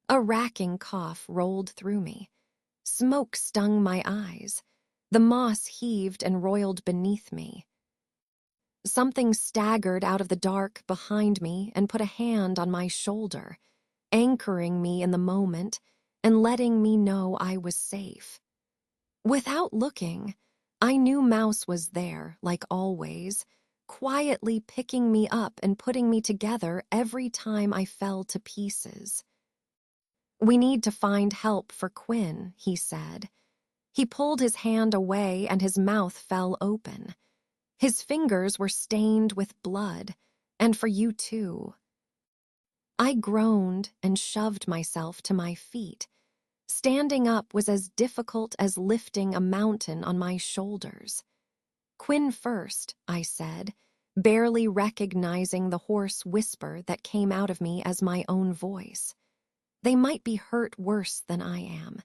A racking cough rolled through me. Smoke stung my eyes. The moss heaved and roiled beneath me. Something staggered out of the dark behind me and put a hand on my shoulder, anchoring me in the moment and letting me know I was safe. Without looking, I knew Mouse was there, like always, quietly picking me up and putting me together every time I fell to pieces. "We need to find help for Quinn," he said. He pulled his hand away and his mouth fell open. His fingers were stained with blood, and for you too. I groaned and shoved myself to my feet. Standing up was as difficult as lifting a mountain on my shoulders. "Quinn first," I said, barely recognizing the hoarse whisper that came out of me as my own voice. They might be hurt worse than I am.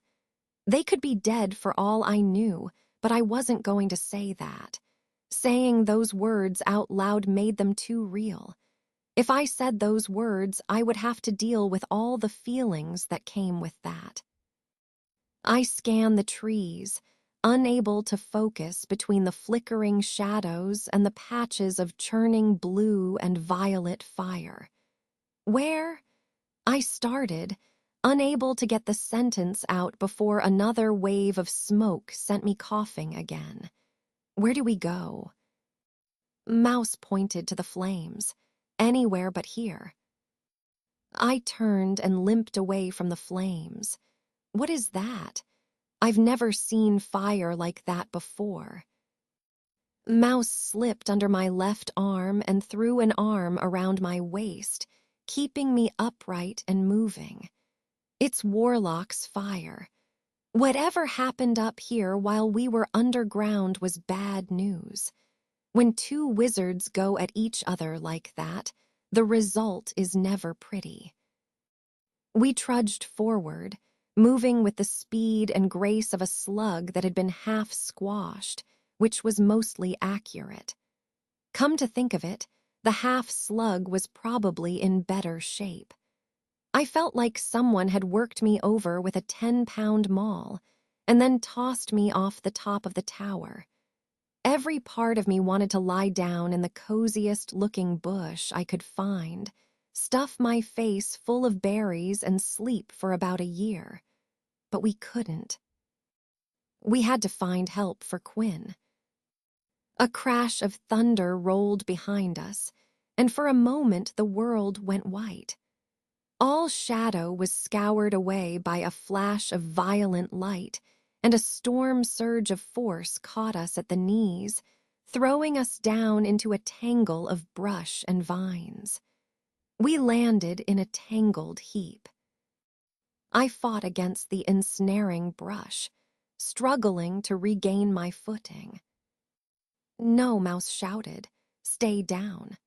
They could be dead for all I knew, but I wasn't going to say that. Saying those words out loud made them too real. If I said those words, I would have to deal with all the feelings that came with that. I scanned the trees, unable to focus between the flickering shadows and the patches of churning blue and violet fire. "Where?" I started, unable to get the sentence out before another wave of smoke sent me coughing again. "Where do we go?" Mouse pointed to the flames. "Anywhere but here." I turned and limped away from the flames. What is that? I've never seen fire like that before. Mouse slipped under my left arm and threw an arm around my waist, keeping me upright and moving. "It's Warlock's fire. Whatever happened up here while we were underground was bad news. When two wizards go at each other like that, the result is never pretty." We trudged forward, moving with the speed and grace of a slug that had been half squashed, which was mostly accurate. Come to think of it, the half slug was probably in better shape. I felt like someone had worked me over with a 10-pound maul and then tossed me off the top of the tower. Every part of me wanted to lie down in the coziest-looking bush I could find, stuff my face full of berries and sleep for about a year. But we couldn't. We had to find help for Quinn. A crash of thunder rolled behind us, and for a moment the world went white. All shadow was scoured away by a flash of violent light, and a storm surge of force caught us at the knees, throwing us down into a tangle of brush and vines. We landed in a tangled heap. I fought against the ensnaring brush, struggling to regain my footing. "No," Mouse shouted. "Stay down."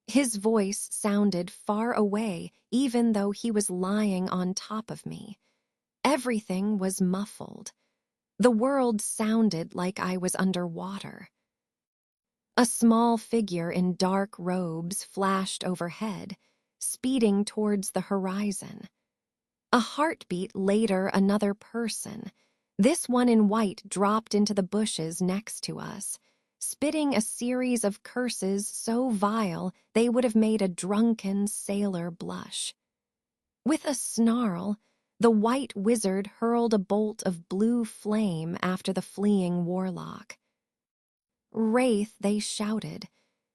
His voice sounded far away, even though he was lying on top of me. Everything was muffled. The world sounded like I was underwater. A small figure in dark robes flashed overhead, speeding towards the horizon. A heartbeat later, another person. This one in white dropped into the bushes next to us, spitting a series of curses so vile they would have made a drunken sailor blush. With a snarl, the white wizard hurled a bolt of blue flame after the fleeing warlock. "Wraith," they shouted.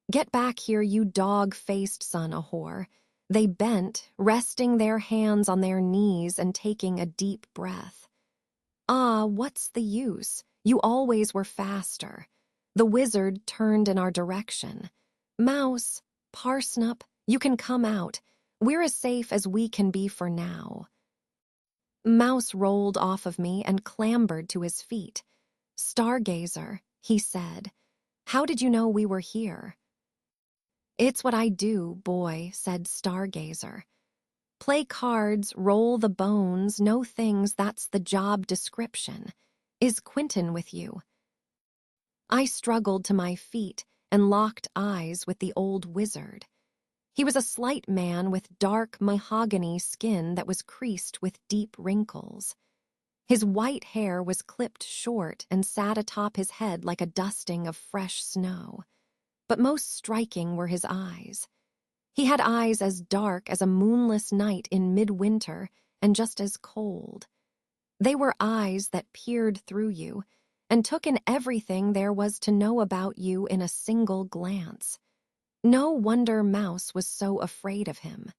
"Get back here, you dog-faced son-o'-whore." They bent, resting their hands on their knees and taking a deep breath. "Ah, what's the use? You always were faster." The wizard turned in our direction. "Mouse, Parsnip, you can come out. We're as safe as we can be for now." Mouse rolled off of me and clambered to his feet. "Stargazer," he said. "How did you know we were here?" "It's what I do, boy," said Stargazer. "Play cards, roll the bones, know things, that's the job description. Is Quentin with you?" I struggled to my feet, and locked eyes with the old wizard. He was a slight man with dark mahogany skin that was creased with deep wrinkles. His white hair was clipped short and sat atop his head like a dusting of fresh snow. But most striking were his eyes. He had eyes as dark as a moonless night in midwinter and just as cold. They were eyes that peered through you and took in everything there was to know about you in a single glance. No wonder Mouse was so afraid of him.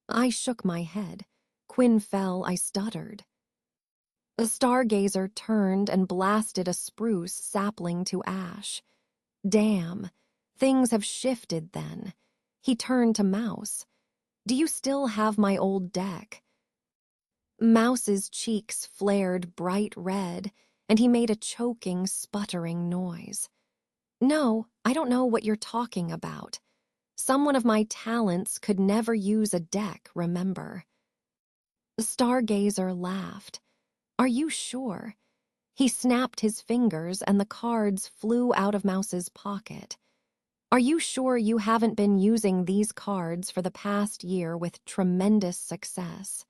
I shook my head. Quinn fell, I stuttered. A stargazer turned and blasted a spruce sapling to ash. Damn, things have shifted then. He turned to Mouse. Do you still have my old deck? Mouse's cheeks flared bright red, and he made a choking, sputtering noise. No, I don't know what you're talking about. Someone of my talents could never use a deck, remember? The stargazer laughed. Are you sure? He snapped his fingers and the cards flew out of Mouse's pocket. Are you sure you haven't been using these cards for the past year with tremendous success?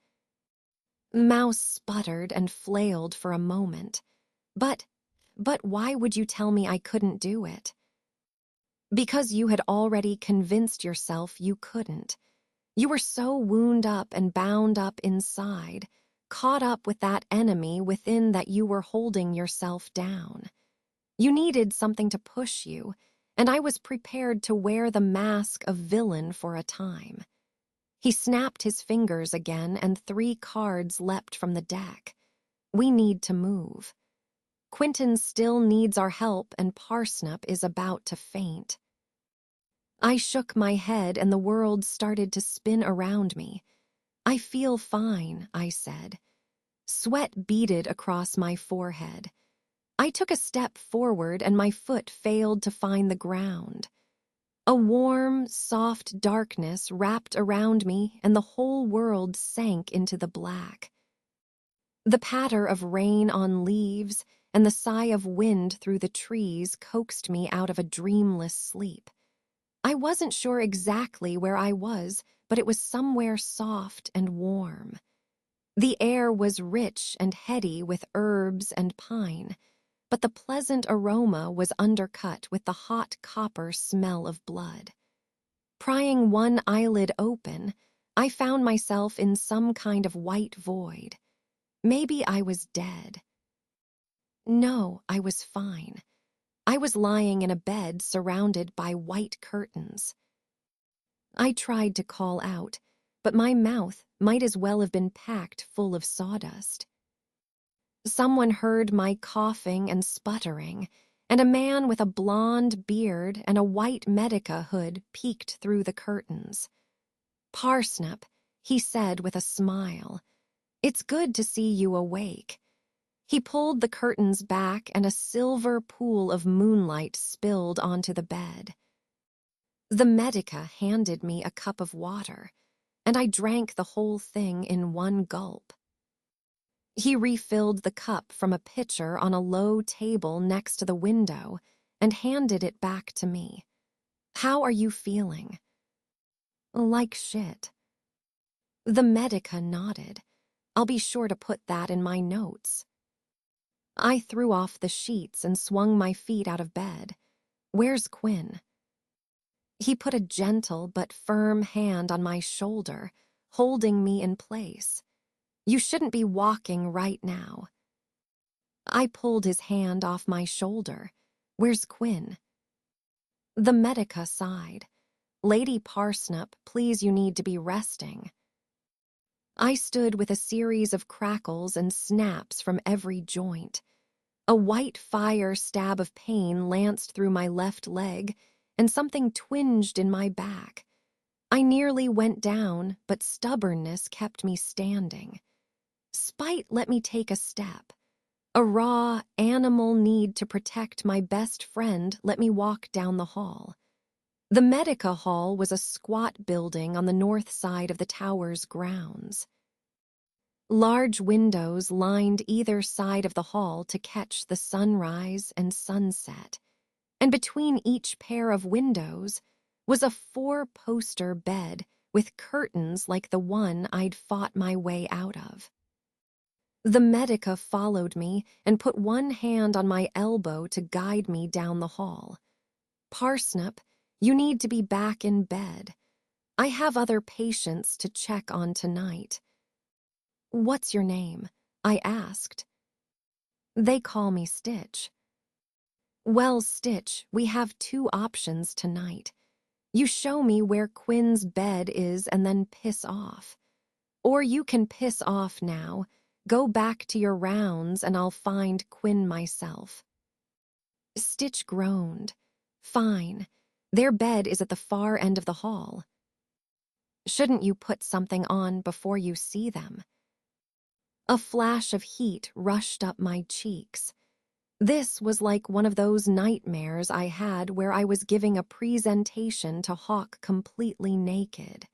Mouse sputtered and flailed for a moment. But why would you tell me I couldn't do it? Because you had already convinced yourself you couldn't. You were so wound up and bound up inside, caught up with that enemy within that you were holding yourself down. You needed something to push you, and I was prepared to wear the mask of villain for a time. He snapped his fingers again, and 3 cards leapt from the deck. We need to move. Quentin still needs our help, and Parsnip is about to faint. I shook my head, and the world started to spin around me. I feel fine, I said. Sweat beaded across my forehead. I took a step forward, and my foot failed to find the ground. A warm, soft darkness wrapped around me, and the whole world sank into the black. The patter of rain on leaves and the sigh of wind through the trees coaxed me out of a dreamless sleep. I wasn't sure exactly where I was, but it was somewhere soft and warm. The air was rich and heady with herbs and pine, but the pleasant aroma was undercut with the hot copper smell of blood. Prying one eyelid open, I found myself in some kind of white void. Maybe I was dead. No, I was fine. I was lying in a bed surrounded by white curtains. I tried to call out, but my mouth might as well have been packed full of sawdust. Someone heard my coughing and sputtering, and a man with a blonde beard and a white medica hood peeked through the curtains. Parsnip, he said with a smile. It's good to see you awake. He pulled the curtains back, and a silver pool of moonlight spilled onto the bed. The medica handed me a cup of water, and I drank the whole thing in one gulp. He refilled the cup from a pitcher on a low table next to the window and handed it back to me. How are you feeling? Like shit. The medica nodded. I'll be sure to put that in my notes. I threw off the sheets and swung my feet out of bed. Where's Quinn? He put a gentle but firm hand on my shoulder, holding me in place. You shouldn't be walking right now. I pulled his hand off my shoulder. Where's Quinn? The medica sighed. Lady Parsnip, please, you need to be resting. I stood with a series of crackles and snaps from every joint. A white fire stab of pain lanced through my left leg, and something twinged in my back. I nearly went down, but stubbornness kept me standing. Spite let me take a step. A raw, animal need to protect my best friend let me walk down the hall. The Medica Hall was a squat building on the north side of the tower's grounds. Large windows lined either side of the hall to catch the sunrise and sunset. And between each pair of windows was a 4-poster bed with curtains like the one I'd fought my way out of. The medica followed me and put one hand on my elbow to guide me down the hall. "Parsnip, you need to be back in bed. I have other patients to check on tonight." "What's your name?" I asked. "They call me Stitch." "Well, Stitch, we have 2 options tonight. You show me where Quinn's bed is and then piss off. Or you can piss off now, go back to your rounds, and I'll find Quinn myself." Stitch groaned. "Fine. Their bed is at the far end of the hall." "Shouldn't you put something on before you see them?" A flash of heat rushed up my cheeks. This was like one of those nightmares I had where I was giving a presentation to Hawk completely naked.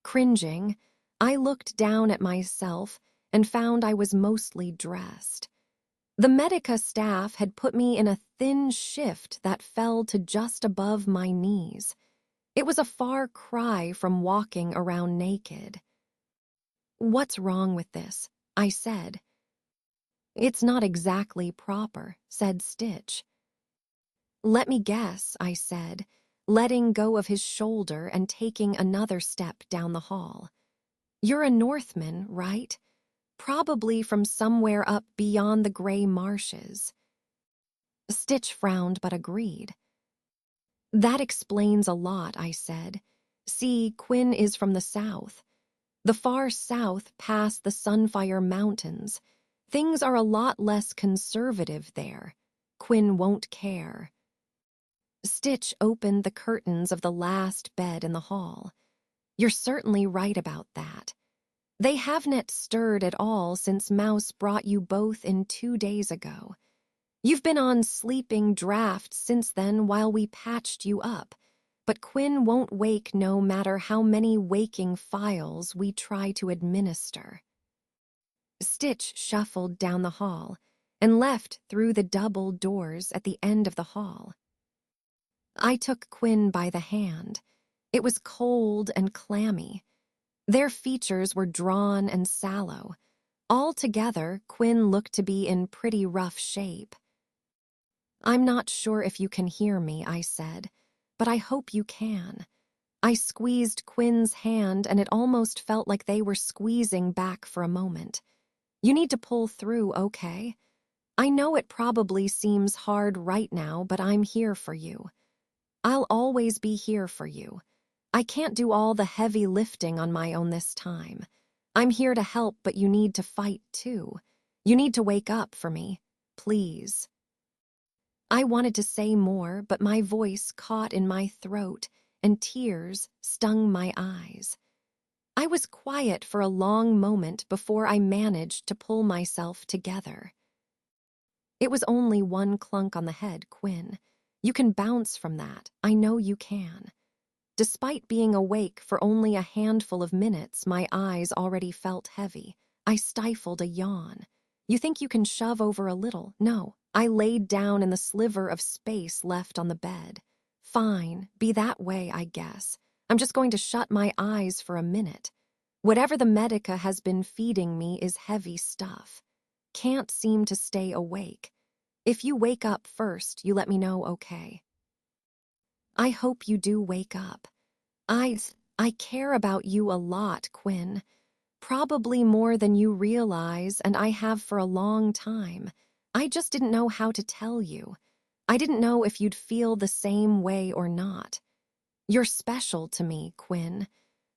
Cringing, I looked down at myself and found I was mostly dressed. The medica staff had put me in a thin shift that fell to just above my knees. It was a far cry from walking around naked. "What's wrong with this?" I said. "It's not exactly proper," said Stitch. "Let me guess," I said, letting go of his shoulder and taking another step down the hall. "You're a Northman, right? Probably from somewhere up beyond the gray marshes." Stitch frowned but agreed. "That explains a lot," I said. "See, Quinn is from the south. The far south past the Sunfire Mountains. Things are a lot less conservative there. Quinn won't care." Stitch opened the curtains of the last bed in the hall. "You're certainly right about that. They haven't stirred at all since Mouse brought you both in 2 days ago. You've been on sleeping drafts since then while we patched you up, but Quinn won't wake no matter how many waking files we try to administer." Stitch shuffled down the hall and left through the double doors at the end of the hall. I took Quinn by the hand. It was cold and clammy. Their features were drawn and sallow. Altogether, Quinn looked to be in pretty rough shape. "I'm not sure if you can hear me," I said, "but I hope you can." I squeezed Quinn's hand and it almost felt like they were squeezing back for a moment. "You need to pull through, okay? I know it probably seems hard right now, but I'm here for you. I'll always be here for you. I can't do all the heavy lifting on my own this time. I'm here to help, but you need to fight too. You need to wake up for me. Please." I wanted to say more, but my voice caught in my throat and tears stung my eyes. I was quiet for a long moment before I managed to pull myself together. "It was only one clunk on the head, Quinn. You can bounce from that. I know you can." Despite being awake for only a handful of minutes, my eyes already felt heavy. I stifled a yawn. "You think you can shove over a little?" "No." I laid down in the sliver of space left on the bed. "Fine, be that way, I guess. I'm just going to shut my eyes for a minute. Whatever the medica has been feeding me is heavy stuff. Can't seem to stay awake. If you wake up first, you let me know, okay?" "I hope you do wake up. I care about you a lot, Quinn. Probably more than you realize, and I have for a long time. I just didn't know how to tell you. I didn't know if you'd feel the same way or not. You're special to me, Quinn.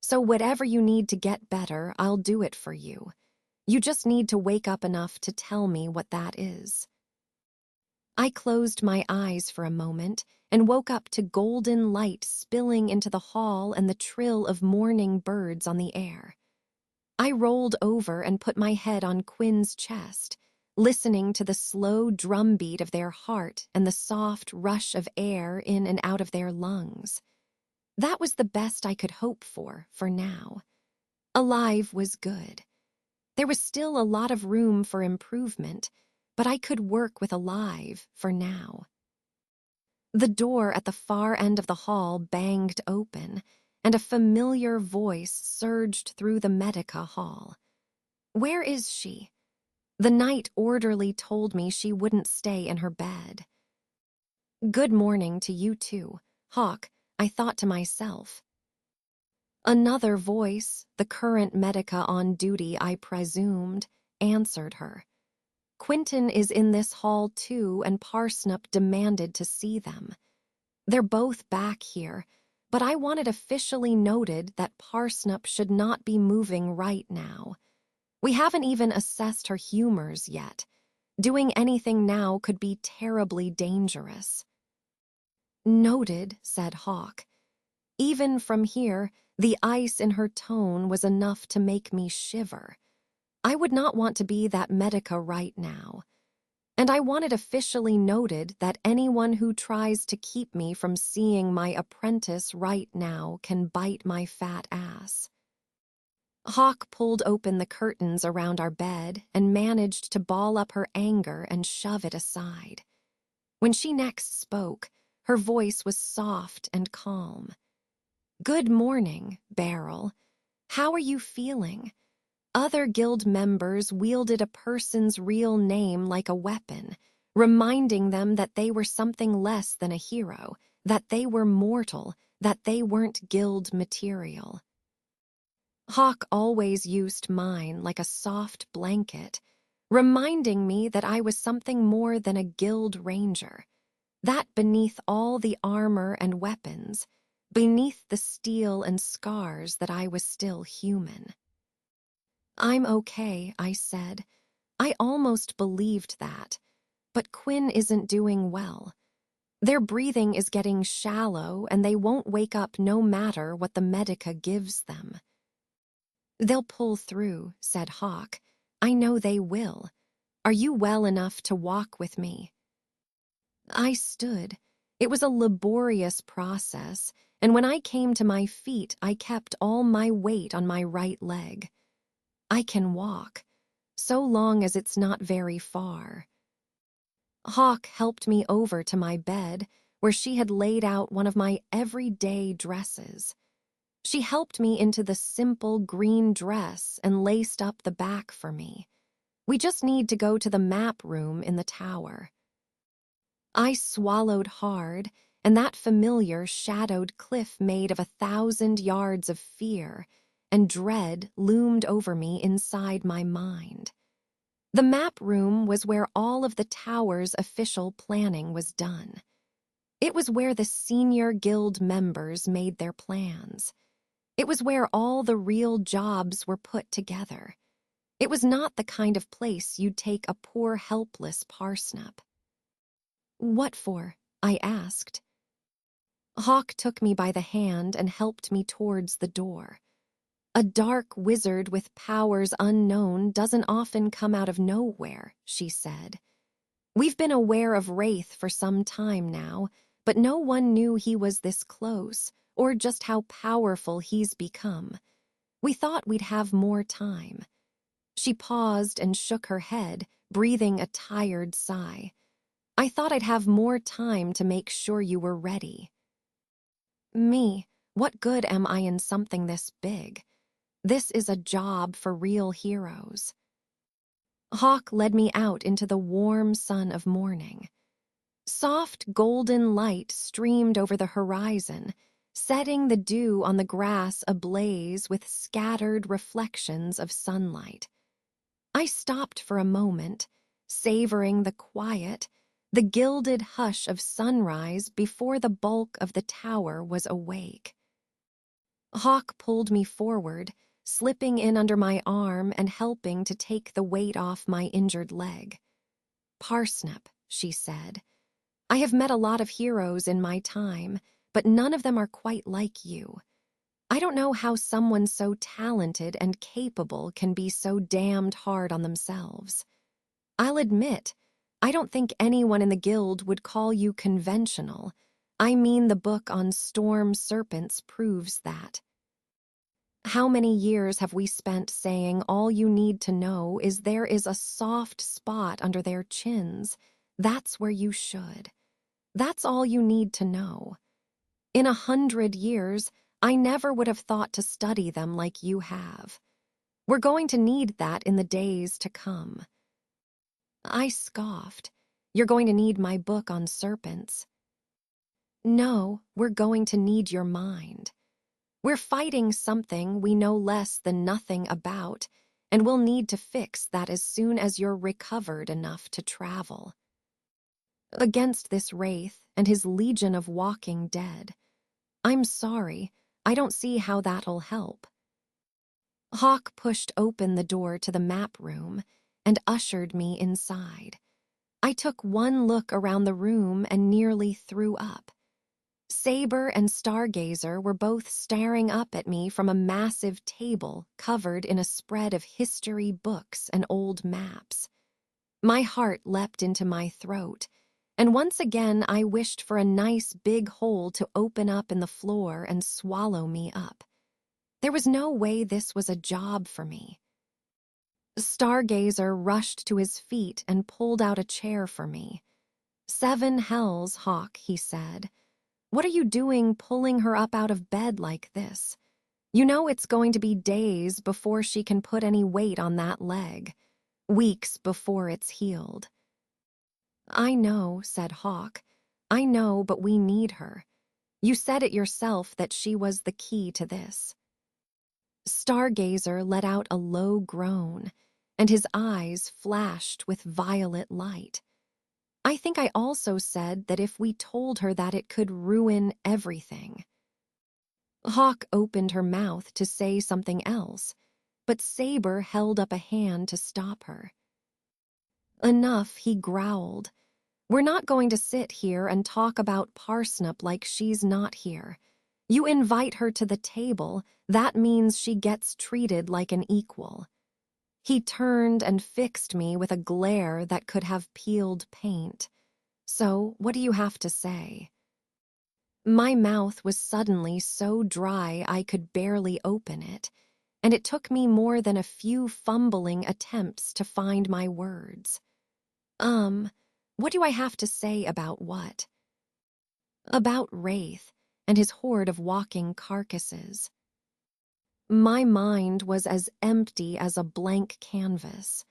So whatever you need to get better, I'll do it for you. You just need to wake up enough to tell me what that is." I closed my eyes for a moment and woke up to golden light spilling into the hall and the trill of morning birds on the air. I rolled over and put my head on Quinn's chest, listening to the slow drumbeat of their heart and the soft rush of air in and out of their lungs. That was the best I could hope for now. Alive was good. There was still a lot of room for improvement, but I could work with alive for now. The door at the far end of the hall banged open, and a familiar voice surged through the Medica hall. "Where is she?" The night orderly told me she wouldn't stay in her bed. "Good morning to you too, Hawk," I thought to myself. Another voice, the current Medica on duty I presumed, answered her. "Quentin is in this hall too, and Parsnip demanded to see them. They're both back here, but I want it officially noted that Parsnip should not be moving right now. We haven't even assessed her humors yet. Doing anything now could be terribly dangerous." "Noted," said Hawk. Even from here, the ice in her tone was enough to make me shiver. I would not want to be that Medica right now. And I want it officially noted that anyone who tries to keep me from seeing my apprentice right now can bite my fat ass. Hawk pulled open the curtains around our bed and managed to ball up her anger and shove it aside. When she next spoke, her voice was soft and calm. "Good morning, Beryl. How are you feeling?" Other guild members wielded a person's real name like a weapon, reminding them that they were something less than a hero, that they were mortal, that they weren't guild material. Hawk always used mine like a soft blanket, reminding me that I was something more than a guild ranger, that beneath all the armor and weapons, beneath the steel and scars, that I was still human. "I'm okay," I said. I almost believed that. But Quinn isn't doing well. Their breathing is getting shallow, and they won't wake up no matter what the Medica gives them. "They'll pull through," said Hawk. "I know they will. Are you well enough to walk with me?" I stood. It was a laborious process, and when I came to my feet, I kept all my weight on my right leg. I can walk, so long as it's not very far. Hawk helped me over to my bed, where she had laid out one of my everyday dresses. She helped me into the simple green dress and laced up the back for me. We just need to go to the map room in the tower. I swallowed hard, and that familiar shadowed cliff made of 1,000 yards of fear and dread loomed over me inside my mind. The map room was where all of the tower's official planning was done. It was where the senior guild members made their plans. It was where all the real jobs were put together. It was not the kind of place you'd take a poor, helpless Parsnip. "What for?" I asked. Hawk took me by the hand and helped me towards the door. "A dark wizard with powers unknown doesn't often come out of nowhere," she said. "We've been aware of Wraith for some time now, but no one knew he was this close, or just how powerful he's become. We thought we'd have more time." She paused and shook her head, breathing a tired sigh. "I thought I'd have more time to make sure you were ready." Me, what good am I in something this big? This is a job for real heroes. Hawk led me out into the warm sun of morning. Soft golden light streamed over the horizon, setting the dew on the grass ablaze with scattered reflections of sunlight. I stopped for a moment, savoring the quiet, the gilded hush of sunrise before the bulk of the tower was awake. Hawk pulled me forward, slipping in under my arm and helping to take the weight off my injured leg. "Parsnip," she said. "I have met a lot of heroes in my time, but none of them are quite like you. I don't know how someone so talented and capable can be so damned hard on themselves. I'll admit, I don't think anyone in the guild would call you conventional. I mean, the book on storm serpents proves that. How many years have we spent saying all you need to know is there is a soft spot under their chins? That's where you should. That's all you need to know. In 100 years, I never would have thought to study them like you have. We're going to need that in the days to come." I scoffed. "You're going to need my book on serpents." "No, we're going to need your mind. We're fighting something we know less than nothing about, and we'll need to fix that as soon as you're recovered enough to travel. Against this wraith and his legion of walking dead. I'm sorry, I don't see how that'll help." Hawk pushed open the door to the map room and ushered me inside. I took one look around the room and nearly threw up. Saber and Stargazer were both staring up at me from a massive table covered in a spread of history books and old maps. My heart leapt into my throat, and once again I wished for a nice big hole to open up in the floor and swallow me up. There was no way this was a job for me. Stargazer rushed to his feet and pulled out a chair for me. "Seven hells, Hawk," he said. "What are you doing pulling her up out of bed like this? You know it's going to be days before she can put any weight on that leg. Weeks before it's healed." "I know," said Hawk. "I know, but we need her. You said it yourself that she was the key to this." Stargazer let out a low groan, and his eyes flashed with violet light. "I think I also said that if we told her that it could ruin everything." Hawk opened her mouth to say something else, but Saber held up a hand to stop her. "Enough," he growled. "We're not going to sit here and talk about Parsnip like she's not here. You invite her to the table, that means she gets treated like an equal." He turned and fixed me with a glare that could have peeled paint. "So, what do you have to say?" My mouth was suddenly so dry I could barely open it, and it took me more than a few fumbling attempts to find my words. What do I have to say about what?" "About Wraith and his horde of walking carcasses." My mind was as empty as a blank canvas.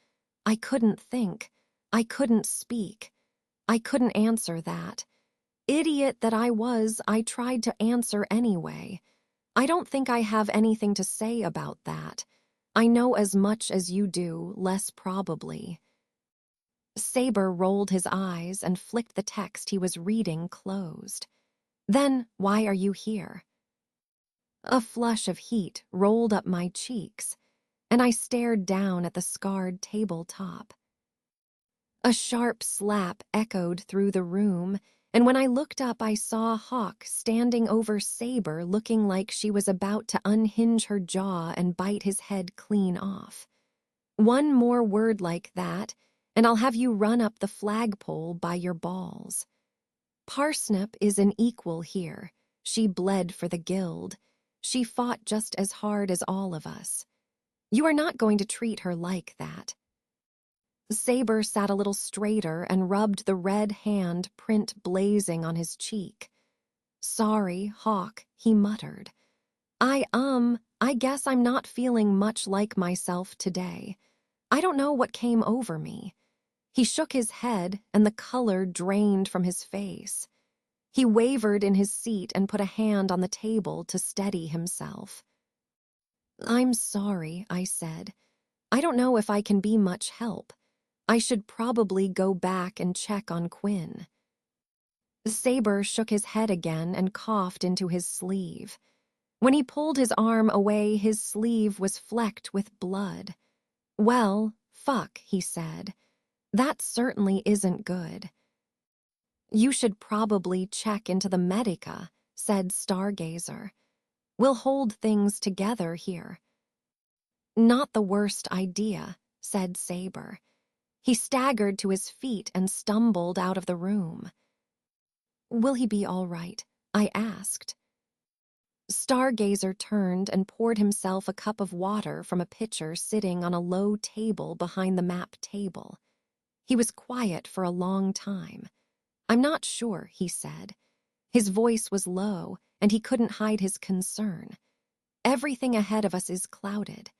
I couldn't think. I couldn't speak. I couldn't answer that. Idiot that I was, I tried to answer anyway. "I don't think I have anything to say about that. I know as much as you do, less probably." Saber rolled his eyes and flicked the text he was reading closed. "Then why are you here?" A flush of heat rolled up my cheeks, and I stared down at the scarred tabletop. A sharp slap echoed through the room, and when I looked up I saw Hawk standing over Saber looking like she was about to unhinge her jaw and bite his head clean off. "One more word like that, and I'll have you run up the flagpole by your balls. Parsnip is an equal here. She bled for the guild. She fought just as hard as all of us. You are not going to treat her like that." Saber sat a little straighter and rubbed the red hand print blazing on his cheek. "Sorry, Hawk," he muttered. I guess I'm not feeling much like myself today. I don't know what came over me." He shook his head, and the color drained from his face. He wavered in his seat and put a hand on the table to steady himself. "I'm sorry," I said. "I don't know if I can be much help. I should probably go back and check on Quinn." Saber shook his head again and coughed into his sleeve. When he pulled his arm away, his sleeve was flecked with blood. "Well, fuck," he said. "That certainly isn't good." "You should probably check into the Medica," said Stargazer. "We'll hold things together here." "Not the worst idea," said Saber. He staggered to his feet and stumbled out of the room. "Will he be all right?" I asked. Stargazer turned and poured himself a cup of water from a pitcher sitting on a low table behind the map table. He was quiet for a long time. I'm not sure, he said. His voice was low, and he couldn't hide his concern. Everything ahead of us is clouded.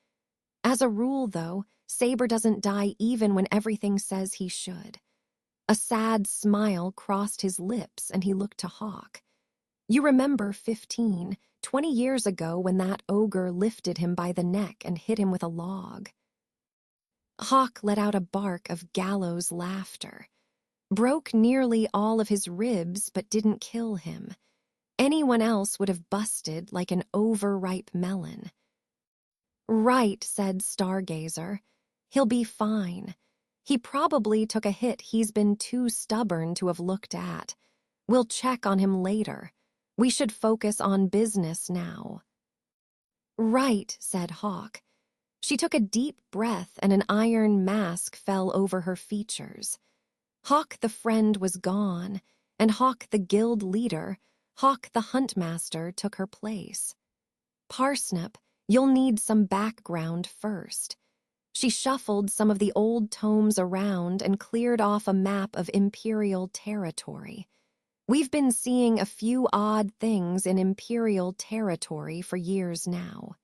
As a rule, though, Saber doesn't die even when everything says he should. A sad smile crossed his lips, and he looked to Hawk. You remember 15, 20 years ago when that ogre lifted him by the neck and hit him with a log. Hawk let out a bark of gallows laughter. Broke nearly all of his ribs but didn't kill him. Anyone else would have busted like an overripe melon. Right, said Stargazer. He'll be fine. He probably took a hit he's been too stubborn to have looked at. We'll check on him later. We should focus on business now. Right, said Hawk. She took a deep breath and an iron mask fell over her features. Hawk the friend was gone, and Hawk the guild leader, Hawk the huntmaster, took her place. Parsnip, you'll need some background first. She shuffled some of the old tomes around and cleared off a map of Imperial territory. We've been seeing a few odd things in Imperial territory for years now.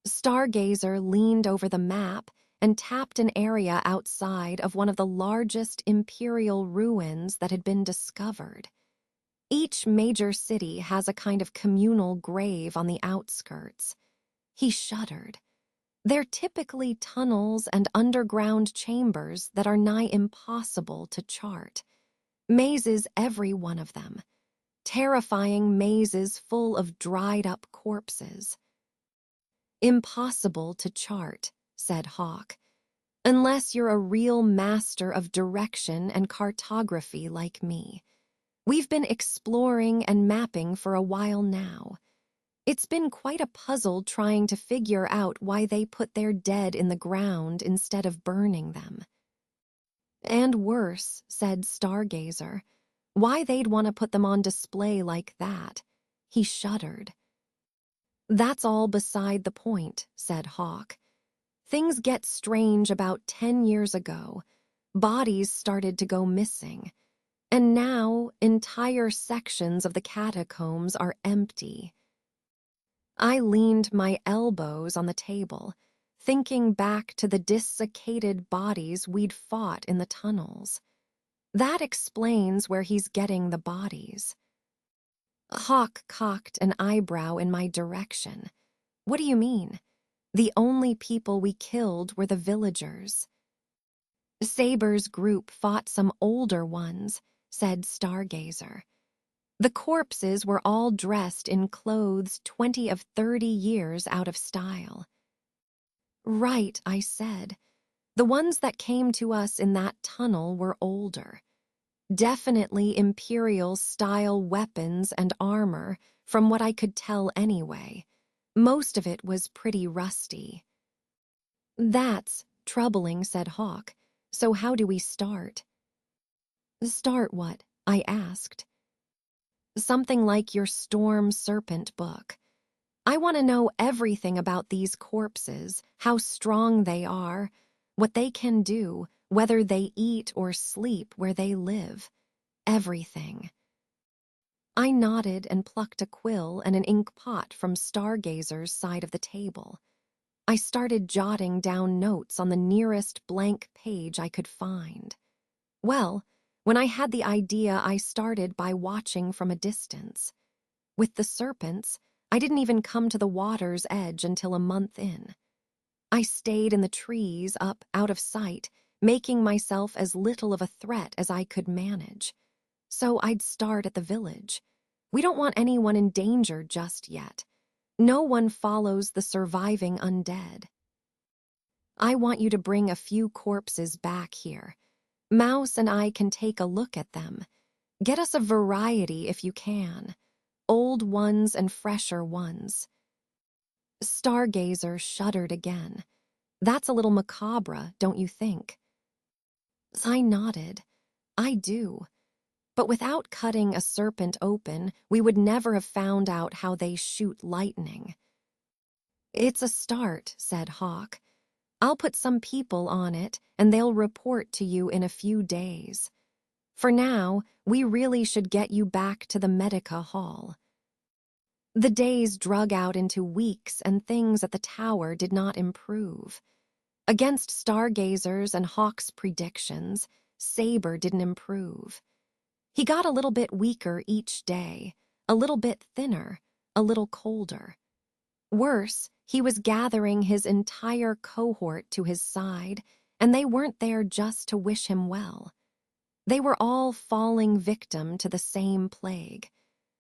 Stargazer leaned over the map and tapped an area outside of one of the largest Imperial ruins that had been discovered. Each major city has a kind of communal grave on the outskirts. He shuddered. They're typically tunnels and underground chambers that are nigh impossible to chart. Mazes, every one of them. Terrifying mazes full of dried-up corpses. Impossible to chart, said Hawk, unless you're a real master of direction and cartography like me. We've been exploring and mapping for a while now. It's been quite a puzzle trying to figure out why they put their dead in the ground instead of burning them. And worse, said Stargazer, why they'd want to put them on display like that. He shuddered. That's all beside the point, said Hawk. Things get strange about 10 years ago. Bodies started to go missing. And now entire sections of the catacombs are empty. I leaned my elbows on the table, thinking back to the desiccated bodies we'd fought in the tunnels. That explains where he's getting the bodies. Hawk cocked an eyebrow in my direction. What do you mean? The only people we killed were the villagers. Saber's group fought some older ones, said Stargazer. The corpses were all dressed in clothes 20 of 30 years out of style. Right, I said. The ones that came to us in that tunnel were older. Definitely Imperial-style weapons and armor, from what I could tell anyway. Most of it was pretty rusty. That's troubling, said Hawk. So how do we start? Start what? I asked. Something like your Storm Serpent book. I want to know everything about these corpses, how strong they are, what they can do, whether they eat or sleep where they live. Everything. I nodded and plucked a quill and an ink pot from Stargazer's side of the table. I started jotting down notes on the nearest blank page I could find. Well, when I had the idea, I started by watching from a distance. With the serpents, I didn't even come to the water's edge until a month in. I stayed in the trees up out of sight, making myself as little of a threat as I could manage. So I'd start at the village. We don't want anyone in danger just yet. No one follows the surviving undead. I want you to bring a few corpses back here. Mouse and I can take a look at them. Get us a variety if you can. Old ones and fresher ones. Stargazer shuddered again. That's a little macabre, don't you think? I nodded. I do. But without cutting a serpent open, we would never have found out how they shoot lightning. It's a start, said Hawk. I'll put some people on it, and they'll report to you in a few days. For now, we really should get you back to the Medica Hall." The days drug out into weeks and things at the tower did not improve. Against stargazers and Hawk's predictions, Saber didn't improve. He got a little bit weaker each day, a little bit thinner, a little colder. Worse, he was gathering his entire cohort to his side, and they weren't there just to wish him well. They were all falling victim to the same plague.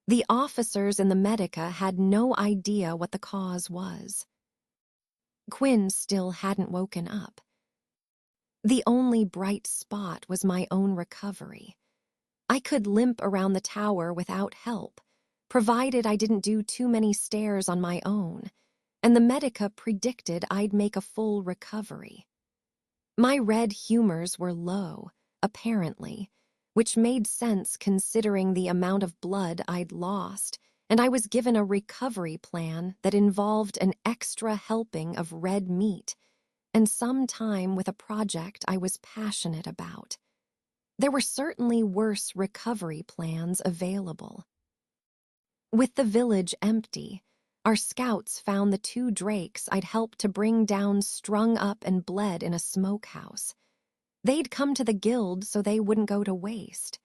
The officers in the Medica had no idea what the cause was. Quinn still hadn't woken up. The only bright spot was my own recovery. I could limp around the tower without help, provided I didn't do too many stairs on my own, and the Medica predicted I'd make a full recovery. My red humors were low, apparently, which made sense considering the amount of blood I'd lost, and I was given a recovery plan that involved an extra helping of red meat and some time with a project I was passionate about. There were certainly worse recovery plans available. With the village empty, our scouts found the 2 drakes I'd helped to bring down strung up and bled in a smokehouse. They'd come to the guild so they wouldn't go to waste.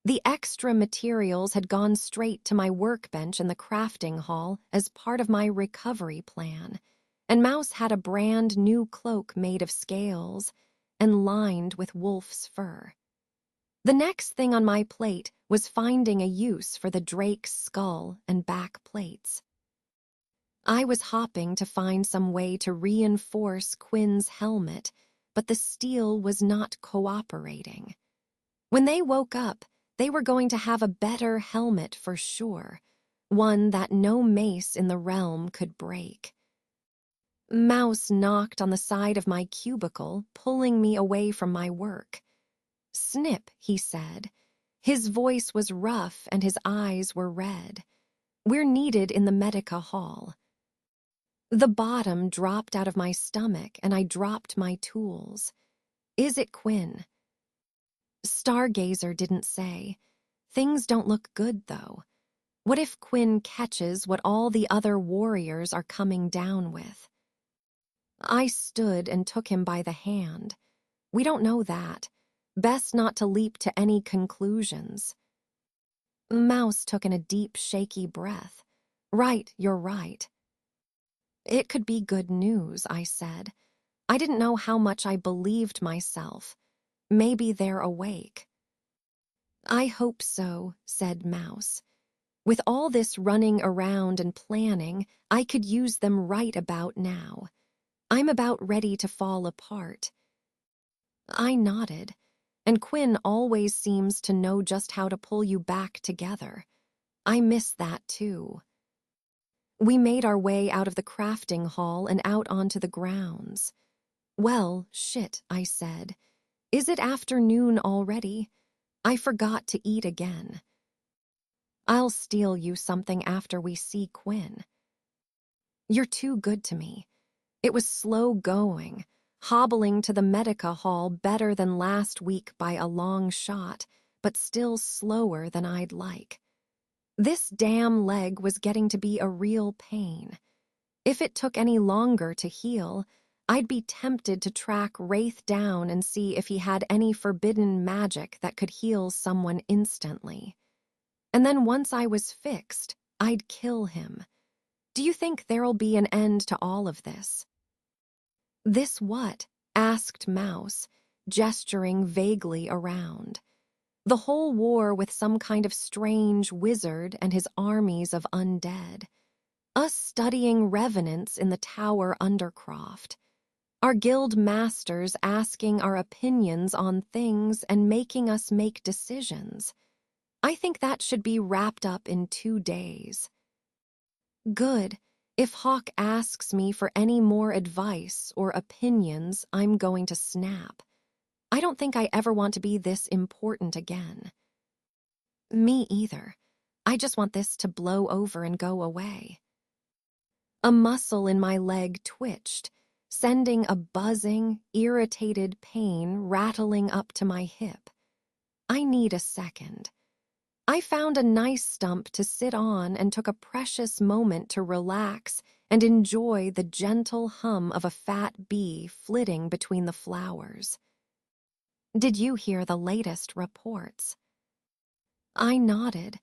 The extra materials had gone straight to my workbench in the crafting hall as part of my recovery plan, and Mouse had a brand new cloak made of scales and lined with wolf's fur. The next thing on my plate was finding a use for the drake's skull and back plates. I was hopping to find some way to reinforce Quinn's helmet, but the steel was not cooperating. When they woke up, they were going to have a better helmet for sure, one that no mace in the realm could break. Mouse knocked on the side of my cubicle, pulling me away from my work. "Snip," he said. His voice was rough and his eyes were red. "We're needed in the Medica Hall." The bottom dropped out of my stomach and I dropped my tools. "Is it Quinn?" Stargazer didn't say. Things don't look good, though. What if Quinn catches what all the other warriors are coming down with? I stood and took him by the hand. "We don't know that. Best not to leap to any conclusions." Mouse took in a deep, shaky breath. "Right, you're right." "It could be good news," I said. I didn't know how much I believed myself. Maybe they're awake. "I hope so," said Mouse. "With all this running around and planning, I could use them right about now. I'm about ready to fall apart." I nodded, and Quinn always seems to know just how to pull you back together. I miss that too. We made our way out of the crafting hall and out onto the grounds. "Well, shit," I said. "Is it afternoon already? I forgot to eat again." "I'll steal you something after we see Quinn." "You're too good to me." It was slow going, hobbling to the Medica Hall better than last week by a long shot, but still slower than I'd like. This damn leg was getting to be a real pain. If it took any longer to heal, I'd be tempted to track Wraith down and see if he had any forbidden magic that could heal someone instantly. And then once I was fixed, I'd kill him. Do you think there'll be an end to all of this? "This what?" asked Mouse, gesturing vaguely around. "The whole war with some kind of strange wizard and his armies of undead. Us studying revenants in the tower undercroft. Our guild masters asking our opinions on things and making us make decisions. I think that should be wrapped up in 2 days." "Good. If Hawk asks me for any more advice or opinions, I'm going to snap. I don't think I ever want to be this important again." "Me either. I just want this to blow over and go away." A muscle in my leg twitched, sending a buzzing, irritated pain rattling up to my hip. I need a second. I found a nice stump to sit on and took a precious moment to relax and enjoy the gentle hum of a fat bee flitting between the flowers. Did you hear the latest reports? I nodded.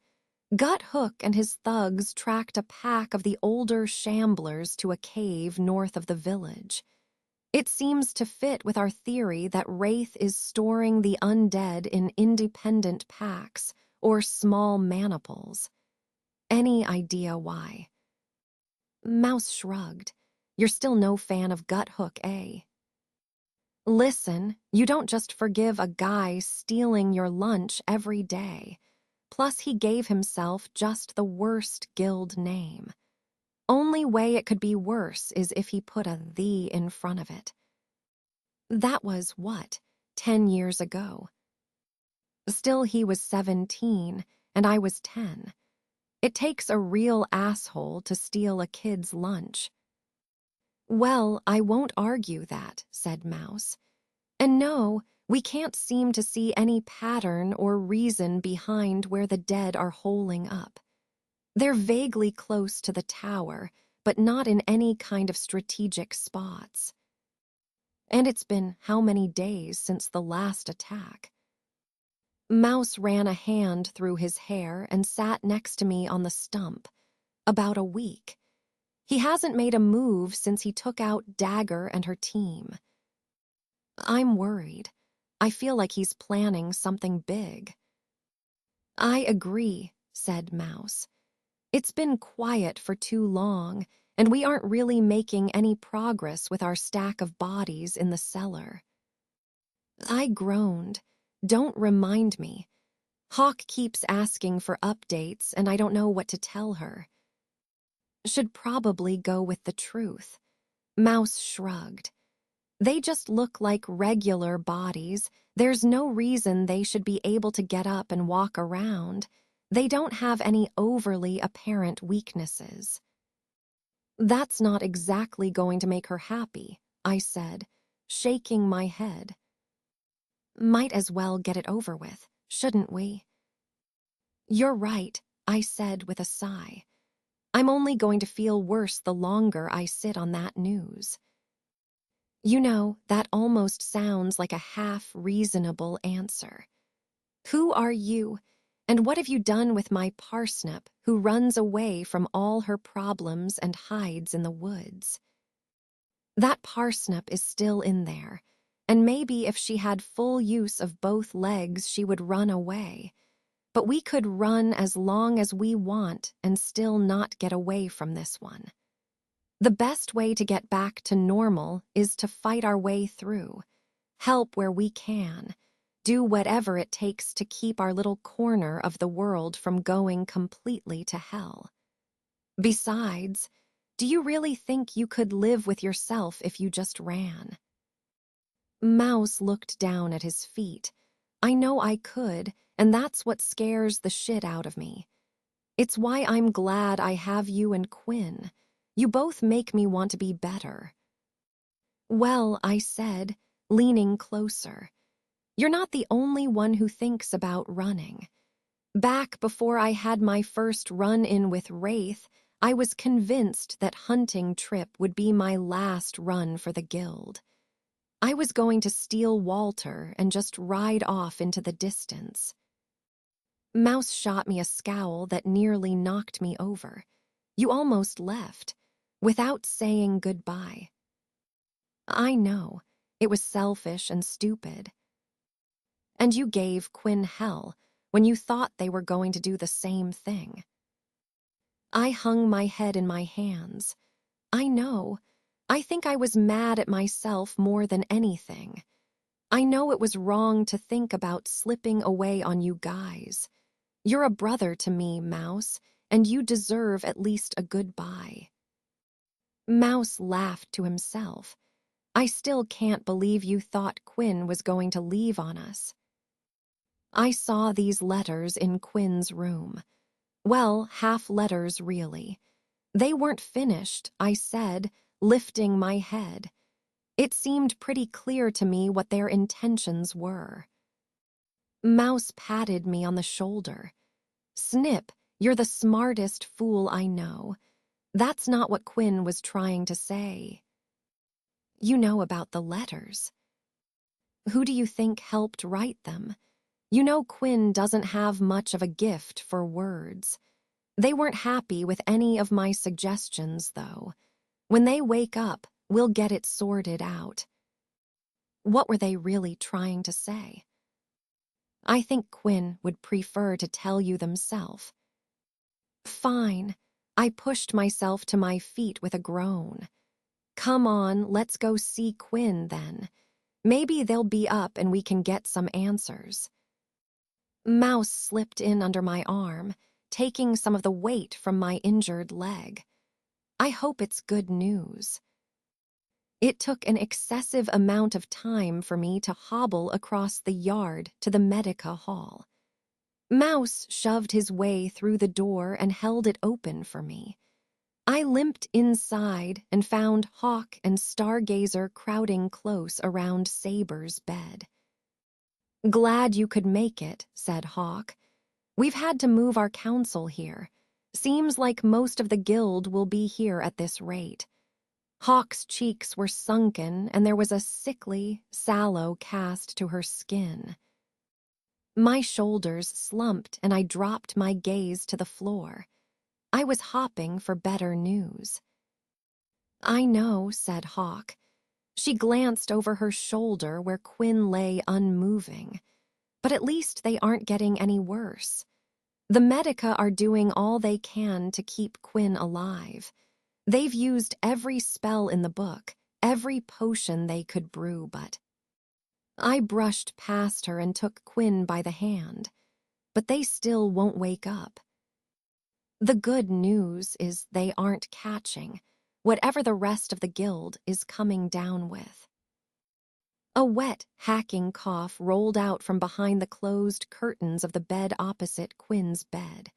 Gut Hook and his thugs tracked a pack of the older shamblers to a cave north of the village. It seems to fit with our theory that Wraith is storing the undead in independent packs or small maniples. Any idea why? Mouse shrugged. You're still no fan of Gut Hook, eh? Listen, you don't just forgive a guy stealing your lunch every day. Plus, he gave himself just the worst guild name. Only way it could be worse is if he put a "the" in front of it. That was, what, 10 years ago? Still, he was 17, and I was 10. It takes a real asshole to steal a kid's lunch. Well, I won't argue that, said Mouse. And no, we can't seem to see any pattern or reason behind where the dead are holing up. They're vaguely close to the tower, but not in any kind of strategic spots. And it's been how many days since the last attack? Mouse ran a hand through his hair and sat next to me on the stump. About a week. He hasn't made a move since he took out Dagger and her team. I'm worried. I feel like he's planning something big. I agree, said Mouse. It's been quiet for too long, and we aren't really making any progress with our stack of bodies in the cellar. I groaned. Don't remind me. Hawk keeps asking for updates, and I don't know what to tell her. Should probably go with the truth. Mouse shrugged. They just look like regular bodies. There's no reason they should be able to get up and walk around. They don't have any overly apparent weaknesses. That's not exactly going to make her happy, I said, shaking my head. Might as well get it over with, shouldn't we? You're right, I said with a sigh. I'm only going to feel worse the longer I sit on that news. You know, that almost sounds like a half-reasonable answer. Who are you, and what have you done with my Parsnip, who runs away from all her problems and hides in the woods? That Parsnip is still in there, and maybe if she had full use of both legs she would run away. But we could run as long as we want and still not get away from this one. The best way to get back to normal is to fight our way through, help where we can, do whatever it takes to keep our little corner of the world from going completely to hell. Besides, do you really think you could live with yourself if you just ran? Mouse looked down at his feet. I know I could, and that's what scares the shit out of me. It's why I'm glad I have you and Quinn. You both make me want to be better. Well, I said, leaning closer. You're not the only one who thinks about running. Back before I had my first run-in with Wraith, I was convinced that hunting trip would be my last run for the guild. I was going to steal Walter and just ride off into the distance. Mouse shot me a scowl that nearly knocked me over. You almost left, without saying goodbye. I know, it was selfish and stupid. And you gave Quinn hell when you thought they were going to do the same thing. I hung my head in my hands. I know. I think I was mad at myself more than anything. I know it was wrong to think about slipping away on you guys. You're a brother to me, Mouse, and you deserve at least a goodbye. Mouse laughed to himself. I still can't believe you thought Quinn was going to leave on us. I saw these letters in Quinn's room. Well, half letters, really. They weren't finished, I said, lifting my head. It seemed pretty clear to me what their intentions were. Mouse patted me on the shoulder. Snip, you're the smartest fool I know. That's not what Quinn was trying to say. You know about the letters. Who do you think helped write them? You know Quinn doesn't have much of a gift for words. They weren't happy with any of my suggestions, though. When they wake up, we'll get it sorted out. What were they really trying to say? I think Quinn would prefer to tell you themselves. Fine. I pushed myself to my feet with a groan. Come on, let's go see Quinn, then. Maybe they'll be up and we can get some answers. Mouse slipped in under my arm, taking some of the weight from my injured leg. I hope it's good news. It took an excessive amount of time for me to hobble across the yard to the Medica hall. Mouse shoved his way through the door and held it open for me. I limped inside and found Hawk and Stargazer crowding close around Saber's bed. Glad you could make it, said Hawk. We've had to move our council here. Seems like most of the guild will be here at this rate. Hawk's cheeks were sunken and there was a sickly, sallow cast to her skin. My shoulders slumped and I dropped my gaze to the floor. I was hopping for better news. I know, said Hawk. She glanced over her shoulder where Quinn lay unmoving. But at least they aren't getting any worse. The Medica are doing all they can to keep Quinn alive. They've used every spell in the book, every potion they could brew, but... I brushed past her and took Quinn by the hand. But they still won't wake up. The good news is they aren't catching whatever the rest of the guild is coming down with. A wet, hacking cough rolled out from behind the closed curtains of the bed opposite Quinn's bed.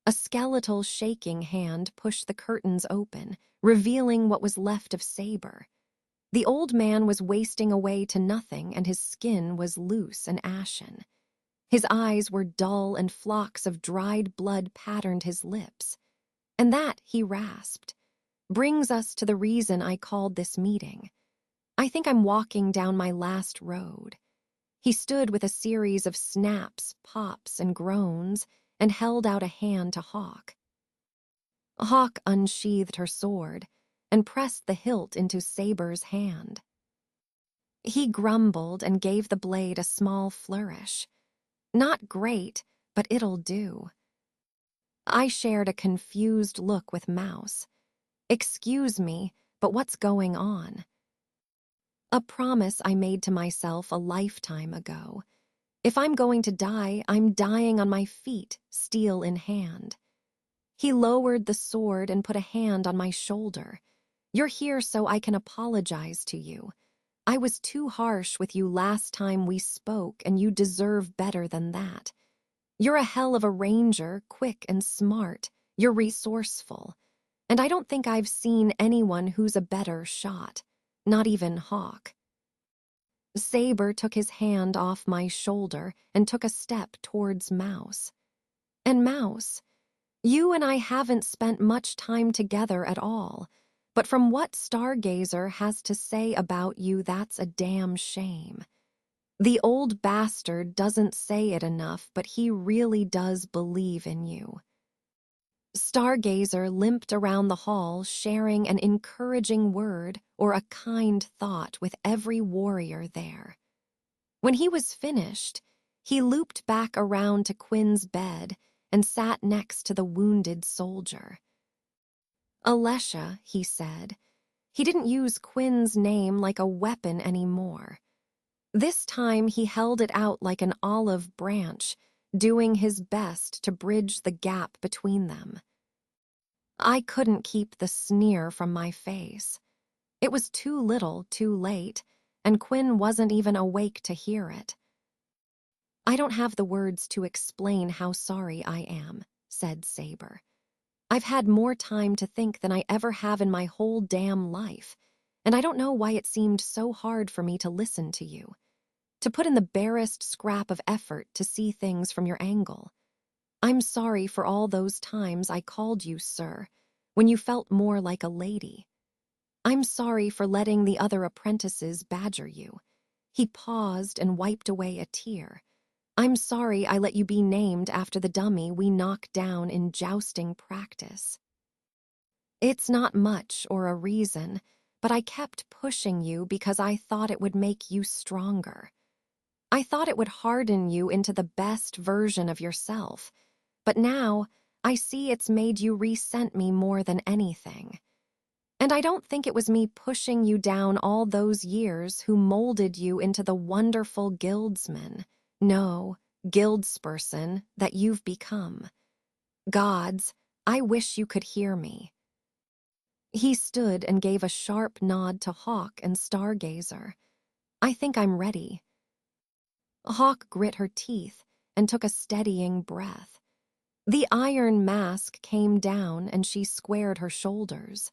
A skeletal shaking hand pushed the curtains open, revealing what was left of Saber. The old man was wasting away to nothing and his skin was loose and ashen. His eyes were dull and flocks of dried blood patterned his lips. And that, he rasped, brings us to the reason I called this meeting. I think I'm walking down my last road. He stood with a series of snaps, pops, and groans and held out a hand to Hawk. Hawk unsheathed her sword and pressed the hilt into Saber's hand. He grumbled and gave the blade a small flourish. Not great, but it'll do. I shared a confused look with Mouse. Excuse me, but what's going on? A promise I made to myself a lifetime ago. If I'm going to die, I'm dying on my feet, steel in hand. He lowered the sword and put a hand on my shoulder. You're here so I can apologize to you. I was too harsh with you last time we spoke, and you deserve better than that. You're a hell of a ranger, quick and smart. You're resourceful. And I don't think I've seen anyone who's a better shot. Not even Hawk. Saber took his hand off my shoulder and took a step towards Mouse. And Mouse, you and I haven't spent much time together at all, but from what Stargazer has to say about you, that's a damn shame. The old bastard doesn't say it enough, but he really does believe in you. Stargazer limped around the hall, sharing an encouraging word or a kind thought with every warrior there. When he was finished, he looped back around to Quinn's bed and sat next to the wounded soldier. Alesha, he said. He didn't use Quinn's name like a weapon anymore. This time he held it out like an olive branch, doing his best to bridge the gap between them. I couldn't keep the sneer from my face. It was too little, too late, and Quinn wasn't even awake to hear it. I don't have the words to explain how sorry I am, said Saber. I've had more time to think than I ever have in my whole damn life, and I don't know why it seemed so hard for me to listen to you. to put in the barest scrap of effort to see things from your angle. I'm sorry for all those times I called you sir, when you felt more like a lady. I'm sorry for letting the other apprentices badger you. He paused and wiped away a tear. I'm sorry I let you be named after the dummy we knocked down in jousting practice. It's not much or a reason, but I kept pushing you because I thought it would make you stronger. I thought it would harden you into the best version of yourself, but now I see it's made you resent me more than anything. And I don't think it was me pushing you down all those years who molded you into the wonderful guildsman, no, guildsperson that you've become. Gods, I wish you could hear me. He stood and gave a sharp nod to Hawk and Stargazer. I think I'm ready. Hawk grit her teeth and took a steadying breath. The iron mask came down and she squared her shoulders.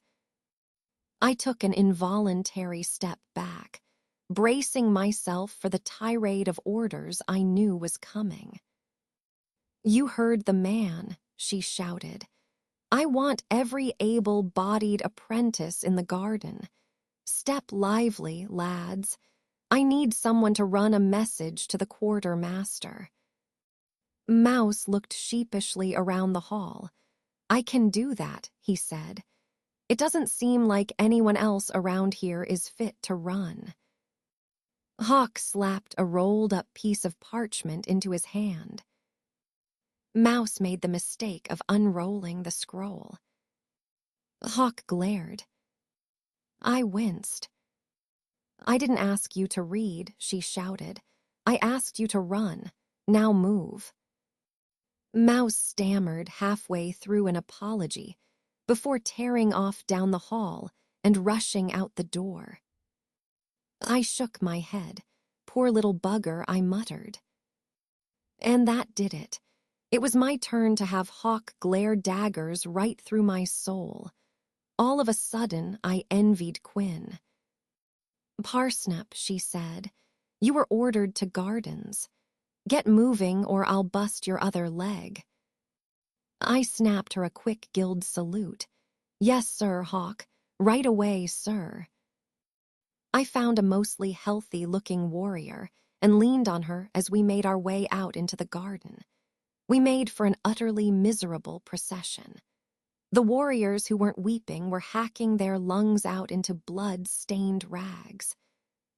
I took an involuntary step back, bracing myself for the tirade of orders I knew was coming. You heard the man, she shouted. I want every able-bodied apprentice in the garden. Step lively, lads. I need someone to run a message to the quartermaster. Mouse looked sheepishly around the hall. I can do that, he said. It doesn't seem like anyone else around here is fit to run. Hawk slapped a rolled-up piece of parchment into his hand. Mouse made the mistake of unrolling the scroll. Hawk glared. I winced. I didn't ask you to read, she shouted. I asked you to run. Now move. Mouse stammered halfway through an apology before tearing off down the hall and rushing out the door. I shook my head. Poor little bugger, I muttered. And that did it. It was my turn to have Hawk glare daggers right through my soul. All of a sudden, I envied Quinn. Parsnip, she said, you were ordered to gardens. Get moving or I'll bust your other leg. I snapped her a quick guild salute. Yes, sir, Hawk. Right away, sir. I found a mostly healthy-looking warrior and leaned on her as we made our way out into the garden. We made for an utterly miserable procession. The warriors who weren't weeping were hacking their lungs out into blood-stained rags.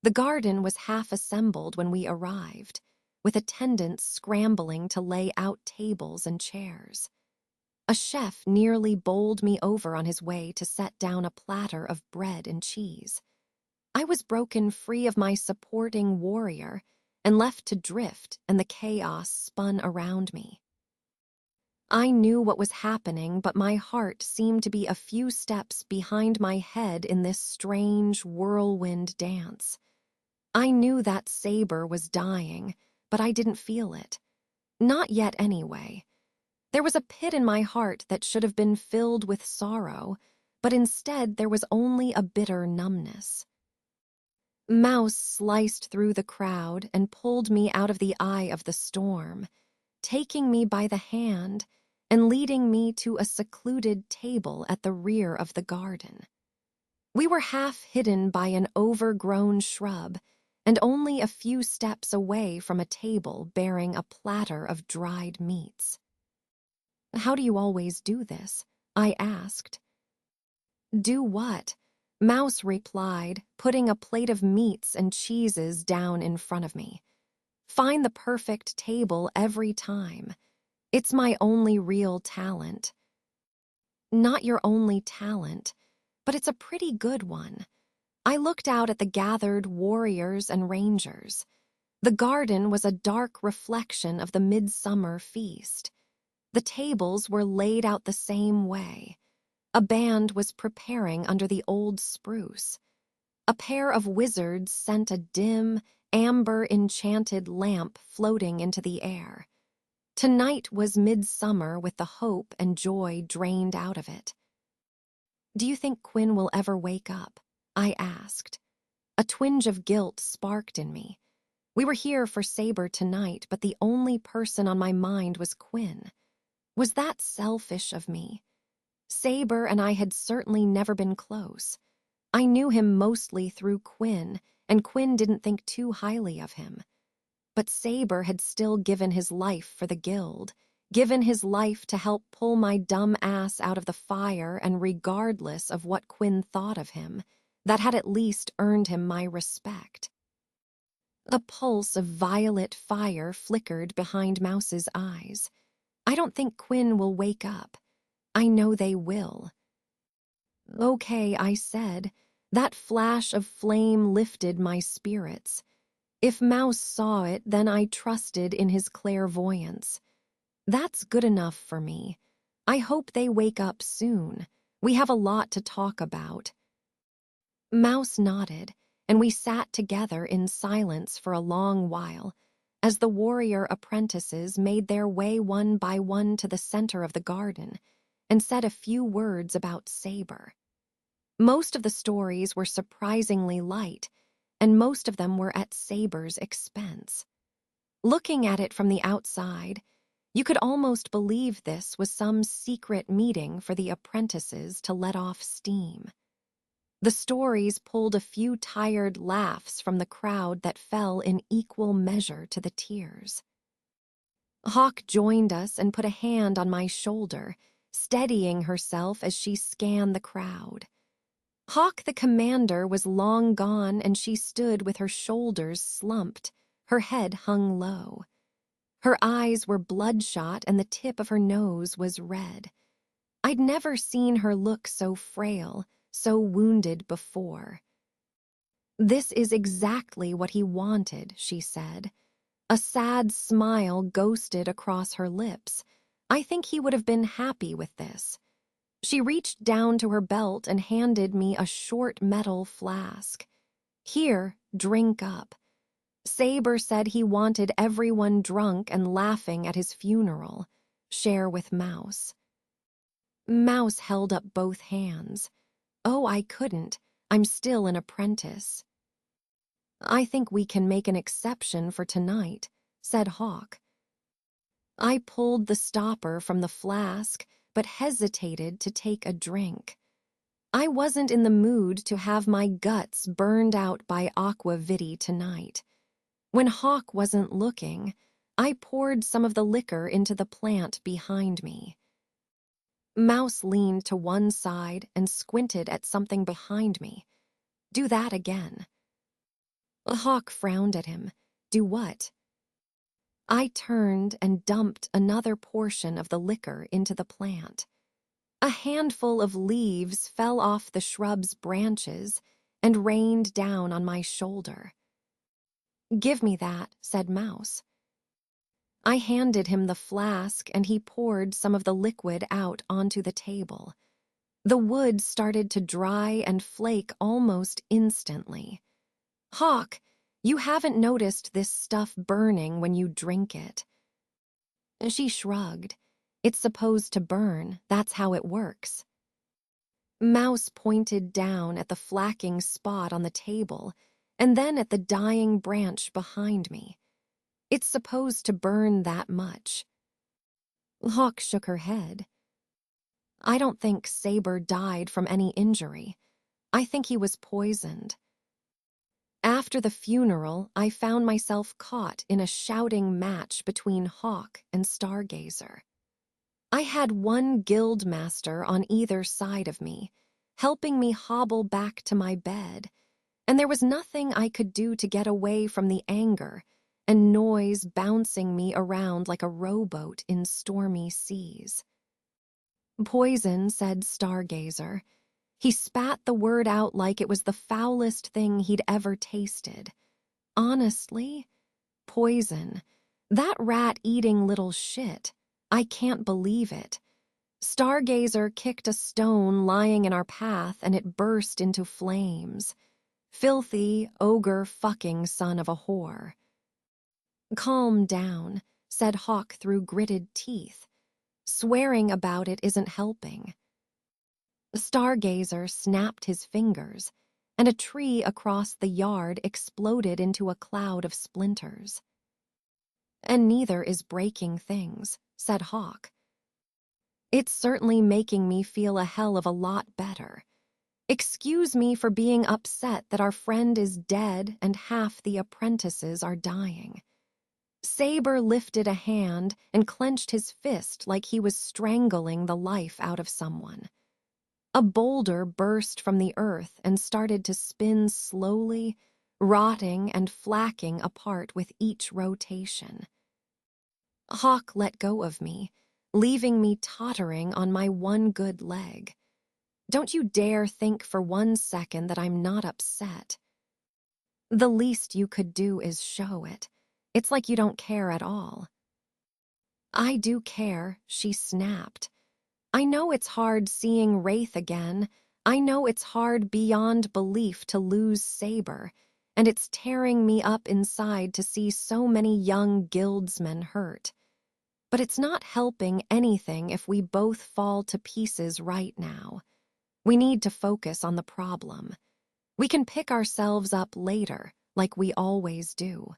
The garden was half-assembled when we arrived, with attendants scrambling to lay out tables and chairs. A chef nearly bowled me over on his way to set down a platter of bread and cheese. I was broken free of my supporting warrior and left to drift, and the chaos spun around me. I knew what was happening, but my heart seemed to be a few steps behind my head in this strange whirlwind dance. I knew that Saber was dying, but I didn't feel it. Not yet, anyway. There was a pit in my heart that should have been filled with sorrow, but instead there was only a bitter numbness. Mouse sliced through the crowd and pulled me out of the eye of the storm, taking me by the hand and leading me to a secluded table at the rear of the garden. We were half hidden by an overgrown shrub and only a few steps away from a table bearing a platter of dried meats. How do you always do this? I asked. Do what? Mouse replied, putting a plate of meats and cheeses down in front of me. Find the perfect table every time. It's my only real talent. Not your only talent, but it's a pretty good one. I looked out at the gathered warriors and rangers. The garden was a dark reflection of the midsummer feast. The tables were laid out the same way. A band was preparing under the old spruce. A pair of wizards sent a dim, amber-enchanted lamp floating into the air. Tonight was midsummer with the hope and joy drained out of it. Do you think Quinn will ever wake up? I asked. A twinge of guilt sparked in me. We were here for Saber tonight, but the only person on my mind was Quinn. Was that selfish of me? Saber and I had certainly never been close. I knew him mostly through Quinn, and Quinn didn't think too highly of him. But Saber had still given his life for the guild, given his life to help pull my dumb ass out of the fire, and regardless of what Quinn thought of him, that had at least earned him my respect. A pulse of violet fire flickered behind Mouse's eyes. I don't think Quinn will wake up. I know they will. Okay, I said. That flash of flame lifted my spirits. If Mouse saw it, then I trusted in his clairvoyance. That's good enough for me. I hope they wake up soon. We have a lot to talk about. Mouse nodded, and we sat together in silence for a long while, as the warrior apprentices made their way one by one to the center of the garden and said a few words about Saber. Most of the stories were surprisingly light, and most of them were at Saber's expense. Looking at it from the outside, you could almost believe this was some secret meeting for the apprentices to let off steam. The stories pulled a few tired laughs from the crowd that fell in equal measure to the tears. Hawk joined us and put a hand on my shoulder, steadying herself as she scanned the crowd. Hawk the commander was long gone, and she stood with her shoulders slumped, her head hung low. Her eyes were bloodshot and the tip of her nose was red. I'd never seen her look so frail, so wounded before. "This is exactly what he wanted," she said. A sad smile ghosted across her lips. I think he would have been happy with this. She reached down to her belt and handed me a short metal flask. "Here, drink up. Saber said he wanted everyone drunk and laughing at his funeral. Share with Mouse." Mouse held up both hands. "Oh, I couldn't. I'm still an apprentice." "I think we can make an exception for tonight," said Hawk. I pulled the stopper from the flask, but hesitated to take a drink. I wasn't in the mood to have my guts burned out by aqua vitae tonight. When Hawk wasn't looking, I poured some of the liquor into the plant behind me. Mouse leaned to one side and squinted at something behind me. "Do that again." Hawk frowned at him. "Do what?" I turned and dumped another portion of the liquor into the plant. A handful of leaves fell off the shrub's branches and rained down on my shoulder. "Give me that," said Mouse. I handed him the flask and he poured some of the liquid out onto the table. The wood started to dry and flake almost instantly. "Hawk, you haven't noticed this stuff burning when you drink it." She shrugged. "It's supposed to burn, that's how it works." Mouse pointed down at the flacking spot on the table and then at the dying branch behind me. "It's supposed to burn that much." Hawk shook her head. "I don't think Saber died from any injury. I think he was poisoned." After the funeral, I found myself caught in a shouting match between Hawk and Stargazer. I had one guild master on either side of me, helping me hobble back to my bed, and there was nothing I could do to get away from the anger and noise bouncing me around like a rowboat in stormy seas. "Poison," said Stargazer. He spat the word out like it was the foulest thing he'd ever tasted. "Honestly, poison. That rat-eating little shit. I can't believe it." Stargazer kicked a stone lying in our path and it burst into flames. "Filthy, ogre-fucking son of a whore." "Calm down," said Hawk through gritted teeth. "Swearing about it isn't helping." Stargazer snapped his fingers. and a tree across the yard exploded into a cloud of splinters. "And neither is breaking things," said Hawk. "It's certainly making me feel a hell of a lot better. Excuse me for being upset that our friend is dead and half the apprentices are dying." Saber lifted a hand and clenched his fist like he was strangling the life out of someone. A boulder burst from the earth and started to spin slowly, rotting and flacking apart with each rotation. Hawk let go of me, leaving me tottering on my one good leg. "Don't you dare think for 1 second that I'm not upset. The least you could do is show it. It's like you don't care at all." "I do care," she snapped. "I know it's hard seeing Wraith again. I know it's hard beyond belief to lose Saber, and it's tearing me up inside to see so many young guildsmen hurt. But it's not helping anything if we both fall to pieces right now. We need to focus on the problem. We can pick ourselves up later, like we always do."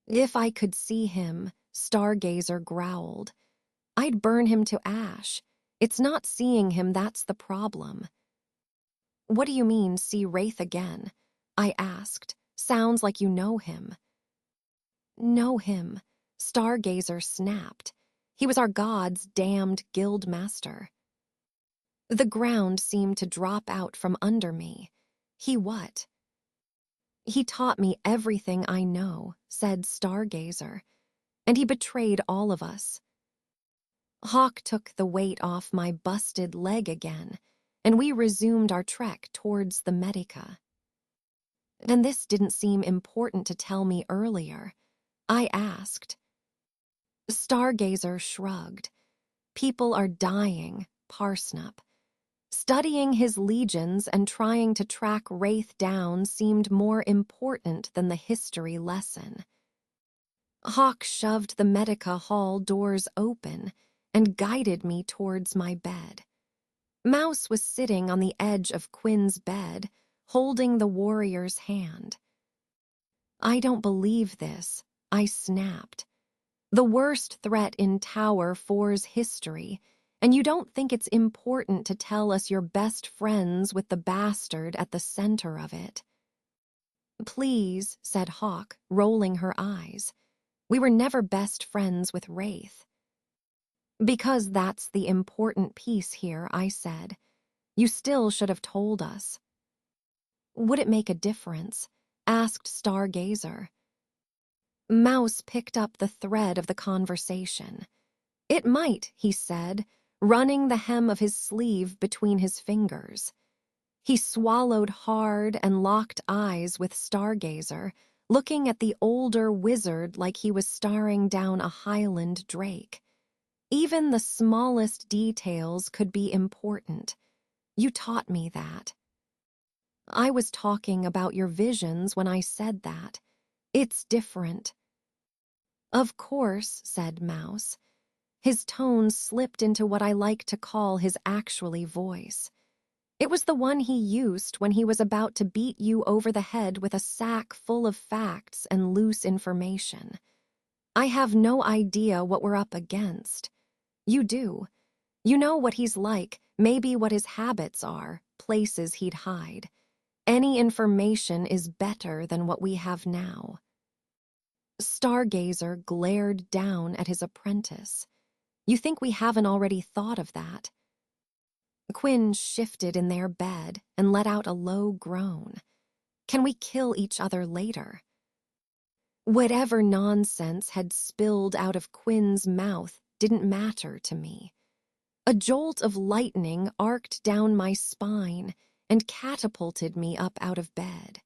"If I could see him," Stargazer growled, "I'd burn him to ash. It's not seeing him that's the problem." "What do you mean, see Wraith again?" I asked. "Sounds like you know him." "Know him," Stargazer snapped. "He was our god's damned guild master." The ground seemed to drop out from under me. "He what?" "He taught me everything I know," said Stargazer, "and he betrayed all of us." Hawk took the weight off my busted leg again, and we resumed our trek towards the Medica. "And this didn't seem important to tell me earlier," I asked. Stargazer shrugged. "People are dying, Parsnip. Studying his legions and trying to track Wraith down seemed more important than the history lesson." Hawk shoved the Medica hall doors open and guided me towards my bed. Mouse was sitting on the edge of Quinn's bed, holding the warrior's hand. "I don't believe this," I snapped. "The worst threat in Tower 4's history, and you don't think it's important to tell us you're best friends with the bastard at the center of it." "Please," said Hawk, rolling her eyes. "We were never best friends with Wraith." "Because that's the important piece here," I said. "You still should have told us." "Would it make a difference?" asked Stargazer. Mouse picked up the thread of the conversation. "It might," he said, running the hem of his sleeve between his fingers. He swallowed hard and locked eyes with Stargazer, looking at the older wizard like he was staring down a Highland drake. "Even the smallest details could be important. You taught me that." "I was talking about your visions when I said that. It's different." "Of course," said Mouse. His tone slipped into what I like to call his actually voice. It was the one he used when he was about to beat you over the head with a sack full of facts and loose information. "I have no idea what we're up against. You do. You know what he's like, maybe what his habits are, places he'd hide. Any information is better than what we have now." Stargazer glared down at his apprentice. "You think we haven't already thought of that?" Quinn shifted in their bed and let out a low groan. "Can we kill each other later?" Whatever nonsense had spilled out of Quinn's mouth didn't matter to me. A jolt of lightning arced down my spine and catapulted me up out of bed.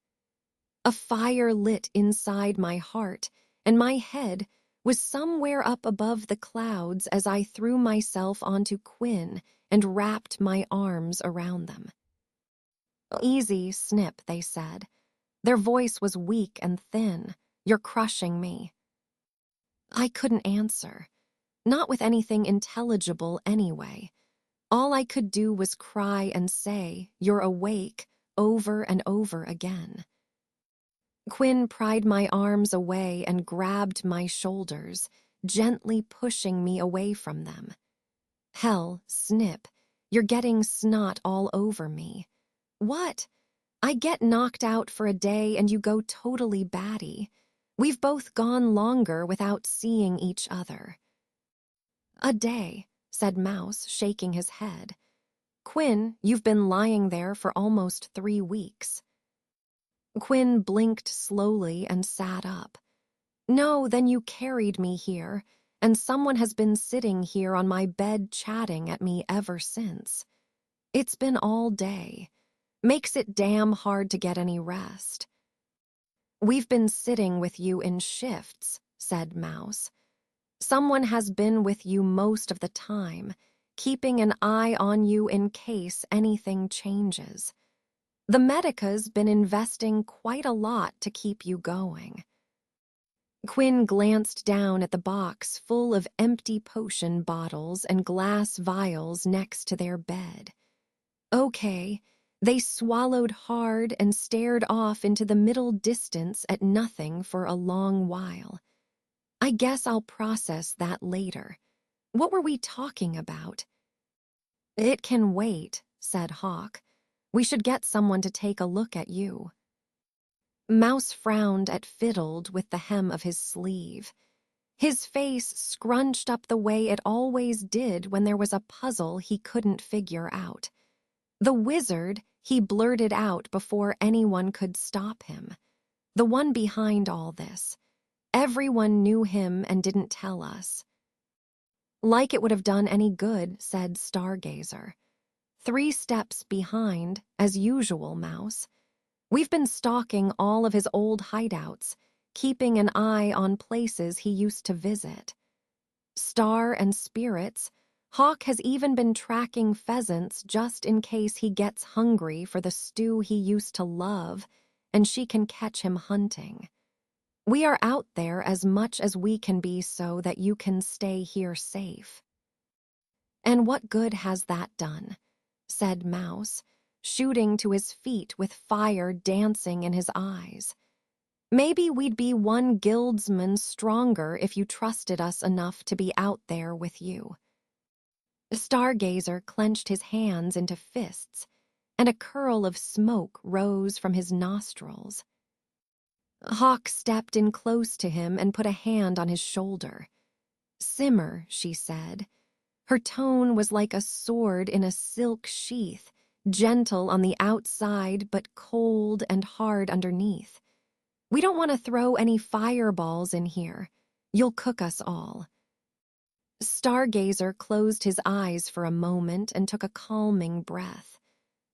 A fire lit inside my heart, and my head was somewhere up above the clouds as I threw myself onto Quinn and wrapped my arms around them. "Easy, Snip," they said. Their voice was weak and thin. "You're crushing me." I couldn't answer. Not with anything intelligible anyway. All I could do was cry and say, "You're awake. over and over again. Quinn pried my arms away and grabbed my shoulders, gently pushing me away from them. Hell, Snip, you're getting snot all over me. What? I get knocked out for a day and you go totally batty. We've both gone longer without seeing each other. A day, said Mouse, shaking his head. Quinn, you've been lying there for almost 3 weeks. Quinn blinked slowly and sat up. No, then you carried me here, and someone has been sitting here on my bed chatting at me ever since. It's been all day. Makes it damn hard to get any rest. We've been sitting with you in shifts, said Mouse. Someone has been with you most of the time, keeping an eye on you in case anything changes. The Medica's been investing quite a lot to keep you going. Quinn glanced down at the box full of empty potion bottles and glass vials next to their bed. Okay, they swallowed hard and stared off into the middle distance at nothing for a long while. I guess I'll process that later. What were we talking about? It can wait, said Hawk. We should get someone to take a look at you. Mouse frowned at Fiddled with the hem of his sleeve. His face scrunched up the way it always did when there was a puzzle he couldn't figure out. The wizard, he blurted out before anyone could stop him. The one behind all this. Everyone knew him and didn't tell us. Like it would have done any good, said Stargazer. 3 steps behind, as usual, Mouse. We've been stalking all of his old hideouts, keeping an eye on places he used to visit. Star and Spirits, Hawk has even been tracking pheasants just in case he gets hungry for the stew he used to love, and she can catch him hunting. We are out there as much as we can be so that you can stay here safe. And what good has that done? Said Mouse, shooting to his feet with fire dancing in his eyes. Maybe we'd be 1 guildsman stronger if you trusted us enough to be out there with you. Stargazer clenched his hands into fists, and a curl of smoke rose from his nostrils. Hawk stepped in close to him and put a hand on his shoulder. Simmer, she said. Her tone was like a sword in a silk sheath, gentle on the outside but cold and hard underneath. We don't want to throw any fireballs in here. You'll cook us all. Stargazer closed his eyes for a moment and took a calming breath.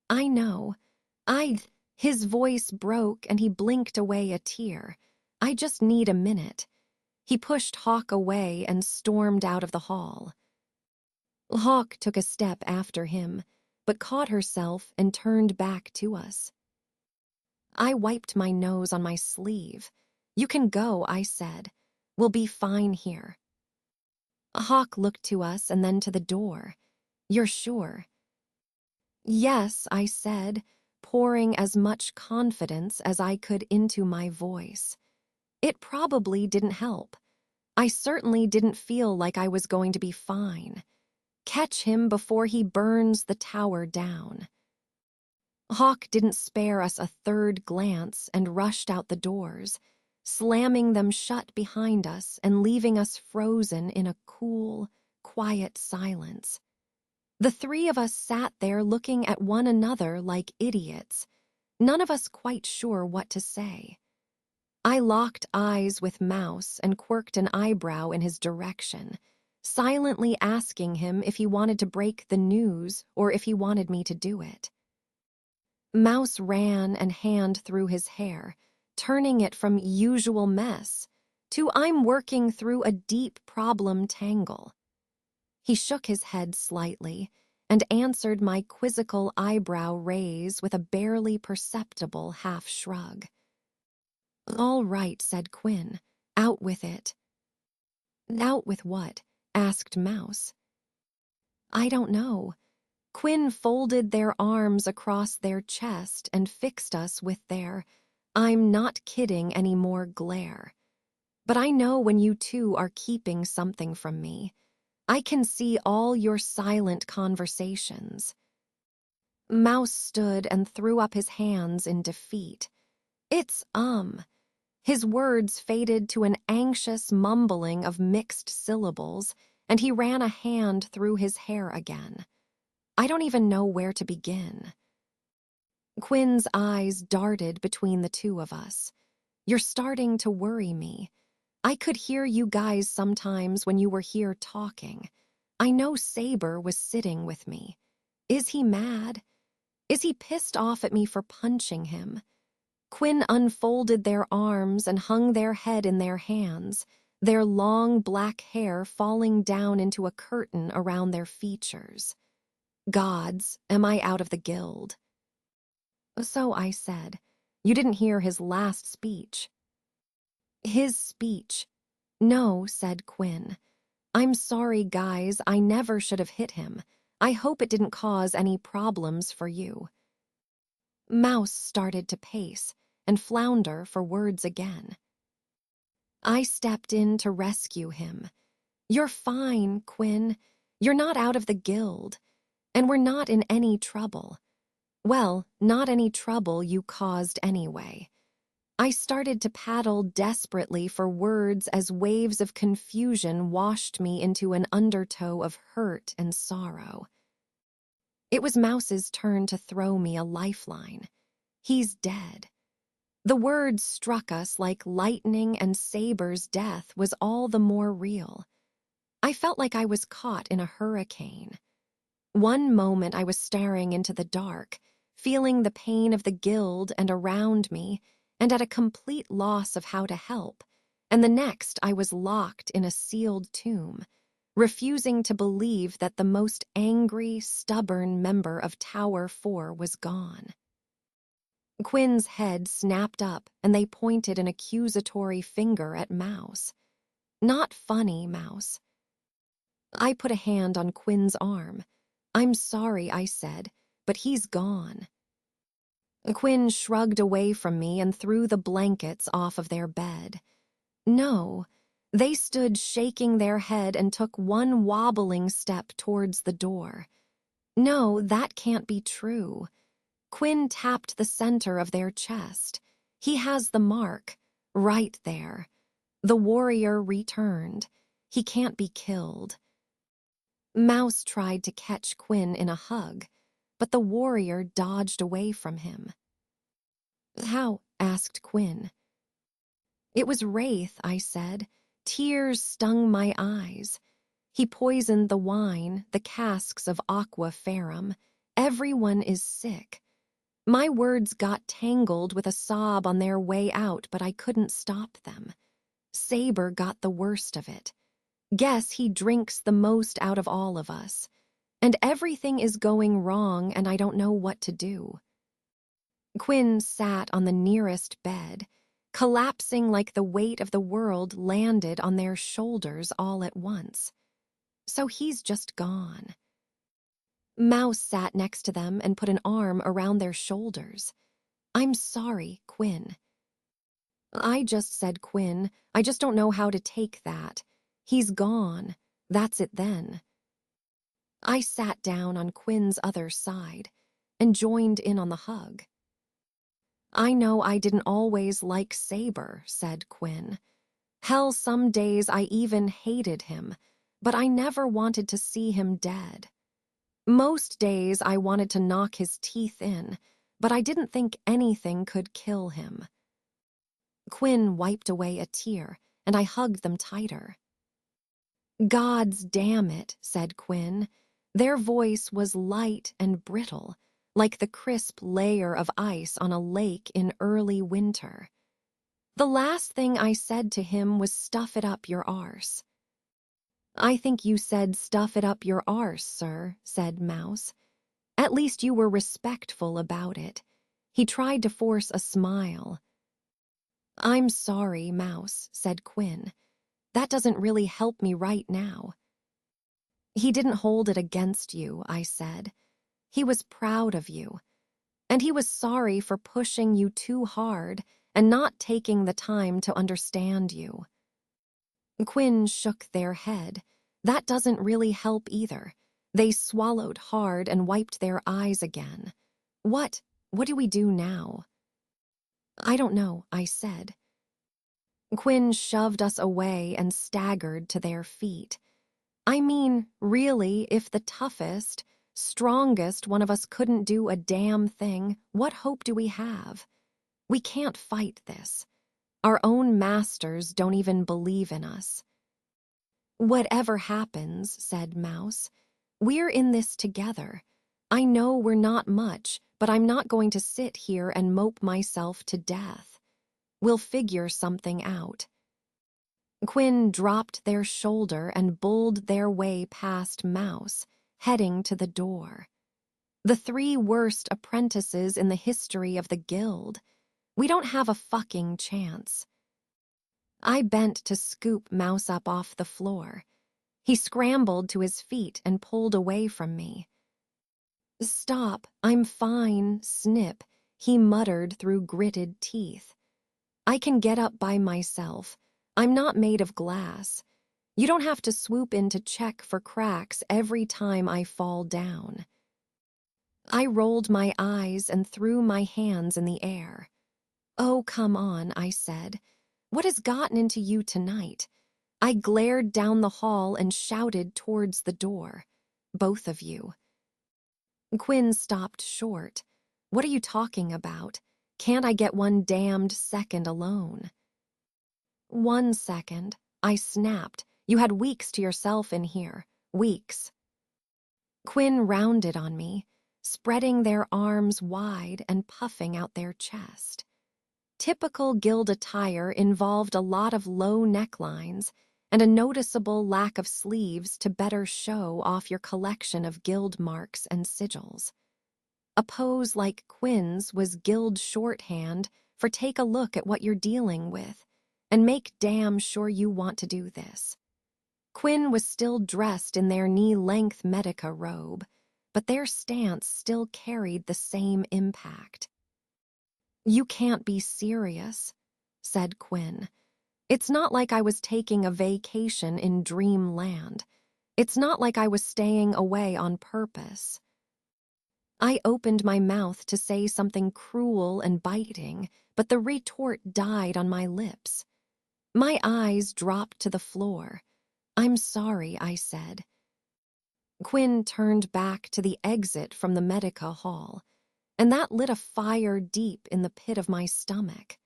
I know. His voice broke and he blinked away a tear. I just need a minute. He pushed Hawk away and stormed out of the hall. Hawk took a step after him, but caught herself and turned back to us. I wiped my nose on my sleeve. You can go, I said. We'll be fine here. Hawk looked to us and then to the door. You're sure? Yes, I said, pouring as much confidence as I could into my voice. It probably didn't help. I certainly didn't feel like I was going to be fine. Catch him before he burns the tower down. Hawk didn't spare us a third glance and rushed out the doors, slamming them shut behind us and leaving us frozen in a cool, quiet silence. The 3 of us sat there looking at one another like idiots, none of us quite sure what to say. I locked eyes with Mouse and quirked an eyebrow in his direction, silently asking him if he wanted to break the news or if he wanted me to do it. Mouse ran a hand through his hair, turning it from usual mess to I'm working through a deep problem tangle. He shook his head slightly and answered my quizzical eyebrow raise with a barely perceptible half shrug. All right, said Quinn. Out with it. Out with what? Asked Mouse. I don't know. Quinn folded their arms across their chest and fixed us with their "I'm not kidding" anymore glare. But I know when you two are keeping something from me. I can see all your silent conversations. Mouse stood and threw up his hands in defeat. It's His words faded to an anxious mumbling of mixed syllables, and he ran a hand through his hair again. I don't even know where to begin. Quinn's eyes darted between the two of us. You're starting to worry me. I could hear you guys sometimes when you were here talking. I know Saber was sitting with me. Is he mad? Is he pissed off at me for punching him? Quinn unfolded their arms and hung their head in their hands, their long black hair falling down into a curtain around their features. Gods, am I out of the guild? So I said, you didn't hear his last speech. His speech. No, said Quinn. I'm sorry, guys, I never should have hit him. I hope it didn't cause any problems for you. Mouse started to pace and flounder for words again. I stepped in to rescue him. You're fine, Quinn. You're not out of the guild. And we're not in any trouble. Well, not any trouble you caused anyway. I started to paddle desperately for words as waves of confusion washed me into an undertow of hurt and sorrow. It was Mouse's turn to throw me a lifeline. He's dead. The words struck us like lightning, and Saber's death was all the more real. I felt like I was caught in a hurricane. One moment I was staring into the dark, feeling the pain of the guild and around me, and at a complete loss of how to help, and the next I was locked in a sealed tomb, refusing to believe that the most angry, stubborn member of Tower 4 was gone. Quinn's head snapped up, and they pointed an accusatory finger at Mouse. Not funny, Mouse. I put a hand on Quinn's arm. I'm sorry, I said, but he's gone. Quinn shrugged away from me and threw the blankets off of their bed. No, they stood shaking their head and took one wobbling step towards the door. No, that can't be true. Quinn tapped the center of their chest. He has the mark, right there. The warrior returned. He can't be killed. Mouse tried to catch Quinn in a hug, but the warrior dodged away from him. How? Asked Quinn. It was Wraith, I said. Tears stung my eyes. He poisoned the wine, the casks of aqua ferrum. Everyone is sick. My words got tangled with a sob on their way out, but I couldn't stop them. Saber got the worst of it. Guess he drinks the most out of all of us. And everything is going wrong, and I don't know what to do. Quinn sat on the nearest bed, collapsing like the weight of the world landed on their shoulders all at once. So he's just gone. Mouse sat next to them and put an arm around their shoulders. I'm sorry, Quinn. I just said, Quinn, I just don't know how to take that. He's gone. That's it then. I sat down on Quinn's other side and joined in on the hug. I know I didn't always like Saber, said Quinn. Hell, some days I even hated him, but I never wanted to see him dead. Most days I wanted to knock his teeth in, but I didn't think anything could kill him. Quinn wiped away a tear, and I hugged them tighter. Gods damn it, said Quinn. Their voice was light and brittle, like the crisp layer of ice on a lake in early winter. The last thing I said to him was stuff it up your arse. I think you said stuff it up your arse, sir, said Mouse. At least you were respectful about it. He tried to force a smile. I'm sorry, Mouse, said Quinn. That doesn't really help me right now. He didn't hold it against you, I said. He was proud of you, and he was sorry for pushing you too hard and not taking the time to understand you. Quinn shook their head. That doesn't really help either. They swallowed hard and wiped their eyes again. What do we do now? I don't know, I said. Quinn shoved us away and staggered to their feet. I mean, really, if the toughest, strongest one of us couldn't do a damn thing, what hope do we have? We can't fight this. Our own masters don't even believe in us. Whatever happens, said Mouse, we're in this together. I know we're not much, but I'm not going to sit here and mope myself to death. We'll figure something out. Quinn dropped their shoulder and bulled their way past Mouse, heading to the door. The 3 worst apprentices in the history of the guild. We don't have a fucking chance. I bent to scoop Mouse up off the floor. He scrambled to his feet and pulled away from me. Stop, I'm fine, Snip, he muttered through gritted teeth. I can get up by myself. I'm not made of glass. You don't have to swoop in to check for cracks every time I fall down. I rolled my eyes and threw my hands in the air. Oh, come on, I said. What has gotten into you tonight? I glared down the hall and shouted towards the door. Both of you. Quinn stopped short. What are you talking about? Can't I get one damned second alone? 1 second, I snapped. You had weeks to yourself in here. Weeks. Quinn rounded on me, spreading their arms wide and puffing out their chest. Typical guild attire involved a lot of low necklines and a noticeable lack of sleeves to better show off your collection of guild marks and sigils. A pose like Quinn's was guild shorthand for take a look at what you're dealing with and make damn sure you want to do this. Quinn was still dressed in their knee-length medica robe, but their stance still carried the same impact. You can't be serious, said Quinn. It's not like I was taking a vacation in dreamland. It's not like I was staying away on purpose. I opened my mouth to say something cruel and biting, but the retort died on my lips. My eyes dropped to the floor. I'm sorry, I said. Quinn turned back to the exit from the medica hall, and that lit a fire deep in the pit of my stomach.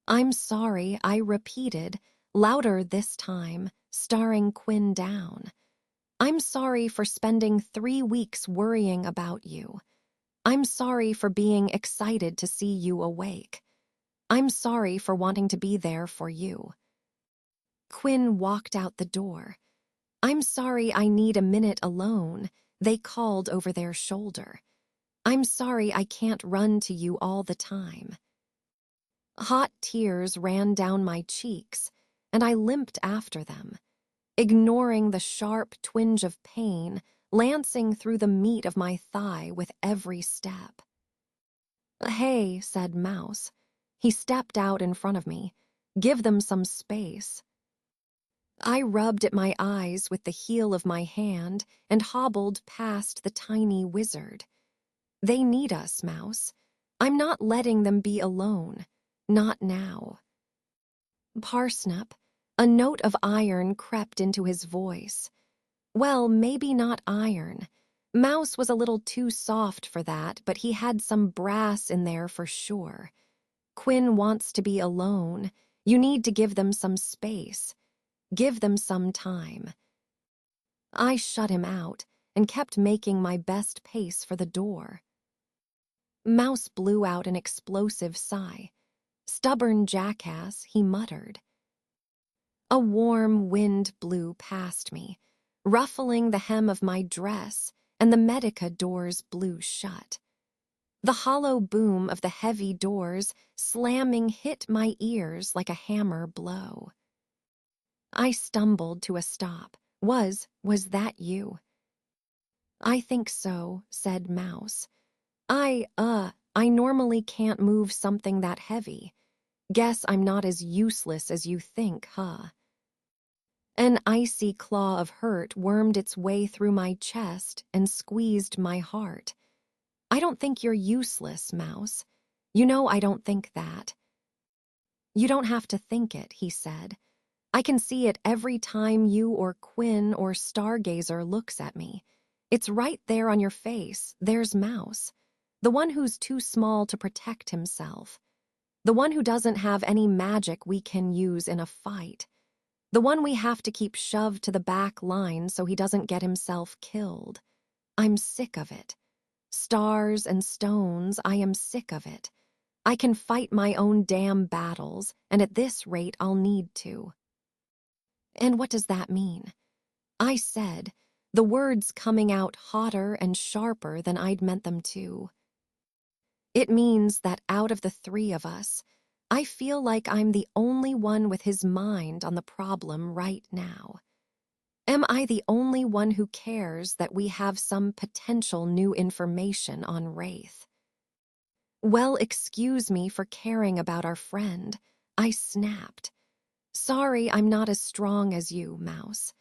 I'm sorry, I repeated, louder this time, staring Quinn down. I'm sorry for spending 3 weeks worrying about you. I'm sorry for being excited to see you awake. I'm sorry for wanting to be there for you. Quinn walked out the door. I'm sorry I need a minute alone, they called over their shoulder. I'm sorry I can't run to you all the time. Hot tears ran down my cheeks, and I limped after them, ignoring the sharp twinge of pain lancing through the meat of my thigh with every step. Hey, said Mouse. He stepped out in front of me. Give them some space. I rubbed at my eyes with the heel of my hand and hobbled past the tiny wizard. They need us, Mouse. I'm not letting them be alone. Not now. Parsnip, a note of iron crept into his voice. Well, maybe not iron. Mouse was a little too soft for that, but he had some brass in there for sure. Quinn wants to be alone. You need to give them some space. Give them some time. I shut him out and kept making my best pace for the door. Mouse blew out an explosive sigh. Stubborn jackass, he muttered. A warm wind blew past me, ruffling the hem of my dress, and the medica doors blew shut. The hollow boom of the heavy doors slamming hit my ears like a hammer blow. I stumbled to a stop. Was that you? I think so, said Mouse. I normally can't move something that heavy. Guess I'm not as useless as you think, huh? An icy claw of hurt wormed its way through my chest and squeezed my heart. I don't think you're useless, Mouse. You know I don't think that. You don't have to think it, he said. I can see it every time you or Quinn or Stargazer looks at me. It's right there on your face. There's Mouse. The one who's too small to protect himself. The one who doesn't have any magic we can use in a fight. The one we have to keep shoved to the back line so he doesn't get himself killed. I'm sick of it. Stars and stones, I am sick of it. I can fight my own damn battles, and at this rate I'll need to. And what does that mean? I said, the words coming out hotter and sharper than I'd meant them to. It means that out of the three of us, I feel like I'm the only one with his mind on the problem right now. Am I the only one who cares that we have some potential new information on Wraith? Well, excuse me for caring about our friend, I snapped. Sorry I'm not as strong as you, Mouse.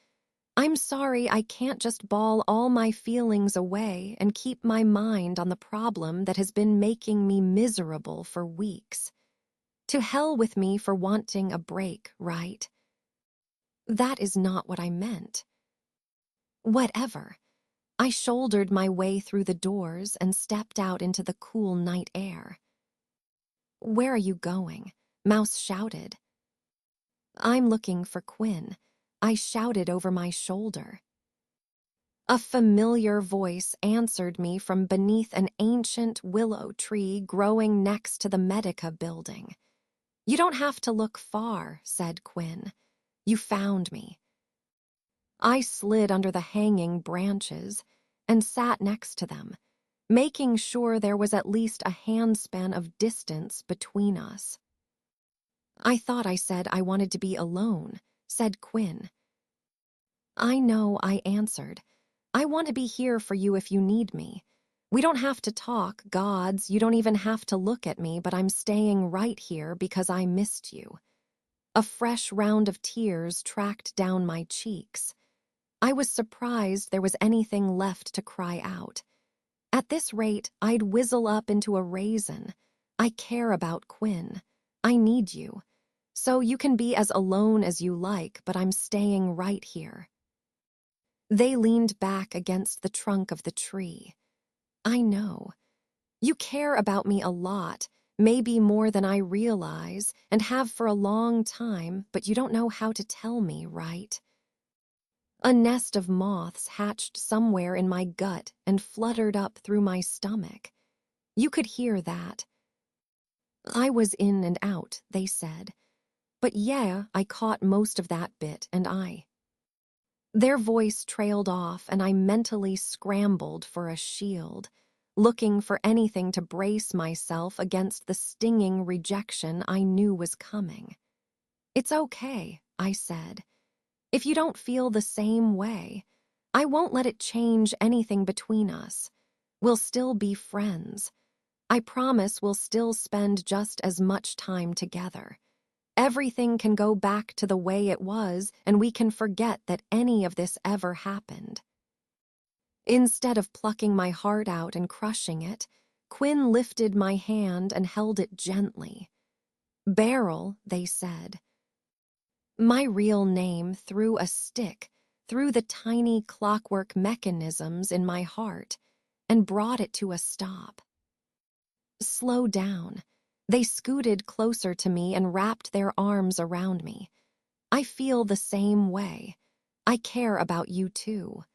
I'm sorry I can't just ball all my feelings away and keep my mind on the problem that has been making me miserable for weeks. To hell with me for wanting a break, right? That is not what I meant. Whatever. I shouldered my way through the doors and stepped out into the cool night air. Where are you going? Mouse shouted. I'm looking for Quinn, I shouted over my shoulder. A familiar voice answered me from beneath an ancient willow tree growing next to the Medica building. You don't have to look far, said Quinn. You found me. I slid under the hanging branches and sat next to them, making sure there was at least a handspan of distance between us. I thought I said I wanted to be alone, said Quinn. I know, I answered. I want to be here for you if you need me. We don't have to talk, gods, you don't even have to look at me, but I'm staying right here because I missed you. A fresh round of tears tracked down my cheeks. I was surprised there was anything left to cry out. At this rate, I'd whizzle up into a raisin. I care about Quinn. I need you. So you can be as alone as you like, but I'm staying right here. They leaned back against the trunk of the tree. I know. You care about me a lot, maybe more than I realize, and have for a long time, but you don't know how to tell me, right? A nest of moths hatched somewhere in my gut and fluttered up through my stomach. You could hear that. I was in and out, they said. But yeah, I caught most of that bit, and Their voice trailed off, and I mentally scrambled for a shield, looking for anything to brace myself against the stinging rejection I knew was coming. It's okay, I said. If you don't feel the same way, I won't let it change anything between us. We'll still be friends. I promise we'll still spend just as much time together. Everything can go back to the way it was, and we can forget that any of this ever happened. Instead of plucking my heart out and crushing it, Quinn lifted my hand and held it gently. Beryl, they said. My real name threw a stick through the tiny clockwork mechanisms in my heart and brought it to a stop. Slow down. They scooted closer to me and wrapped their arms around me. I feel the same way. I care about you too.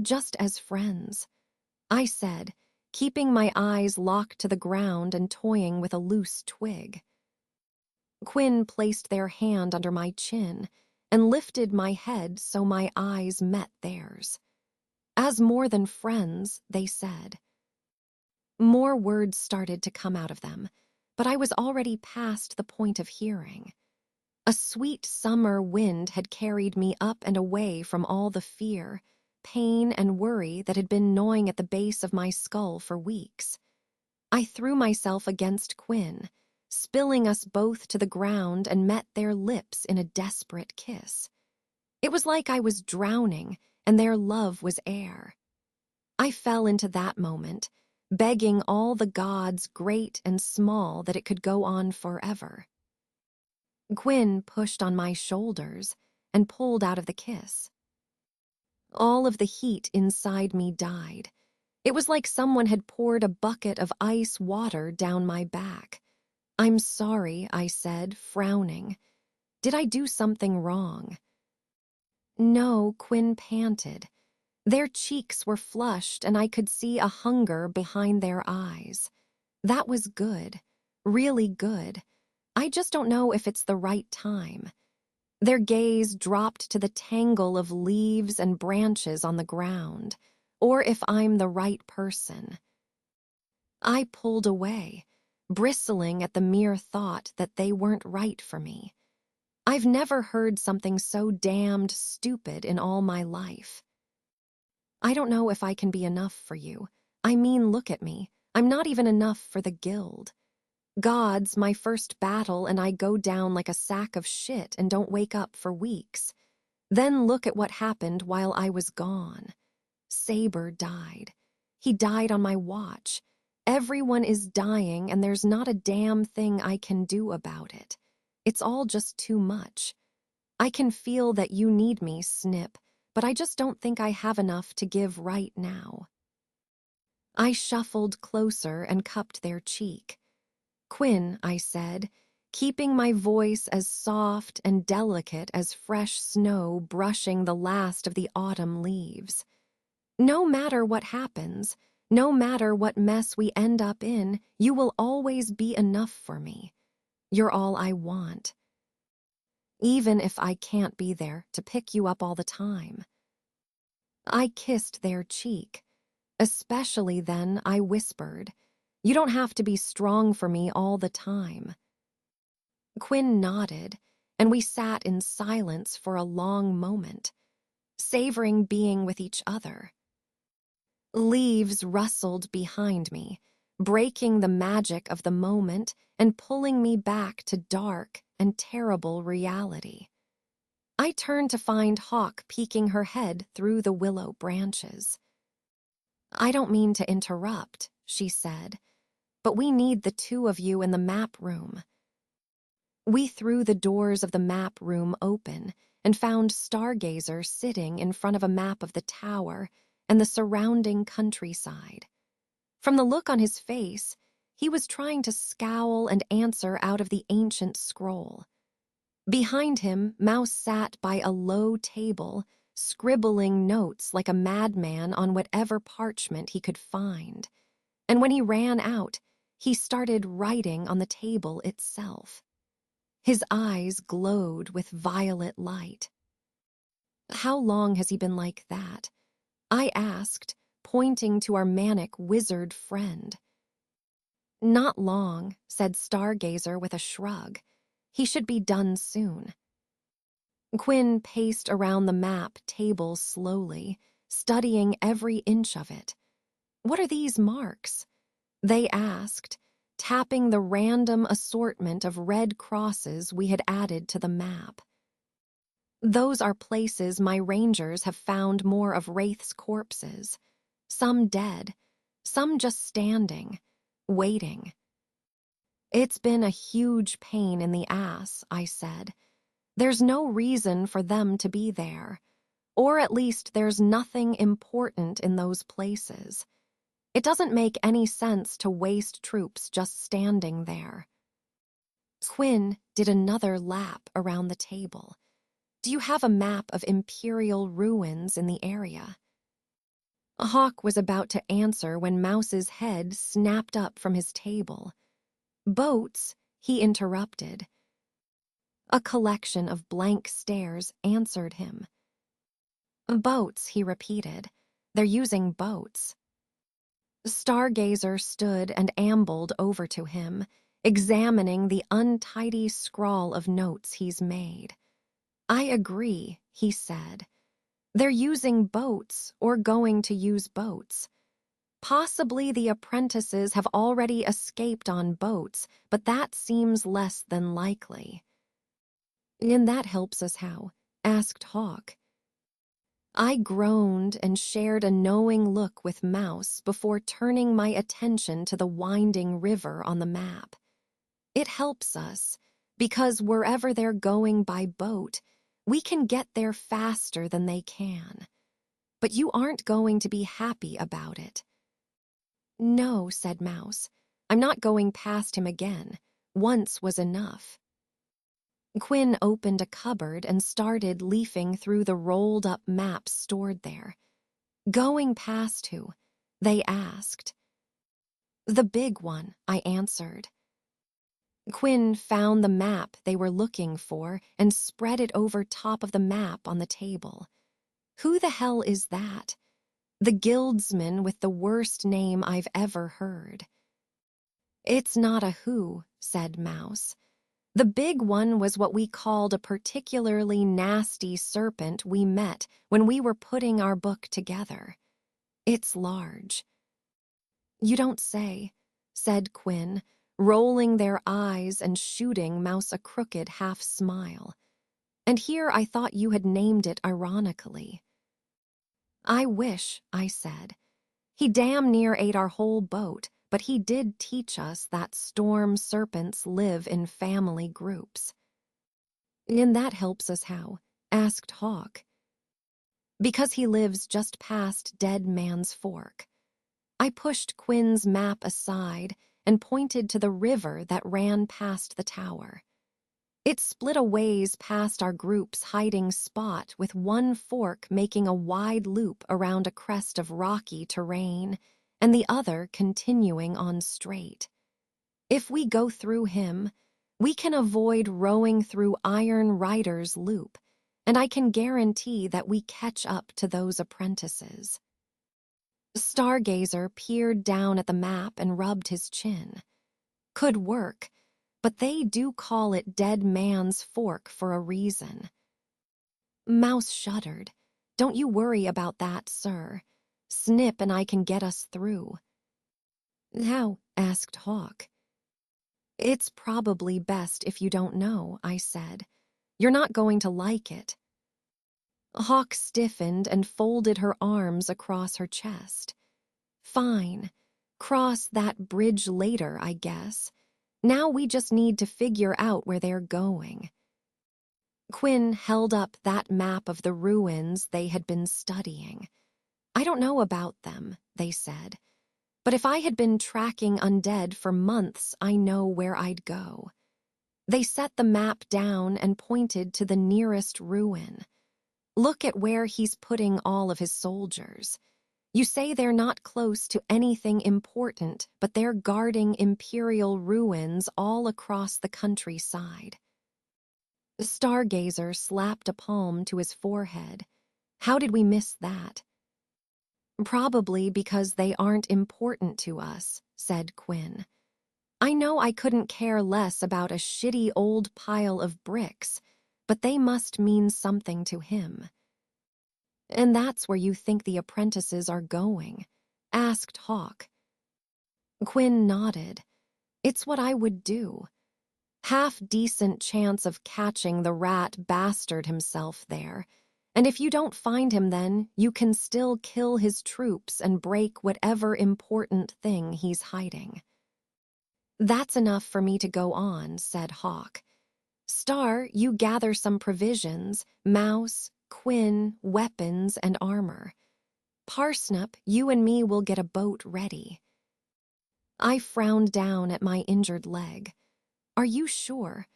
Just as friends, I said, keeping my eyes locked to the ground and toying with a loose twig. Quinn placed their hand under my chin and lifted my head so my eyes met theirs. As more than friends, they said. More words started to come out of them, but I was already past the point of hearing. A sweet summer wind had carried me up and away from all the fear, pain and worry that had been gnawing at the base of my skull for weeks. I threw myself against Quinn, spilling us both to the ground, and met their lips in a desperate kiss. It was like I was drowning and their love was air. I fell into that moment, begging all the gods, great and small, that it could go on forever. Quinn pushed on my shoulders and pulled out of the kiss. All of the heat inside me died. It was like someone had poured a bucket of ice water down my back. "I'm sorry," I said, frowning. "Did I do something wrong?" "No," Quinn panted. Their cheeks were flushed and I could see a hunger behind their eyes. "That was good, really good. I just don't know if it's the right time." Their gaze dropped to the tangle of leaves and branches on the ground, or if I'm the right person. I pulled away, bristling at the mere thought that they weren't right for me. I've never heard something so damned stupid in all my life. "I don't know if I can be enough for you. I mean, look at me. I'm not even enough for the guild. God's my first battle and I go down like a sack of shit and don't wake up for weeks. Then look at what happened while I was gone. Saber died. He died on my watch. Everyone is dying and there's not a damn thing I can do about it. It's all just too much. I can feel that you need me, Snip, but I just don't think I have enough to give right now." I shuffled closer and cupped their cheek. "Quinn," I said, keeping my voice as soft and delicate as fresh snow brushing the last of the autumn leaves. "No matter what happens, no matter what mess we end up in, you will always be enough for me. You're all I want. Even if I can't be there to pick you up all the time." I kissed their cheek. "Especially then," I whispered. "You don't have to be strong for me all the time." Quinn nodded, and we sat in silence for a long moment, savoring being with each other. Leaves rustled behind me, breaking the magic of the moment and pulling me back to dark and terrible reality. I turned to find Hawk peeking her head through the willow branches. "I don't mean to interrupt," she said, "but we need the two of you in the map room." We threw the doors of the map room open and found Stargazer sitting in front of a map of the tower and the surrounding countryside. From the look on his face, he was trying to scowl and answer out of the ancient scroll. Behind him, Mouse sat by a low table, scribbling notes like a madman on whatever parchment he could find. And when he ran out, he started writing on the table itself. His eyes glowed with violet light. "How long has he been like that?" I asked, pointing to our manic wizard friend. "Not long," said Stargazer with a shrug. "He should be done soon." Quinn paced around the map table slowly, studying every inch of it. "What are these marks?" they asked, tapping the random assortment of red crosses we had added to the map. "Those are places my rangers have found more of Wraith's corpses. Some dead, some just standing, waiting." "It's been a huge pain in the ass," I said. "There's no reason for them to be there. Or at least there's nothing important in those places. It doesn't make any sense to waste troops just standing there." Quinn did another lap around the table. "Do you have a map of Imperial ruins in the area?" Hawk was about to answer when Mouse's head snapped up from his table. "Boats," he interrupted. A collection of blank stares answered him. "Boats," he repeated. "They're using boats." Stargazer stood and ambled over to him, examining the untidy scrawl of notes he's made. "I agree," he said. They're using boats or going to use boats. Possibly the apprentices have already escaped on boats, but that seems less than likely. And that helps us how? Asked Hawk. I groaned and shared a knowing look with Mouse before turning my attention to the winding river on the map. It helps us, because wherever they're going by boat, we can get there faster than they can. But you aren't going to be happy about it. No, said Mouse. I'm not going past him again. Once was enough. Quinn opened a cupboard and started leafing through the rolled-up maps stored there. Going past who? They asked. The big one, I answered. Quinn found the map they were looking for and spread it over top of the map on the table. Who the hell is that? The guildsman with the worst name I've ever heard. It's not a who, said Mouse. The big one was what we called a particularly nasty serpent we met when we were putting our book together. It's large. You don't say, said Quinn, rolling their eyes and shooting Mouse a crooked half-smile. And here I thought you had named it ironically. I wish, I said. He damn near ate our whole boat, but he did teach us that storm serpents live in family groups. And that helps us how? Asked Hawk. Because he lives just past Dead Man's Fork. I pushed Quinn's map aside and pointed to the river that ran past the tower. It split a ways past our group's hiding spot, with one fork making a wide loop around a crest of rocky terrain, and the other continuing on straight. If we go through him, we can avoid rowing through Iron Rider's Loop, and I can guarantee that we catch up to those apprentices. Stargazer peered down at the map and rubbed his chin. Could work, but they do call it Dead Man's Fork for a reason. Mouse shuddered. Don't you worry about that, sir. Snip and I can get us through. How? Asked Hawk. It's probably best if you don't know, I said. You're not going to like it. Hawk stiffened and folded her arms across her chest. Fine. Cross that bridge later, I guess. Now we just need to figure out where they're going. Quinn held up that map of the ruins they had been studying. I don't know about them, they said. But if I had been tracking undead for months, I know where I'd go. They set the map down and pointed to the nearest ruin. Look at where he's putting all of his soldiers. You say they're not close to anything important, but they're guarding imperial ruins all across the countryside. The Stargazer slapped a palm to his forehead. How did we miss that? Probably because they aren't important to us, said Quinn. I know I couldn't care less about a shitty old pile of bricks, but they must mean something to him. And that's where you think the apprentices are going? Asked Hawk. Quinn nodded. It's what I would do. Half-decent chance of catching the rat bastard himself there. And if you don't find him then, you can still kill his troops and break whatever important thing he's hiding. That's enough for me to go on, said Hawk. Star, you gather some provisions, Mouse, Quinn, weapons, and armor. Parsnip, you and me will get a boat ready. I frowned down at my injured leg. Are you sure?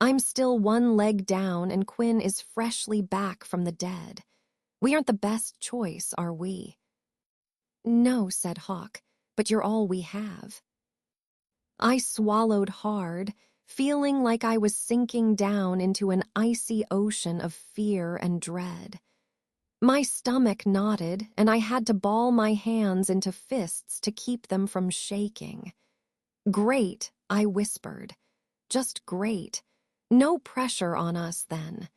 I'm still one leg down and Quinn is freshly back from the dead. We aren't the best choice, are we? No, said Hawk, but you're all we have. I swallowed hard, feeling like I was sinking down into an icy ocean of fear and dread. My stomach knotted, and I had to ball my hands into fists to keep them from shaking. Great, I whispered. Just great. No pressure on us, then.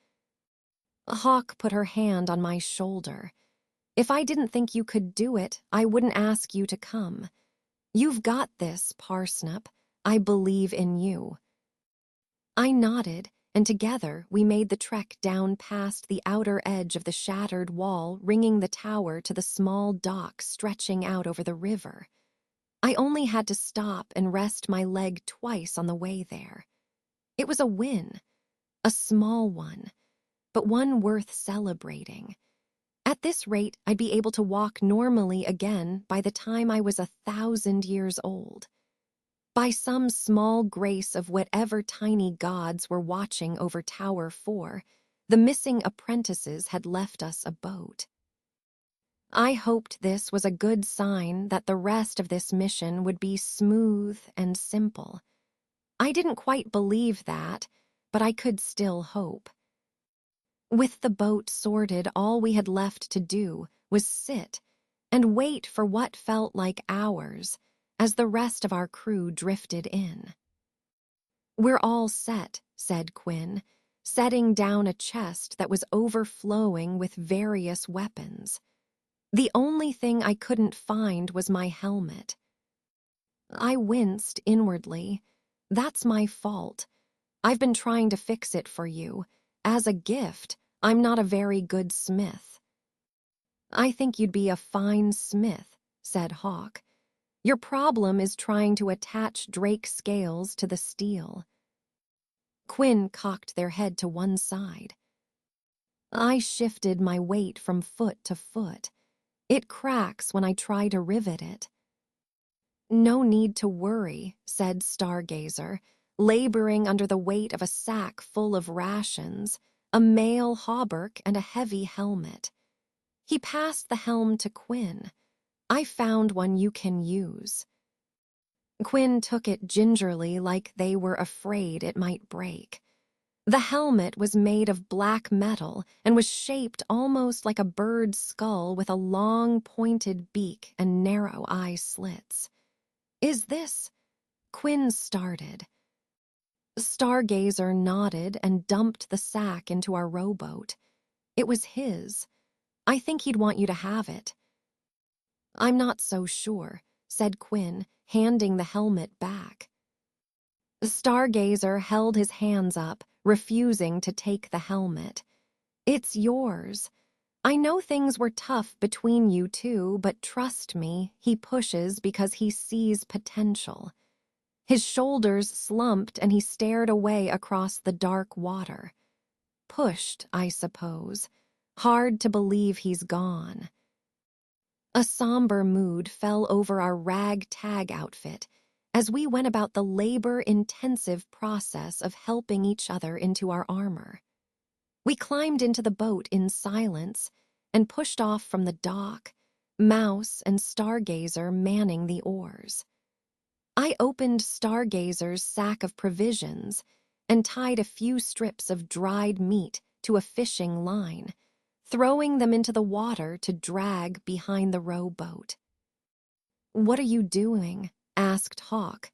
Hawk put her hand on my shoulder. If I didn't think you could do it, I wouldn't ask you to come. You've got this, Parsnip. I believe in you. I nodded, and together we made the trek down past the outer edge of the shattered wall, ringing the tower to the small dock stretching out over the river. I only had to stop and rest my leg twice on the way there. It was a win, a small one, but one worth celebrating. At this rate, I'd be able to walk normally again by the time I was 1,000 years old. By some small grace of whatever tiny gods were watching over Tower 4, the missing apprentices had left us a boat. I hoped this was a good sign that the rest of this mission would be smooth and simple. I didn't quite believe that, but I could still hope. With the boat sorted, all we had left to do was sit and wait for what felt like hours as the rest of our crew drifted in. "We're all set," said Quinn, setting down a chest that was overflowing with various weapons. The only thing I couldn't find was my helmet. I winced inwardly. That's my fault. I've been trying to fix it for you. As a gift, I'm not a very good smith. "I think you'd be a fine smith," said Hawk. "Your problem is trying to attach Drake's scales to the steel." Quinn cocked their head to one side. I shifted my weight from foot to foot. It cracks when I try to rivet it. "No need to worry," said Stargazer, laboring under the weight of a sack full of rations, a mail hauberk, and a heavy helmet. He passed the helm to Quinn. "I found one you can use." Quinn took it gingerly, like they were afraid it might break. The helmet was made of black metal and was shaped almost like a bird's skull with a long, pointed beak and narrow eye slits. "Is this—" Quinn started. Stargazer nodded and dumped the sack into our rowboat. "It was his. I think he'd want you to have it." "I'm not so sure," said Quinn, handing the helmet back. Stargazer held his hands up, refusing to take the helmet. "It's yours. I know things were tough between you two, but trust me, he pushes because he sees potential." His shoulders slumped and he stared away across the dark water. "Pushed, I suppose. Hard to believe he's gone." A somber mood fell over our ragtag outfit as we went about the labor-intensive process of helping each other into our armor. We climbed into the boat in silence and pushed off from the dock, Mouse and Stargazer manning the oars. I opened Stargazer's sack of provisions and tied a few strips of dried meat to a fishing line, throwing them into the water to drag behind the rowboat. "What are you doing?" asked Hawk.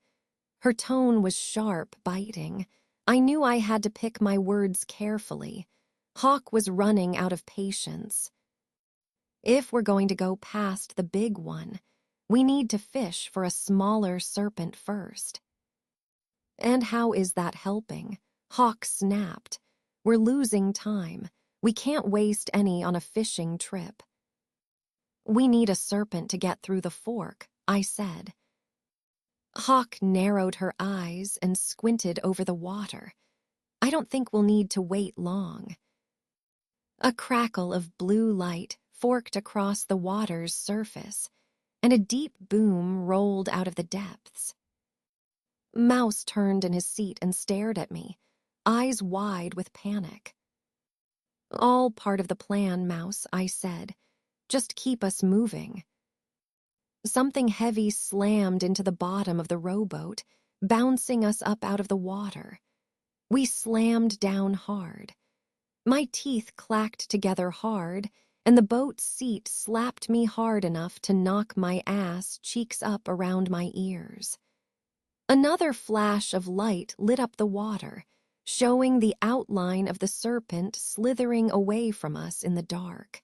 Her tone was sharp, biting. I knew I had to pick my words carefully. Hawk was running out of patience. "If we're going to go past the big one, we need to fish for a smaller serpent first." "And how is that helping?" Hawk snapped. "We're losing time. We can't waste any on a fishing trip." "We need a serpent to get through the fork," I said. Hawk narrowed her eyes and squinted over the water. "I don't think we'll need to wait long." A crackle of blue light forked across the water's surface, and a deep boom rolled out of the depths. Mouse turned in his seat and stared at me, eyes wide with panic. "All part of the plan, Mouse," I said. "Just keep us moving." Something heavy slammed into the bottom of the rowboat, bouncing us up out of the water. We slammed down hard. My teeth clacked together hard, and the boat's seat slapped me hard enough to knock my ass cheeks up around my ears. Another flash of light lit up the water, showing the outline of the serpent slithering away from us in the dark.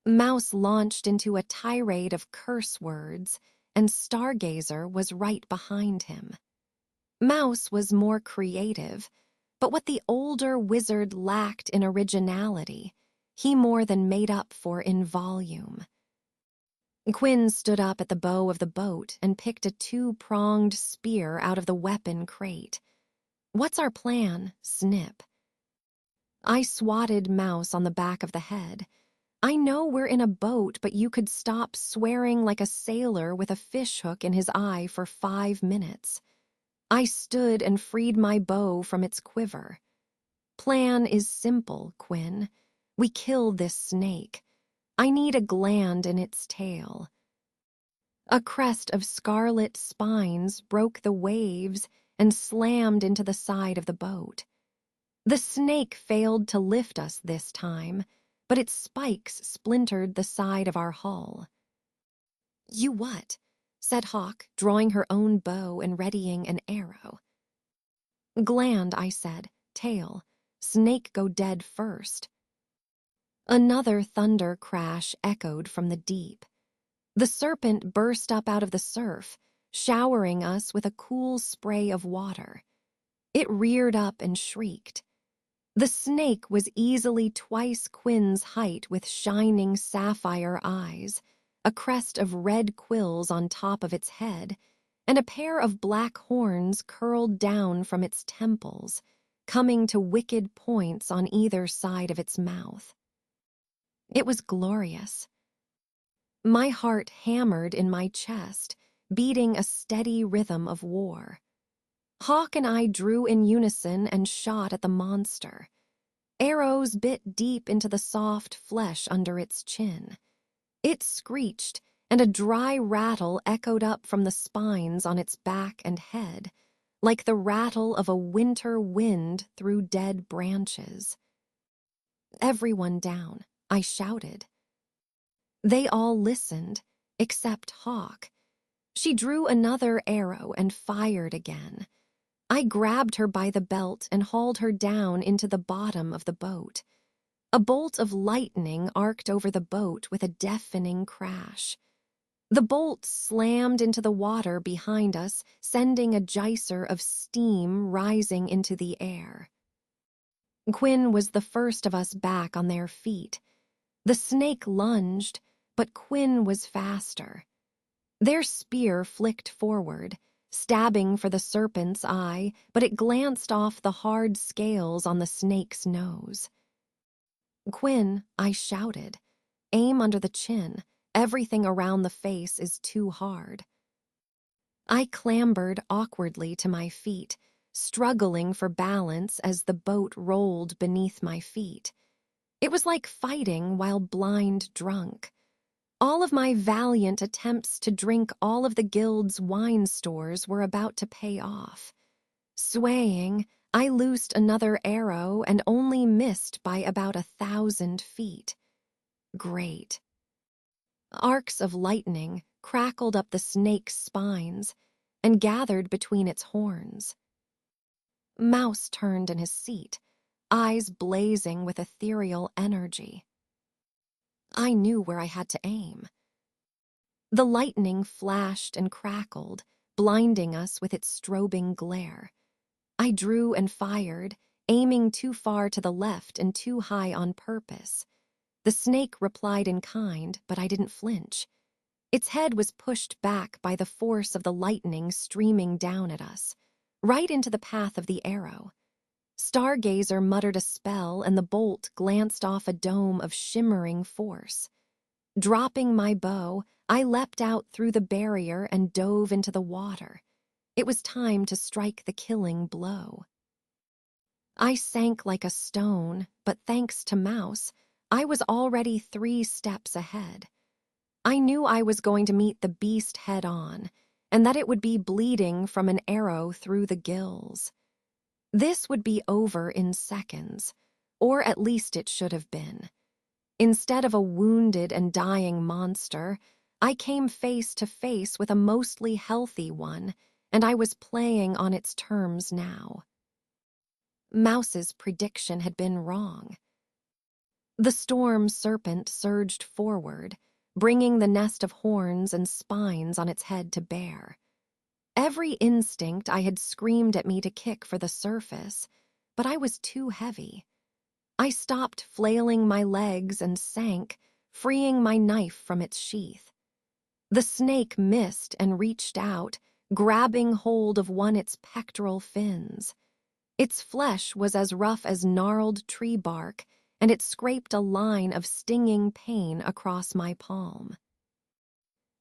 Mouse launched into a tirade of curse words, and Stargazer was right behind him. Mouse was more creative, but what the older wizard lacked in originality, he more than made up for in volume. Quinn stood up at the bow of the boat and picked a two-pronged spear out of the weapon crate. "What's our plan, Snip?" I swatted Mouse on the back of the head. "I know we're in a boat, but you could stop swearing like a sailor with a fishhook in his eye for 5 minutes. I stood and freed my bow from its quiver. "Plan is simple, Quinn. We kill this snake. I need a gland in its tail." A crest of scarlet spines broke the waves and slammed into the side of the boat. The snake failed to lift us this time, but its spikes splintered the side of our hull. "You what?" said Hawk, drawing her own bow and readying an arrow. "Gland," I said. "Tail. Snake go dead first." Another thunder crash echoed from the deep. The serpent burst up out of the surf, showering us with a cool spray of water. It reared up and shrieked. The snake was easily twice Quinn's height with shining sapphire eyes, a crest of red quills on top of its head, and a pair of black horns curled down from its temples, coming to wicked points on either side of its mouth. It was glorious. My heart hammered in my chest, beating a steady rhythm of war. Hawk and I drew in unison and shot at the monster. Arrows bit deep into the soft flesh under its chin. It screeched, and a dry rattle echoed up from the spines on its back and head, like the rattle of a winter wind through dead branches. "Everyone down," I shouted. They all listened, except Hawk. She drew another arrow and fired again. I grabbed her by the belt and hauled her down into the bottom of the boat. A bolt of lightning arced over the boat with a deafening crash. The bolt slammed into the water behind us, sending a geyser of steam rising into the air. Quinn was the first of us back on their feet. The snake lunged, but Quinn was faster. Their spear flicked forward, stabbing for the serpent's eye, but it glanced off the hard scales on the snake's nose. "Quinn," I shouted, "aim under the chin. Everything around the face is too hard." I clambered awkwardly to my feet, struggling for balance as the boat rolled beneath my feet. It was like fighting while blind drunk. All of my valiant attempts to drink all of the guild's wine stores were about to pay off. Swaying, I loosed another arrow and only missed by about 1,000 feet. Great. Arcs of lightning crackled up the snake's spines and gathered between its horns. Mouse turned in his seat, eyes blazing with ethereal energy. I knew where I had to aim. The lightning flashed and crackled, blinding us with its strobing glare. I drew and fired, aiming too far to the left and too high on purpose. The snake replied in kind, but I didn't flinch. Its head was pushed back by the force of the lightning streaming down at us, right into the path of the arrow. Stargazer muttered a spell, and the bolt glanced off a dome of shimmering force. Dropping my bow, I leapt out through the barrier and dove into the water. It was time to strike the killing blow. I sank like a stone, but thanks to Mouse, I was already 3 steps ahead. I knew I was going to meet the beast head-on, and that it would be bleeding from an arrow through the gills. This would be over in seconds, or at least it should have been. Instead of a wounded and dying monster, I came face to face with a mostly healthy one, and I was playing on its terms now. Mouse's prediction had been wrong. The storm serpent surged forward, bringing the nest of horns and spines on its head to bear. Every instinct I had screamed at me to kick for the surface, but I was too heavy. I stopped flailing my legs and sank, freeing my knife from its sheath. The snake missed and reached out, grabbing hold of its pectoral fins. Its flesh was as rough as gnarled tree bark, and it scraped a line of stinging pain across my palm.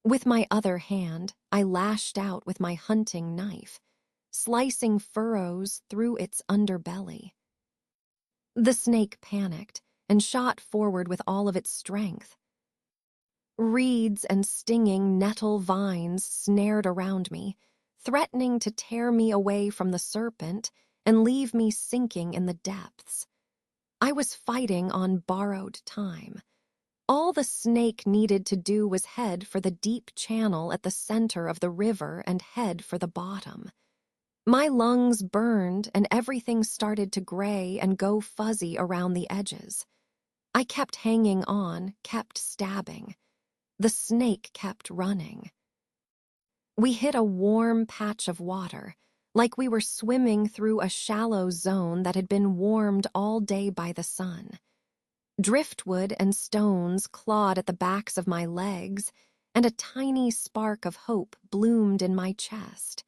With my other hand, I lashed out with my hunting knife, slicing furrows through its underbelly. The snake panicked and shot forward with all of its strength. Reeds and stinging nettle vines snared around me, threatening to tear me away from the serpent and leave me sinking in the depths. I was fighting on borrowed time. All the snake needed to do was head for the deep channel at the center of the river and head for the bottom. My lungs burned and everything started to gray and go fuzzy around the edges. I kept hanging on, kept stabbing. The snake kept running. We hit a warm patch of water, like we were swimming through a shallow zone that had been warmed all day by the sun. Driftwood and stones clawed at the backs of my legs, and a tiny spark of hope bloomed in my chest.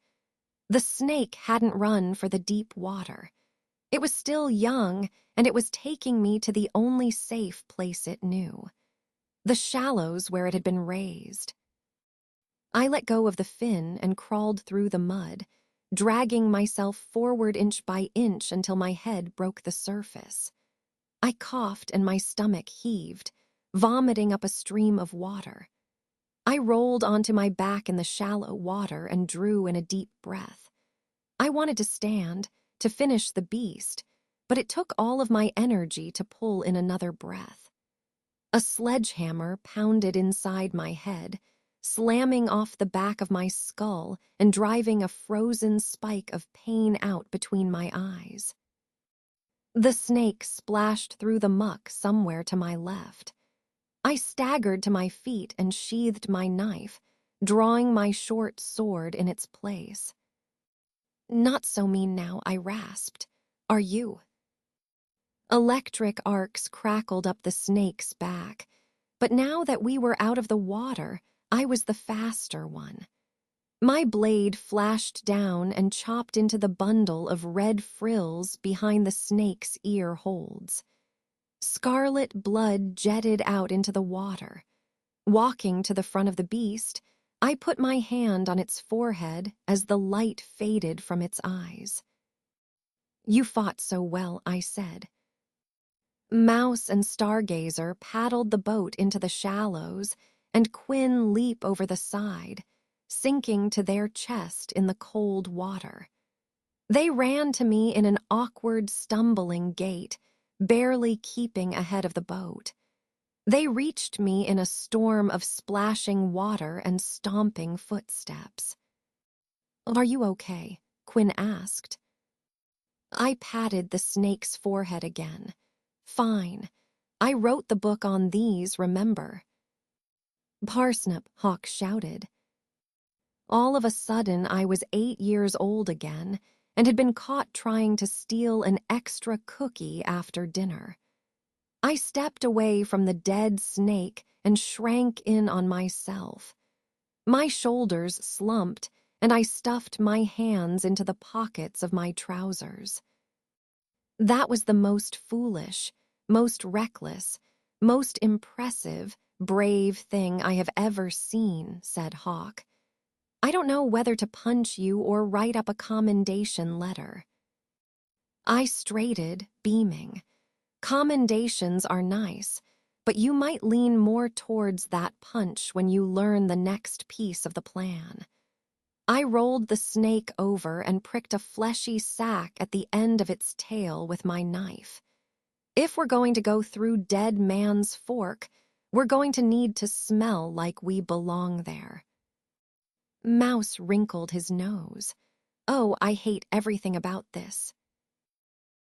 The snake hadn't run for the deep water. It was still young, and it was taking me to the only safe place it knew. The shallows where it had been raised. I let go of the fin and crawled through the mud, dragging myself forward inch by inch until my head broke the surface. I coughed and my stomach heaved, vomiting up a stream of water. I rolled onto my back in the shallow water and drew in a deep breath. I wanted to stand, to finish the beast, but it took all of my energy to pull in another breath. A sledgehammer pounded inside my head, slamming off the back of my skull and driving a frozen spike of pain out between my eyes. The snake splashed through the muck somewhere to my left. I staggered to my feet and sheathed my knife, drawing my short sword in its place. "Not so mean now," I rasped. "Are you?" Electric arcs crackled up the snake's back, but now that we were out of the water, I was the faster one. My blade flashed down and chopped into the bundle of red frills behind the snake's ear holds. Scarlet blood jetted out into the water. Walking to the front of the beast, I put my hand on its forehead as the light faded from its eyes. "You fought so well," I said. Mouse and Stargazer paddled the boat into the shallows, and Quinn leaped over the side, sinking to their chest in the cold water. They ran to me in an awkward, stumbling gait, barely keeping ahead of the boat. They reached me in a storm of splashing water and stomping footsteps. "Are you okay?" Quinn asked. I patted the snake's forehead again. "Fine. I wrote the book on these, remember?" "Parsnip," Hawk shouted. All of a sudden, I was 8 years old again and had been caught trying to steal an extra cookie after dinner. I stepped away from the dead snake and shrank in on myself. My shoulders slumped, and I stuffed my hands into the pockets of my trousers. That was the most foolish, most reckless, most impressive, brave thing I have ever seen, said Hawk. I don't know whether to punch you or write up a commendation letter. I straighted, beaming. Commendations are nice, but you might lean more towards that punch when you learn the next piece of the plan. I rolled the snake over and pricked a fleshy sack at the end of its tail with my knife. If we're going to go through dead man's fork, we're going to need to smell like we belong there. Mouse wrinkled his nose. "Oh, I hate everything about this."